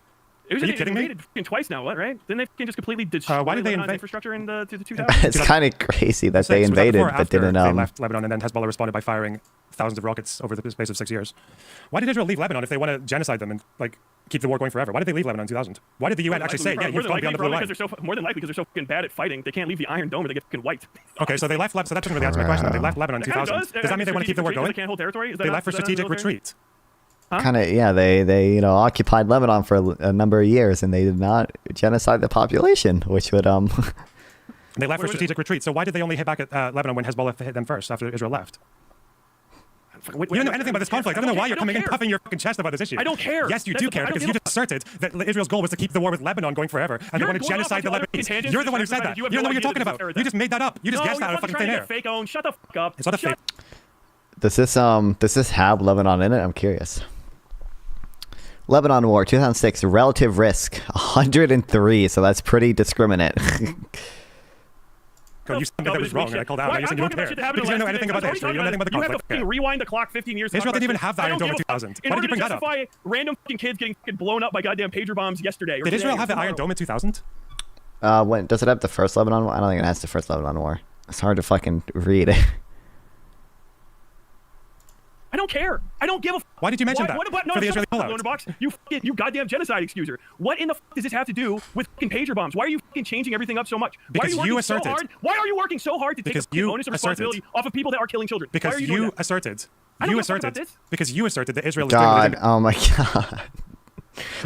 It was Are you kidding me? invaded twice now, what, right? Didn't they just completely destroy why did they Lebanon's invade? infrastructure in the 2000s? It's kind of crazy that they Was that invaded, before or but after didn't. They left Lebanon, and then Hezbollah responded by firing thousands of rockets over the space of 6 years. Why did Israel leave Lebanon if they want to genocide them and like keep the war going forever? Why did they leave Lebanon in 2000? Why did the UN actually say, yeah, you've gone beyond the blue line? More than likely because they're so fucking bad at fighting, they can't leave the Iron Dome or they get fucking wiped. Okay, so they left. So that doesn't really answer my question. They left Lebanon in 2000. Does that mean they want to keep the war going? They can't hold territory? They left for strategic retreat. Kind of, yeah. They occupied Lebanon for a number of years, and they did not genocide the population, which would They left for strategic retreat. So why did they only hit back at Lebanon when Hezbollah hit them first after Israel left? You don't know anything about this conflict. I don't know why you're coming in puffing your fucking chest about this issue. I don't care. Yes, you do care because you just asserted that Israel's goal was to keep the war with Lebanon going forever, and they want to genocide the Lebanese. You're the one who said that. You don't know what you're talking about. You just made that up. You just guessed that out of fucking thin air. Fake own. Shut the fuck up. It's not a fake. Does this have Lebanon in it? I'm curious. Lebanon War 2006 relative risk 103, so that's pretty discriminate. God, you said that was wrong, and I called out. Now you're saying you don't care because you don't know anything about the history. You don't know anything about the You have conflict. to fucking rewind the clock 15 years. Israel didn't even have the Iron Dome in 2000. Why did you bring that up? In order to justify random fucking kids getting blown up by goddamn pager bombs yesterday. Did Israel have the Iron Dome in 2000? When does it have the first Lebanon War? I don't think it has the first Lebanon War. It's hard to fucking read. I don't care. I don't give a. Why did you mention that? What about, no, for the Israeli pullout? Lonerbox, you goddamn genocide excuser. What in the does this have to do with fucking pager bombs? Why are you fucking changing everything up so much? Because why are you working asserted. So hard? Why are you working so hard to take the onus of responsibility off of people that are killing children? Because why are you doing that? asserted. I don't You give a fuck asserted. about this. Because you asserted that Israel is God, doing oh my God.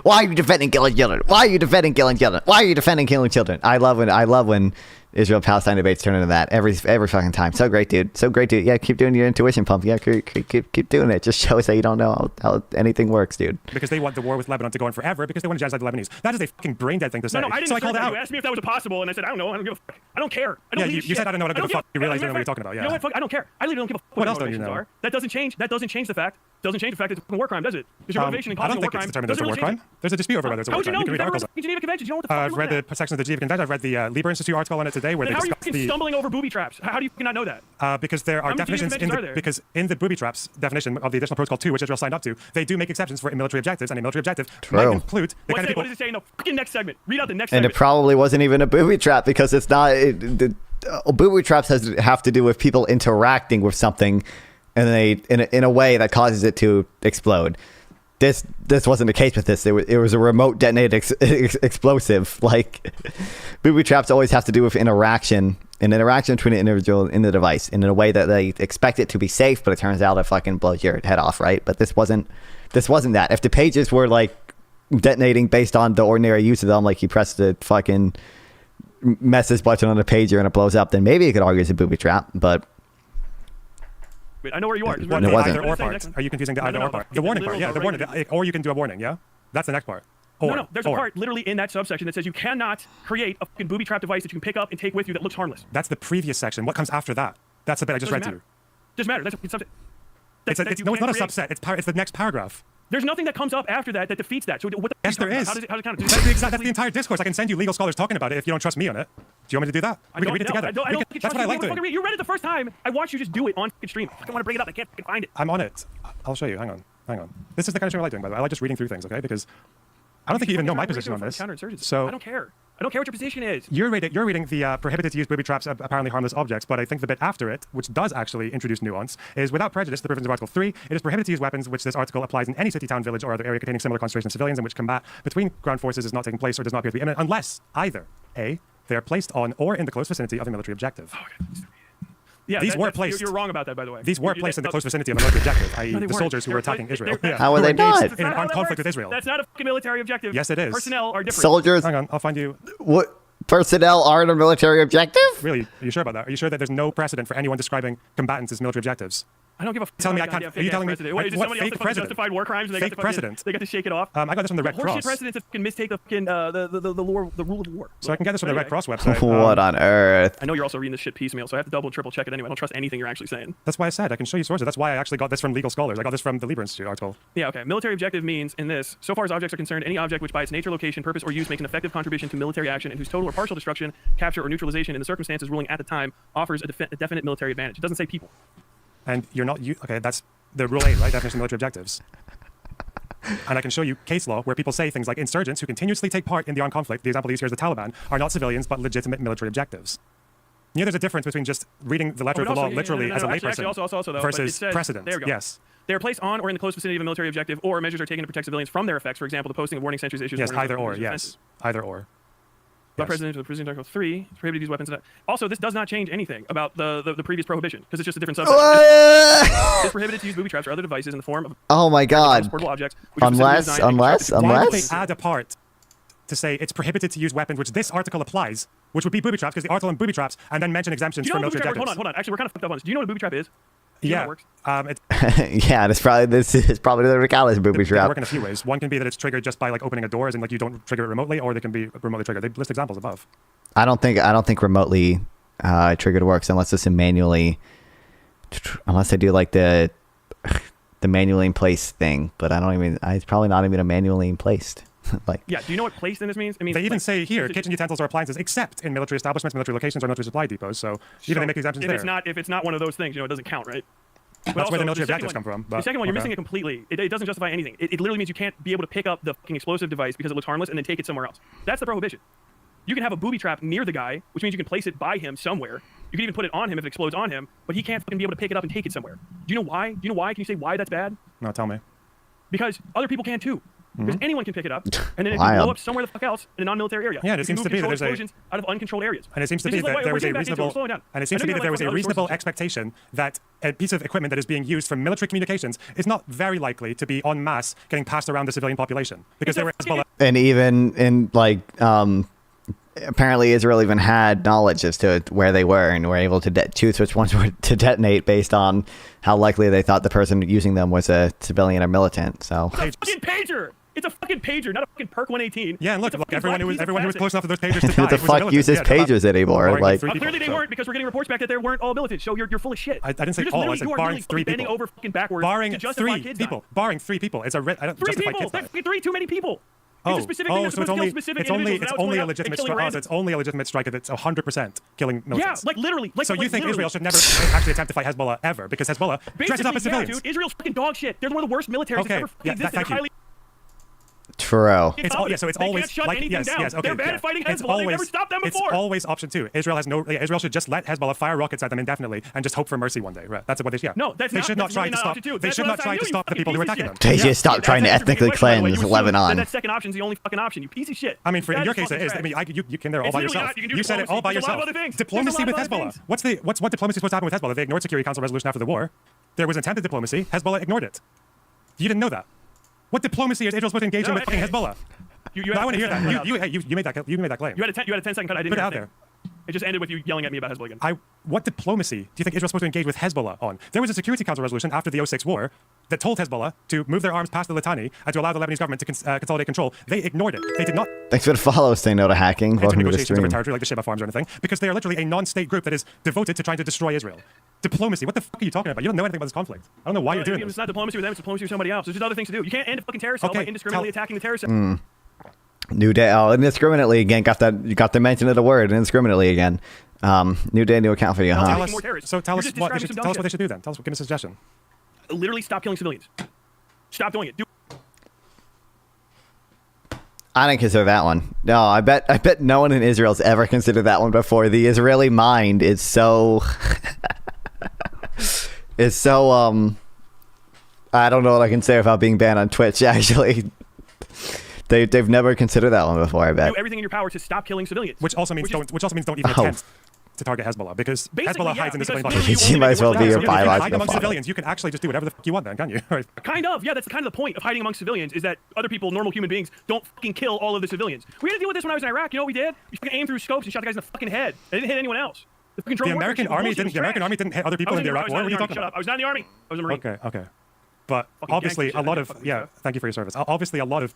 Why are you defending killing children? Why are you defending killing children? Why are you defending killing children? I love when Israel-Palestine debates turn into that every fucking time. So great, dude. So great, dude. Yeah, keep doing your intuition pump. Yeah, keep doing it. Just shows that you don't know how anything works, dude. Because they want the war with Lebanon to go on forever because they want to genocide the Lebanese. That is a fucking brain dead thing to say. No, I didn't. So I called it out. You asked me if that was possible, and I said I don't know. I don't give a fuck. I don't care. I don't Yeah, you said I don't know. I don't give a fuck. You realize you don't know what you're talking about. Yeah. You know what? Fuck, I don't care. I literally don't give a fuck. What else don't you know? That doesn't change. That doesn't change the fact. Doesn't change the fact that it's a war crime, does it? Is your motivation in I don't causing a war think crime? it's determined as a war crime. There's a dispute over whether it's a war crime. You can read articles. Geneva Convention. You know what the fuck I've read the section of the Geneva Convention. I've read the Lieber Institute article on it today where they discuss discuss the. Stumbling over booby traps. How do you not know that? Because there are definitions because in the booby traps definition of the additional protocol 2, which Israel signed up to, they do make exceptions for military objectives, and a military objective might include the kind of people. What does it say in the fucking next segment? Read out the next and segment. It probably wasn't even a booby trap because it's not. Booby traps have to do with people interacting with something, and in a way that causes it to explode. This wasn't the case with this. It was a remote detonated explosive. Like booby traps always have to do with interaction, an interaction between an individual and the device, and in a way that they expect it to be safe, but it turns out it fucking blows your head off, right? But this wasn't that. If the pages were like detonating based on the ordinary use of them, like you press the fucking message button on the pager and it blows up, then maybe you could argue it's a booby trap, but. Wait, I know where you are. The either or part. Are you confusing the either or part? The warning part, yeah. The warning, or you can do a warning, yeah. That's the next part. No, there's a part literally in that subsection that says you cannot create a fucking booby trap device that you can pick up and take with you that looks harmless. That's the previous section. What comes after that? That's the bit I just read to you. Doesn't matter. That's a subset. No, it's not a subset. It's the next paragraph. There's nothing that comes up after that that defeats that. So what the yes, there is. How does it count? That's the entire discourse. I can send you legal scholars talking about it if you don't trust me on it. Do you want me to do that? We can read it together. That's what I like doing. You read it the first time. I watched you just do it on stream. I don't want to bring it up. I can't find it. I'm on it. I'll show you. Hang on. This is the kind of show I like doing, by the way. I like just reading through things, okay? Because I don't think you even know my position on this. So I don't care. I don't care what your position is. You're reading the prohibited to use booby traps apparently harmless objects, but I think the bit after it, which does actually introduce nuance, is without prejudice, the provisions of Article 3, it is prohibited to use weapons which this article applies in any city, town, village, or other area containing similar concentration of civilians in which combat between ground forces is not taking place or does not appear to be imminent, unless either A, they are placed on or in the close vicinity of a military objective. Yeah, these were placed. You're wrong about that, by the way. These were placed in the close vicinity of a military objective, i.e., the soldiers who were attacking Israel. How were they not? In an armed conflict with Israel. That's not a fucking military objective. Yes, it is. Personnel are different. Soldiers. Hang on, I'll find you. What? Personnel aren't a military objective? Really? Are you sure about that? Are you sure that there's no precedent for anyone describing combatants as military objectives? I don't give a fuck. Telling me I about can't. the Are you telling me precedent. Wait, is what somebody else fake that precedent? justified war crimes and they Fake got to precedent. They got to shake it off. I got this from the Red Horseshit Cross. precedents that can mistake the fucking the rule of war. So I can get this from the Red Cross website. What on earth? I know you're also reading this shit piecemeal, so I have to double and triple check it anyway. I don't trust anything you're actually saying. That's why I said I can show you sources. That's why I actually got this from legal scholars. I got this from the Lieber Institute article. Yeah, okay. Military objective means, in this, so far as objects are concerned, any object which by its nature, location, purpose, or use makes an effective contribution to military action and whose total or partial destruction, capture, or neutralization in the circumstances ruling at the time offers a definite military advantage. It doesn't say people. And you're not... Okay, that's the Rule 8, right? Definition of military objectives. And I can show you case law where people say things like insurgents who continuously take part in the armed conflict, the example used here is the Taliban, are not civilians but legitimate military objectives. You know, there's a difference between just reading the letter of the law literally as a layperson versus precedent. There we go. Yes. They are placed on or in the close vicinity of a military objective, or measures are taken to protect civilians from their effects. For example, the posting of warning sentries issues. Yes, either or. Yes, either or. But President Article 3 is prohibited to use weapons. Also, this does not change anything about the previous prohibition because it's just a different subject. It's prohibited to use booby traps or other devices in the form of portable objects. Unless Why would they add a part to say it's prohibited to use weapons, which this article applies, which would be booby traps because the article on booby traps, and then mention exemptions for military objectives? Hold on. Actually, we're kind of fucked up on this. Do you know what a booby trap is? Yeah. Yeah, this is probably the regardless booby They trap. work in a few ways. One can be that it's triggered just by like opening a door, as in like you don't trigger it remotely, or they can be remotely triggered. They list examples above. I don't think remotely triggered works unless it's manually, unless they do like the manually in place thing. But I don't even. It's probably not even a manually in placed. Like. Yeah. Do you know what placed in this means? It means they even say here kitchen utensils or appliances, except in military establishments, military locations, or military supply depots. So even they make exemptions if there. If it's not one of those things, it doesn't count, right? That's also, where the military objectives come from. The second one, you're missing it completely. It doesn't justify anything. It literally means you can't be able to pick up the fucking explosive device because it looks harmless and then take it somewhere else. That's the prohibition. You can have a booby trap near the guy, which means you can place it by him somewhere. You can even put it on him if it explodes on him, but he can't fucking be able to pick it up and take it somewhere. Do you know why? Can you say why that's bad? No, tell me. Because other people can too. Because anyone can pick it up, and then it can blow up somewhere the fuck else in a non-military area. Yeah, and it seems to be that there's explosions out of uncontrolled areas. And it seems to be that there was a reasonable. And it seems to be that there was a reasonable expectation that a piece of equipment that is being used for military communications is not very likely to be en masse getting passed around the civilian population because there were Hezbollah. And even in like apparently Israel even had knowledge as to where they were and were able to choose which ones were to detonate based on how likely they thought the person using them was a civilian or militant. So it's a fucking pager. It's a fucking pager, not a fucking Perk 118. Yeah, and look, everyone who was close enough to those pagers to die. Who the fuck uses pagers anymore? Like clearly they weren't because we're getting reports back that they weren't all militant. So you're full of shit. I didn't say all. I said barring 3 people. Bending over fucking backwards. Barring 3 people. Barring 3 people. It's a I don't 3 justify people. kids die. That's 3 too many people. So it's only a legitimate strike. It's only a legitimate strike if it's 100% killing militants. Yeah, like literally. So you think Israel should never actually attempt to fight Hezbollah ever because Hezbollah dresses up as civilians? Dude, Israel's fucking dog shit. They're one of the worst militaries that's ever existed. Thank you. True. So it's always like yes, okay. They're bad at fighting Hezbollah. They never stopped them before. It's always option 2. Israel should just let Hezbollah fire rockets at them indefinitely and just hope for mercy one day. Right? That's what they should. No, they should not try to stop. They should not try to stop the people who are attacking them. They should stop trying to ethnically cleanse Lebanon. That second option is the only fucking option. You piece of shit. I mean, in your case, it is. I mean, you came there all by yourself. You said it all by yourself. Diplomacy with Hezbollah. What diplomacy supposed to happen with Hezbollah? They ignored Security Council resolution after the war. There was intended diplomacy. Hezbollah ignored it. You didn't know that. What diplomacy is Israel supposed to engage in with fucking Hezbollah? I want to hear that. You made that claim. You had a 10-second cut. I didn't put it hear out there. It just ended with you yelling at me about Hezbollah again. What diplomacy do you think Israel's supposed to engage with Hezbollah on? There was a Security Council resolution after the 06 war that told Hezbollah to move their arms past the Litani and to allow the Lebanese government to consolidate control. They ignored it. They did not. Thanks for the follow. Say no to hacking. Welcome to the stream. Over territory like the Sheba Farms or anything, because they are literally a non-state group that is devoted to trying to destroy Israel. Diplomacy. What the fuck are you talking about? You don't know anything about this conflict. I don't know why you're doing this. It's not diplomacy with them. It's diplomacy with somebody else. There's just other things to do. You can't end a fucking terrorist cell by indiscriminately attacking the terrorist cell. New Day. Oh, indiscriminately again. Got the mention of the word indiscriminately again. New Day, new account for you, huh? Tell us what they should do then. Give us a suggestion. Literally stop killing civilians. Stop doing it. I didn't consider that one. No, I bet no one in Israel's ever considered that one before. The Israeli mind is so I don't know what I can say about being banned on Twitch, actually. They've never considered that one before, I bet. Do everything in your power to stop killing civilians. Which also means don't even attempt to target Hezbollah, because Hezbollah hides in the civilian population. You might as well be your biological hide among father. civilians. You can actually just do whatever the fuck you want then, can you? Kind of, yeah. That's kind of the point of hiding among civilians, is that other people, normal human beings, don't fucking kill all of the civilians. We had to deal with this when I was in Iraq. You know what we did? We fucking aimed through scopes and shot the guys in the fucking head. They didn't hit anyone else. The American army didn't hit other people in the Iraq War. What are you talking about? I was not in the army. I was a Marine. Okay. But obviously, a lot of thank you for your service. Obviously, a lot of.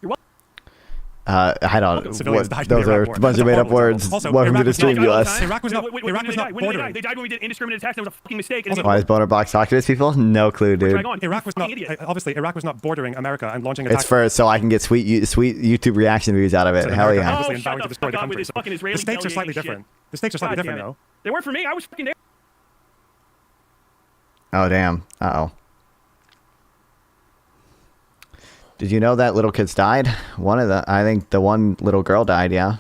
I don't. Civilians What, died in those the are Iraq a War. bunch of made up words. Also, Welcome to Iraq the was stream, not- US. Iraq was not bordering. They died when we did indiscriminate attacks. That was a fucking mistake. Why is Lonerbox talking to these people? No clue, dude. Iraq was not. Obviously, Iraq was not bordering America and launching attacks. It's for so I can get sweet YouTube reaction views out of it. So Hell America yeah. obviously and vowing to destroy the country. So the stakes are slightly different. The stakes are slightly different, though. They weren't for me. I was fucking there. Oh damn. Uh-oh. Did you know that little kids died? I think the one little girl died, yeah.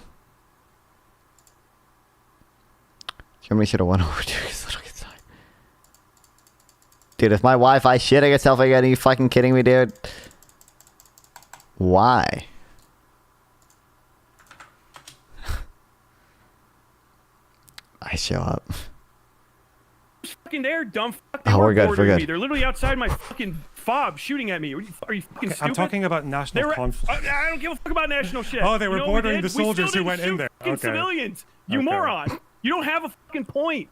Germany should have won over two little kids died. Dude, is my Wi-Fi shitting itself again? Are you fucking kidding me, dude? Why? I show up. Fucking there, dumb fuck. Oh, we're good. We're good. They're literally outside my fucking fob shooting at me. Are you fucking stupid? I'm talking about national conflict. I don't give a fuck about national shit. Oh, they were You know what bordering we the did? We soldiers still who went didn't in there. shoot fucking Okay. civilians. You Okay. moron. You don't have a fucking point.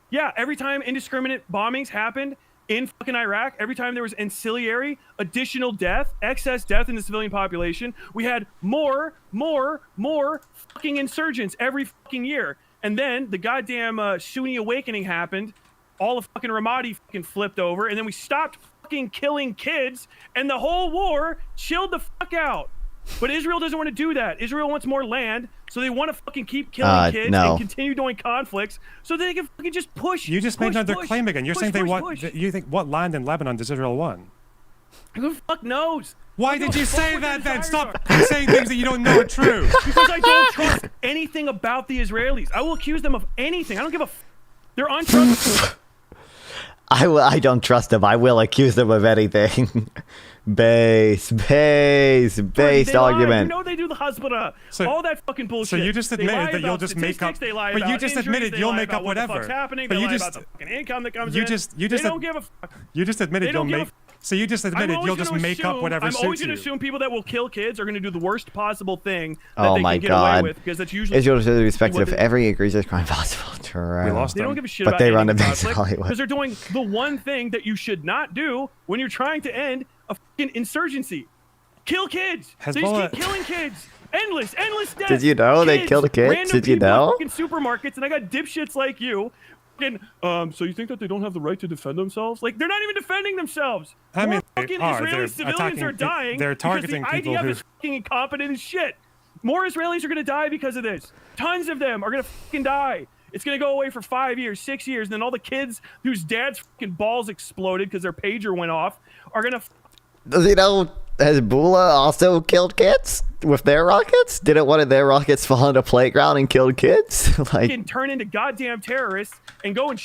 Yeah, every time indiscriminate bombings happened in fucking Iraq, every time there was ancillary, additional death, excess death in the civilian population, we had more fucking insurgents every fucking year. And then the goddamn Sunni awakening happened. All of fucking Ramadi fucking flipped over, and then we stopped fucking killing kids, and the whole war chilled the fuck out. But Israel doesn't want to do that. Israel wants more land, so they want to fucking keep killing kids and continue doing conflicts, so they can fucking just push. You just made another claim again. You're saying they want. Push. You think what land in Lebanon does Israel want? Who the fuck knows? Why did you say that then? Stop saying things that you don't know are true. Because I don't trust anything about the Israelis. I will accuse them of anything. I don't give a. They're untrustworthy. I don't trust them. I will accuse them of anything. Based argument. You know they do the hasbara. All that fucking bullshit. So you just admitted that you'll just make up. They lie But about you just injuries, admitted they you'll lie make about up what the whatever. fuck's happening. But They you lie just about the fucking income that comes you in. just They don't give a fuck. You just admitted They you'll don't give make. a So you just admitted you'll just make up whatever I'm always suits going to you. assume people that will kill kids are going to do the worst possible thing that Oh they my can get god. away with, because that's usually Israel should be respected what of every egregious crime possible. We lost They them. don't give a shit But about they run ending a base in conflict, Hollywood. because they're doing the one thing that you should not do when you're trying to end a fucking insurgency. Kill kids. They just Hezbollah- keep killing kids. Endless death. Did you know they killed kids? Random Did you people at know? fucking supermarkets, and I got dipshits like you. So you think that they don't have the right to defend themselves? Like, they're not even defending themselves. I mean, More they fucking are. Israeli They're civilians attacking- are dying they're targeting because the people IDF who- is fucking incompetent as shit. More Israelis are going to die because of this. Tons of them are going to fucking die. It's going to go away for 5 years, 6 years, and then all the kids whose dad's fucking balls exploded because their pager went off are going to... Does he know Hezbollah also killed kids with their rockets? Didn't one of their rockets fall on a playground and killed kids? Like, fucking turn into goddamn terrorists and go and...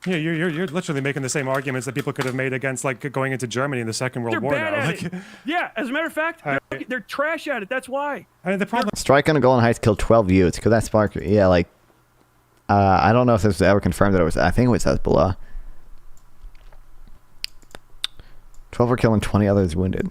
Yeah, you're literally making the same arguments that people could have made against like going into Germany in the Second World They're War bad now. at Like, it. Yeah, as a matter of fact, they're trash at it. That's why. I mean, the problem. strike on a Golan Heights killed 12 youths. Could that spark? Yeah, like, I don't know if this was ever confirmed that it was. I think it was Hezbollah. 12 were killed and 20 others wounded.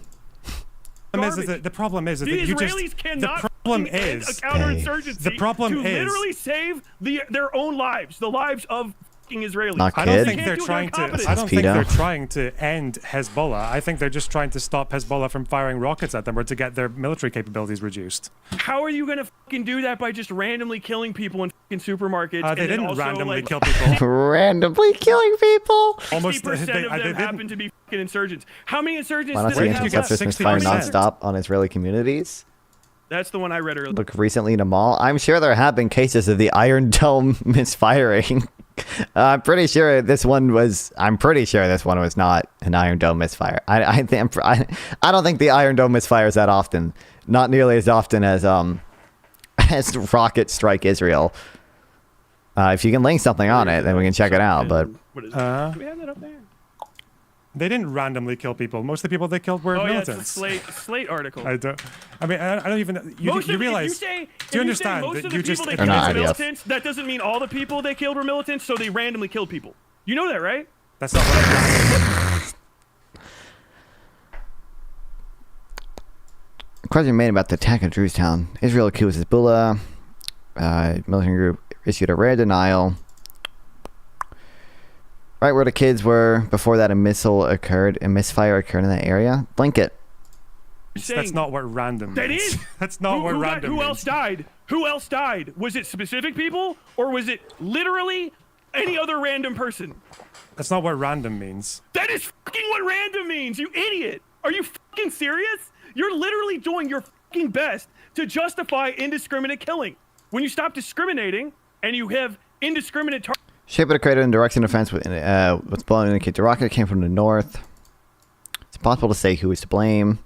The problem is that The you Israelis just. cannot The problem end is. a counterinsurgency The problem to is. literally save their own lives, the lives of fucking Israelis. Not I don't kid. think they're trying to. I don't think they're trying to end Hezbollah. I think they're just trying to stop Hezbollah from firing rockets at them or to get their military capabilities reduced. How are you gonna fucking do that by just randomly killing people in fucking supermarkets? They and then didn't also, randomly like, kill people. Randomly killing people. Almost 60% of them happen to be fucking insurgents. How many insurgents Why not did see they have left? anti-Semitism fire nonstop on Israeli communities? That's the one I read earlier. Look recently in a mall. I'm sure there have been cases of the Iron Dome misfiring. I'm pretty sure this one was not an Iron Dome misfire. I don't think the Iron Dome misfires that often. Not nearly as often as as rockets strike Israel. If you can link something on it, then we can check it out. But What is it? Do we have that up there? They didn't randomly kill people. Most of the people they killed were Oh yeah, militants. it's a Slate article. I don't even. You realize? Do you understand most that of you the just? people they killed were militants? That doesn't mean all the people they killed were militants, so they randomly killed people. You know that, right? That's not what I'm question made about the attack on Jerusalem. Israel accuses Hezbollah, militant group issued a rare denial. Right where the kids were before that a misfire occurred in that area. Link it. That's not what random That means. is. That's not what random Who means. else died? Who else died? Was it specific people, or was it literally any other random person? That's not what random means. That is fucking what random means, you idiot! Are you fucking serious? You're literally doing your fucking best to justify indiscriminate killing. When you stop discriminating and you have indiscriminate Shape of the crater in direction of defense what's blowing indicate the rocket came from the north. It's impossible to say who is to blame.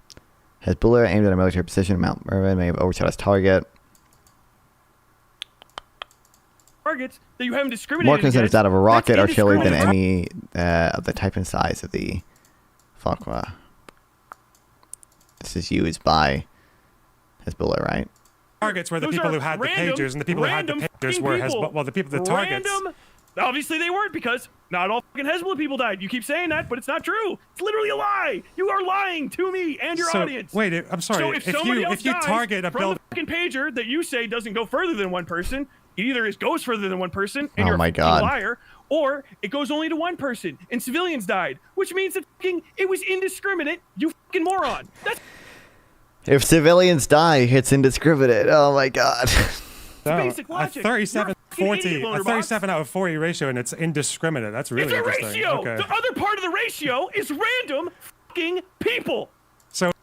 Hezbollah aimed at a military position. Mount Mervin may have overshot his target. targets that you haven't discriminated More considered against. out of a rocket That's artillery than indiscriminate. any of the type and size of the Fakwa. This is used by Hezbollah, right? Targets were the Those people are who had random- the pagers, and the people who had the random pagers fucking were people. Well, the people, the targets. Random. Obviously they weren't, because not all fucking Hezbollah people died. You keep saying that, but it's not true. It's literally a lie. You are lying to me and your So, audience. wait, I'm sorry. So if If somebody you- else if you dies target a from build- the fucking pager that you say doesn't go further than one person, it either goes further than one person and Oh you're my a fucking God. liar, or it goes only to one person and civilians died, which means that it was indiscriminate. You fucking moron. That's If civilians die, it's indiscriminate. Oh my God. No, basic a logic. 37-40, You're a a fucking 37 out of 40 ratio, and it's indiscriminate. That's really it's a interesting. ratio. Okay. The other part of the ratio is random fucking people. So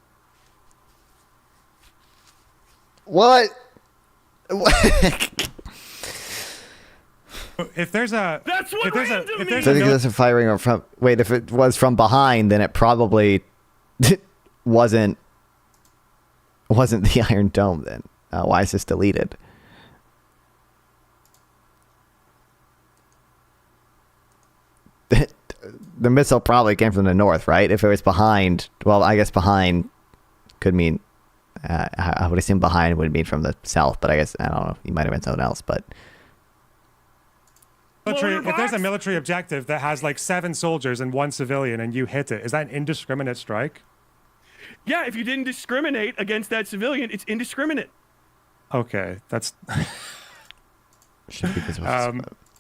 what? if there's a That's what if there's a random if there's So a I think mil- that's a firing from. Wait, if it was from behind, then it probably wasn't the Iron Dome. Then why is this deleted? The missile probably came from the north, right? If it was behind, well, I guess behind could mean. I would assume behind would mean from the south, but I guess I don't know. You might have been something else, but. if there's a military objective that has like 7 soldiers and 1 civilian, and you hit it, is that an indiscriminate strike? Yeah, if you didn't discriminate against that civilian, it's indiscriminate. Okay, that's. Should be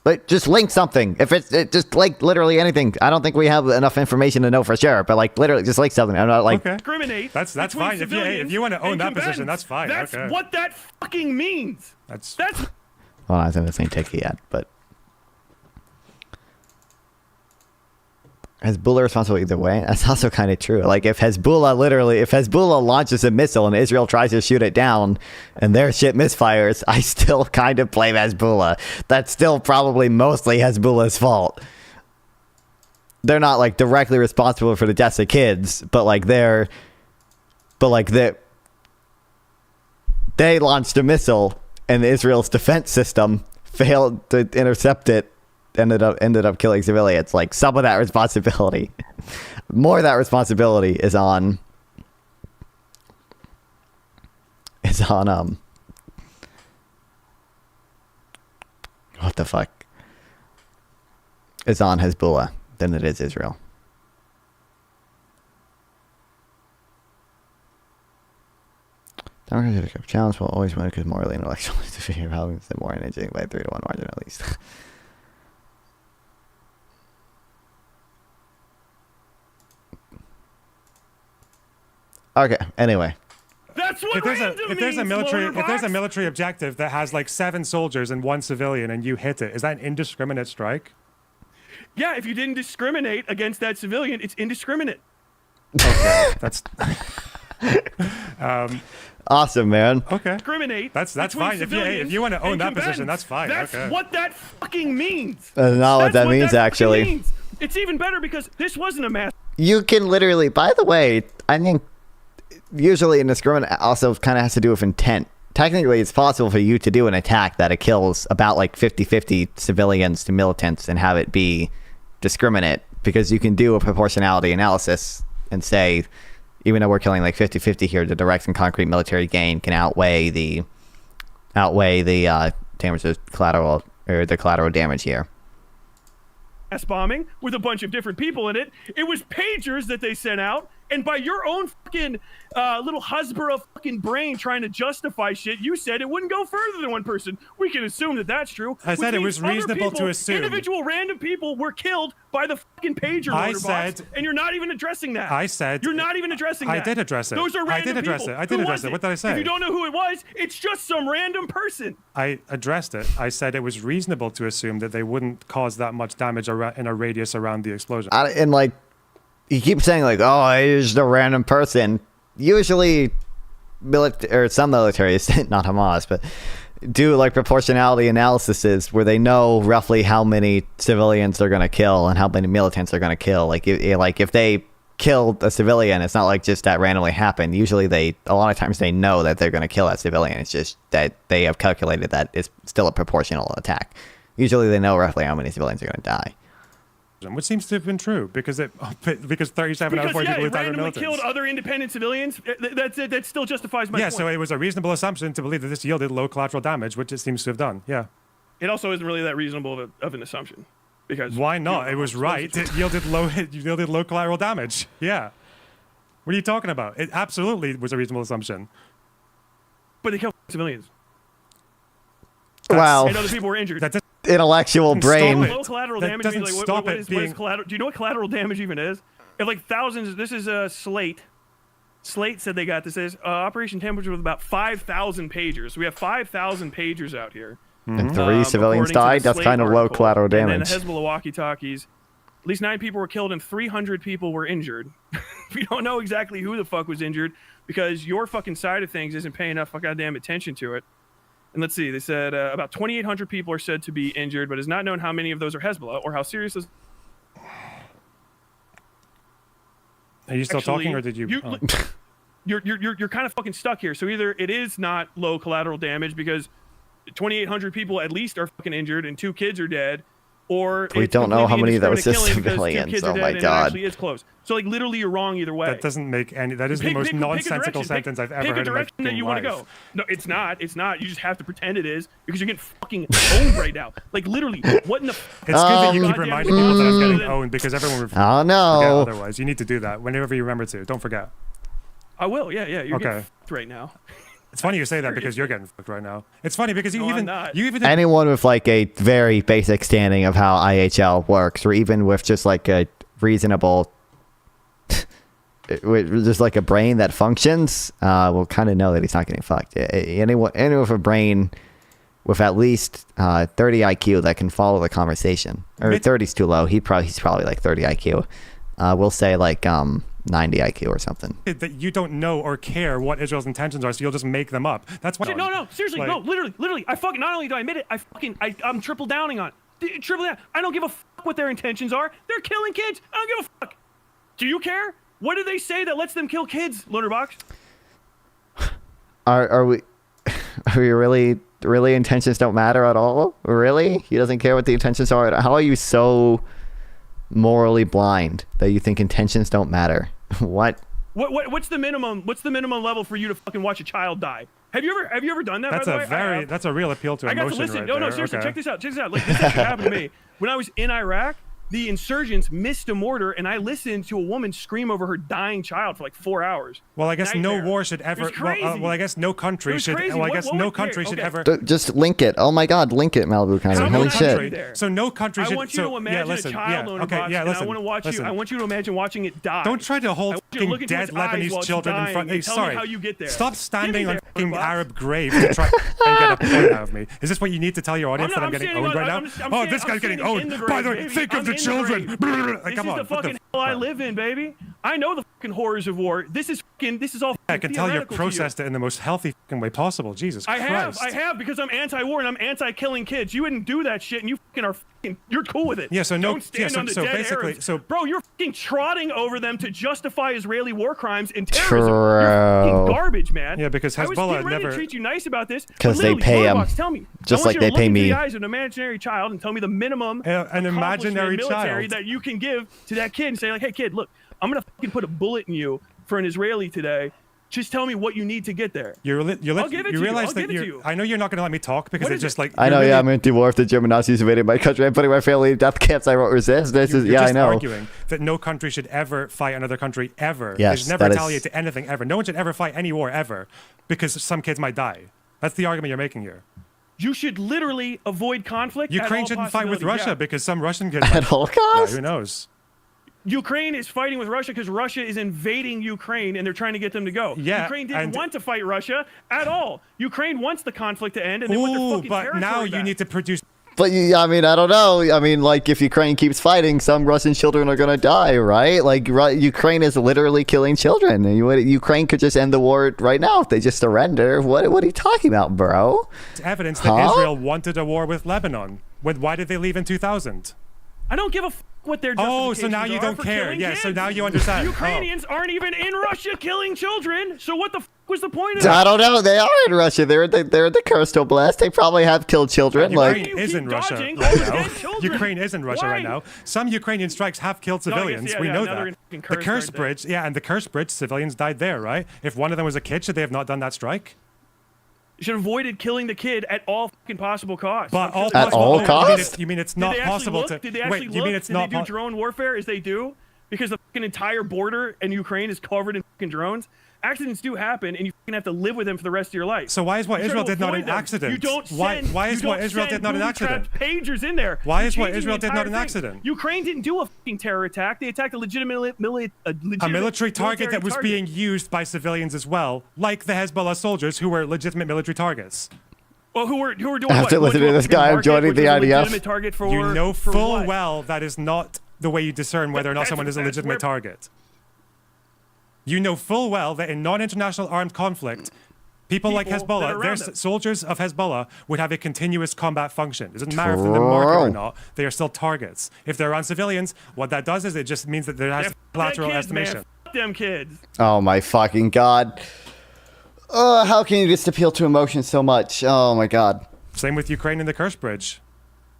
But just link something. If it's just like literally anything. I don't think we have enough information to know for sure. But like literally, just like something. I'm not like. Okay. Discriminate. That's between fine. If you civilians want to own and that position, combatants. that's fine. That's okay. what that fucking means. That's. That's Well, I haven't seen Tiki yet, but. Hezbollah responsible either way? That's also kind of true. Like if Hezbollah launches a missile and Israel tries to shoot it down and their shit misfires, I still kind of blame Hezbollah. That's still probably mostly Hezbollah's fault. They're not like directly responsible for the deaths of kids, but they launched a missile and Israel's defense system failed to intercept it. Ended up killing civilians. Like some of that responsibility, more of that responsibility is on what the fuck is on Hezbollah than it is Israel. Democratic challenge will always win because morally and intellectually superior Republicans the more energy by 3-1 margin at least. Okay. Anyway, That's what If there's a Lonerbox. military objective that has like 7 soldiers and 1 civilian, and you hit it, is that an indiscriminate strike? Yeah, if you didn't discriminate against that civilian, it's indiscriminate. Okay, that's. awesome, man. Okay. Discriminate. That's between fine. If you civilians want to own and that position, combatants. that's fine. That's okay. what that fucking means. That's not what that That's means, fucking actually. means. It's even better because this wasn't a mass. You can literally. By the way, I think usually indiscriminate also kind of has to do with intent. Technically, it's possible for you to do an attack that it kills about like 50-50 civilians to militants and have it be discriminate, because you can do a proportionality analysis and say, even though we're killing like 50-50 here, the direct and concrete military gain can outweigh the damage to collateral, or the collateral damage here. Mass bombing with a bunch of different people in it. It was pagers that they sent out And by your own fucking little Hasbara fucking brain trying to justify shit, you said it wouldn't go further than one person. We can assume that that's true. I said it was reasonable to assume. Individual random people were killed by the fucking pager Lonerbox, and you're not even addressing that. I said you're not even addressing that. I did address it. Those are random I did address people. it. I did address it. What did I say? If you don't know who it was, it's just some random person. I addressed it. I said it was reasonable to assume that they wouldn't cause that much damage in a radius around the explosion. And like, you keep saying like, oh, it's just a random person. Usually, some militaries, not Hamas, but do like proportionality analyses where they know roughly how many civilians they're going to kill and how many militants they're going to kill. Like if they killed a civilian, it's not like just that randomly happened. Usually a lot of times they know that they're going to kill that civilian. It's just that they have calculated that it's still a proportional attack. Usually they know roughly how many civilians are going to die. Which seems to have been true because 37 out of 40 people who died were randomly militants. killed other independent civilians. That still justifies my point. Yeah, so it was a reasonable assumption to believe that this yielded low collateral damage, which it seems to have done. Yeah. It also isn't really that reasonable of an assumption, because why not? It was right. It yielded low collateral damage. Yeah. What are you talking about? It absolutely was a reasonable assumption. But they killed civilians. Wow. And other people were injured. That's intellectual brain. Low collateral damage means like, what is collateral? Do you know what collateral damage even is? If like thousands, this is Slate. Slate said they got this is Operation Temperature with about 5,000 pagers. So we have 5,000 pagers out here. And 3 civilians died. That's kind of low collateral damage. And then the Hezbollah walkie-talkies. At least 9 people were killed and 300 people were injured. We don't know exactly who the fuck was injured because your fucking side of things isn't paying enough goddamn attention to it. And let's see, they said about 2,800 people are said to be injured, but it's not known how many of those are Hezbollah or how serious is. Are you still talking, or did you? You're kind of fucking stuck here. So either it is not low collateral damage because 2,800 people at least are fucking injured and 2 kids are dead, or we don't know how many of those are civilians. Oh my god! Actually, it's close. So like literally, you're wrong either way. That doesn't make any. That is the most nonsensical sentence I've ever heard in my life. Pick a direction that you want to go. No, it's not. It's not. You just have to pretend it is because you're getting fucking owned right now. Like literally, what in the? It's good that you keep reminding people that I'm getting owned because everyone would oh no. forget otherwise. You need to do that whenever you remember to. Don't forget. I will. Yeah. You're getting fucked right now. It's funny you say that because you're getting fucked right now. It's funny because you even anyone with like a very basic standing of how IHL works, or even with just like a reasonable, just like a brain that functions, will kind of know that he's not getting fucked. Anyone with a brain with at least 30 IQ that can follow the conversation, or 30's too low. He's probably like 30 IQ. We'll say like 90 IQ or something. That you don't know or care what Israel's intentions are, so you'll just make them up. That's why. No, seriously, no, literally. I fucking not only do I admit it, I'm triple downing on it. Triple down. I don't give a fuck what their intentions are. They're killing kids. I don't give a fuck. Do you care? What do they say that lets them kill kids, Lonerbox? Are we really intentions don't matter at all? Really? He doesn't care what the intentions are. How are you so morally blind that you think intentions don't matter? What's the minimum level for you to fucking watch a child die? Have you ever done that? That's a real appeal to emotion. I got to listen. Right No, seriously, check this out. Like this actually happened to me when I was in Iraq. The insurgents missed a mortar, and I listened to a woman scream over her dying child for like 4 hours. Well, I guess no war should ever. Well, I guess no country should. Well, I guess no country should ever. Just link it. Oh my God, link it, Malibu County. Holy shit! So no country should. I want you to imagine a child owner box, and I want to watch you. I want you to imagine watching it die. Don't try to hold fucking dead Lebanese children in front. Hey, sorry. How you get there. Stop standing on fucking Arab grave to try and get a point out of me. Is this what you need to tell your audience that I'm getting owned right now? Oh, this guy's getting owned. By the way, think of the children. This is the fucking hell I live in, baby. I know the fucking horrors of war. This is all. I can tell you processed it in the most healthy fucking way possible. Jesus Christ. I have because I'm anti-war and I'm anti-killing kids. You wouldn't do that shit, and you fucking are you're cool with it. Yeah. So no. Don't stand on the dead Arabs. Bro, you're fucking trotting over them to justify Israeli war crimes and terrorism. You're fucking garbage, man. Yeah, because Hezbollah never treat you nice about this because they pay him. Tell me, just like they pay me. The eyes of an imaginary child and tell me the minimum an imaginary child that you can give to that kid and say like, hey kid, look, I'm gonna fucking put a bullet in you for an Israeli today. Just tell me what you need to get there. You realize that I know you're not going to let me talk because it's just like I know. I'm anti-war. If the German Nazis invaded my country, I'm putting my family in death camps. I won't resist. I know. Arguing that no country should ever fight another country ever. Yes, they should never retaliate to anything ever. No one should ever fight any war ever because some kids might die. That's the argument you're making here. You should literally avoid conflict. Ukraine shouldn't fight with Russia because some Russian kids at all costs. Yeah, who knows? Ukraine is fighting with Russia because Russia is invading Ukraine and they're trying to get them to go. Yeah, Ukraine didn't want to fight Russia at all. Ukraine wants the conflict to end and they want their fucking but territory now back. you need to produce. But I mean, I don't know. I mean, like, if Ukraine keeps fighting, some Russian children are gonna die, right? Like, Ukraine is literally killing children. Ukraine could just end the war right now if they just surrender. What are you talking about, bro? It's evidence that Israel wanted a war with Lebanon. Why did they leave in 2000? I don't give a what their justifications so now you don't care. Yeah, kids. so now you understand. Ukrainians aren't even in Russia killing children. So what the was the point of that? I don't know. They are in Russia. They're in the Kursk Oblast. They probably have killed children. Ukraine is in Russia right now. Ukraine is in Russia right now. Some Ukrainian strikes have killed civilians. We know that. The Kursk Bridge, and the Kursk Bridge, civilians died there, right? If one of them was a kid, should they have not done that strike? You should have avoided killing the kid at all fucking possible costs. But at all costs? You mean it's not possible to? Did they actually look? You mean it's did not? They do drone warfare as they do? Because the fucking entire border in Ukraine is covered in fucking drones. Accidents do happen, and you fucking have to live with them for the rest of your life. So why is what Israel did not an accident? You don't send. Why is what Israel did not an accident? Pagers in there. Why is what Israel did not an accident? Ukraine didn't do a fucking terror attack. They attacked a legitimate military target that was being used by civilians as well, like the Hezbollah soldiers who were legitimate military targets. Well, who were doing After listening to this guy, I'm joining the IDF. You know full well that is not the way you discern whether or not someone is a legitimate target. You know full well that in non-international armed conflict, people like Hezbollah, their soldiers of Hezbollah would have a continuous combat function. It doesn't matter if they're in the market or not, they are still targets. If they're on civilians, what that does is it just means that there has collateral estimation. Man, fuck them kids. Oh my fucking god. How can you just appeal to emotion so much? Oh my god. Same with Ukraine and the Kursk Bridge.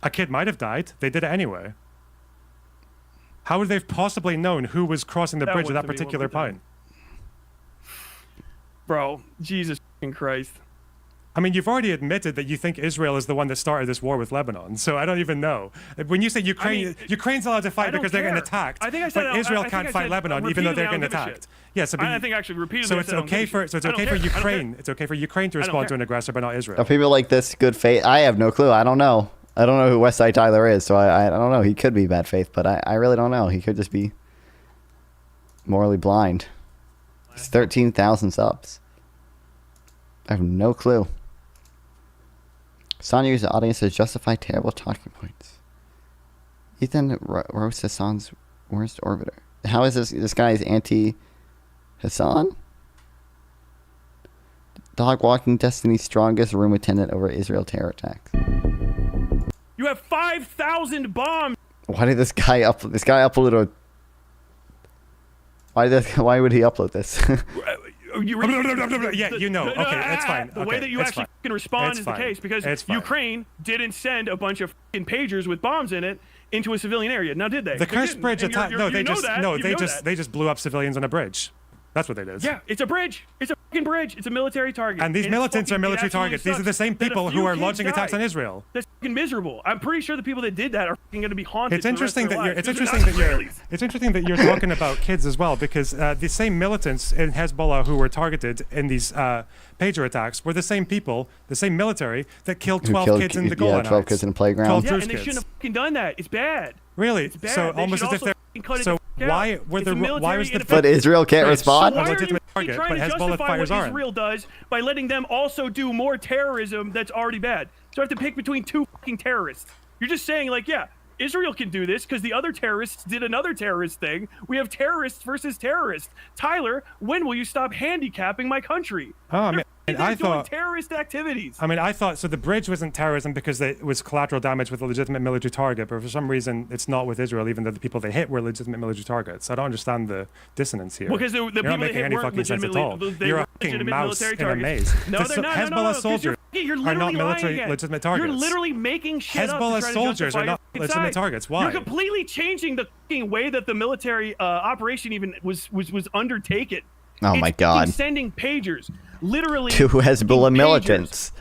A kid might have died. They did it anyway. How would they have possibly known who was crossing the bridge at that particular point? Bro, Jesus Christ. I mean, you've already admitted that you think Israel is the one that started this war with Lebanon, so I don't even know. When you say Ukraine, Ukraine's allowed to fight because they're getting attacked, but Israel can't fight Lebanon even though they're getting attacked. Yeah, so I think actually repeatedly. So it's okay for Ukraine. It's okay for Ukraine to respond to an aggressor, but not Israel. Are people like this good faith? I have no clue. I don't know. I don't know who Westside Tyler is, so I don't know. He could be bad faith, but I really don't know. He could just be morally blind. It's 13,000 subs. I have no clue. Sonya used the audience to justify terrible talking points. Ethan roasts Hassan's worst orbiter. How is this guy is anti-Hassan? Dog walking Destiny's strongest room attendant over Israel terror attacks. You have 5,000 bombs. Why did this guy upload? This guy uploaded a. Why would he upload this? Yeah, you know. Okay, it's fine. The way that you actually can respond is the case because Ukraine didn't send a bunch of pagers with bombs in it into a civilian area. Now, did they? The Kursk bridge attack. No, they just blew up civilians on a bridge. That's what they did. Yeah, it's a bridge. It's a fucking bridge. It's a military target. And these militants are military targets. These are the same people who are launching attacks on Israel. That's fucking miserable. I'm pretty sure the people that did that are fucking going to be haunted. It's interesting that you're talking about kids as well, because the same militants in Hezbollah who were targeted in these pager attacks were the same people, the same military that killed 12 kids in the Golan Heights. 12 kids in the playground. 12 yeah, Druze and they kids. shouldn't have fucking done that. It's bad. Really? It's bad. So almost as if they're. So why was the? But Israel can't respond. So why are you trying to justify what Israel does by letting them also do more terrorism that's already bad? So I have to pick between two fucking terrorists. You're just saying like, yeah, Israel can do this because the other terrorists did another terrorist thing. We have terrorists versus terrorists. Tyler, when will you stop handicapping my country? Oh, man. I thought terrorist activities. I mean, I thought so. The bridge wasn't terrorism because it was collateral damage with a legitimate military target, but for some reason, it's not with Israel, even though the people they hit were legitimate military targets. I don't understand the dissonance here. Because the people not making any fucking sense at all. You're a fucking mouse in a maze. No, they're not. Hezbollah soldiers are not legitimate targets. You're literally making shit up. Hezbollah soldiers are not legitimate targets. Why? You're completely changing the way that the military operation even was undertaken. Oh my God. Sending pagers, literally to Hezbollah militants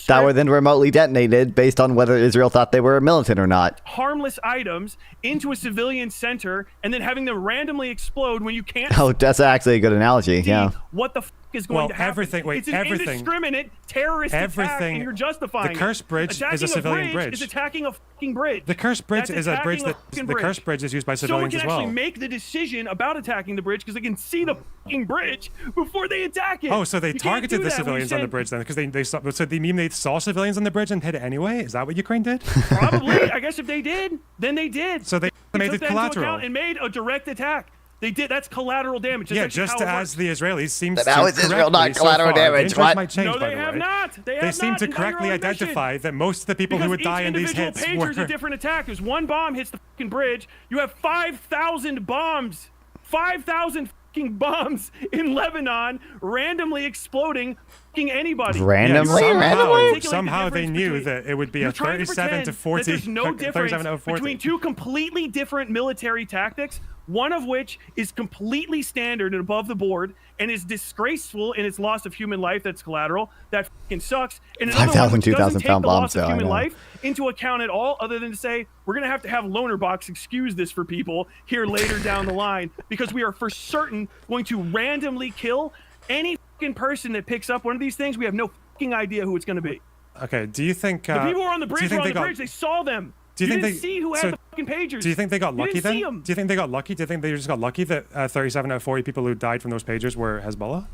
that were then remotely detonated based on whether Israel thought they were militant or not. Harmless items into a civilian center and then having them randomly explode when you can't. Oh, that's actually a good analogy. Yeah. What the is going to happen? It's an indiscriminate terrorist attack, and you're justifying the Cursed Bridge is a civilian bridge. Is attacking a fucking bridge. The Cursed Bridge is a bridge the Cursed Bridge is used by civilians as well. Someone can actually make the decision about attacking the bridge because they can see the fucking bridge before they attack it. Oh, so they targeted the civilians on the bridge then, because they saw. So they saw civilians on the bridge and hit it anyway. Is that what Ukraine did? Probably. I guess if they did, then they did. So they made it collateral and made a direct attack. They did. That's collateral damage. That's just as the Israelis seem to. How is Israel not collateral damage? What? Might change, no, they have not. They seem to correctly identify that most of the people who would die in these hits were. Because each a different attack. There's one bomb hits the fucking bridge. You have 5,000 bombs. 5,000 fucking bombs in Lebanon randomly exploding fucking anybody. Randomly? Somehow they knew that it would be a 37 to 40. There's no difference between two completely different military tactics. One of which is completely standard and above the board and is disgraceful in its loss of human life. That's collateral. That fucking sucks. And another 5,000, one which doesn't 2,000 take pound the loss bombs, of human life into account at all, other than to say we're going to have Lonerbox excuse this for people here later down the line because we are for certain going to randomly kill any fucking person that picks up one of these things. We have no fucking idea who it's going to be. Okay. Do you think the people who were on the bridge were on the bridge? They saw them. Do you think didn't see who had the fucking pagers? Do you think they got lucky then? Do you think they got lucky? Do you think they just got lucky that 37 out of 40 people who died from those pagers were Hezbollah?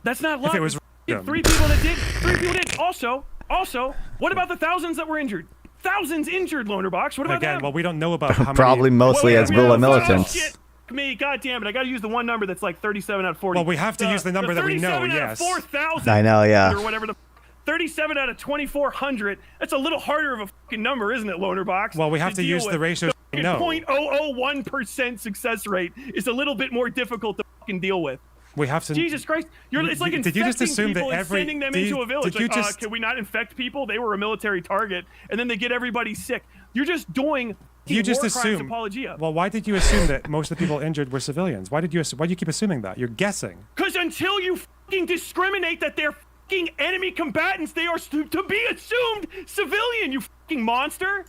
That's not luck. If it was three people that did. 3 people did. Also, what about the thousands that were injured? Thousands injured, Lonerbox. What about them? Well, we don't know about how many. Probably mostly Hezbollah militants. Me, God damn it! I got to use the one number that's like 37 out of 40. Well, we have to use the number that we know. Yes. 4,000. I know. Yeah. Or whatever the. 37 out of 2,400. That's a little harder of a fucking number, isn't it, Lonerbox? Well, we have to use the ratios we know. 0.001% success rate is a little bit more difficult to fucking deal with. We have to. Jesus Christ! It's like did you just assume people that and sending them into a village. Can we not infect people? They were a military target, and then they get everybody sick. You're just doing. You just assume. Apologia. Well, why did you assume that most of the people injured were civilians? Why do you keep assuming that? You're guessing. Because until you fucking discriminate that they're enemy combatants, they are to be assumed civilian, you fucking monster.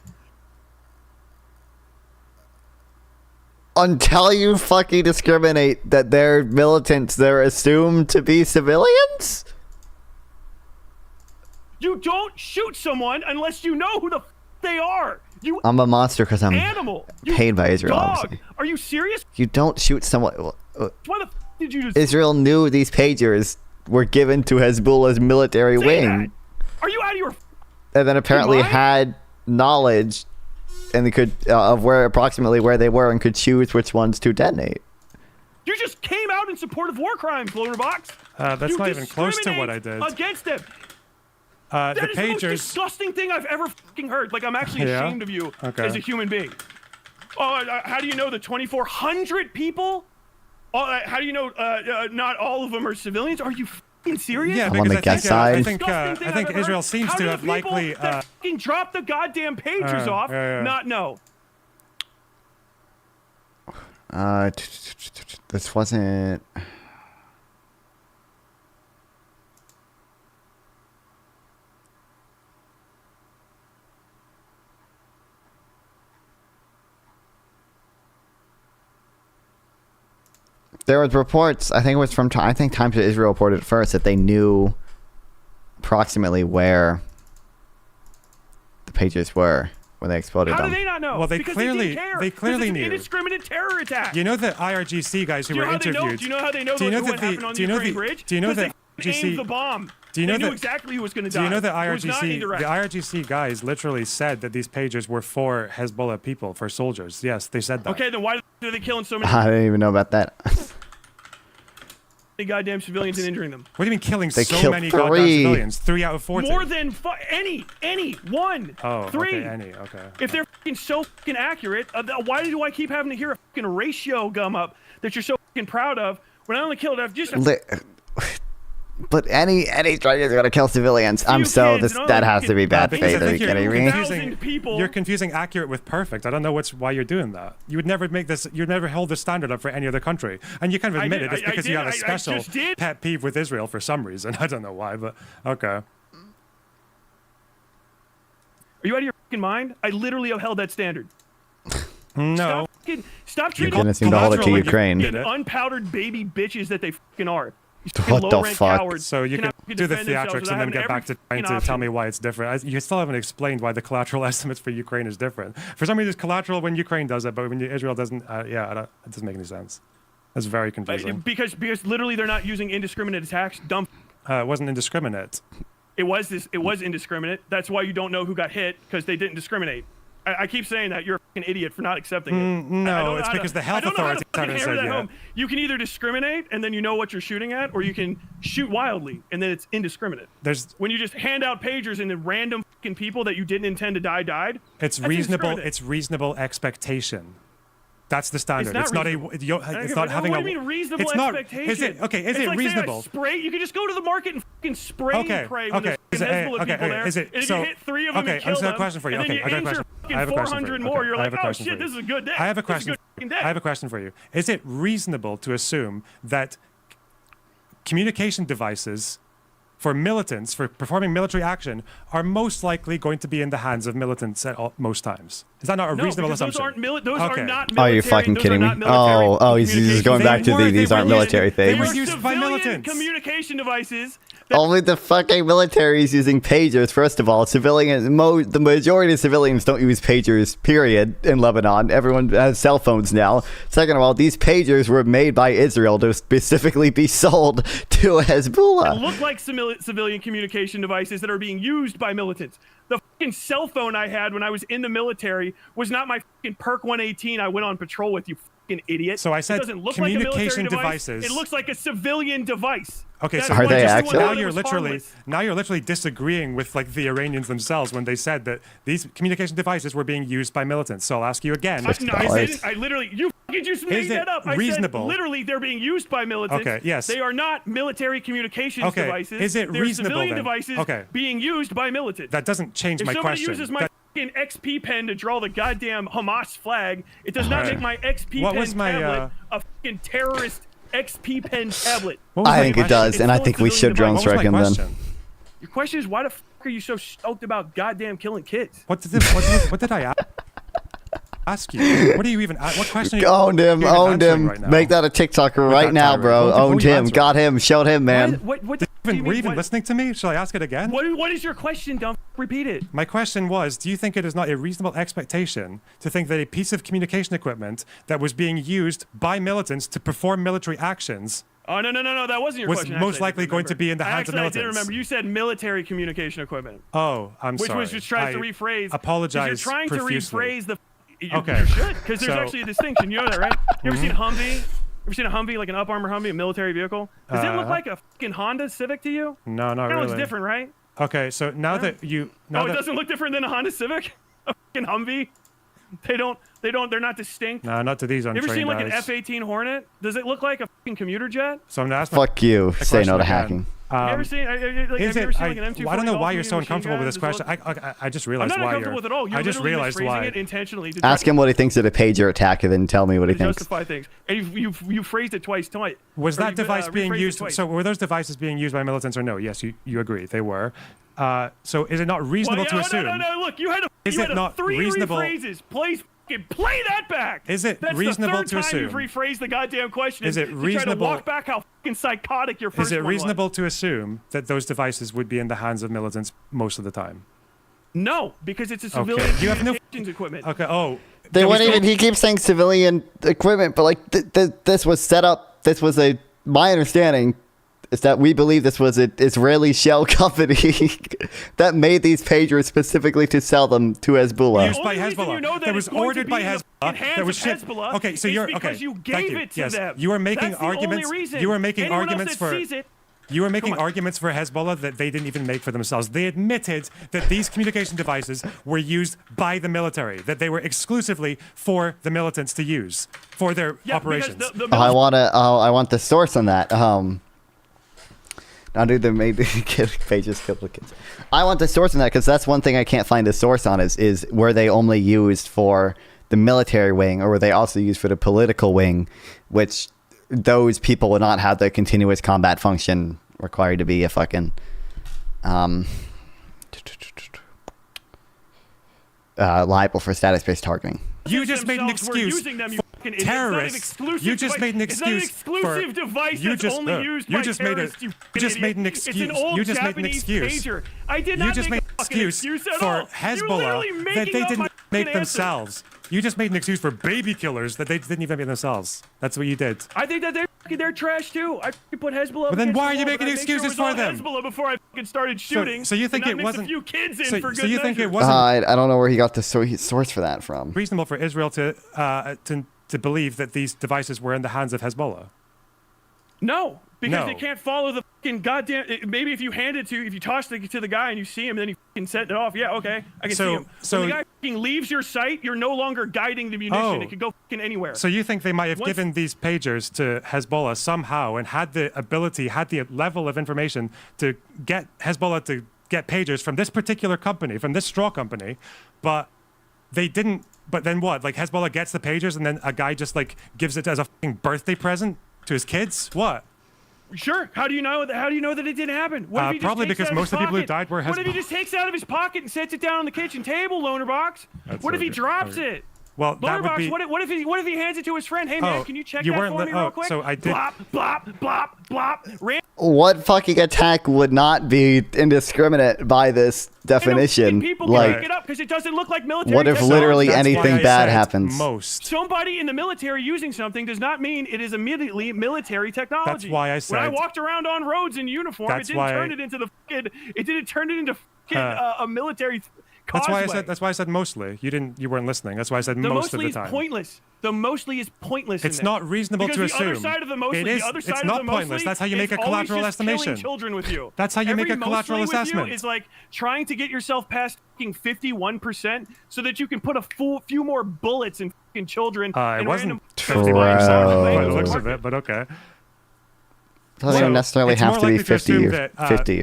Until you fucking discriminate that they're militants, they're assumed to be civilians? You don't shoot someone unless you know who the they are. I'm a monster because I'm paid by Israel, dog. obviously. Are you serious? You don't shoot someone. Why the did you just... Israel knew these pagers were given to Hezbollah's military wing. Are you out of your... And then apparently had knowledge and they could of approximately where they were and could choose which ones to detonate. You just came out in support of war crimes, Lonerbox. That's not even close to what I did. Against them. That is the the most pagers. Disgusting thing I've ever fucking heard. Like, I'm actually ashamed of you as a human being. Oh, how do you know the 2,400 people? How do you know not all of them are civilians? Are you fucking serious? Yeah, I'm on the guest side. I think Israel seems to have likely fucking dropped the goddamn pagers off. Not know. This wasn't. There was reports, I think it was from, I think Times of Israel reported first that they knew approximately where the pages were when they exploded them. How do they not know? Well, they because clearly, they clearly knew. Indiscriminate terror attack. You know the IRGC guys who were interviewed. Do you know how they know what happened on the Ukraine bridge? Do you know that aimed the bomb? They knew exactly who was going to die. Do you know the IRGC guys literally said that these pagers were for Hezbollah people, for soldiers? Yes, they said that. Okay, then why are they killing so many? I didn't even know about that. Goddamn civilians and injuring them. What do you mean killing so many goddamn civilians? 3 out of 40. More than any, one. Oh, 3. okay, any, okay. If they're fucking so fucking accurate, why do I keep having to hear a fucking ratio gum up that you're so fucking proud of when I only killed just... But any strikers are gonna kill civilians. That has to be bad faith. Are you kidding me? You're confusing accurate with perfect. I don't know why you're doing that. You would never make this. You'd never hold this standard up for any other country. And you kind of admitted it's because you have a special pet peeve with Israel for some reason. I don't know why, but okay. Are you out of your fucking mind? I literally upheld that standard. No. Stop treating You're gonna seem to hold it to Ukraine. Unpowdered baby bitches that they fucking are. What the fuck? So you can do the theatrics and then get back to trying to tell me why it's different. You still haven't explained why the collateral estimates for Ukraine is different. For some reason, it's collateral when Ukraine does it, but when Israel doesn't, it doesn't make any sense. That's very confusing. Because literally they're not using indiscriminate attacks. Dumb. It wasn't indiscriminate. It was indiscriminate. That's why you don't know who got hit, because they didn't discriminate. I keep saying that. You're a fucking idiot for not accepting it. No, it's because the health authorities haven't said yet. You can either discriminate and then you know what you're shooting at, or you can shoot wildly and then it's indiscriminate. When you just hand out pagers and then random fucking people that you didn't intend to die died. It's reasonable. It's reasonable expectation. That's the standard. It's not having a. What do you mean reasonable expectation? Is it okay? Is it reasonable? You can just go to the market and fucking spray and pray when there's Hezbollah people there. Is it? And you hit 3 of them and kill them. I have a question for you. And then I got a question. I have a question for you. more. You're like, oh shit, this is a good day. I have a question. I have a question for you. Is it reasonable to assume that communication devices for militants, for performing military action, are most likely going to be in the hands of militants at most times? Is that not a reasonable assumption? Those are not military. Are you fucking kidding me? He's going back to these aren't military things. They were used by militants. Communication devices. Only the fucking military is using pagers. First of all, the majority of civilians don't use pagers, period, in Lebanon. Everyone has cell phones now. Second of all, these pagers were made by Israel to specifically be sold to Hezbollah. It looked like civilian communication devices that are being used by militants. The fucking cell phone I had when I was in the military was not my fucking Perk 118 I went on patrol with, you fucking idiot. So I said it doesn't look communication like a military devices. It looks like a civilian device. Okay, so are they actually? Now you're literally disagreeing with like the Iranians themselves when they said that these communication devices were being used by militants. So I'll ask you again. I literally, you fucking just made that up. Reasonable? I said literally they're being used by militants. Okay, yes. They are not military communications devices. Is it They're reasonable civilian then? devices being used by militants. That doesn't change my question. If somebody uses my fucking XP pen to draw the goddamn Hamas flag, it does not make my XP pen tablet a fucking terrorist XP pen tablet. I think it does, and I think we should drone strike him then. Your question is, why the fuck are you so stoked about goddamn killing kids? What did I ask you? What are you even? What question? Owned him. Right, make that a TikToker right now, bro. Owned him. Got him. Showed him, man. Were you even listening to me? Shall I ask it again? What is your question? Don't repeat it. My question was, do you think it is not a reasonable expectation to think that a piece of communication equipment that was being used by militants to perform military actions no, that wasn't your question. Was most likely going to be in the hands of militants? I didn't remember. You said military communication equipment. Oh, I'm sorry. Which was just trying to rephrase. Apologize. You're trying profusely. to rephrase the. You should, because there's actually a distinction. You know that, right? You ever seen a Humvee? Ever seen a Humvee, like an Up Armor Humvee, a military vehicle? Does it look like a fucking Honda Civic to you? No, not really. It looks different, right? Okay, so now that you... it doesn't look different than a Honda Civic? A fucking Humvee? They're not distinct? No, not to these untrained You ever seen like an eyes. F-18 Hornet? Does it look like a fucking commuter jet? So I'm gonna ask Fuck you. Say no to hacking. Have you ever seen like an M240? I don't know why you're so uncomfortable with this question. I just realized why you're... I'm not uncomfortable with it at all. I just realized why. It intentionally. Ask him what he thinks of the pager attack and then tell me what he thinks. Justify things. And you phrased it twice. Was that device being used... So were those devices being used by militants or no? Yes, you agree. They were. So is it not reasonable to assume... No, look, you had three rephrases. Play that back. Is it reasonable to assume? That's the third time you've rephrased the goddamn question. Is it reasonable? To try to walk back how fucking psychotic your first one was. Is it reasonable to assume that those devices would be in the hands of militants most of the time? No, because it's a civilian communications equipment. Okay. Oh. They weren't even. He keeps saying civilian equipment, but like this was set up. This was my understanding is that we believe this was an Israeli shell company that made these pagers specifically to sell them to Hezbollah. Used by Hezbollah. That was ordered by Hezbollah. That was shipped. Okay, so you're because you gave it to them. You are making arguments. You are making arguments for. You were making arguments for Hezbollah that they didn't even make for themselves. They admitted that these communication devices were used by the military, that they were exclusively for the militants to use for their operations. I want the source on that. Under the made pages kids. I want the source on that because that's one thing I can't find a source on is were they only used for the military wing or were they also used for the political wing, which those people would not have the continuous combat function required to be a fucking liable for status-based targeting. You just made an excuse for terrorists. You just made an excuse for. You just made an excuse. You just made an excuse. I did not. You just made an excuse for Hezbollah that they didn't make themselves. You just made an excuse for baby killers that they didn't even make themselves. That's what you did. I think that they're trash too. I put Hezbollah. But then why are you making excuses for them? Hezbollah before I started shooting. So you think it wasn't? A few kids in for good so you think measure. it wasn't? I don't know where he got the source for that from. Reasonable for Israel to believe that these devices were in the hands of Hezbollah. No, because they can't follow the fucking goddamn. Maybe if you toss it to the guy and you see him, and then he fucking set it off. Yeah, okay, I can see him. So when the guy fucking leaves your sight, you're no longer guiding the munition. It could go fucking anywhere. So you think they might have given these pagers to Hezbollah somehow and had the level of information to get Hezbollah to get pagers from this particular company, from this straw company, but they didn't. But then what? Like Hezbollah gets the pagers and then a guy just like gives it as a fucking birthday present to his kids? What? Sure. How do you know that it didn't happen? What if he just probably takes because it out most of the people who died were Hezbollah. What if he just takes it out of his pocket and sets it down on the kitchen table, Lonerbox? What if he drops it? Well, that would be. What if he hands it to his friend? Hey man, can you check that for me real quick? So I did. Blop, blop, blop, blop. What fucking attack would not be indiscriminate by this definition? People can pick it up because it doesn't look like military. What if literally anything bad happens? Somebody in the military using something does not mean it is immediately military technology. That's why I said. When I walked around on roads in uniform, it didn't turn it into a military. Cosplay. That's why I said mostly. You weren't listening. That's why I said most of the time. The mostly is pointless. It's not reasonable to assume. The other side of the mostly, it's not pointless. That's how you make a collateral estimation. Children with you. That's how you make a collateral assessment. Is like trying to get yourself past fucking 51% so that you can put a few more bullets in fucking children. It wasn't 51% by the looks of it, but okay. Doesn't necessarily have to be 50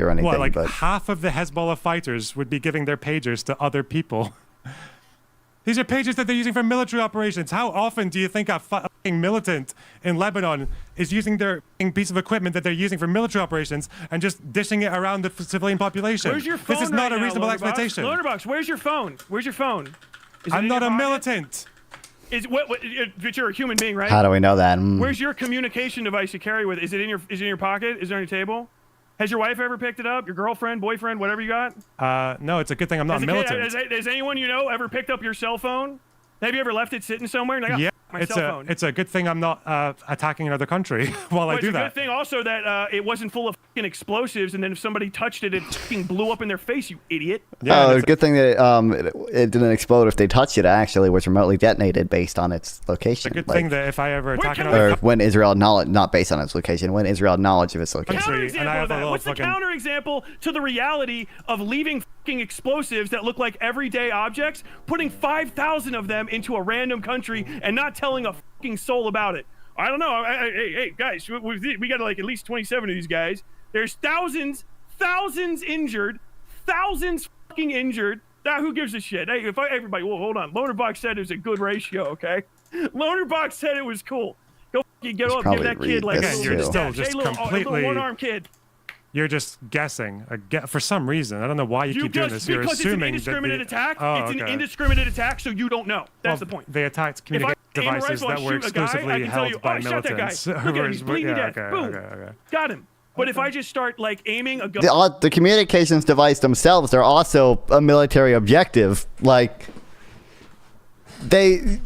or anything. What, like but half of the Hezbollah fighters would be giving their pagers to other people. These are pagers that they're using for military operations. How often do you think a fucking militant in Lebanon is using their piece of equipment that they're using for military operations and just dishing it around the civilian population? Where's your phone? This is not a reasonable expectation. Lonerbox, where's your phone? Where's your phone? I'm not a militant. But you're a human being, right? How do we know that? Where's your communication device you carry with? Is it in your pocket? Is it on your table? Has your wife ever picked it up? Your girlfriend, boyfriend, whatever you got? No, it's a good thing I'm not militant. Has anyone you know ever picked up your cell phone? Have you ever left it sitting somewhere? And yeah, it's a good thing I'm not attacking another country while I do that. It's a good thing also that it wasn't full of fucking explosives, and then if somebody touched it, it fucking blew up in their face, you idiot. Yeah, good thing that it didn't explode if they touched it. Actually, was remotely detonated based on its location. It's a good thing that if I ever attack or when Israel acknowledged, not based on its location, when Israel knowledge of its location. What's the counterexample to the reality of leaving fucking explosives that look like everyday objects, putting 5,000 of them into a random country and not telling a fucking soul about it? I don't know. Hey, guys, we got like at least 27 of these guys. There's thousands injured, thousands fucking injured. Now, who gives a shit? Hey, everybody, well, hold on. Lonerbox said it was a good ratio, okay? Lonerbox said it was cool. Go fucking get up, give that kid like a little one-armed kid. You're just guessing. For some reason, I don't know why you keep doing this. You're assuming it's an indiscriminate attack. Oh, it's an indiscriminate attack, so you don't know. That's the point. They attacked communication devices that were exclusively held by militants. Look at him, he's bleeding to death. Boom. Got him. But if I just start like aiming a gun, the communications device themselves are also a military objective. Like I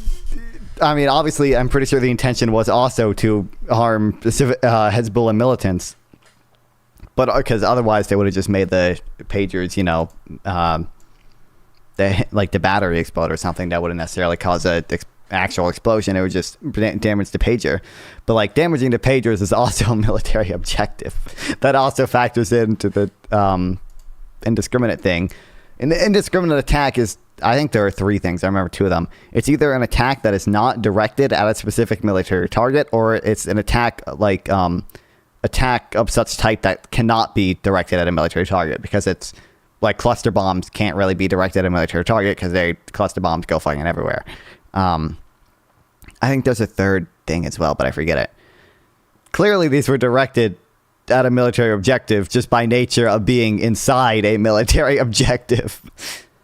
mean, obviously, I'm pretty sure the intention was also to harm Hezbollah militants. But because otherwise they would have just made the pagers, the battery explode or something that wouldn't necessarily cause an actual explosion. It would just damage the pager. But like damaging the pagers is also a military objective. That also factors into the indiscriminate thing. And the indiscriminate attack is, I think there are three things. I remember two of them. It's either an attack that is not directed at a specific military target, or it's an attack like attack of such type that cannot be directed at a military target, because it's like cluster bombs can't really be directed at a military target because cluster bombs go flying everywhere. I think there's a third thing as well, but I forget it. Clearly, these were directed at a military objective just by nature of being inside a military objective.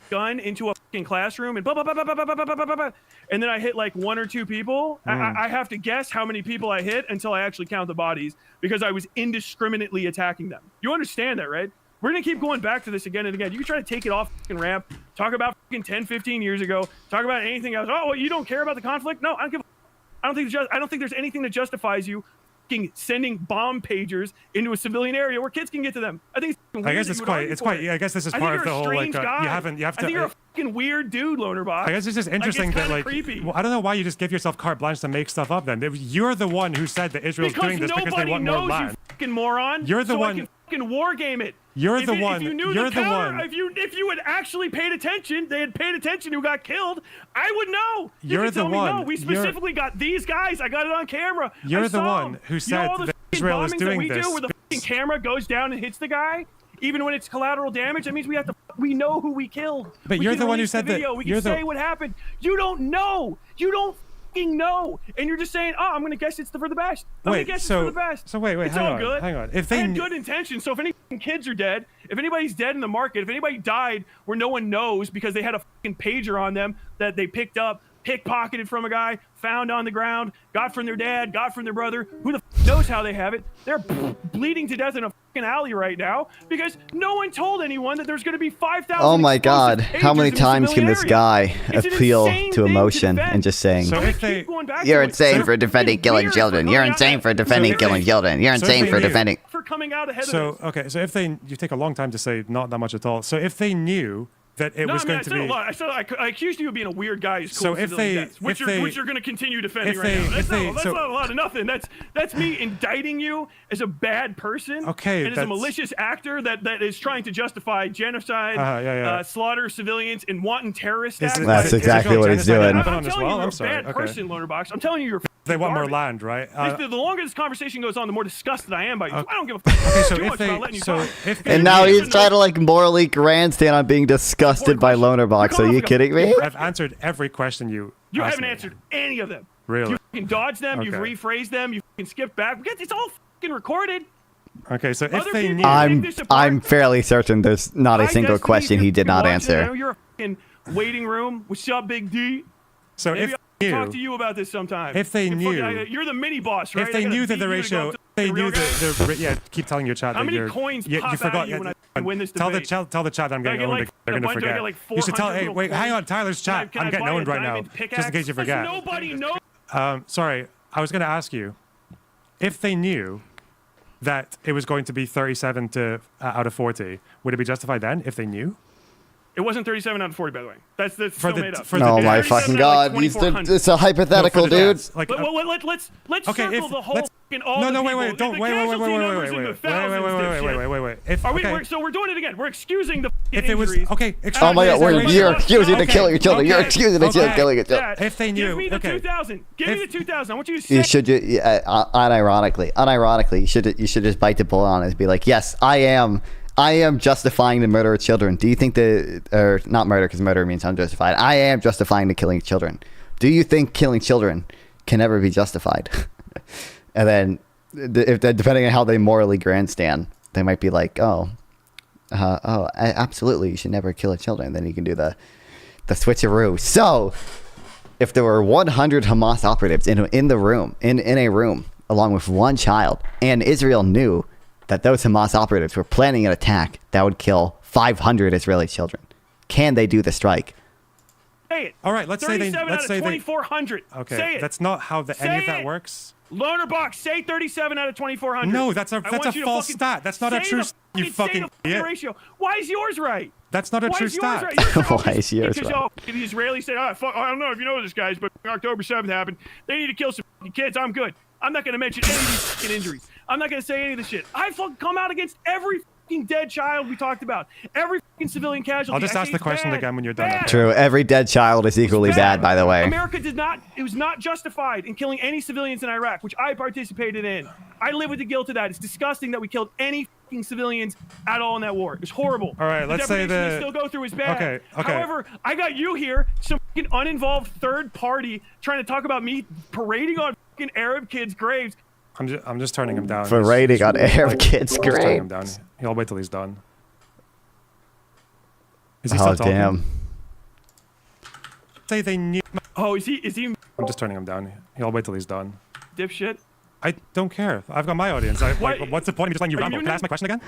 Gun into a fucking classroom and blah, blah, blah, blah, blah, blah, blah, blah, blah, and then I hit like 1 or 2 people. I have to guess how many people I hit until I actually count the bodies, because I was indiscriminately attacking them. You understand that, right? We're going to keep going back to this again and again. You can try to take it off fucking ramp, talk about fucking 10, 15 years ago, talk about anything else. Oh, well, you don't care about the conflict? No, I don't give a I don't think there's anything that justifies you sending bomb pagers into a civilian area where kids can get to them. I think it's I guess it's quite. I guess this is part of the whole like. You have to. I think you're a fucking weird dude, Lonerbox. I guess it's just interesting that like. Well, I don't know why you just give yourself carte blanche to make stuff up. Then you're the one who said that Israel's doing this because they want more land. You fucking moron. You're the one. I can fucking war game it. You're the one. If you knew you're the counter, one. If you had actually paid attention, they had paid attention who got killed, I would know. You're the one. No, we specifically got these guys. I got it on camera. You're the one who said that Israel is doing this. Where the fucking camera goes down and hits the guy, even when it's collateral damage, that means we know who we killed. But you're the one who said that. We can say what happened. You don't know. You don't fucking know. And you're just saying, oh, I'm gonna guess it's for the best. I'm gonna guess it's for the best. So wait, it's hang all on, good. hang on. If they had good intentions, so if any kids are dead, if anybody's dead in the market, if anybody died where no one knows because they had a fucking pager on them that they picked up, pickpocketed from a guy, found on the ground, got from their dad, got from their brother, who the knows how they have it? They're bleeding to death in a fucking alley right now because no one told anyone that there's going to be 5,000. Oh my God! How many times can this guy appeal to emotion and just saying, "You're insane for defending killing children. You're insane for defending killing children. You're insane for defending." For coming out ahead of this. Okay, so if you take a long time to say not that much at all. So if they knew that it was going to be. I accused you of being a weird guy who's cool. So if they, which you're going to continue defending right now. That's not a lot of nothing. That's me indicting you as a bad person. Okay, and as a malicious actor that is trying to justify genocide, slaughter civilians, and wanton terrorist acts. That's exactly what he's doing. I'm telling you, you're a bad person, Lonerbox. I'm telling you, you're. They want more land, right? The longer this conversation goes on, the more disgusted I am by you. I don't give a fuck and now he's trying to like morally grandstand on being disgusted by Lonerbox. Are you kidding me? I've answered every question you haven't answered any of them. Really? You fucking dodged them. You've rephrased them. You fucking skipped back. It's all fucking recorded. Okay, so if they knew, I'm fairly certain there's not a single question he did not answer. You're a fucking waiting room. What's up, Big D? So maybe I'll talk to you about this sometime. If they knew, you're the mini boss, right? If they knew that the ratio, they knew that keep telling your chat how that many you're. coins you pop forgot. out of you when I win this debate? Tell the chat that I'm getting owned. They're gonna forget. You should tell. Hey, wait, hang on, Tyler's chat. I'm getting owned right now, just in case you forget. Nobody knows. Sorry, I was gonna ask you, if they knew that it was going to be 37 out of 40, would it be justified then if they knew? It wasn't 37 out of 40, by the way. That's still made up. Oh my fucking God! It's a hypothetical, dude. Let's circle the whole fucking all. No, wait. Don't wait. So we're doing it again. We're excusing the. If it was okay. Oh my God! You're excusing the killing your children. You're excusing the killing your children. If they knew, give me the 2,000. Give me the 2,000. I want you to. You should. Unironically, you should just bite the bullet on it and be like, yes, I am justifying the murder of children. Do you think or not murder, because murder means unjustified. I am justifying the killing of children. Do you think killing children can ever be justified? And then, depending on how they morally grandstand, they might be like, absolutely, you should never kill children. Then you can do the switcheroo. So, if there were 100 Hamas operatives in a room, along with one child, and Israel knew that those Hamas operatives were planning an attack that would kill 500 Israeli children, can they do the strike? Say it. All right, let's say 2,400. Okay, say it. That's not how any of that works. Lonerbox, say 37 out of 2,400. No, that's a false stat. That's not a true. You fucking idiot. Ratio. Why is yours right? That's not a true stat. Why is yours right? The Israelis say, I don't know if you know this, guys, but October 7th happened. They need to kill some kids. I'm good. I'm not going to mention any of these fucking injuries. I'm not going to say any of this shit. I fucking come out against every fucking dead child we talked about. Every fucking civilian casualty. I'll just ask the question again when you're done. Okay? True. Every dead child is equally bad, by the way. America it was not justified in killing any civilians in Iraq, which I participated in. I live with the guilt of that. It's disgusting that we killed any fucking civilians at all in that war. It's horrible. All right, let's say the still go through is bad. Okay. However, I got you here, some fucking uninvolved third party, trying to talk about me parading on fucking Arab kids' graves. I'm just turning him down. Parading on Arab kids' graves. Turning him graves. down. I'll wait till he's done. Is he still talking? Damn. Say they knew. Oh, is he? I'm just turning him down. I'll wait till he's done. Dipshit. I don't care. I've got my audience. What's the point of me just letting you ramble? Can I ask my question again?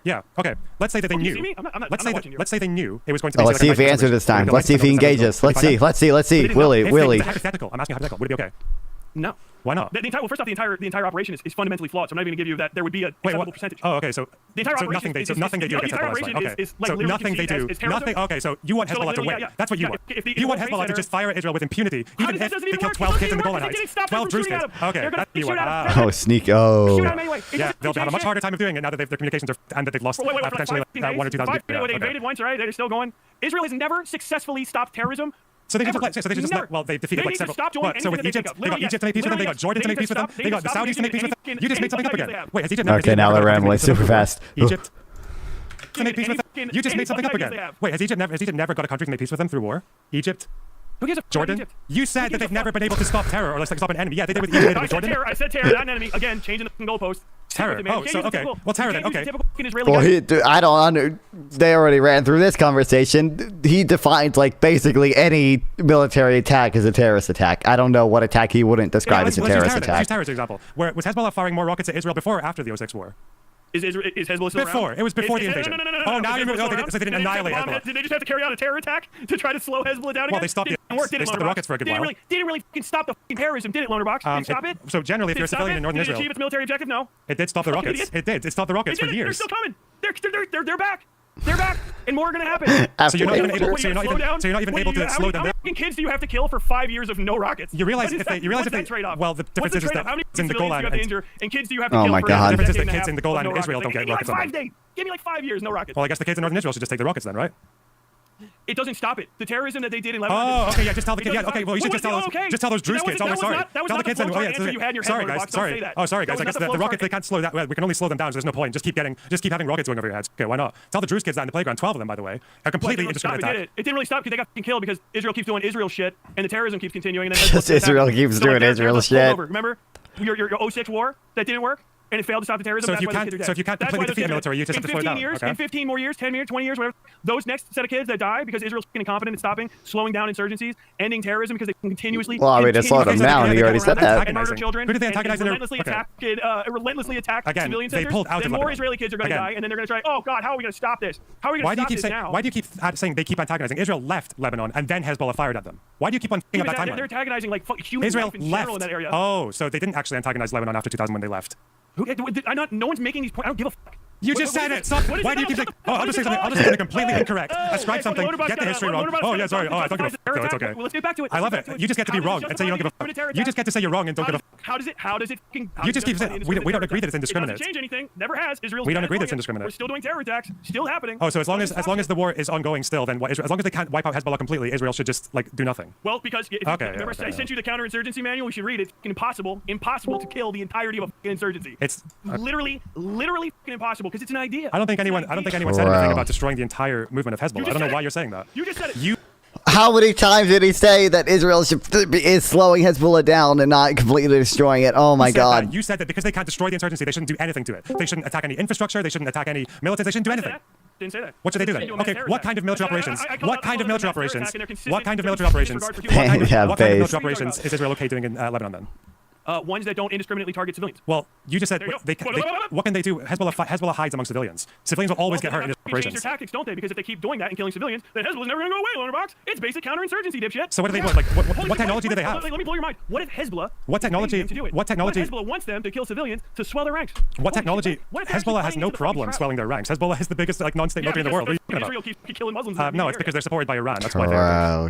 Yeah. Okay. Let's say that they knew. Let's say they knew it was going to be. Let's see if he answered this time. Let's see if he engages. Let's see. Willie. Hypothetical. I'm asking hypothetical. Would it be okay? No. Why not? First off, the entire operation is fundamentally flawed. So I'm not even going to give you that there would be a acceptable percentage. Oh, okay. So the entire operation nothing they do against Hezbollah. Okay. So nothing they do. Nothing. Okay. So you want Hezbollah to win. That's what you want. You want Hezbollah to just fire at Israel with impunity, even if they kill 12 kids in the Golan Heights. 12 Druze kids. Okay. That's what you want. Oh, sneak. Oh. Yeah. They'll have a much harder time of doing it now that their communications are and that they've lost potentially 1 or 2 thousand. They invaded once, right? They're still going. Israel has never successfully stopped terrorism. So they defeated like several. What? So with Egypt, they got Egypt to make peace with them. They got Jordan to make peace with them. They got the Saudis to make peace with them. You just made something up again. Wait, has Egypt never? Okay, now they're rambling super fast. Egypt to make peace with them. You just made something up again. Wait, has Egypt never got a country to make peace with them through war? Egypt. Jordan? You said that they've never been able to stop terror or like stop an enemy. Yeah, they did with Egypt and with Jordan. I said terror, not an enemy. Again, changing the goalpost. Terror. Oh, so okay. Well, terror then. Okay. Well, I don't. They already ran through this conversation. He defines like basically any military attack as a terrorist attack. I don't know what attack he wouldn't describe as a terrorist attack. Let's use terror as an example. Was Hezbollah firing more rockets at Israel before or after the 06 war? Is Hezbollah still before? around? It was before the invasion. No. Oh, now you know they didn't annihilate Hezbollah. Did they just have to carry out a terror attack to try to slow Hezbollah down again? Well, they stopped the rockets for a good while. Didn't really fucking stop the fucking terrorism, did it, Lonerbox? Did it stop it? So generally, if you're a civilian in northern Israel, did it achieve its military objective? No. It did stop the rockets. It did. It stopped the rockets for years. They're still coming. They're back. They're back, and more are gonna happen. So you're not even able. So you're not even able to slow them down. How many kids do you have to kill for 5 years of no rockets? You realize if they trade-off? Well, the difference is that it's in the Golan and kids do you have to kill? Oh my for God! The difference is that kids in the Golan and Israel don't get rockets on them. Give me like 5 years, no rockets. Well, I guess the kids in northern Israel should just take the rockets then, right? It doesn't stop it. The terrorism that they did in Lebanon. Oh, okay, yeah, just tell the kids. Yeah, okay, well, you should just tell those Druze kids. Oh, I'm sorry. Tell the kids. Tell guys. Sorry. Oh, sorry, guys. I guess the rockets they can't slow that. We can only slow them down. So there's no point. Just keep having rockets going over your heads. Okay, why not? Tell the Druze kids that in the playground. 12 of them, by the way, are completely indiscriminate attack. It didn't really stop because they got killed because Israel keeps doing Israel shit and the terrorism keeps continuing. And then Israel keeps doing Israel shit. Remember your 06 war that didn't work? And it failed to stop the terrorism. So if you can't completely defeat the military, you just have to slow it down. In 15 more years, 10 years, 20 years, whatever, those next set of kids that die because Israel's incompetent at stopping, slowing down insurgencies, ending terrorism because they continuously. Well, I mean, they slowed them down. You already said that. Murder children. Who did they antagonize? Relentlessly attack civilian centers. They pulled out of Lebanon. More Israeli kids are going to die, and then they're going to try. Oh God, how are we going to stop this? How are we going to stop this now? Why do you keep saying they keep antagonizing? Israel left Lebanon, and then Hezbollah fired at them. Why do you keep on thinking about that timeline? They're antagonizing like human Israel life in general in that area. Oh, so they didn't actually antagonize Lebanon after 2000 when they left. No one's making these points. I don't give a fuck. You just said it. Stop. Why do you keep saying? Oh, I'll just say something completely incorrect. Ascribe something. Get the history wrong. Oh yeah, sorry. Oh, I don't give a fuck. No, it's okay. Let's get back to it. I love it. You just get to be wrong and say you don't give a fuck. You just get to say you're wrong and don't give a fuck. How does it? You just keep saying we don't agree that it's indiscriminate. It doesn't change anything. Never has. Israel. We don't agree that it's indiscriminate. We're still doing terror attacks. Still happening. Oh, so as long as the war is ongoing still, then as long as they can't wipe out Hezbollah completely, Israel should just like do nothing. Well, because remember I sent you the counterinsurgency manual. You should read it. It's impossible to kill the entirety of an insurgency. It's literally impossible because it's an idea. I don't think anyone said anything about destroying the entire movement of Hezbollah. I don't know why you're saying that. You just said it. How many times did he say that Israel is slowing Hezbollah down and not completely destroying it? Oh my God! You said that because they can't destroy the insurgency, they shouldn't do anything to it. They shouldn't attack any infrastructure. They shouldn't attack any militants. They shouldn't do anything. Didn't say that. What should they do then? Okay, what kind of military operations? What kind of military operations? What kind of military operations? What kind of military operations is Israel okay doing in Lebanon then? Ones that don't indiscriminately target civilians. Well, you just said what can they do? Hezbollah hides among civilians. Civilians will always get hurt in this operations. They change their tactics, don't they? Because if they keep doing that and killing civilians, then Hezbollah's never going to go away, Lonerbox. It's basic counterinsurgency, dipshit. So what do they want? Like what technology do they have? Let me blow your mind. What if Hezbollah? What technology? What if Hezbollah wants them to kill civilians to swell their ranks? What technology? Hezbollah has no problem swelling their ranks. Hezbollah is the biggest non-state military in the world. What are you Israel keeps killing Muslims. No, it's because they're supported by Iran. That's why they're.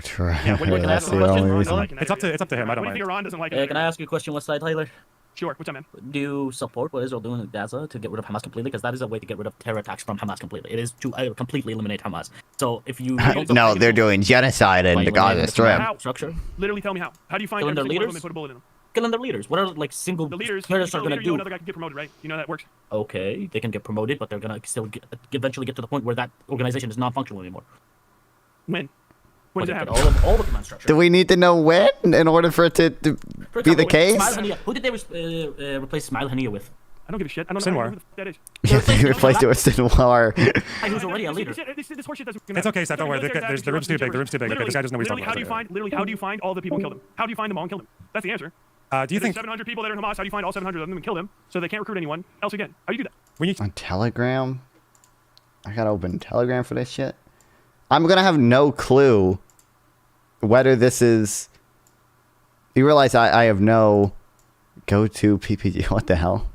That's the only reason. It's up to him. I don't mind. Iran doesn't like it. Can I ask you a question? What side, Tyler? Sure. What's up, man? Do you support what Israel doing in Gaza to get rid of Hamas completely? Because that is a way to get rid of terror attacks from Hamas completely. It is to completely eliminate Hamas. So if you no, they're doing genocide in the Gaza Strip. Structure. Literally, tell me how. How do you find Killing their every single one of them leaders? and put a bullet in them? Killing their leaders. What are like single The leaders. terrorists are You going to know do? another guy can get promoted, right? You know how that works. Okay, they can get promoted, but they're going to still eventually get to the point where that organization is non-functional anymore. When? When does it happen? All the command structure. Do we need to know when in order for it to be the case? Who did they replace Ismail Haniyeh with? I don't give a shit. I don't know who the that is. You replaced it with Sinwar. Who's already a leader. This horseshit doesn't. It's okay, Seth. Don't worry. The room's too big. The room's too big. Okay, this guy doesn't know what he's talking about. Literally, how do you find all the people and kill them? How do you find them all and kill them? That's the answer. Do you think 700 people that are in Hamas? How do you find all 700 of them and kill them so they can't recruit anyone else again? How do you do that? On Telegram? I gotta open Telegram for this shit. I'm gonna have no clue whether this is. You realize I have no go-to PPG. What the hell?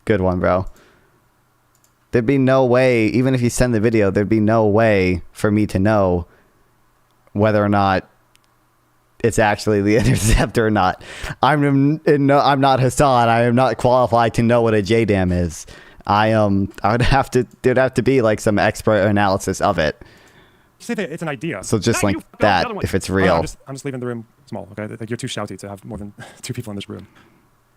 Good one, bro. There'd be no way, even if you send the video, there'd be no way for me to know whether or not it's actually the interceptor or not. I'm not Hassan. I am not qualified to know what a JDAM is. There'd have to be like some expert analysis of it. Say that it's an idea. So just like that, if it's real. I'm just leaving the room small, okay? Like you're too shouty to have more than 2 people in this room.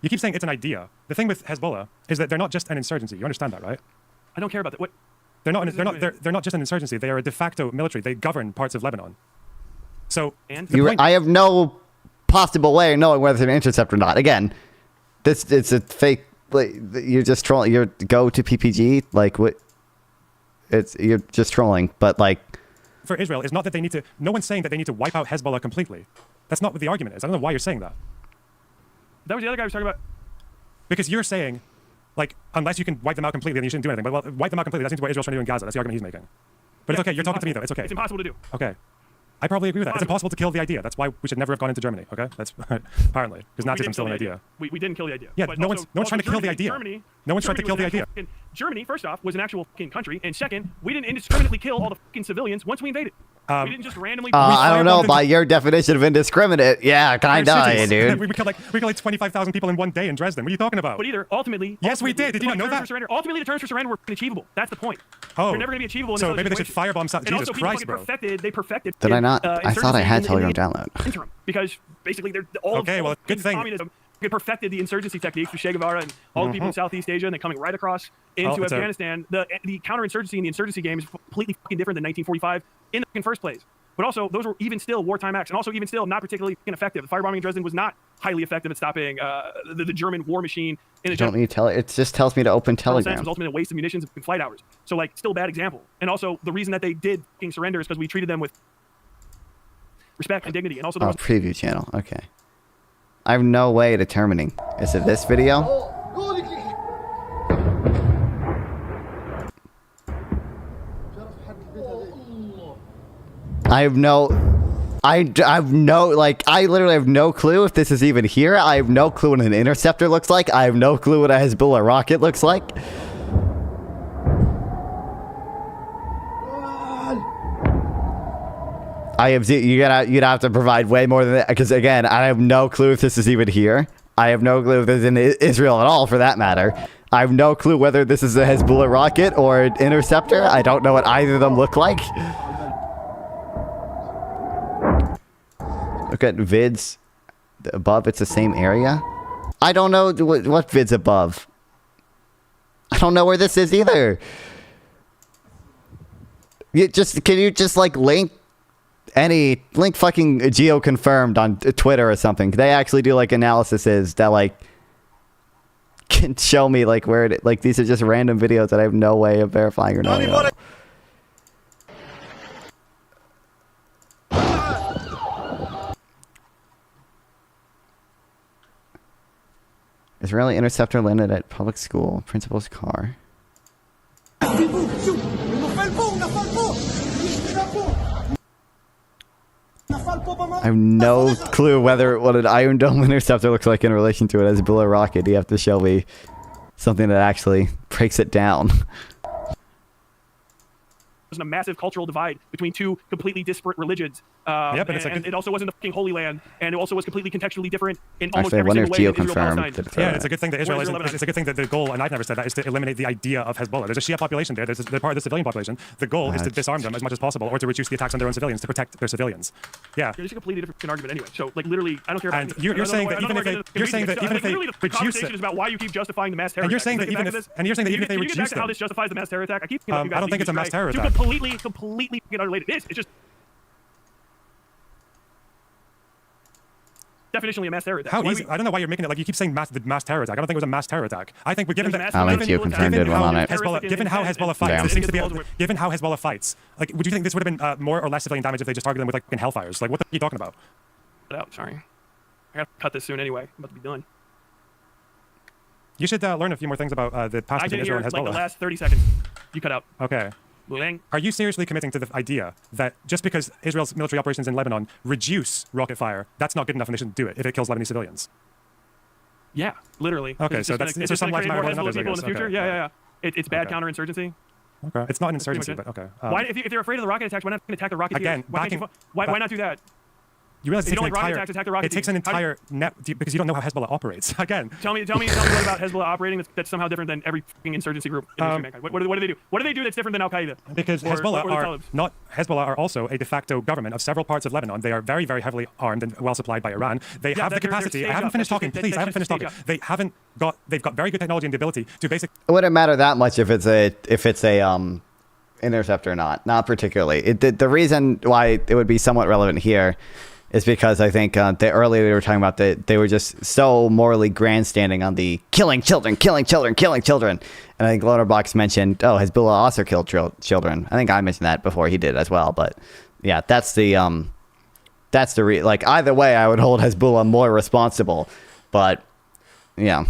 You keep saying it's an idea. The thing with Hezbollah is that they're not just an insurgency. You understand that, right? I don't care about that. What? They're not just an insurgency. They are a de facto military. They govern parts of Lebanon. So I have no possible way of knowing whether it's an intercept or not. Again, it's a fake. Like, you're just trolling. You're go to PPG. Like what? You're just trolling. But like, for Israel, is not that they need to. No one's saying that they need to wipe out Hezbollah completely. That's not what the argument is. I don't know why you're saying that. That was the other guy was talking about. Because you're saying, like, unless you can wipe them out completely, then you shouldn't do anything. But well, wipe them out completely. That seems to what Israel's trying to do in Gaza. That's the argument he's making. But it's okay. You're talking to me though. It's okay. It's impossible to do. Okay. I probably agree with that. It's impossible to kill the idea. That's why we should never have gone into Germany. Okay, that's apparently because Nazism's still an idea. We didn't kill the idea. Yeah, no one's trying to kill the idea. No one's trying to kill the idea. Germany, first off, was an actual country, and second, we didn't indiscriminately kill all the civilians once we invaded. We didn't just randomly. I don't know by your definition of indiscriminate. Yeah, kind of, dude. We killed like 25,000 people in one day in Dresden. What are you talking about? But either ultimately. Yes, we did. Did you not know that? Ultimately, the terms for surrender were unachievable. That's the point. Oh. They're never going to be achievable. So maybe they should firebomb South. Jesus Christ, bro. They perfected. Did I not? I thought I had Telegram download. Interim, because basically they're all. Okay, well, good thing. Communism perfected the insurgency techniques with Che Guevara and all the people in Southeast Asia, and then coming right across into Afghanistan. The counterinsurgency and the insurgency game is completely fucking different than 1945 in the first place. But also, those were even still wartime acts, and also even still not particularly effective. The firebombing in Dresden was not highly effective at stopping the German war machine. In the don't need to it just tells me to open Telegram. It was ultimately a waste of munitions and flight hours. So, like, still a bad example. And also, the reason that they did surrender is because we treated them with respect and dignity. And also, preview channel. Okay. I have no way of determining. Is it this video? I literally have no clue if this is even here. I have no clue what an interceptor looks like. I have no clue what a Hezbollah rocket looks like. You'd have to provide way more than that, because again, I have no clue if this is even here. I have no clue if this is in Israel at all, for that matter. I have no clue whether this is a Hezbollah rocket or an interceptor. I don't know what either of them look like. Look at vids above. It's the same area. I don't know what vids above. I don't know where this is either. Can you just like link fucking geo confirmed on Twitter or something? They actually do like analyses that like can show me like where it, like these are just random videos that I have no way of verifying or knowing. Israeli interceptor landed at public school. Principal's car. I have no clue what an Iron Dome interceptor looks like in relation to it as a Hezbollah rocket. You have to show me something that actually breaks it down. There's a massive cultural divide between two completely disparate religions Yeah, but and it also wasn't the fucking Holy Land, and it also was completely contextually different in almost Actually, I every wonder single if way. Geo in Israel, confirmed Palestine. that it's Yeah, it's a good thing that Israel isn't. It's a good thing that the goal, and I've never said that, is to eliminate the idea of Hezbollah. There's a Shia population there. They're part of the civilian population. The goal is to disarm them as much as possible, or to reduce the attacks on their own civilians, to protect their civilians. Yeah. It's a completely different argument anyway. So, like, literally, I don't care about. And you're saying that even if they the reduce conversation it, is about why you keep justifying the mass terror. and you're saying that even if they you reduce get back to how them, this justifies the mass terror attack. I keep. I don't think it's a mass terror attack. Completely unrelated. It's just definitionally a mass terror attack. How easy? I don't know why you're making it like you keep saying the mass terror attack. I don't think it was a mass terror attack. I think we're given that. I think Geo confirmed did one on it. Given how Hezbollah fights, Yeah. this seems to be. Given how Hezbollah fights, like, would you think this would have been more or less civilian damage if they just targeted them with like fucking hellfires? Like, what the are you talking about? Sorry, I gotta cut this soon anyway. I'm about to be done. You should learn a few more things about the past I between did Israel hear and Hezbollah. like the last 30 seconds. You cut out. Okay. Bang. Are you seriously committing to the idea that just because Israel's military operations in Lebanon reduce rocket fire, that's not good enough and they shouldn't do it if it kills Lebanese civilians? Yeah, literally. Okay, so that's so some lives matter more than others, I people in guess. the future. Okay. Yeah. It's bad counterinsurgency. Okay. It's not an That's pretty insurgency, much but it. okay. Why, if they're afraid of the rocket attacks, why not attack the rocket Again, teams? Why not do that? You realize If it you takes don't like rocket attacks, attack the rocket it takes an teams. entire net because you don't know how Hezbollah operates. Again. Tell me what about Hezbollah operating that's somehow different than every fucking insurgency group in mankind. What do they do? What do they do that's different than Al Qaeda? Because Hezbollah are also a de facto government of several parts of Lebanon. They are very, very heavily armed and well supplied by Iran. They have the capacity. I haven't finished talking, please. I haven't finished talking. They've got very good technology and the ability to basically. It wouldn't matter that much if it's a interceptor or not particularly. The reason why it would be somewhat relevant here is because I think earlier we were talking about that they were just so morally grandstanding on the killing children. And I think Lonerbox mentioned, Hezbollah also killed children. I think I mentioned that before he did as well. But yeah, that's the like either way, I would hold Hezbollah more responsible. But yeah.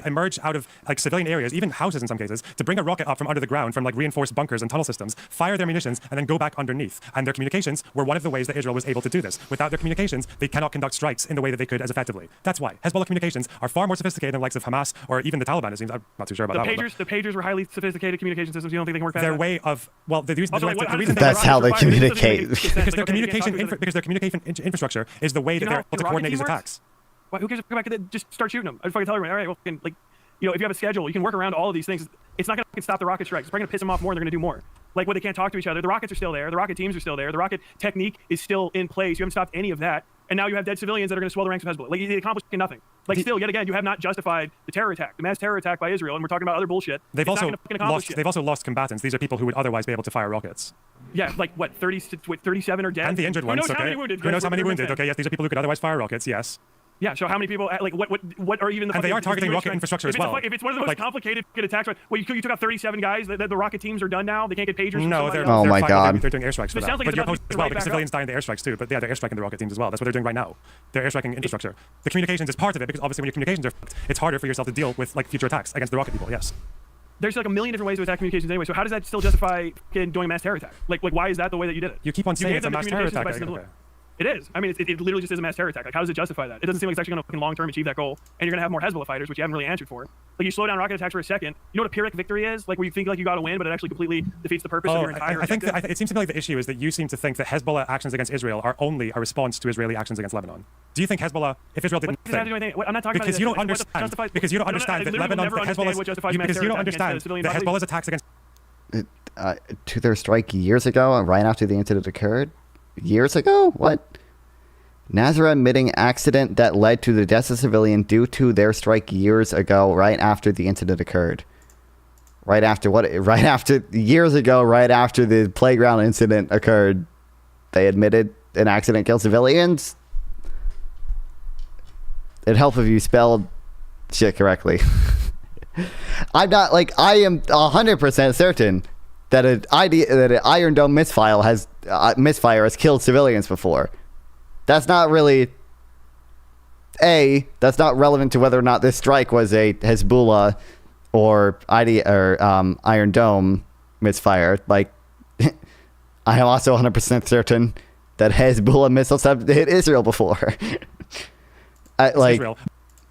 Emerge out of like civilian areas, even houses in some cases, to bring a rocket up from under the ground from like reinforced bunkers and tunnel systems, fire their munitions, and then go back underneath. And their communications were one of the ways that Israel was able to do this. Without their communications, they cannot conduct strikes in the way that they could as effectively. That's why Hezbollah communications are far more sophisticated than the likes of Hamas or even the Taliban. It seems I'm not too sure about that. The pagers were highly sophisticated communication systems. You don't think they can work past their that? way of the reason that's how they communicate. Because their communication infrastructure is the way that they're able to coordinate these attacks. Why, who cares? Come back and just start shooting them. I fucking tell everyone, all right, well, like. You know, if you have a schedule, you can work around all of these things. It's not going to stop the rocket strikes. It's probably going to piss them off more, and they're going to do more. Like, they can't talk to each other. The rockets are still there. The rocket teams are still there. The rocket technique is still in place. You haven't stopped any of that. And now you have dead civilians that are going to swell the ranks of Hezbollah. Like, they accomplished nothing. Like, still, yet again, you have not justified the terror attack, the mass terror attack by Israel, and we're talking about other bullshit. They've also lost combatants. These are people who would otherwise be able to fire rockets. Yeah, like, what, 37 are dead? And the injured ones, okay. Who knows how many wounded? Okay, yes, these are people who could otherwise fire rockets, yes. Yeah, so how many people, like, what are even the... And they are targeting rocket infrastructure as well. If it's one of the most complicated attacks, well, you took out 37 guys, the rocket teams are done now, they can't get pagers. No, they're doing airstrikes for that. But you're opposed as well, because civilians die in the airstrikes too. But yeah, they're airstriking the rocket teams as well. That's what they're doing right now. They're airstriking infrastructure. The communications is part of it, because obviously when your communications are fucked, it's harder for yourself to deal with, like, future attacks against the rocket people, yes. There's like a million different ways to attack communications anyway, so how does that still justify doing a mass terror attack? Like why is that the way that you did it? You keep on saying it's a mass terror attack. It is. I mean, it literally just is a mass terror attack. Like, how does it justify that? It doesn't seem like it's actually going to long-term achieve that goal, and you're going to have more Hezbollah fighters, which you haven't really answered for. Like, you slow down rocket attacks for a second. You know what a Pyrrhic victory is? Like, where you think like you got to win, but it actually completely defeats the purpose of your entire objective. I think it seems to me like the issue is that you seem to think that Hezbollah actions against Israel are only a response to Israeli actions against Lebanon. Do you think Hezbollah, if Israel didn't think... I'm not talking because you don't understand. Because you don't understand that Lebanon, because you don't understand that Hezbollah's attacks against... To their strike years ago, right after the incident occurred? Years ago? What? Nazareth admitting accident that led to the death of civilian due to their strike years ago, right after the incident occurred. Right after years ago, right after the playground incident occurred, they admitted an accident killed civilians. It'd help if you spelled shit correctly. I am 100% certain that an Iron Dome misfire has killed civilians before. That's not really... that's not relevant to whether or not this strike was a Hezbollah or Iron Dome misfire. Like, I am also 100% certain that Hezbollah missiles have hit Israel before. Israel.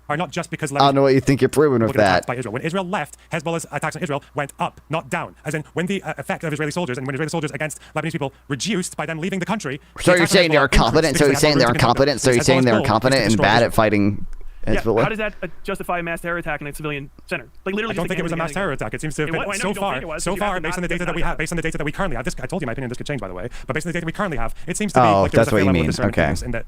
are not just because I don't know what you think you're proving with that. by Israel. When Israel left, Hezbollah's attacks on Israel went up, not down. As in, when the effect of Israeli soldiers and when Israeli soldiers against Lebanese people reduced by them leaving the country. So you're saying they're incompetent? So you're saying they're incompetent? So you're saying they're incompetent and bad at fighting Hezbollah? How does that justify a mass terror attack in a civilian center? Like literally, I don't think it was a mass terror attack. It seems to have been so far, based on the data that we have, based on the data that we currently have. I told you my opinion. This could change, by the way. But based on the data we currently have, it seems to be like there's a fair level of discernment in that.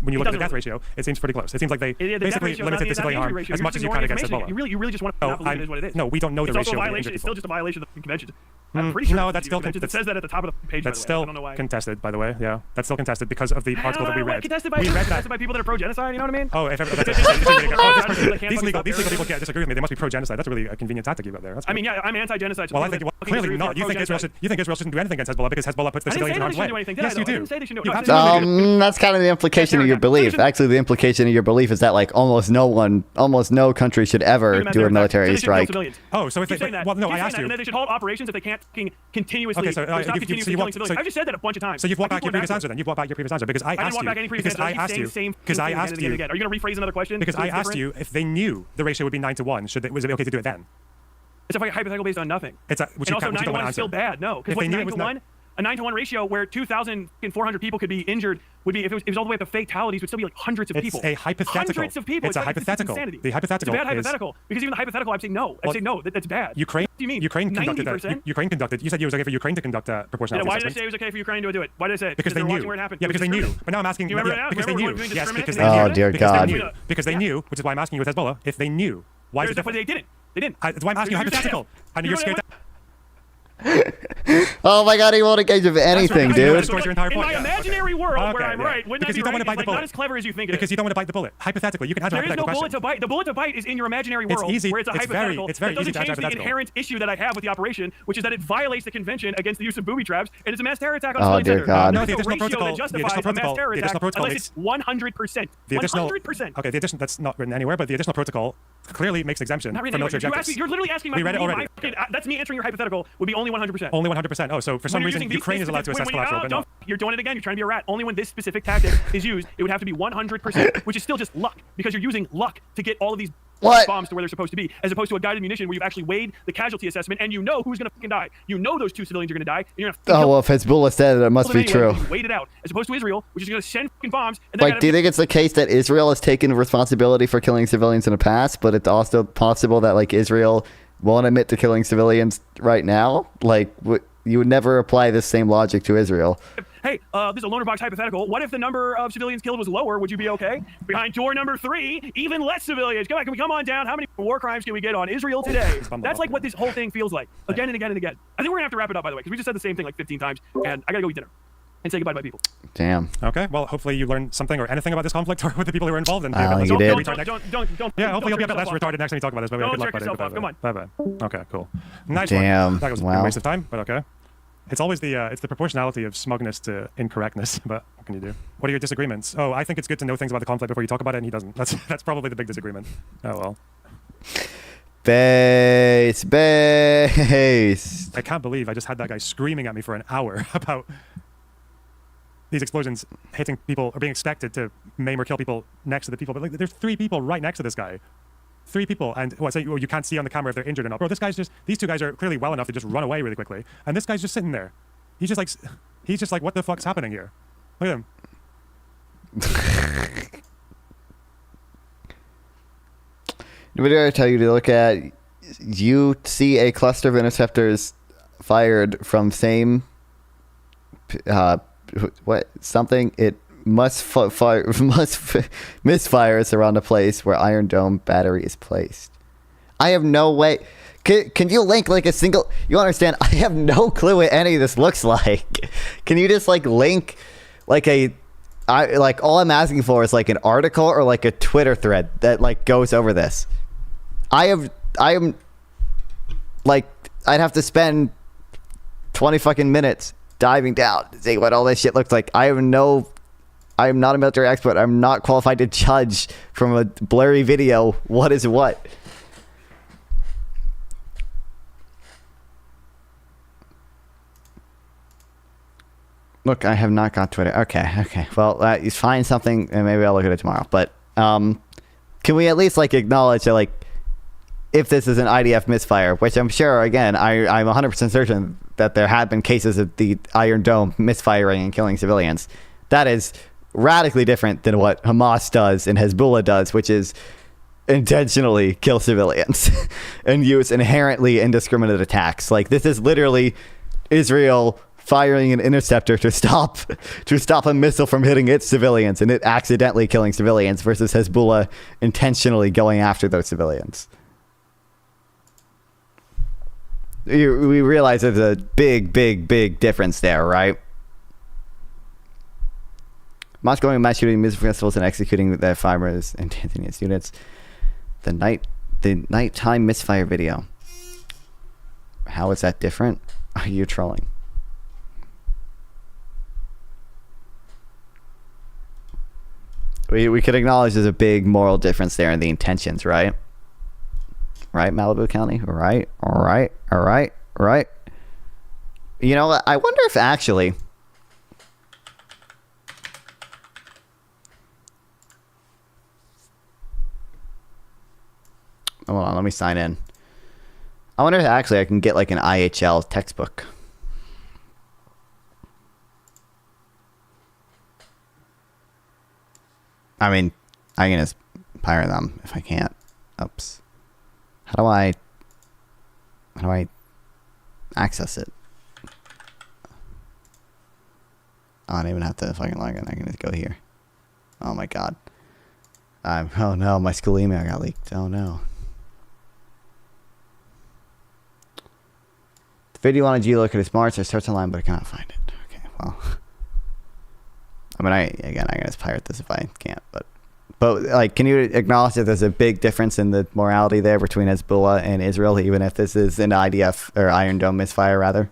When you look at the death ratio, it seems pretty close. It seems like they basically limited the civilian harm as much as you can against Hezbollah. You really just want to believe it is what it is. No, we don't know the ratio. It's still just a violation of the convention. I'm pretty sure no, that's still it says that at the top of the page. That's by the way. still I don't know why. contested, by the way. Yeah, that's still contested because of the article that we read. Contested we read that by people that are pro-genocide. You know what I mean? Oh, if these legal people can't disagree with me. They must be pro-genocide. That's a really convenient tactic you got there. I mean, yeah, I'm anti-genocide. Well, I think clearly not. You think Israel shouldn't do anything against Hezbollah because Hezbollah puts the civilians in harm's way. Yes, you do. That's kind of the implication of your belief. Actually, the implication of your belief is that like almost no country should ever do a military strike. Oh, so if they, well, no, I asked you. And they should halt operations if they can't continuously. Okay, I just said that a bunch of times. So you've walked back your previous answer then. You've walked back your previous answer because I asked you. I didn't walk back any previous answer. I asked you. Are you going to rephrase another question? Because I asked you if they knew the ratio would be 9-1. Was it okay to do it then? It's a hypothetical based on nothing. And also 9-1 is still bad. No, because 9-1. A 9-to-1 ratio where 2,400 people could be injured would be, if it was all the way up to fatalities, would still be like hundreds of people. It's a hypothetical. Hundreds of people. It's a hypothetical. The hypothetical. It's a bad hypothetical. Because even the hypothetical, I'm saying no. I say no, that's bad. Ukraine. What do you mean? Ukraine conducted that. Ukraine conducted. You said it was okay for Ukraine to conduct a proportionality assessment. Why did I say it was okay for Ukraine to do it? Why did I say it? Because they knew. Where it happened. Yeah, because they knew. But now I'm asking. Because they knew. Yes, because they knew. Oh dear God. Because they knew, which is why I'm asking you with Hezbollah. If they knew, why is it different? They didn't. They didn't. That's why I'm asking you hypothetical. And you're scared. Oh my God, he won't engage with anything, dude. In my imaginary world where I'm right, wouldn't that be right? It's not as clever as you think it is. Because you don't want to bite the bullet. Hypothetically, you can answer a hypothetical question. There is no bullet to bite. The bullet to bite is in your imaginary world where it's a hypothetical. It's very easy to answer the inherent issue that I have with the operation, which is that it violates the convention against the use of booby traps, and it's a mass terror attack on Oh dear God. No, the additional protocol. The additional protocol. Unless it's 100%. 100%. Okay, the addition that's not written anywhere, but the additional protocol clearly makes exemption from military objectives. You're literally asking we read it already. That's me answering your hypothetical would be only 100%. Only 100%. Oh, so for some reason Ukraine is allowed to assess collateral, but not. You're doing it again. You're trying to be a rat. Only when this specific tactic is used, it would have to be 100%, which is still just luck because you're using luck to get all of these bombs to where they're supposed to be, as opposed to a guided munition where you've actually weighed the casualty assessment and you know who's going to fucking die. You know those 2 civilians are going to die. And you're gonna well, if Hezbollah said it, it must be true. Wait it out, as opposed to Israel, which is going to send fucking bombs. And like, do you think it's the case that Israel has taken responsibility for killing civilians in the past, but it's also possible that like Israel won't admit to killing civilians right now? Like, you would never apply this same logic to Israel. Hey, this is a Lonerbox hypothetical. What if the number of civilians killed was lower? Would you be okay? Behind door number 3, even less civilians. Come on, can we come on down? How many war crimes can we get on Israel today? That's like what this whole thing feels like, again and again and again. I think we're gonna have to wrap it up, by the way, because we just said the same thing like 15 times, and I gotta go eat dinner and say goodbye to my people. Damn. Okay. Well, hopefully you learned something or anything about this conflict or with the people who were involved. And you did. Yeah. Hopefully you'll be a bit less retarded next time you talk about this. But don't jerk yourself off. Come on. Bye. Okay. Cool. Nice Damn. One. That was a waste of time, but okay. It's always it's the proportionality of smugness to incorrectness. But what can you do? What are your disagreements? Oh, I think it's good to know things about the conflict before you talk about it, and he doesn't. That's probably the big disagreement. Oh well. Base. I can't believe I just had that guy screaming at me for an hour about these explosions hitting people or being expected to maim or kill people next to the people. But like, there's 3 people right next to this guy. 3 people, and you can't see on the camera if they're injured or not. Bro, these 2 guys are clearly well enough to just run away really quickly, and this guy's just sitting there. He's just like, what the fuck's happening here? Look at him. What did I tell you to look at? You see a cluster of interceptors fired from same it must misfire around a place where Iron Dome battery is placed. I have no way. Can you link like a single? You understand? I have no clue what any of this looks like. Can you just like link like all I'm asking for is like an article or like a Twitter thread that like goes over this. I am like, I'd have to spend 20 fucking minutes diving down to see what all this shit looks like. I am not a military expert. I'm not qualified to judge from a blurry video what is what. Look, I have not got Twitter. Okay. Well, you find something and maybe I'll look at it tomorrow. But can we at least like acknowledge that like if this is an IDF misfire, which I'm sure again I'm 100% certain that there have been cases of the Iron Dome misfiring and killing civilians, that is radically different than what Hamas does and Hezbollah does, which is intentionally kill civilians and use inherently indiscriminate attacks. Like this is literally Israel firing an interceptor to stop a missile from hitting its civilians and it accidentally killing civilians versus Hezbollah intentionally going after those civilians. We realize there's a big difference there, right? Hamas going mass shooting music festivals and executing their fibers and Tanzanian students. The nighttime misfire video. How is that different? Are you trolling? We could acknowledge there's a big moral difference there in the intentions, right? Right, Malibu County? Right, all right. You know, I wonder if actually... Hold on, let me sign in. I wonder if actually I can get like an IHL textbook. I mean, I can just pirate them if I can't. Oops. How do I access it? Oh, I don't even have to fucking log in. I can just go here. Oh my god. Oh no, my school email got leaked. Oh no. The video on a geolocator is marked. It starts online, but I cannot find it. Okay, well. I mean, I can just pirate this if I can't, but like, can you acknowledge that there's a big difference in the morality there between Hezbollah and Israel, even if this is an IDF or Iron Dome misfire, rather?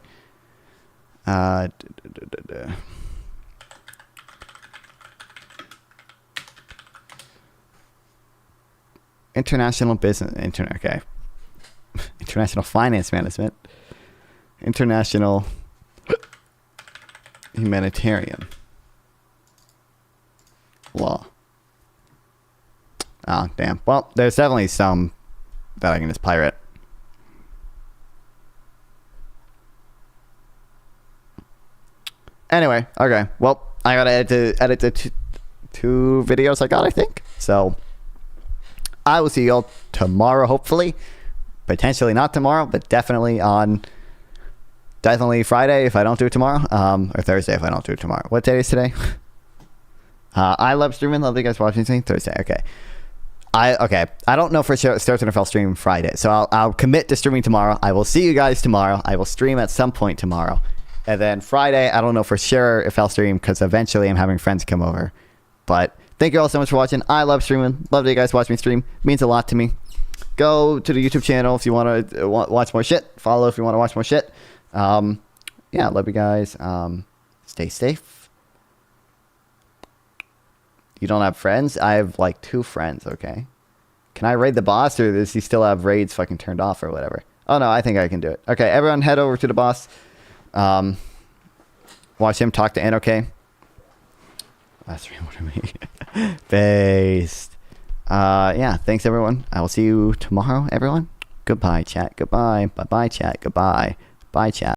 International business, okay. International finance management, international humanitarian law. Oh, damn. Well, there's definitely some that I can just pirate. Anyway, okay. Well, I gotta edit the two videos I got, I think. So, I will see you all tomorrow, hopefully. Potentially not tomorrow, but definitely Friday if I don't do it tomorrow. Or Thursday if I don't do it tomorrow. What day is today? I love streaming. Love you guys watching me. Thursday. Okay. I don't know for sure. Starts NFL stream Friday, so I'll commit to streaming tomorrow. I will see you guys tomorrow. I will stream at some point tomorrow, and then Friday I don't know for sure if I'll stream because eventually I'm having friends come over. But thank you all so much for watching. I love streaming. Love that you guys watch me stream. It means a lot to me. Go to the YouTube channel if you want to watch more shit. Follow if you want to watch more shit. Yeah, love you guys. Stay safe. You don't have friends? I have like 2 friends, okay? Can I raid the boss, or does he still have raids fucking turned off or whatever? Oh no, I think I can do it. Okay, everyone head over to the boss. Watch him talk to N, okay? That's what I mean. Based. Yeah, thanks everyone. I will see you tomorrow, everyone. Goodbye, chat. Goodbye. Bye-bye, chat. Goodbye. Bye, chat.